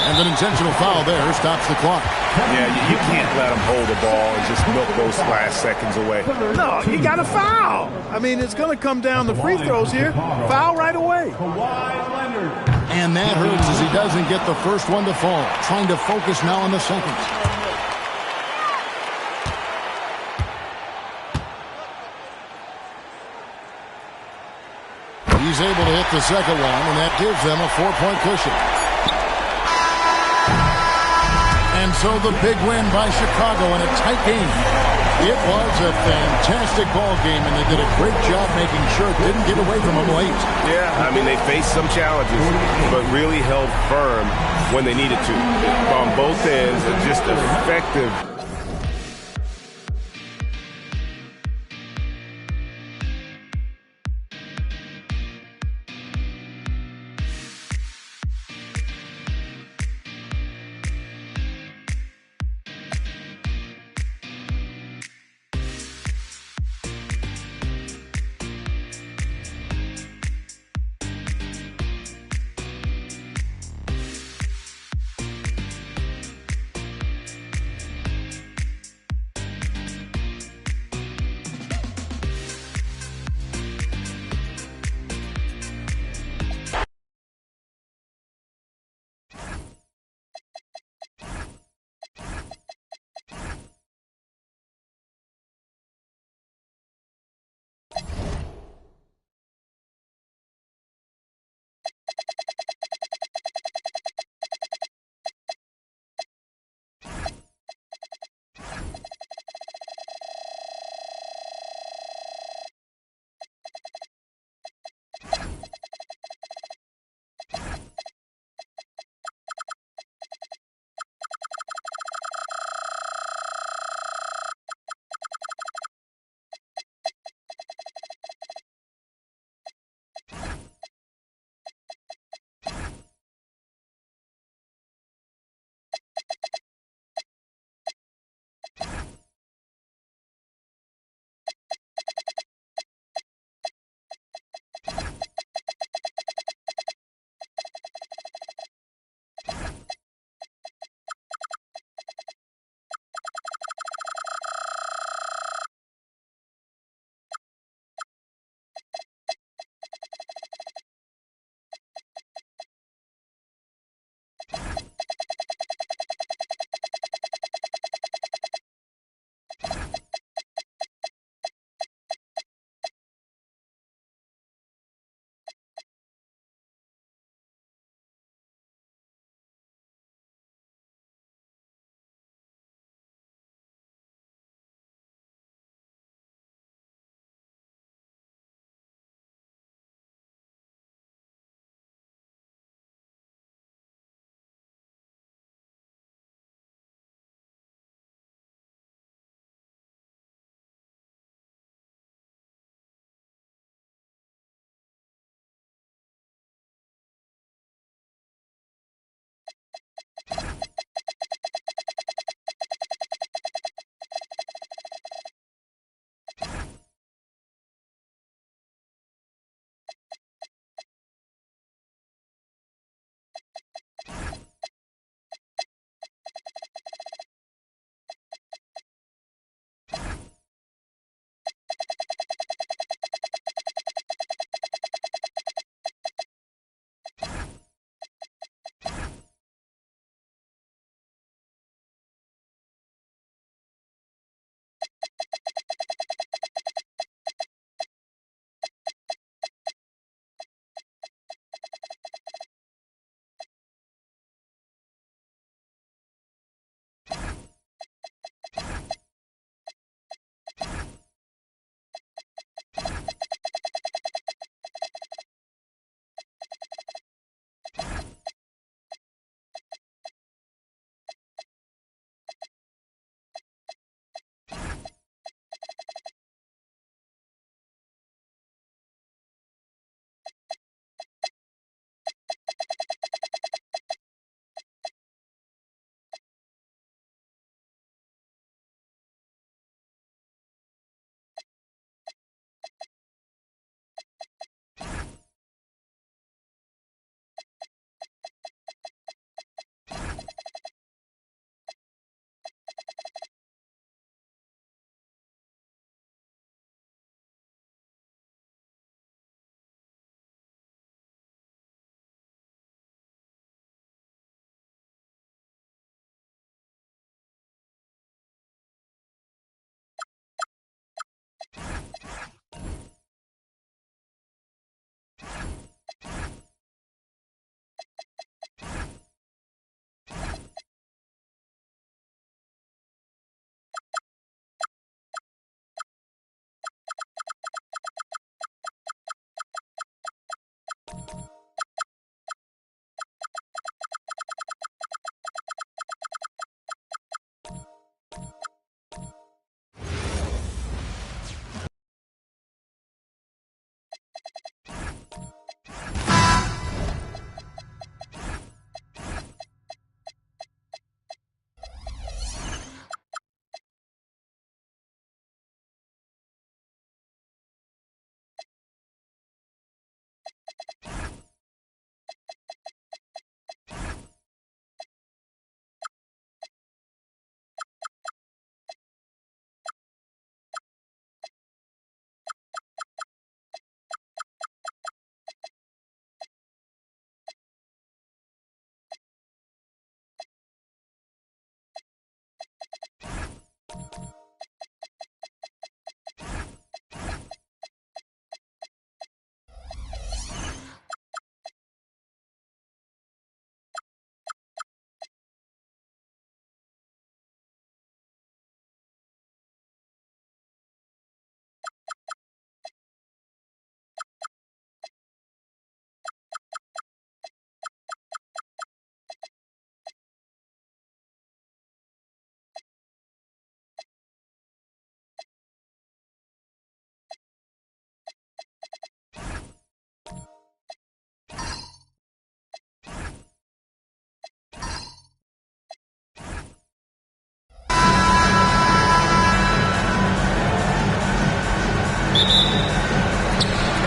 And an intentional foul there stops the clock. Yeah, you can't let him hold the ball and just milk those last seconds away. No, he got a foul. I mean, it's going to come down to free throws here. Foul right away. And that hurts as he doesn't get the first one to fall. Trying to focus now on the second. He's able to hit the second one, and that gives them a 4-point cushion. And so the big win by Chicago in a tight game. It was a fantastic ball game, and they did a great job making sure it didn't get away from them late. Yeah, I mean, they faced some challenges, but really held firm when they needed to. On both ends, just effective.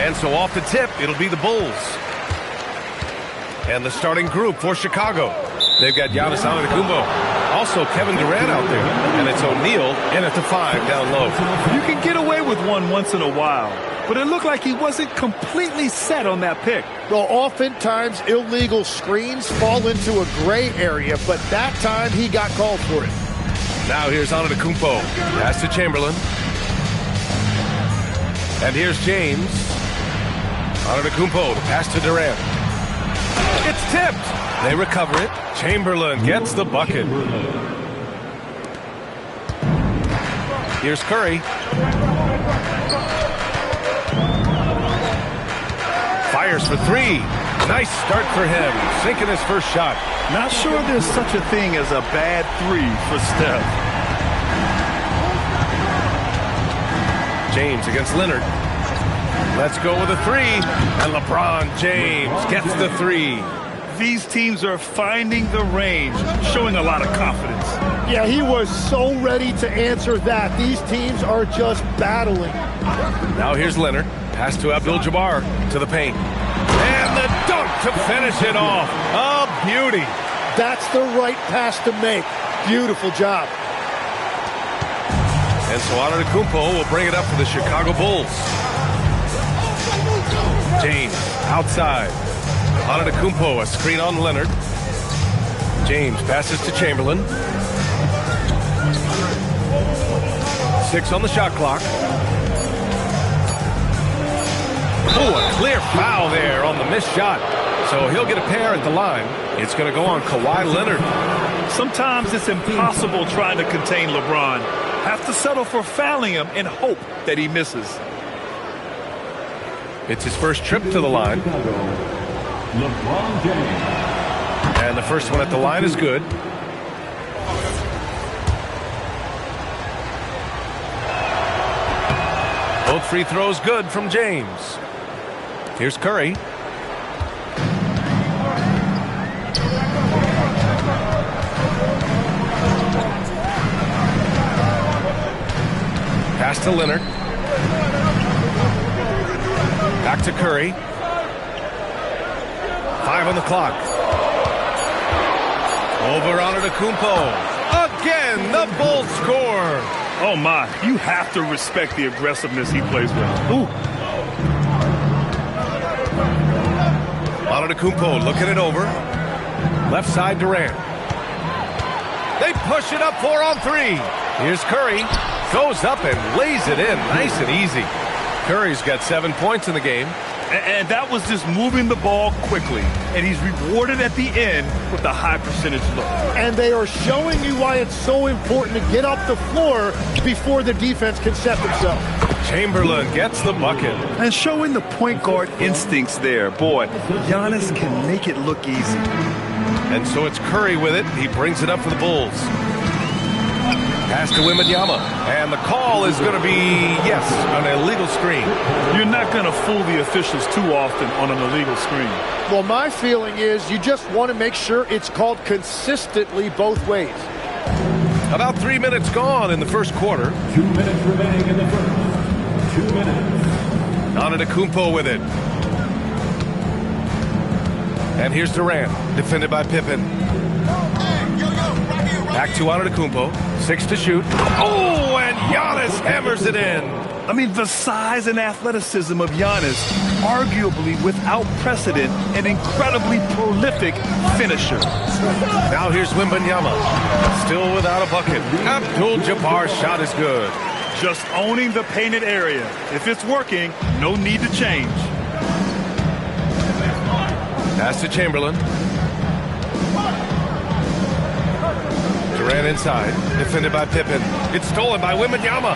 And so off the tip, it'll be the Bulls. And the starting group for Chicago. They've got Giannis Antetokounmpo. Also Kevin Durant out there. And it's O'Neal in at the 5 down low. You can get away with one once in a while, but it looked like he wasn't completely set on that pick. Well, oftentimes illegal screens fall into a gray area, but that time he got called for it. Now here's Antetokounmpo. Pass to Chamberlain. And here's James. Antetokounmpo, the pass to Durant. It's tipped. They recover it. Chamberlain gets the bucket. Here's Curry. Fires for 3. Nice start for him. Sinking his first shot. Not sure there's such a thing as a bad 3 for Steph. James against Leonard. Let's go with a 3. And LeBron James gets the 3. These teams are finding the range, showing a lot of confidence. Yeah, he was so ready to answer that. These teams are just battling. Now here's Leonard. Pass to Abdul-Jabbar to the paint. And the dunk to finish it off. A beauty. That's the right pass to make. Beautiful job. And so Antetokounmpo will bring it up for the Chicago Bulls. James outside. Antetokounmpo, a screen on Leonard. James passes to Chamberlain. 6 on the shot clock. Oh, a clear foul there on the missed shot. So he'll get a pair at the line. It's going to go on Kawhi Leonard. Sometimes it's impossible trying to contain LeBron. Have to settle for fouling him and hope that he misses. It's his first trip to the line. LeBron James. And the first one at the line is good. Both free throws good from James. Here's Curry. Pass to Leonard. Back to Curry. 5 on the clock. Over Antetokounmpo. Again, the Bulls score. Oh, my. You have to respect the aggressiveness he plays with. Ooh. Antetokounmpo looking it over. Left side Durant. They push it up 4 on 3. Here's Curry. Goes up and lays it in nice and easy. Curry's got 7 points in the game. And that was just moving the ball quickly. And he's rewarded at the end with a high percentage look. And they are showing you why it's so important to get off the floor before the defense can set themselves. Chamberlain gets the bucket. And showing the point guard instincts there. Boy, Giannis can make it look easy. And so it's Curry with it. He brings it up for the Bulls. Pass to Wembanyama. And the call is going to be, yes, an illegal screen. You're not going to fool the officials too often on an illegal screen. Well, my feeling is you just want to make sure it's called consistently both ways. About 3 minutes gone in the first quarter. 2 minutes remaining in the first. 2 minutes. Antetokounmpo with it. And here's Durant, defended by Pippen. Back to Antetokounmpo. 6 to shoot. Oh, and Giannis hammers it in. I mean, the size and athleticism of Giannis, arguably without precedent, an incredibly prolific finisher. Now here's Wembanyama. Still without a bucket. Abdul-Jabbar's shot is good. Just owning the painted area. If it's working, no need to change. Pass to Chamberlain. Durant inside, defended by Pippen. It's stolen by Wembanyama.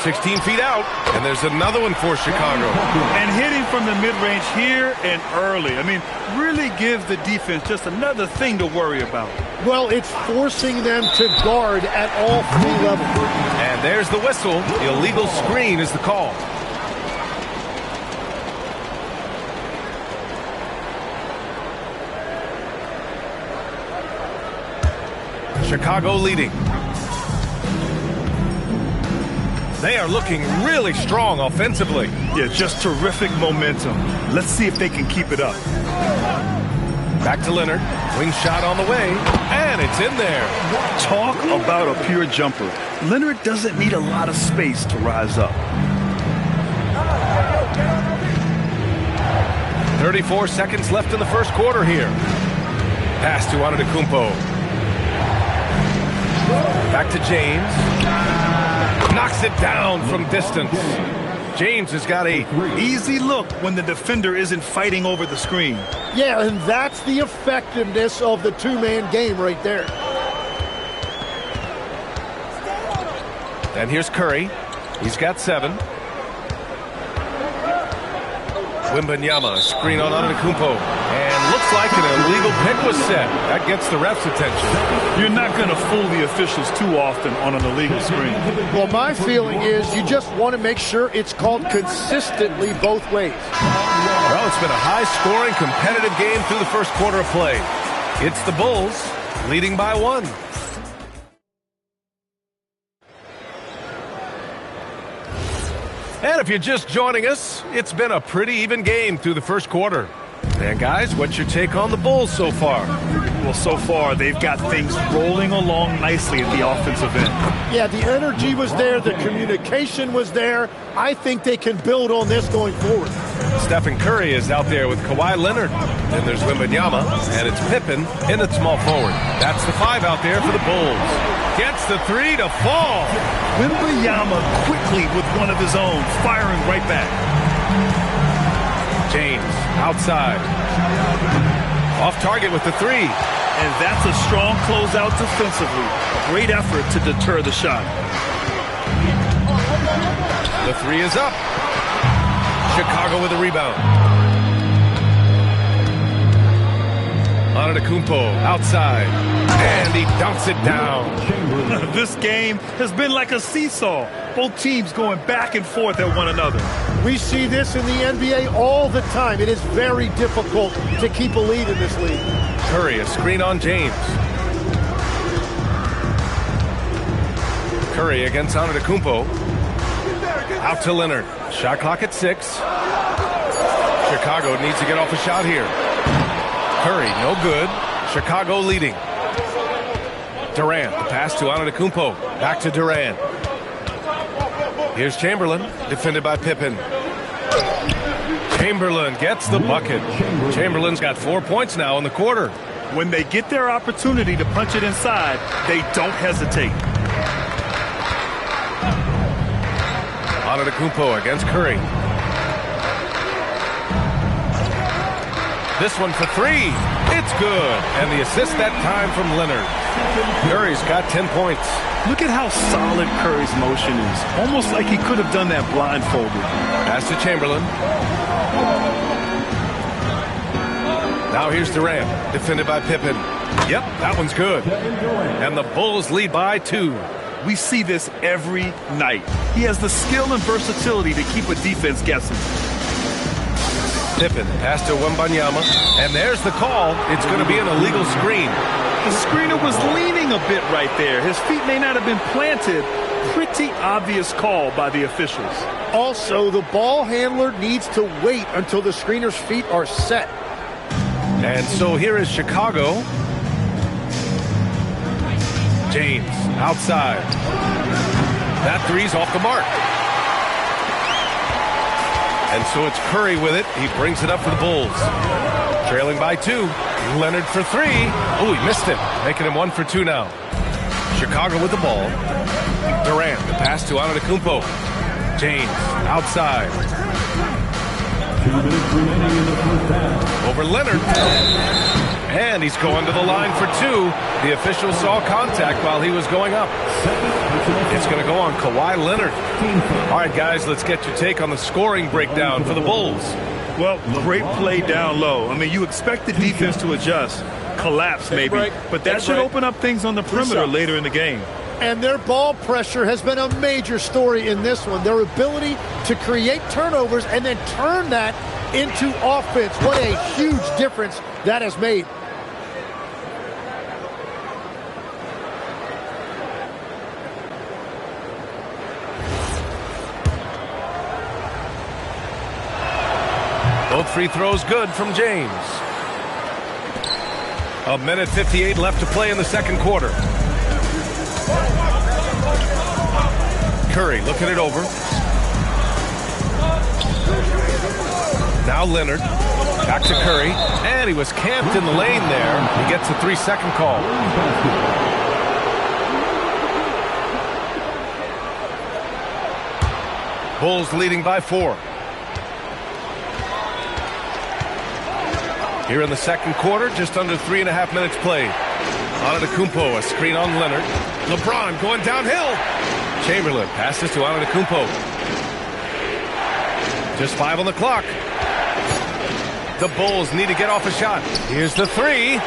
16 feet out, and there's another one for Chicago. And hitting from the mid-range here and early. I mean, really gives the defense just another thing to worry about. Well, it's forcing them to guard at all 3 levels. And there's the whistle. The illegal screen is the call. Chicago leading. They are looking really strong offensively. Yeah, just terrific momentum. Let's see if they can keep it up. Back to Leonard. Wing shot on the way, and it's in there. Talk about a pure jumper. Leonard doesn't need a lot of space to rise up. 34 seconds left in the first quarter here. Pass to Antetokounmpo. Back to James. Knocks it down from distance. James has got a easy look when the defender isn't fighting over the screen. Yeah, and that's the effectiveness of the two-man game right there. And here's Curry. He's got 7. Wembanyama, screen on Antetokounmpo. And looks like an illegal pick was set. That gets the ref's attention. You're not going to fool the officials too often on an illegal screen. Well, my feeling is you just want to make sure it's called consistently both ways. Well, it's been a high-scoring, competitive game through the first quarter of play. It's the Bulls leading by 1. And if you're just joining us, it's been a pretty even game through the first quarter. And guys, what's your take on the Bulls so far? Well, so far, they've got things rolling along nicely at the offensive end. Yeah, the energy was there. The communication was there. I think they can build on this going forward. Stephen Curry is out there with Kawhi Leonard. Then there's Wembanyama, and it's Pippen in at small forward. That's the 5 out there for the Bulls. Gets the 3 to fall. Wembanyama quickly with one of his own, firing right back. James outside. Off target with the 3. And that's a strong closeout defensively. Great effort to deter the shot. The 3 is up. Chicago with a rebound. Antetokounmpo outside. And he dunks it down. This game has been like a seesaw. Both teams going back and forth at one another. We see this in the NBA all the time. It is very difficult to keep a lead in this league. Curry, a screen on James. Curry against Antetokounmpo. Out to Leonard. Shot clock at 6. Chicago needs to get off a shot here. Curry, no good. Chicago leading. Durant, the pass to Antetokounmpo. Back to Durant. Here's Chamberlain, defended by Pippen. Chamberlain gets the bucket. Chamberlain's got 4 points now in the quarter. When they get their opportunity to punch it inside, they don't hesitate. Antetokounmpo against Curry. This one for 3. It's good. And the assist that time from Leonard. Curry's got 10 points. Look at how solid Curry's motion is. Almost like he could have done that blindfolded. Pass to Chamberlain. Now here's Durant, defended by Pippen. Yep, that one's good. And the Bulls lead by 2. We see this every night. He has the skill and versatility to keep a defense guessing. Pippen, pass to Wembanyama, and there's the call. It's going to be an illegal screen. The screener was leaning a bit right there. His feet may not have been planted. Pretty obvious call by the officials. Also, the ball handler needs to wait until the screener's feet are set. And so here is Chicago. James outside. That 3's off the mark. And so it's Curry with it. He brings it up for the Bulls. Trailing by 2. Leonard for 3. Oh, he missed it. Making him 1 for 2 now. Chicago with the ball. Durant, the pass to Antetokounmpo. James outside. 2 minutes remaining in the first half. Over Leonard. And he's going to the line for 2. The official saw contact while he was going up. It's going to go on Kawhi Leonard. All right, guys, let's get your take on the scoring breakdown for the Bulls. Well, great play down low. I mean, you expect the defense to adjust, collapse maybe, but that should open up things on the perimeter later in the game. And their ball pressure has been a major story in this one. Their ability to create turnovers and then turn that into offense. What a huge difference that has made. free throws good from James. 1:58 left to play in the second quarter. Curry looking it over. Now Leonard. Back to Curry. And he was camped in the lane there. He gets a 3-second call. Bulls leading by 4. Here in the second quarter, just under 3.5 minutes played. Antetokounmpo, a screen on Leonard. LeBron going downhill. Chamberlain passes to Antetokounmpo. Just 5 on the clock. The Bulls need to get off a shot. Here's the 3.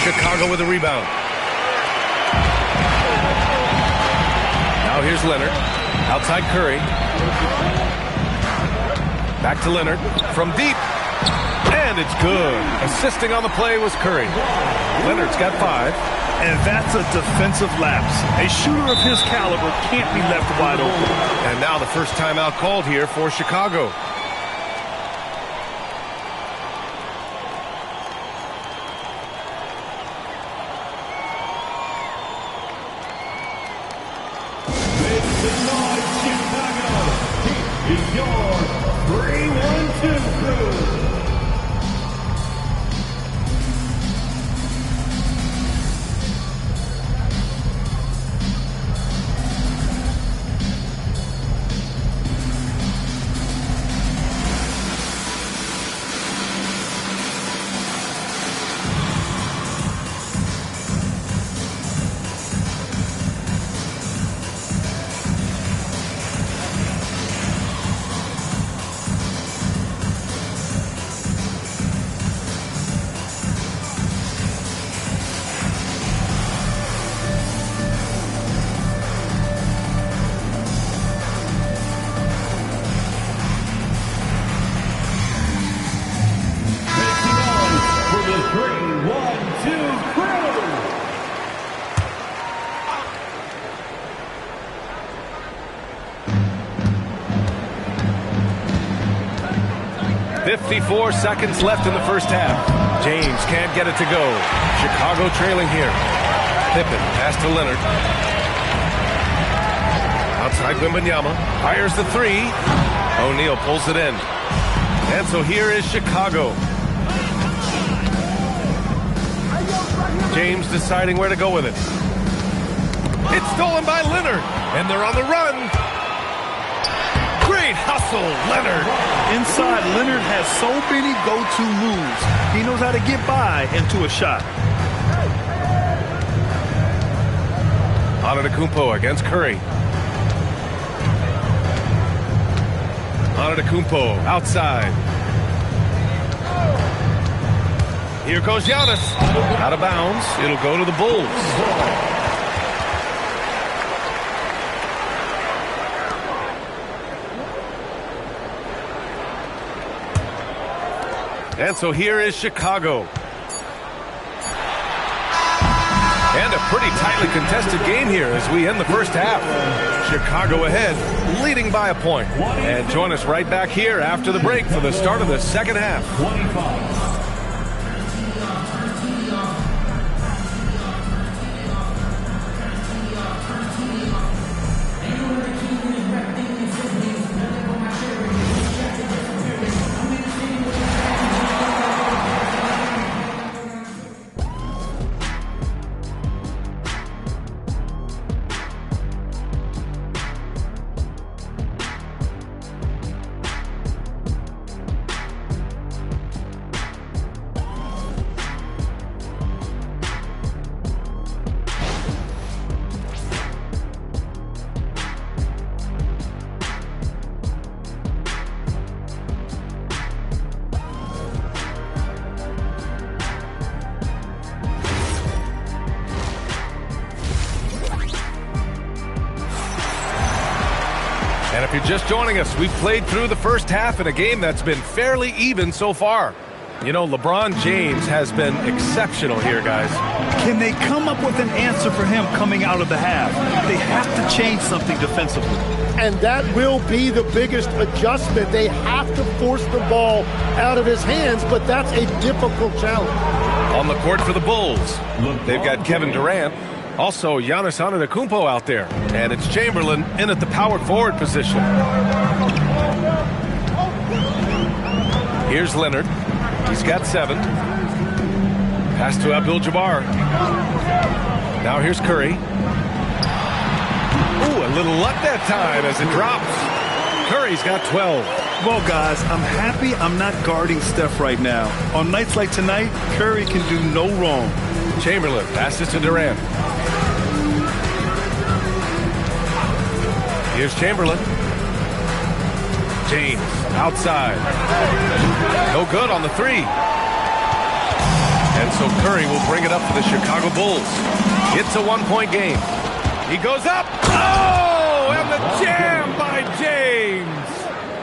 Chicago with a rebound. Now here's Leonard. Outside Curry. Back to Leonard from deep. And it's good. Assisting on the play was Curry. Leonard's got 5. And that's a defensive lapse. A shooter of his caliber can't be left wide open. And now the first timeout called here for Chicago. Is your 3-1-2 crew. .54 seconds left in the first half. James can't get it to go. Chicago trailing here. Pippen pass to Leonard. Outside Wembanyama. Fires the 3. O'Neal pulls it in. And so here is Chicago. James deciding where to go with it. It's stolen by Leonard. And they're on the run. Great hustle, Leonard. Inside, Leonard has so many go-to moves. He knows how to get by into a shot. Antetokounmpo against Curry. Antetokounmpo outside. Here goes Giannis. Out of bounds. It'll go to the Bulls. And so here is Chicago. And a pretty tightly contested game here as we end the first half. Chicago ahead, leading by a point. And join us right back here after the break for the start of the second half. 25. And if you're just joining us, we've played through the first half in a game that's been fairly even so far. You know, LeBron James has been exceptional here, guys. Can they come up with an answer for him coming out of the half? They have to change something defensively. And that will be the biggest adjustment. They have to force the ball out of his hands, but that's a difficult challenge. On the court for the Bulls, they've got Kevin Durant, also Giannis Antetokounmpo out there, and it's Chamberlain in at the power forward position. Here's Leonard. He's got 7. Pass to Abdul-Jabbar. Now here's Curry. Ooh, a little luck that time as it drops. Curry's got 12. Well, guys, I'm happy I'm not guarding Steph right now. On nights like tonight, Curry can do no wrong. Chamberlain passes to Durant. Here's Chamberlain. James outside. No good on the 3. And so Curry will bring it up for the Chicago Bulls. It's a 1-point game. He goes up. Oh, and the jam by James.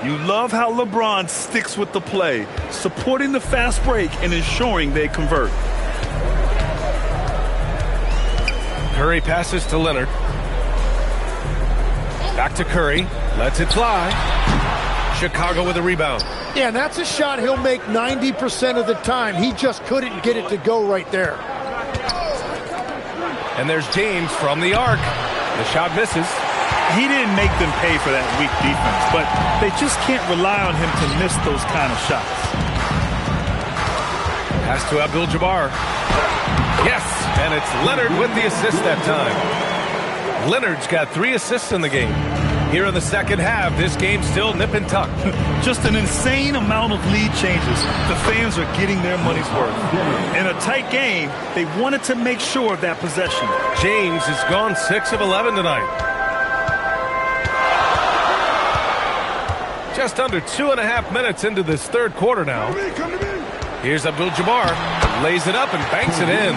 You love how LeBron sticks with the play, supporting the fast break and ensuring they convert. Curry passes to Leonard. Back to Curry. Lets it fly. Chicago with a rebound. Yeah, and that's a shot he'll make 90% of the time. He just couldn't get it to go right there. And there's James from the arc. The shot misses. He didn't make them pay for that weak defense, but they just can't rely on him to miss those kind of shots. Pass to Abdul-Jabbar. Yes, and it's Leonard with the assist that time. Leonard's got 3 assists in the game. Here in the second half, this game's still nip and tuck. Just an insane amount of lead changes. The fans are getting their money's worth. In a tight game, they wanted to make sure of that possession. James has gone 6 of 11 tonight. Just under 2.5 minutes into this third quarter now. Here's Abdul-Jabbar. Lays it up and banks it in.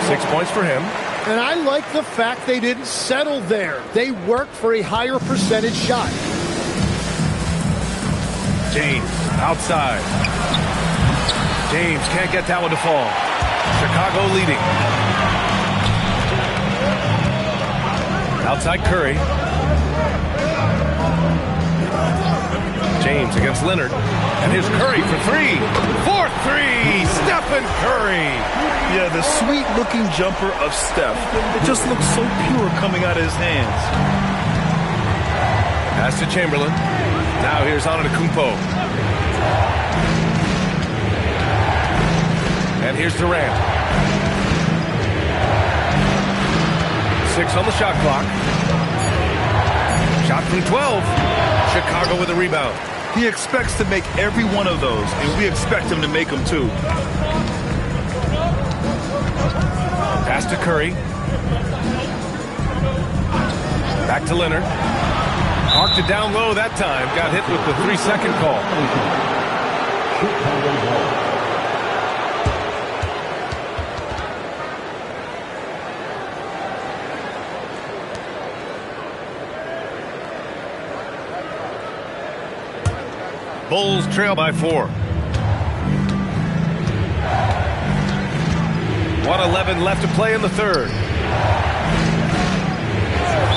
6 points for him. And I like the fact they didn't settle there. They worked for a higher percentage shot. James outside. James can't get that one to fall. Chicago leading. Outside Curry. James against Leonard. And here's Curry for 3. 4-3. Stephen Curry. Yeah, the sweet-looking jumper of Steph. It just looks so pure coming out of his hands. Pass to Chamberlain. Now here's Antetokounmpo. And here's Durant. 6 on the shot clock. Shot from 12. Chicago with a rebound. He expects to make every one of those, and we expect him to make them too. Pass to Curry. Back to Leonard. Arced it down low that time. Got hit with the 3-second call. Bulls trail by 4. 1:11 left to play in the third.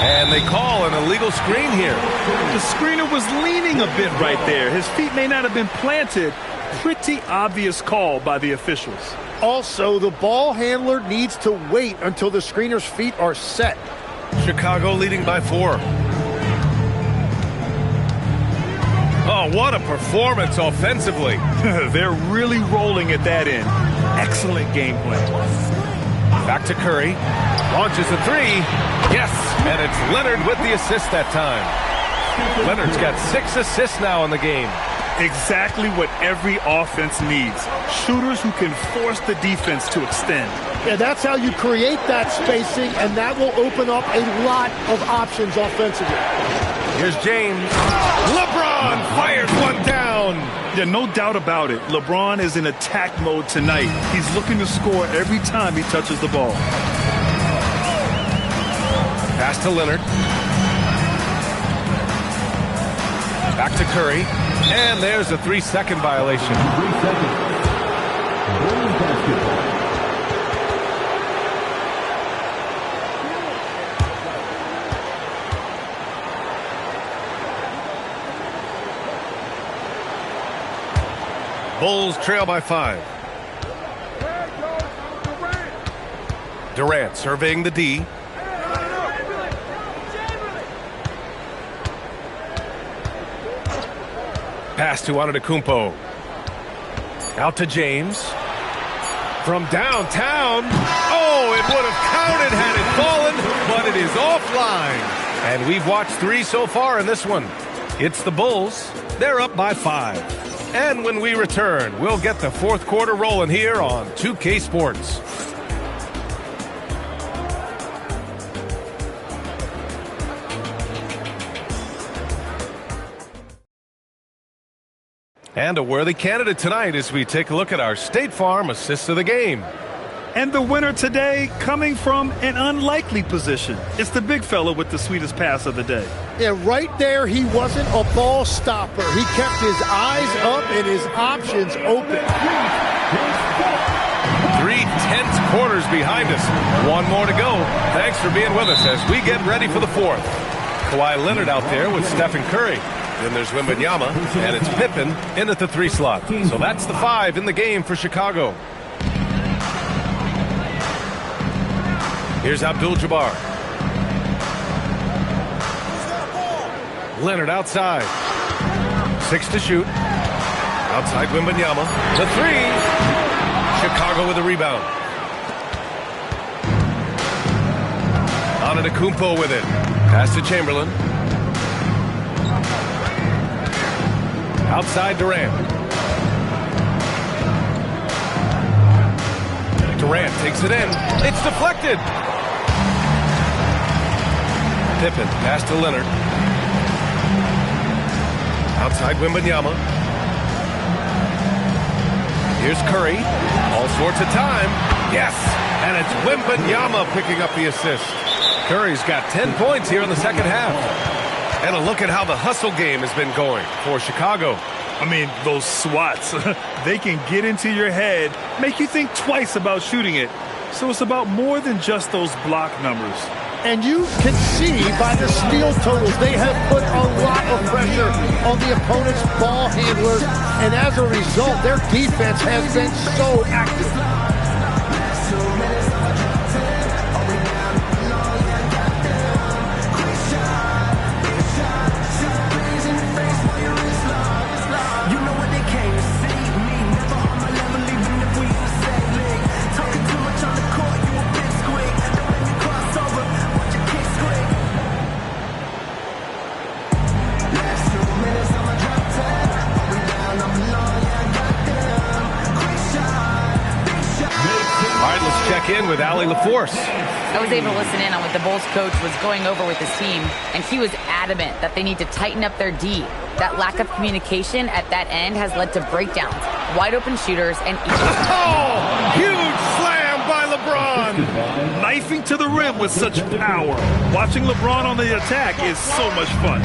And they call an illegal screen here. The screener was leaning a bit right there. His feet may not have been planted. Pretty obvious call by the officials. Also, the ball handler needs to wait until the screener's feet are set. Chicago leading by 4. Oh, what a performance offensively. They're really rolling at that end. Excellent game plan. Back to Curry. Launches a 3. Yes, and it's Leonard with the assist that time. Leonard's got 6 assists now in the game. Exactly what every offense needs. Shooters who can force the defense to extend. Yeah, that's how you create that spacing, and that will open up a lot of options offensively. Here's James. LeBron fires one down. Yeah, no doubt about it. LeBron is in attack mode tonight. He's looking to score every time he touches the ball. Pass to Leonard. Back to Curry. And there's a 3-second violation. Bulls trail by 5. Durant surveying the D. Pass to Antetokounmpo. Out to James. From downtown. Oh, it would have counted had it fallen, but it is offline. And we've watched 3 so far in this one. It's the Bulls. They're up by 5. And when we return, we'll get the fourth quarter rolling here on 2K Sports. And a worthy candidate tonight as we take a look at our State Farm Assist of the Game. And the winner today coming from an unlikely position. It's the big fella with the sweetest pass of the day. Yeah, right there, he wasn't a ball stopper. He kept his eyes up and his options open. 3 tense quarters behind us. 1 more to go. Thanks for being with us as we get ready for the fourth. Kawhi Leonard out there with Stephen Curry. Then there's Wembanyama, and it's Pippen in at the 3 slot. So that's the 5 in the game for Chicago. Here's Abdul-Jabbar. Leonard outside. 6 to shoot. Outside Wembanyama. The 3. Chicago with a rebound. Antetokounmpo with it. Pass to Chamberlain. Outside Durant. Durant takes it in. It's deflected. Pippen pass to Leonard. Outside Wembanyama. Here's Curry. All sorts of time. Yes! And it's Wembanyama picking up the assist. Curry's got 10 points here in the second half. And a look at how the hustle game has been going for Chicago. I mean, those swats, they can get into your head, make you think twice about shooting it. So it's about more than just those block numbers. And you can see by the steal totals, they have put a lot of pressure on the opponent's ball handlers. And as a result, their defense has been so active. In with Allie LaForce. I was able to listen in on what the Bulls coach was going over with his team, and he was adamant that they need to tighten up their D. That lack of communication at that end has led to breakdowns, wide open shooters, and oh, huge slam by LeBron. Knifing to the rim with such power. Watching LeBron on the attack is so much fun.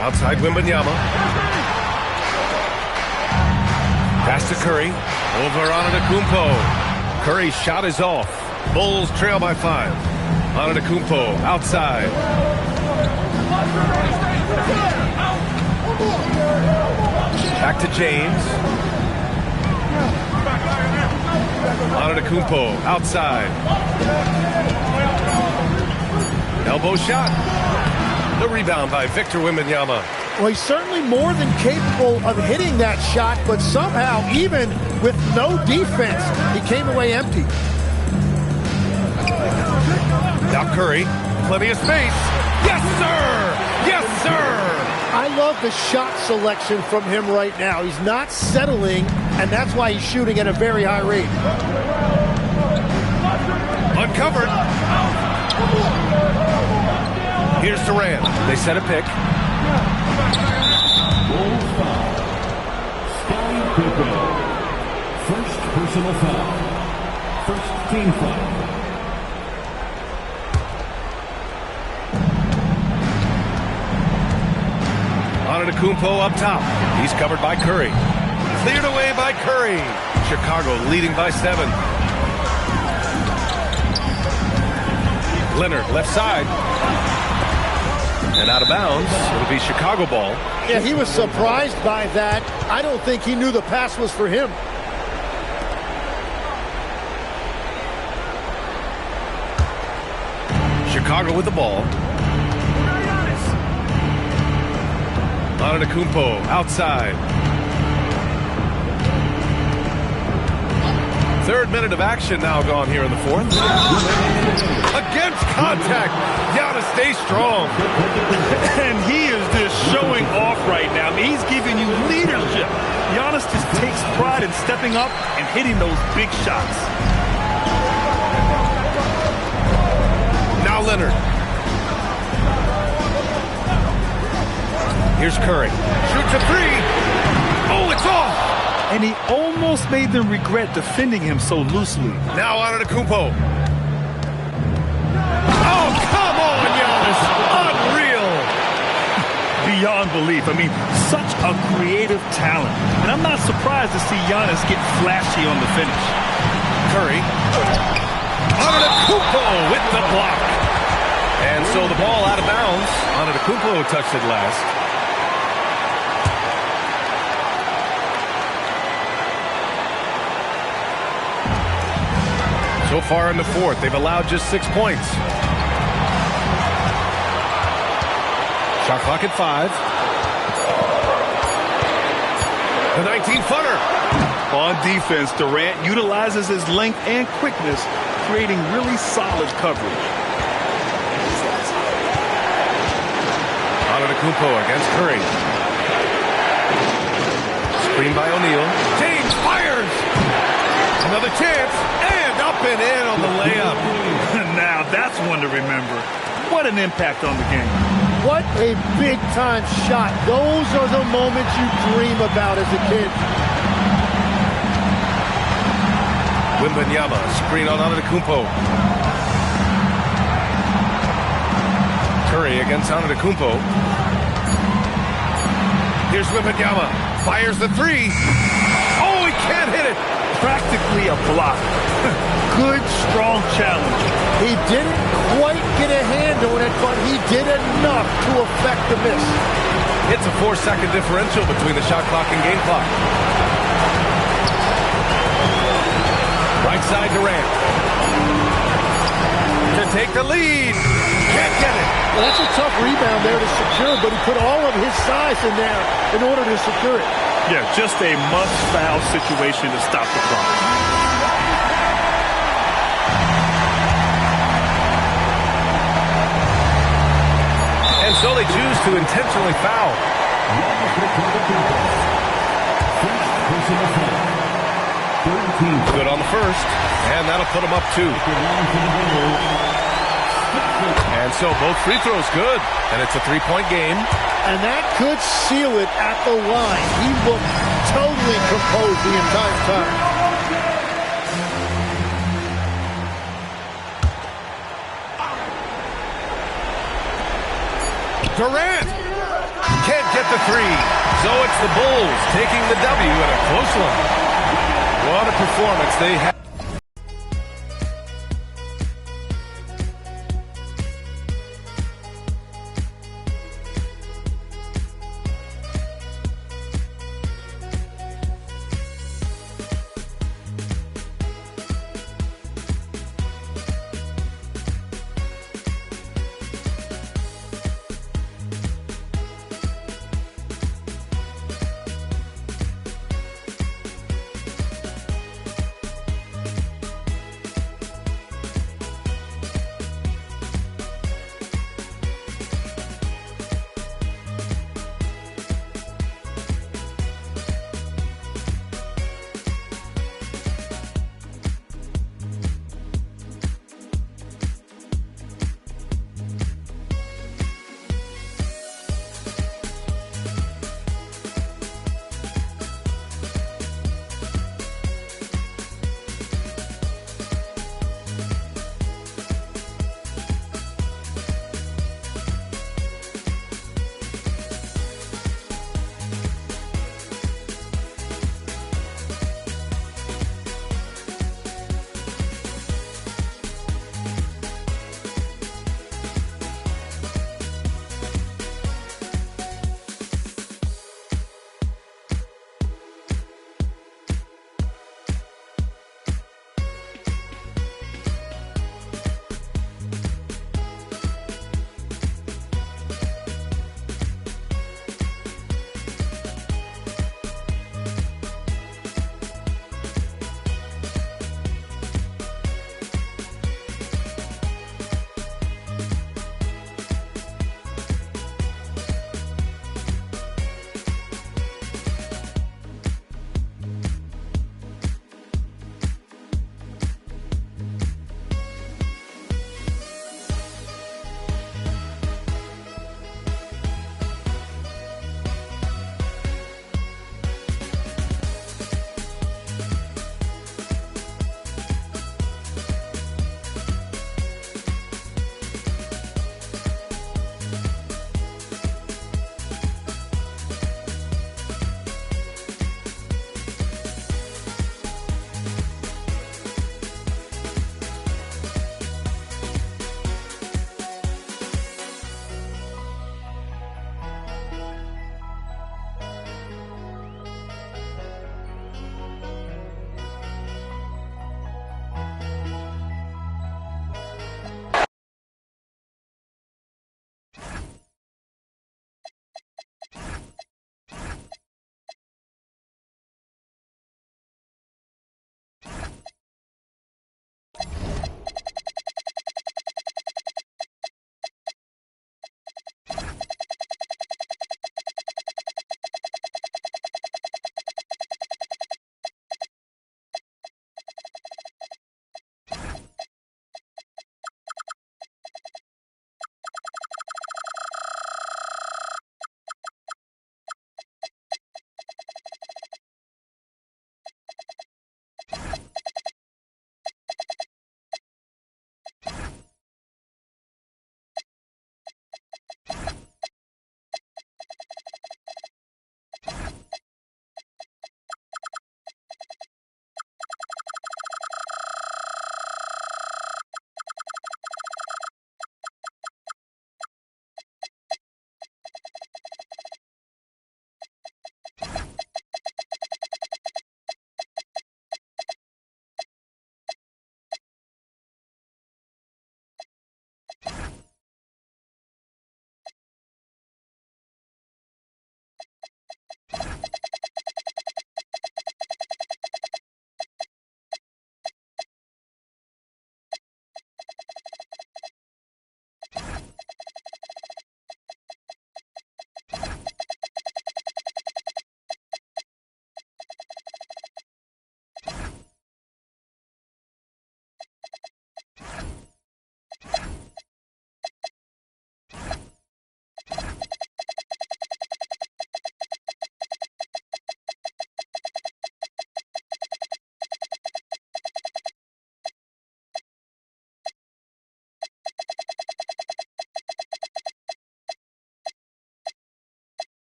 Outside Wembanyama. Pass to Curry. Over Antetokounmpo. Curry's shot is off. Bulls trail by 5. Antetokounmpo outside. Back to James. Antetokounmpo outside. Elbow shot. The rebound by Victor Wembanyama. Well, he's certainly more than capable of hitting that shot, but somehow, even with no defense, he came away empty. Now Curry, plenty of space. Yes, sir! Yes, sir! I love the shot selection from him right now. He's not settling, and that's why he's shooting at a very high rate. Uncovered. Here's Durant. They set a pick. Bulls foul. Scottie Pippen. First personal foul. First team foul. Antetokounmpo up top. He's covered by Curry. Cleared away by Curry. Chicago leading by 7. Leonard left side. And out of bounds, it'll be Chicago ball. Yeah, he was surprised by that. I don't think he knew the pass was for him. Chicago with the ball. Antetokounmpo outside. Third minute of action now gone here in the fourth. Against contact. Giannis, stay strong. And he is just showing off right now. I mean, he's giving you leadership. Giannis just takes pride in stepping up and hitting those big shots. Now Leonard. Here's Curry. Shoots a three. Oh, it's off. And he almost made them regret defending him so loosely. Now Antetokounmpo. Oh, come on, Giannis. Unreal. Beyond belief. I mean, such a creative talent. And I'm not surprised to see Giannis get flashy on the finish. Curry. Antetokounmpo with the block. And so the ball out of bounds. Antetokounmpo touched it last. So far in the fourth, they've allowed just 6 points. Shot clock at 5. The 19-footer. On defense, Durant utilizes his length and quickness, creating really solid coverage. Antetokounmpo against Curry. Screen by O'Neal. James fires. Another chance. And up and in on the layup. Now that's one to remember. What an impact on the game. What a big-time shot. Those are the moments you dream about as a kid. Wembanyama, screen on Antetokounmpo. Curry against Antetokounmpo. Here's Wembanyama. Fires the three. Oh, he can't hit it. Practically a block. Good, strong challenge. He didn't quite get a hand on it, but he did enough to affect the miss. It's a 4-second differential between the shot clock and game clock. Right side Durant. To take the lead. Can't get it. Well, that's a tough rebound there to secure, but he put all of his size in there in order to secure it. Yeah, just a must-foul situation to stop the clock. And so they choose to intentionally foul. Good on the first, and that'll put them up 2. And so both free throws good, and it's a 3-point game. And that could seal it at the line. He looked totally composed the entire time. Durant can't get the three. So it's the Bulls taking the W in a close one. What a performance they had.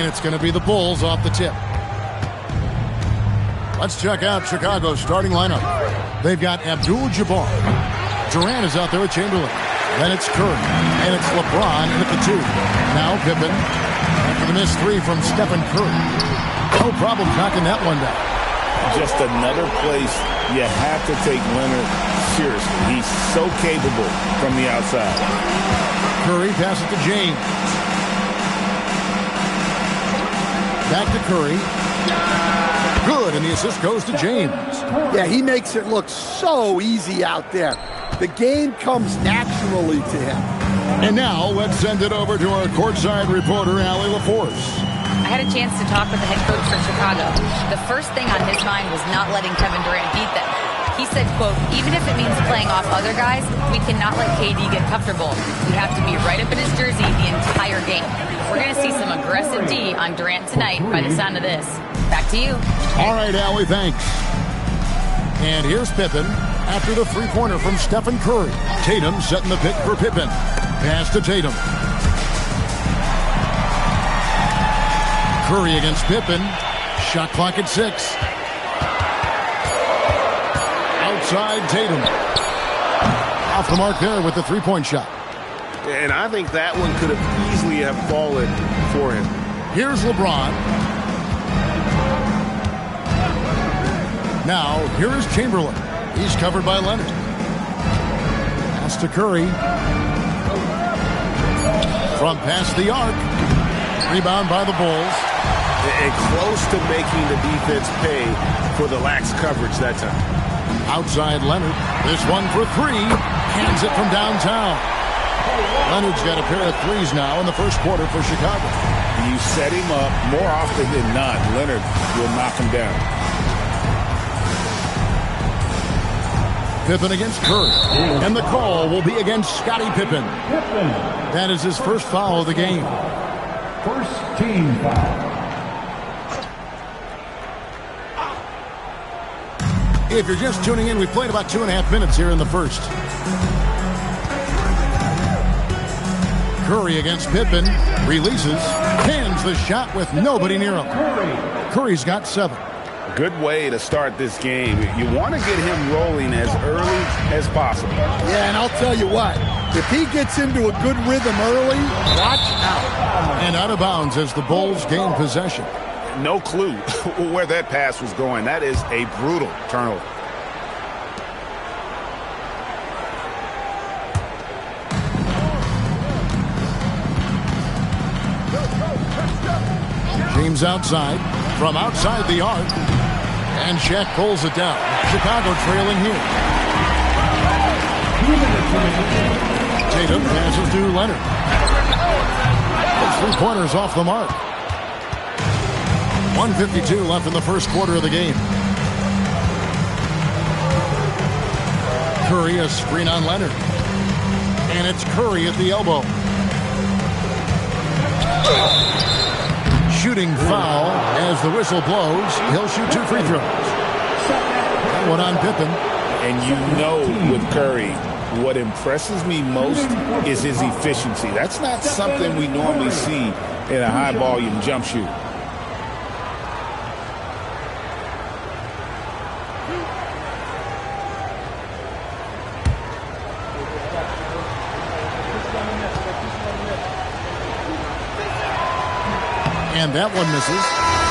And it's going to be the Bulls off the tip. Let's check out Chicago's starting lineup. They've got Abdul-Jabbar. Durant is out there with Chamberlain. Then it's Curry. And it's LeBron in at the 2. Now Pippen. After the missed 3 from Stephen Curry. No problem knocking that one down. Just another place you have to take Leonard seriously. He's so capable from the outside. Curry passes to James. Back to Curry. Good, and the assist goes to James. Yeah, he makes it look so easy out there. The game comes naturally to him. And now let's send it over to our courtside reporter, Allie LaForce. I had a chance to talk with the head coach for Chicago. The first thing on his mind was not letting Kevin Durant beat them. He said, quote, even if it means playing off other guys, we cannot let KD get comfortable. We have to be right up in his jersey the entire game. We're going to see some aggressive D on Durant tonight by the sound of this. Back to you. All right, Allie, thanks. And here's Pippen after the three-pointer from Stephen Curry. Tatum setting the pick for Pippen. Pass to Tatum. Curry against Pippen. Shot clock at 6. Outside Tatum. Off the mark there with the three-point shot. And I think that one could have easily have fallen for him. Here's LeBron. Now, here is Chamberlain. He's covered by Leonard. Pass to Curry. From past the arc. Rebound by the Bulls. And close to making the defense pay for the lax coverage that time. Outside Leonard. This one for 3. Hands it from downtown. Leonard's got a pair of threes now in the first quarter for Chicago. You set him up more often than not. Leonard will knock him down. Pippen against Curry. And the call will be against Scottie Pippen. That is his first foul of the game. First team foul. If you're just tuning in, we played about 2.5 minutes here in the first. Curry against Pippen. Releases. Hands the shot with nobody near him. Curry's got 7. Good way to start this game. You want to get him rolling as early as possible. Yeah, and I'll tell you what. If he gets into a good rhythm early, watch out. And out of bounds as the Bulls gain possession. No clue where that pass was going. That is a brutal turnover. James outside. From outside the arc. And Shaq pulls it down. Chicago trailing here. Tatum passes to Leonard. Those 3-pointers off the mark. 1:52 left in the first quarter of the game. Curry, a screen on Leonard. And it's Curry at the elbow. Shooting foul as the whistle blows. He'll shoot 2 free throws. That one on Pippen. And you know with Curry, what impresses me most is his efficiency. That's not something we normally see in a high-volume jump shoot. And that one misses.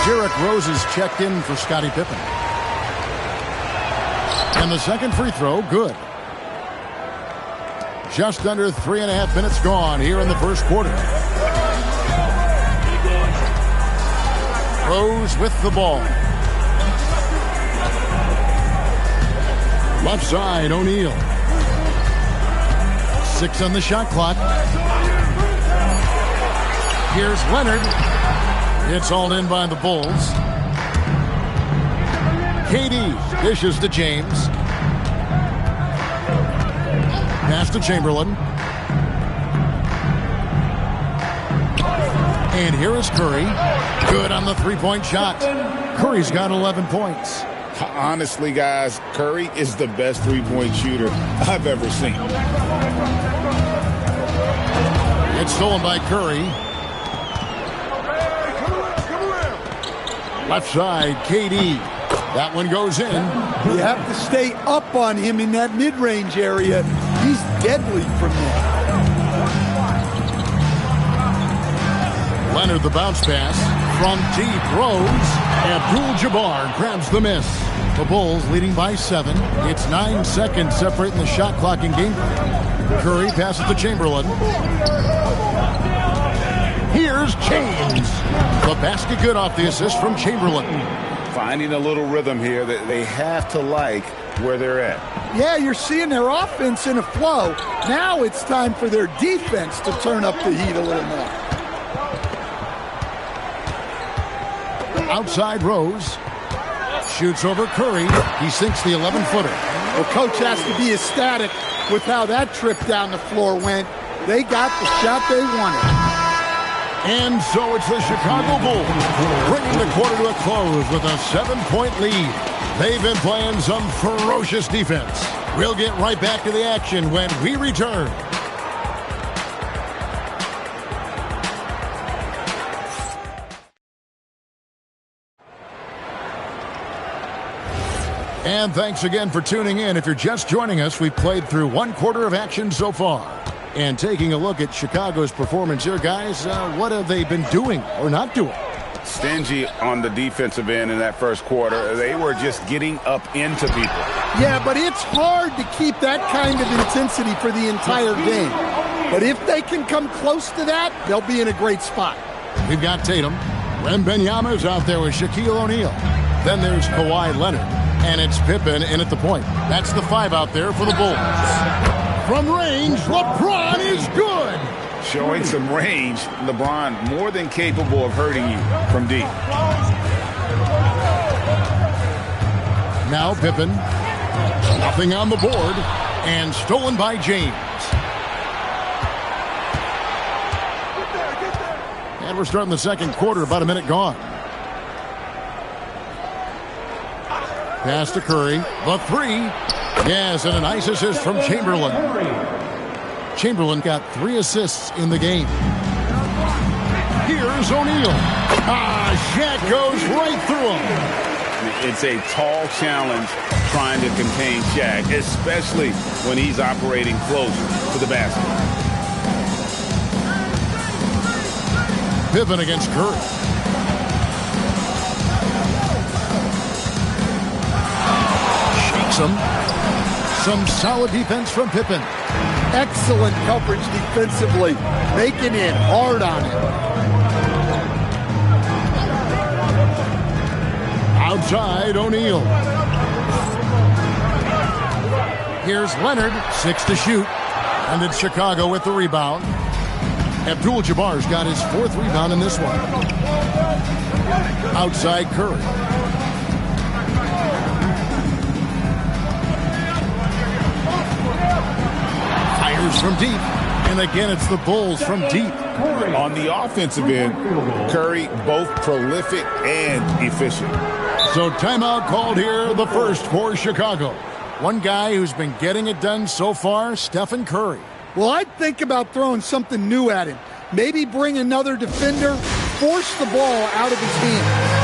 Derrick Rose is checked in for Scottie Pippen. And the second free throw, good. Just under 3.5 minutes gone here in the first quarter. Rose with the ball. Left side, O'Neal. 6 on the shot clock. Here's Leonard. It's all in by the Bulls. KD dishes to James. Pass to Chamberlain. And here is Curry. Good on the 3-point shot. Curry's got 11 points. Honestly, guys, Curry is the best 3-point shooter I've ever seen. It's stolen by Curry. Left side, KD. That one goes in. You have to stay up on him in that mid-range area. He's deadly from there. Leonard the bounce pass from deep. Rose. Abdul-Jabbar grabs the miss. The Bulls leading by 7. It's 9 seconds separating the shot clock in game. Curry passes to Chamberlain. Here's James. The basket good off the assist from Chamberlain. Finding a little rhythm here that they have to like where they're at. Yeah, you're seeing their offense in a flow. Now it's time for their defense to turn up the heat a little more. Outside Rose. Shoots over Curry. He sinks the 11-footer. Well, coach has to be ecstatic with how that trip down the floor went. They got the shot they wanted. And so it's the Chicago Bulls bringing the quarter to a close with a 7-point lead. They've been playing some ferocious defense. We'll get right back to the action when we return. And thanks again for tuning in. If you're just joining us, we've played through one quarter of action so far. And taking a look at Chicago's performance here, guys, what have they been doing or not doing? Stingy on the defensive end in that first quarter. They were just getting up into people. Yeah, but it's hard to keep that kind of intensity for the entire game. But if they can come close to that, they'll be in a great spot. We've got Tatum. Wembanyama's out there with Shaquille O'Neal. Then there's Kawhi Leonard. And it's Pippen in at the point. That's the 5 out there for the Bulls. From range, LeBron is good. Showing some range, LeBron more than capable of hurting you from deep. Now Pippen. Nothing on the board. And stolen by James. And we're starting the second quarter, about a minute gone. Pass to Curry. The 3. Yes, and a nice assist from Chamberlain. Chamberlain got 3 assists in the game. Here's O'Neal. Shaq goes right through him. It's a tall challenge trying to contain Shaq, especially when he's operating close to the basket. Pippen against Curry. Shakes him. Some solid defense from Pippen. Excellent coverage defensively, making it hard on him. Outside, O'Neal. Here's Leonard, 6 to shoot. And it's Chicago with the rebound. Abdul-Jabbar's got his 4th rebound in this one. Outside Curry. Fires from deep. And again, it's the Bulls from deep. On the offensive end, Curry both prolific and efficient. So timeout called here, the first for Chicago. One guy who's been getting it done so far, Stephen Curry. Well, I'd think about throwing something new at him. Maybe bring another defender, force the ball out of his hands.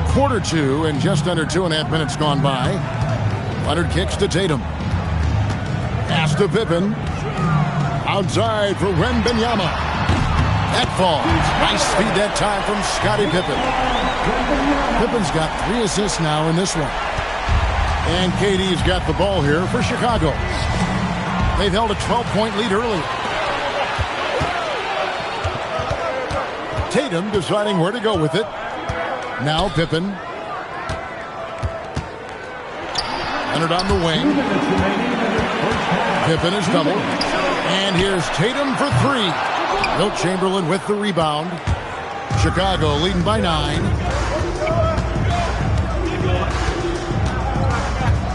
quarter two and just under 2.5 minutes gone by. Leonard kicks to Tatum. Pass to Pippen. Outside for Wembanyama. That falls. Nice speed that time from Scottie Pippen. Pippen's got 3 assists now in this one. And KD's got the ball here for Chicago. They've held a 12-point lead early. Tatum deciding where to go with it. Now Pippen. Leonard on the wing. Pippen is doubled. And here's Tatum for 3. Wilt Chamberlain with the rebound. Chicago leading by 9.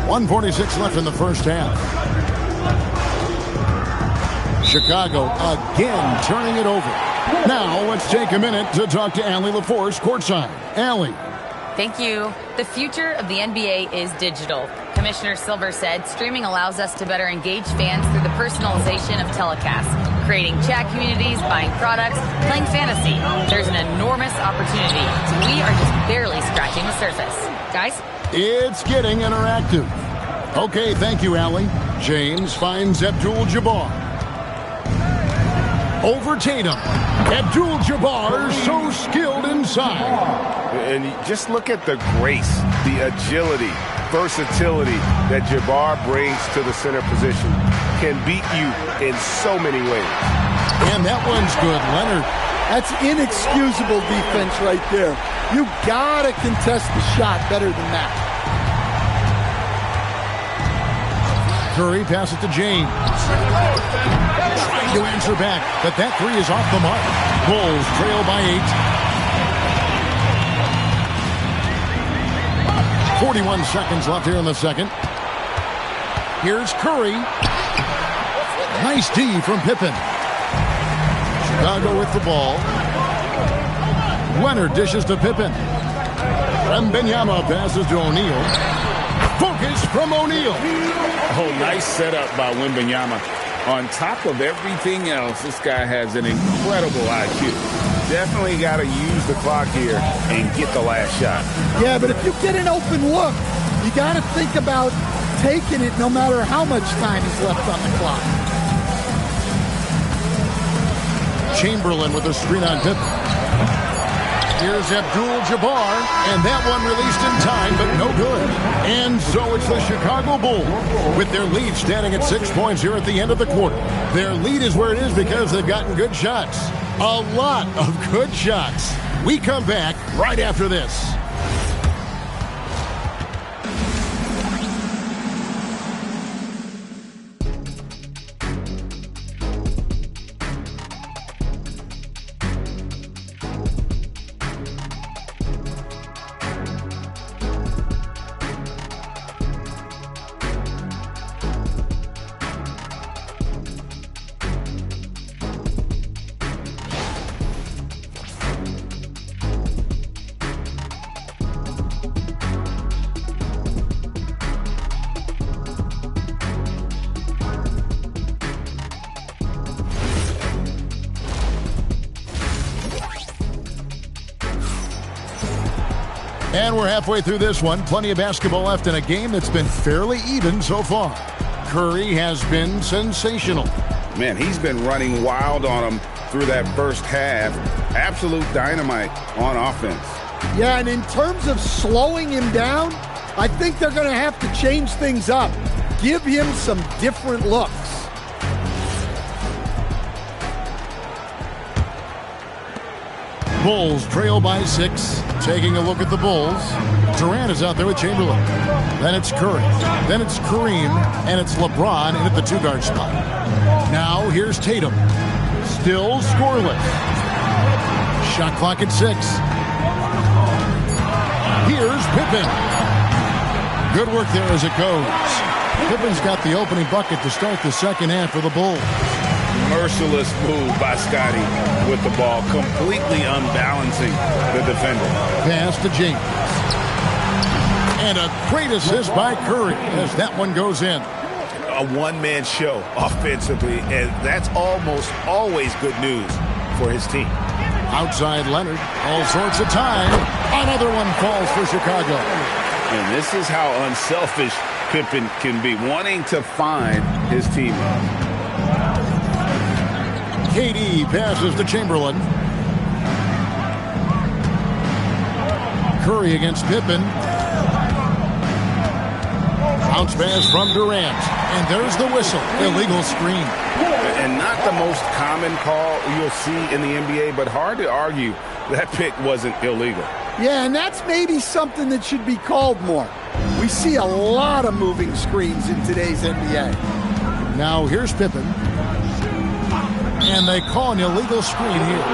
1:46 left in the first half. Chicago again turning it over. Now let's take a minute to talk to Allie LaForce courtside. Allie. Thank you. The future of the NBA is digital. Commissioner Silver said streaming allows us to better engage fans through the personalization of telecasts, creating chat communities, buying products, playing fantasy. There's an enormous opportunity. We are just barely scratching the surface. Guys? It's getting interactive. Okay, thank you, Allie. James finds Abdul-Jabbar. Over Tatum. Abdul-Jabbar so skilled inside. And just look at the grace, the agility, versatility that Jabbar brings to the center position. Can beat you in so many ways. And that one's good, Leonard. That's inexcusable defense right there. You gotta contest the shot better than that. Curry passes to James. Trying to answer back, but that 3 is off the mark. Bulls trail by 8. 41 seconds left here in the second. Here's Curry. Nice D from Pippen. Chicago with the ball. Leonard dishes to Pippen. Wembanyama passes to O'Neal. Focus from O'Neal. Oh, nice setup by Wembanyama. On top of everything else, this guy has an incredible IQ. Definitely got to use the clock here and get the last shot. Yeah, but if you get an open look, you got to think about taking it no matter how much time is left on the clock. Chamberlain with a screen on Pippen. Here's Abdul-Jabbar, and that one released in time, but no good. And so it's the Chicago Bulls with their lead standing at 6 points here at the end of the quarter. Their lead is where it is because they've gotten good shots. A lot of good shots. We come back right after this. And we're halfway through this one. Plenty of basketball left in a game that's been fairly even so far. Curry has been sensational. Man, he's been running wild on him through that first half. Absolute dynamite on offense. Yeah, and in terms of slowing him down, I think they're going to have to change things up. Give him some different looks. Bulls trail by 6. Taking a look at the Bulls. Durant is out there with Chamberlain. Then it's Curry. Then it's Kareem. And it's LeBron in at the 2-guard spot. Now here's Tatum. Still scoreless. Shot clock at 6. Here's Pippen. Good work there as it goes. Pippen's got the opening bucket to start the second half for the Bulls. Merciless move by Scottie with the ball, completely unbalancing the defender. Pass to James. And a great assist by Curry as that one goes in. A one-man show offensively, and that's almost always good news for his team. Outside Leonard, all sorts of time, Another one falls for Chicago. And this is how unselfish Pippen can be, wanting to find his teammate. KD passes to Chamberlain. Curry against Pippen. Bounce pass from Durant. And there's the whistle. Illegal screen. And not the most common call you'll see in the NBA, but hard to argue that pick wasn't illegal. Yeah, and that's maybe something that should be called more. We see a lot of moving screens in today's NBA. Now here's Pippen. And they call an illegal screen here.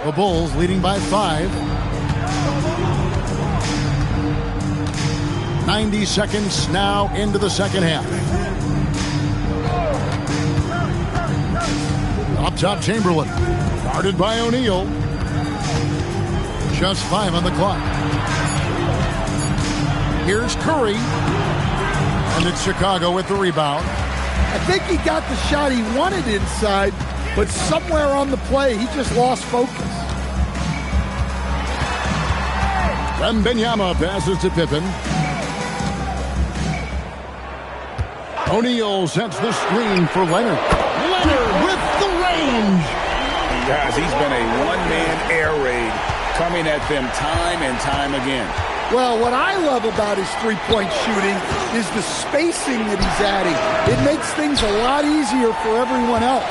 The Bulls leading by 5. 90 seconds now into the second half. Up top, Chamberlain. Guarded by O'Neal. Just 5 on the clock. Here's Curry. And it's Chicago with the rebound. I think he got the shot he wanted inside, but somewhere on the play, he just lost focus. Wembanyama passes to Pippen. O'Neal sets the screen for Leonard. Leonard with the range. And guys, he's been a one-man air raid coming at them time and time again. Well, what I love about his three-point shooting is the spacing that he's adding. It makes things a lot easier for everyone else.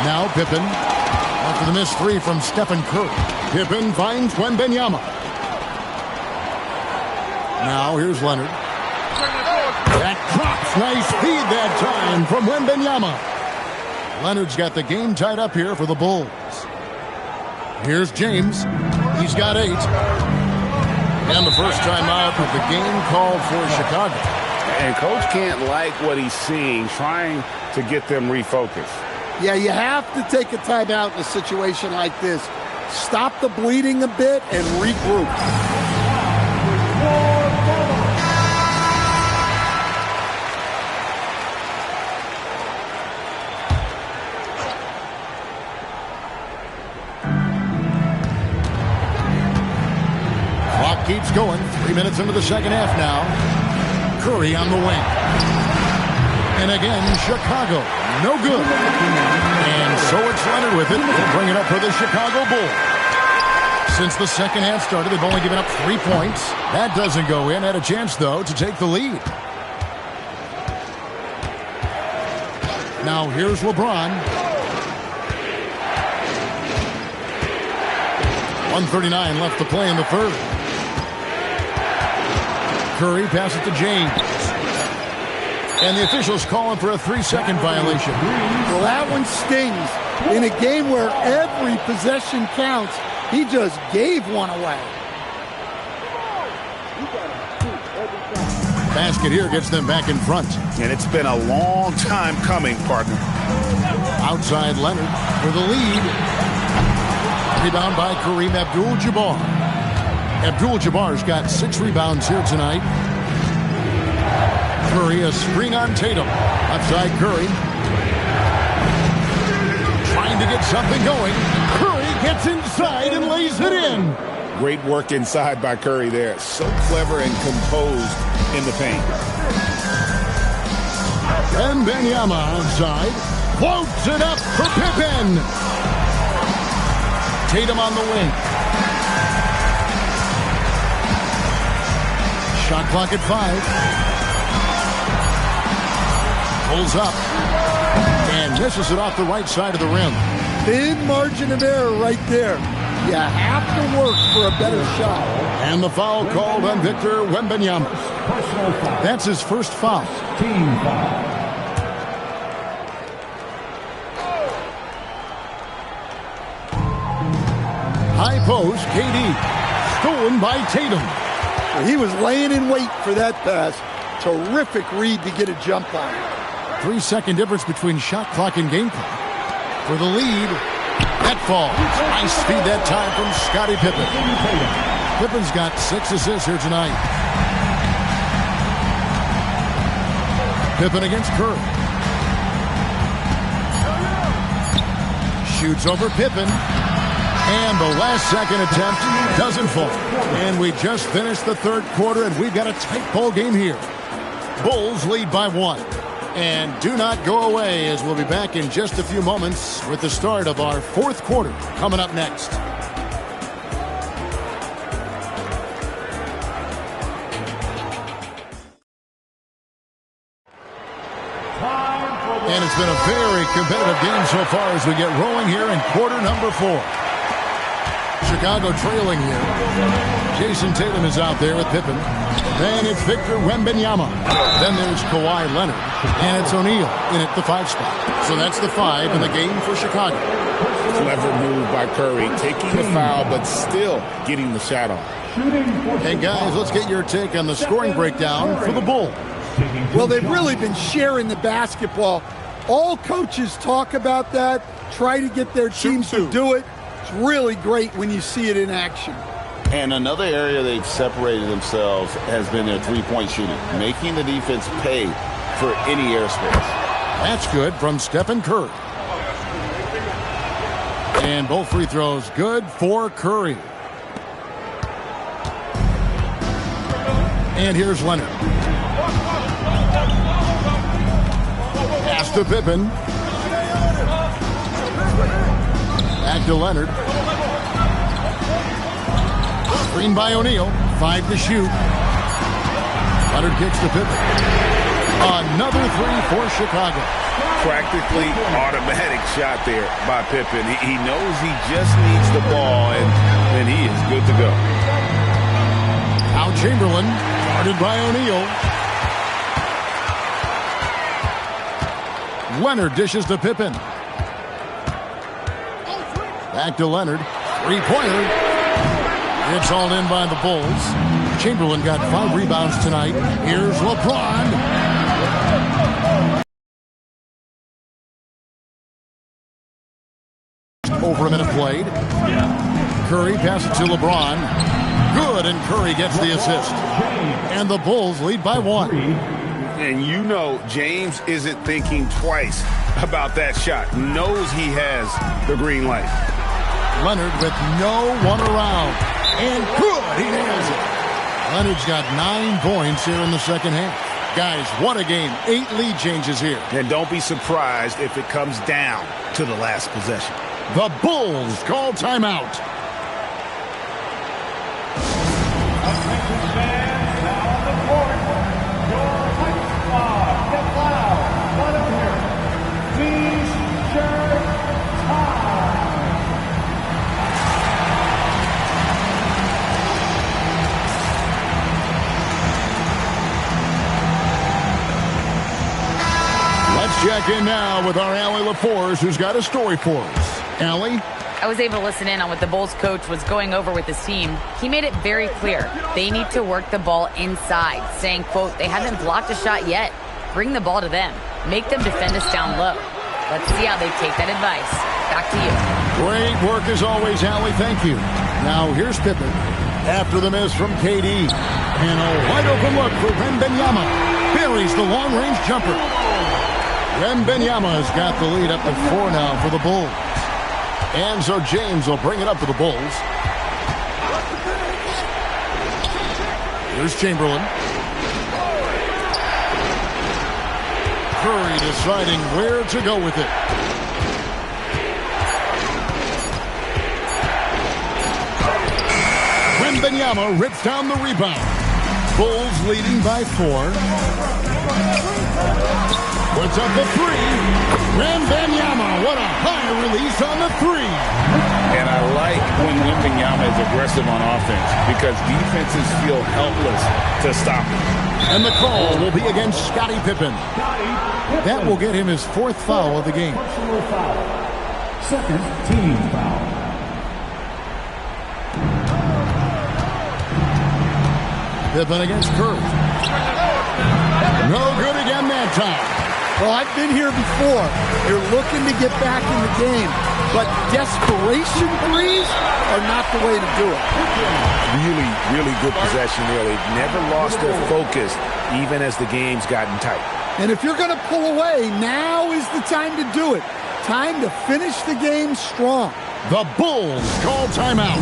Now Pippen. After the missed three from Stephen Curry. Pippen finds Wembanyama. Now here's Leonard. That drops. Nice feed that time from Wembanyama. Leonard's got the game tied up here for the Bulls. Here's James. He's got 8. And the first time out of the game called for Chicago. And Coach can't like what he's seeing, trying to get them refocused. Yeah, you have to take a timeout in a situation like this. Stop the bleeding a bit and regroup. Keeps going. 3 minutes into the second half now. Curry on the wing. And again, Chicago. No good. And so it's Leonard with it. They'll bring it up for the Chicago Bulls. Since the second half started, they've only given up 3 points. That doesn't go in. Had a chance, though, to take the lead. Now here's LeBron. 1:39 left to play in the third. Curry passes to James. And the officials calling for a 3-second violation. Well, that one stings. In a game where every possession counts, he just gave one away. Basket here gets them back in front. And it's been a long time coming, partner. Outside Leonard for the lead. Rebound by Kareem Abdul-Jabbar. Abdul-Jabbar's got 6 rebounds here tonight. Curry, a screen on Tatum. Outside Curry. Trying to get something going. Curry gets inside and lays it in. Great work inside by Curry there. So clever and composed in the paint. Wembanyama outside. Floats it up for Pippen. Tatum on the wing. Shot clock at 5. Pulls up. And misses it off the right side of the rim. Thin margin of error right there. You have to work for a better shot. And the foul called on Victor Wembanyama. That's his first foul. Team foul. High post, KD. Stolen by Tatum. He was laying in wait for that pass. Terrific read to get a jump on. 3-second difference between shot clock and game clock. For the lead, that falls. Nice feed that time from Scottie Pippen. Pippen's got 6 assists here tonight. Pippen against Curry. Shoots over Pippen. And the last second attempt doesn't fall. And we just finished the third quarter, and we've got a tight ball game here. Bulls lead by 1. And do not go away, as we'll be back in just a few moments with the start of our fourth quarter coming up next. And it's been a very competitive game so far as we get rolling here in quarter number 4. Chicago trailing here. Jason Tatum is out there with Pippen. Then it's Victor Wembanyama. Then there's Kawhi Leonard. And it's O'Neal in at the 5 spot. So that's the 5 in the game for Chicago. Clever move by Curry, taking the foul, but still getting the shot off. Hey, guys, let's get your take on the scoring breakdown for the Bulls. Well, they've really been sharing the basketball. All coaches talk about that, try to get their teams to do it. It's really great when you see it in action. And another area they've separated themselves has been their three-point shooting, making the defense pay for any airspace. That's good from Stephen Curry. And both free throws good for Curry. And here's Leonard. Pass to Pippen. Back to Leonard. Screen by O'Neal. 5 to shoot. Leonard kicks to Pippen. Another 3 for Chicago. Practically automatic shot there by Pippen. He knows he just needs the ball, and then he is good to go. Now Chamberlain, guarded by O'Neal. Leonard dishes to Pippen. Back to Leonard. 3-pointer. It's all in by the Bulls. Chamberlain got 5 rebounds tonight. Here's LeBron. Over a minute played. Curry passes to LeBron. Good, and Curry gets the assist. And the Bulls lead by 1. And you know James isn't thinking twice about that shot. Knows he has the green light. Leonard with no one around. And good, he nails it. Leonard's got 9 points here in the second half. Guys, what a game. 8 lead changes here. And don't be surprised if it comes down to the last possession. The Bulls call timeout. Check in now with our Allie LaForce, who's got a story for us. Allie? I was able to listen in on what the Bulls coach was going over with his team. He made it very clear they need to work the ball inside, saying, quote, they haven't blocked a shot yet. Bring the ball to them. Make them defend us down low. Let's see how they take that advice. Back to you. Great work as always, Allie. Thank you. Now here's Pippen after the miss from KD. And a wide open look for Wembanyama. Buries the long-range jumper. Wembanyama has got the lead up to 4 now for the Bulls. And so James will bring it up for the Bulls. Here's Chamberlain. Curry deciding where to go with it. Wembanyama rips down the rebound. Bulls leading by 4. Puts up the 3. Wembanyama, what a high release on the 3. And I like when Wembanyama is aggressive on offense because defenses feel helpless to stop him. And the call will be against Scottie Pippen. That will get him his 4th foul of the game. Second team foul. Pippen against Curry. No good again that time. Well, I've been here before. You're looking to get back in the game. but desperation threes are not the way to do it. Really, really good possession there. They've never lost their focus, even as the game's gotten tight. And if you're going to pull away, now is the time to do it. Time to finish the game strong. The Bulls call timeout.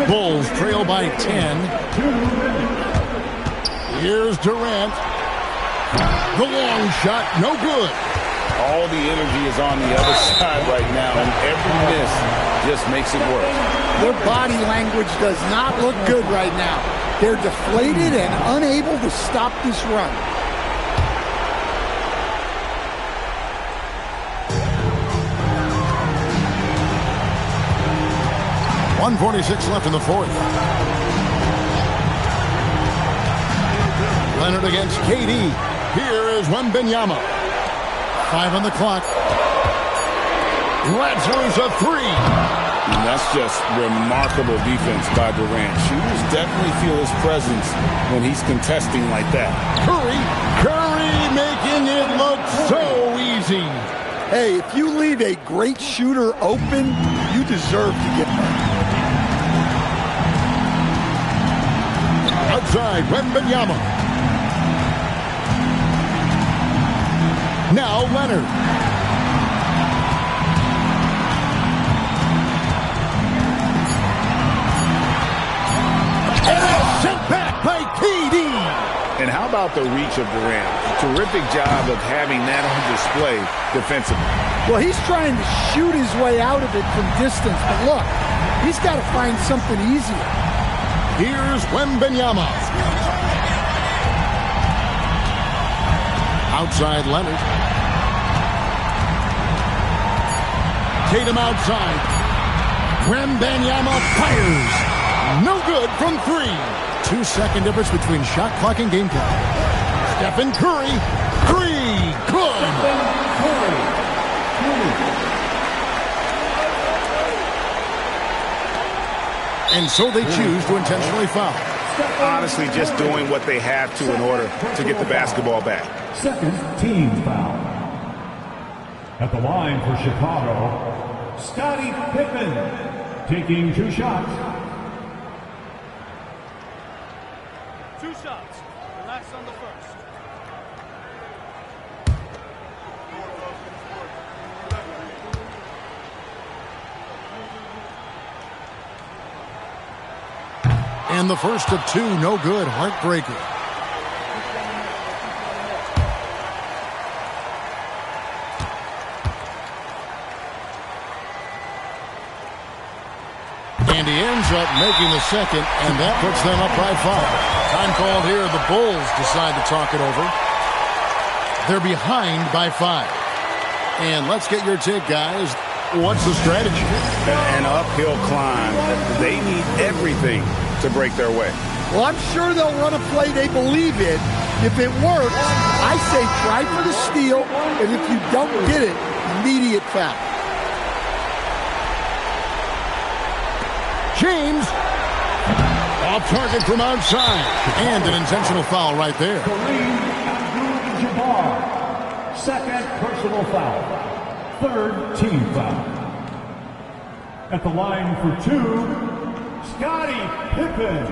Bulls trail by 10. Here's Durant. The long shot, no good. All the energy is on the other side right now, and every miss just makes it worse. Their body language does not look good right now. They're deflated and unable to stop this run. .146 left in the fourth. Leonard against KD. Here is Wembanyama. 5 on the clock. Lets loose a three. And that's just remarkable defense by Durant. Shooters definitely feel his presence when he's contesting like that. Curry making it look so easy. Hey, if you leave a great shooter open, you deserve to get that. Outside, Wembanyama. Now Leonard. And it's sent back by KD. And how about the reach of Durant? Terrific job of having that on display defensively. Well, he's trying to shoot his way out of it from distance, but look, he's got to find something easier. Here's Wembanyama. Outside Leonard. Tatum outside. Wembanyama fires. No good from three. 2-second difference between shot clock and game clock. Stephen Curry. Three. Good. And so they choose to intentionally foul. Honestly, just doing what they have to in order to get the basketball back. Second team foul. At the line for Chicago, Scottie Pippen taking 2 shots. 2 shots. Relax on the first. And the first of 2, no good. Heartbreaker. And he ends up making the second, and that puts them up by 5. Time called here. The Bulls decide to talk it over. They're behind by 5. And let's get your take, guys. What's the strategy? An uphill climb. They need everything to break their way. Well, I'm sure they'll run a play they believe in. If it works, I say try for the steal, and if you don't get it, immediate foul. James off target from outside, and an intentional foul right there. Kareem Abdul-Jabbar, second personal foul. Third team foul. At the line for 2, Scottie Pippen.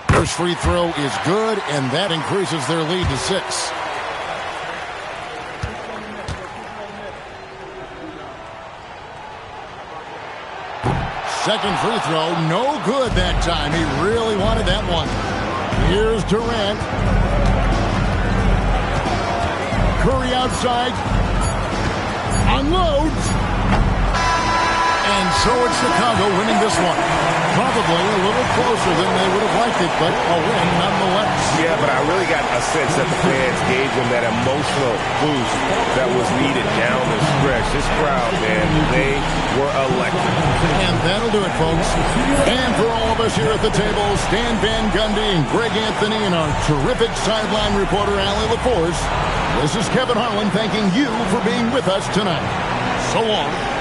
First free throw is good, and that increases their lead to 6. Second free throw, no good that time. He really wanted that one. Here's Durant. Curry outside. Unloads. And so it's Chicago winning this one. Probably a little closer than they would have liked it, but a win nonetheless. Yeah, but I really got a sense that the fans gave them that emotional boost that was needed down the stretch. This crowd, man, they were electric. And that'll do it, folks. And for all of us here at the table, Stan Van Gundy and Greg Anthony and our terrific sideline reporter, Allie LaForce, this is Kevin Harlan thanking you for being with us tonight. So long.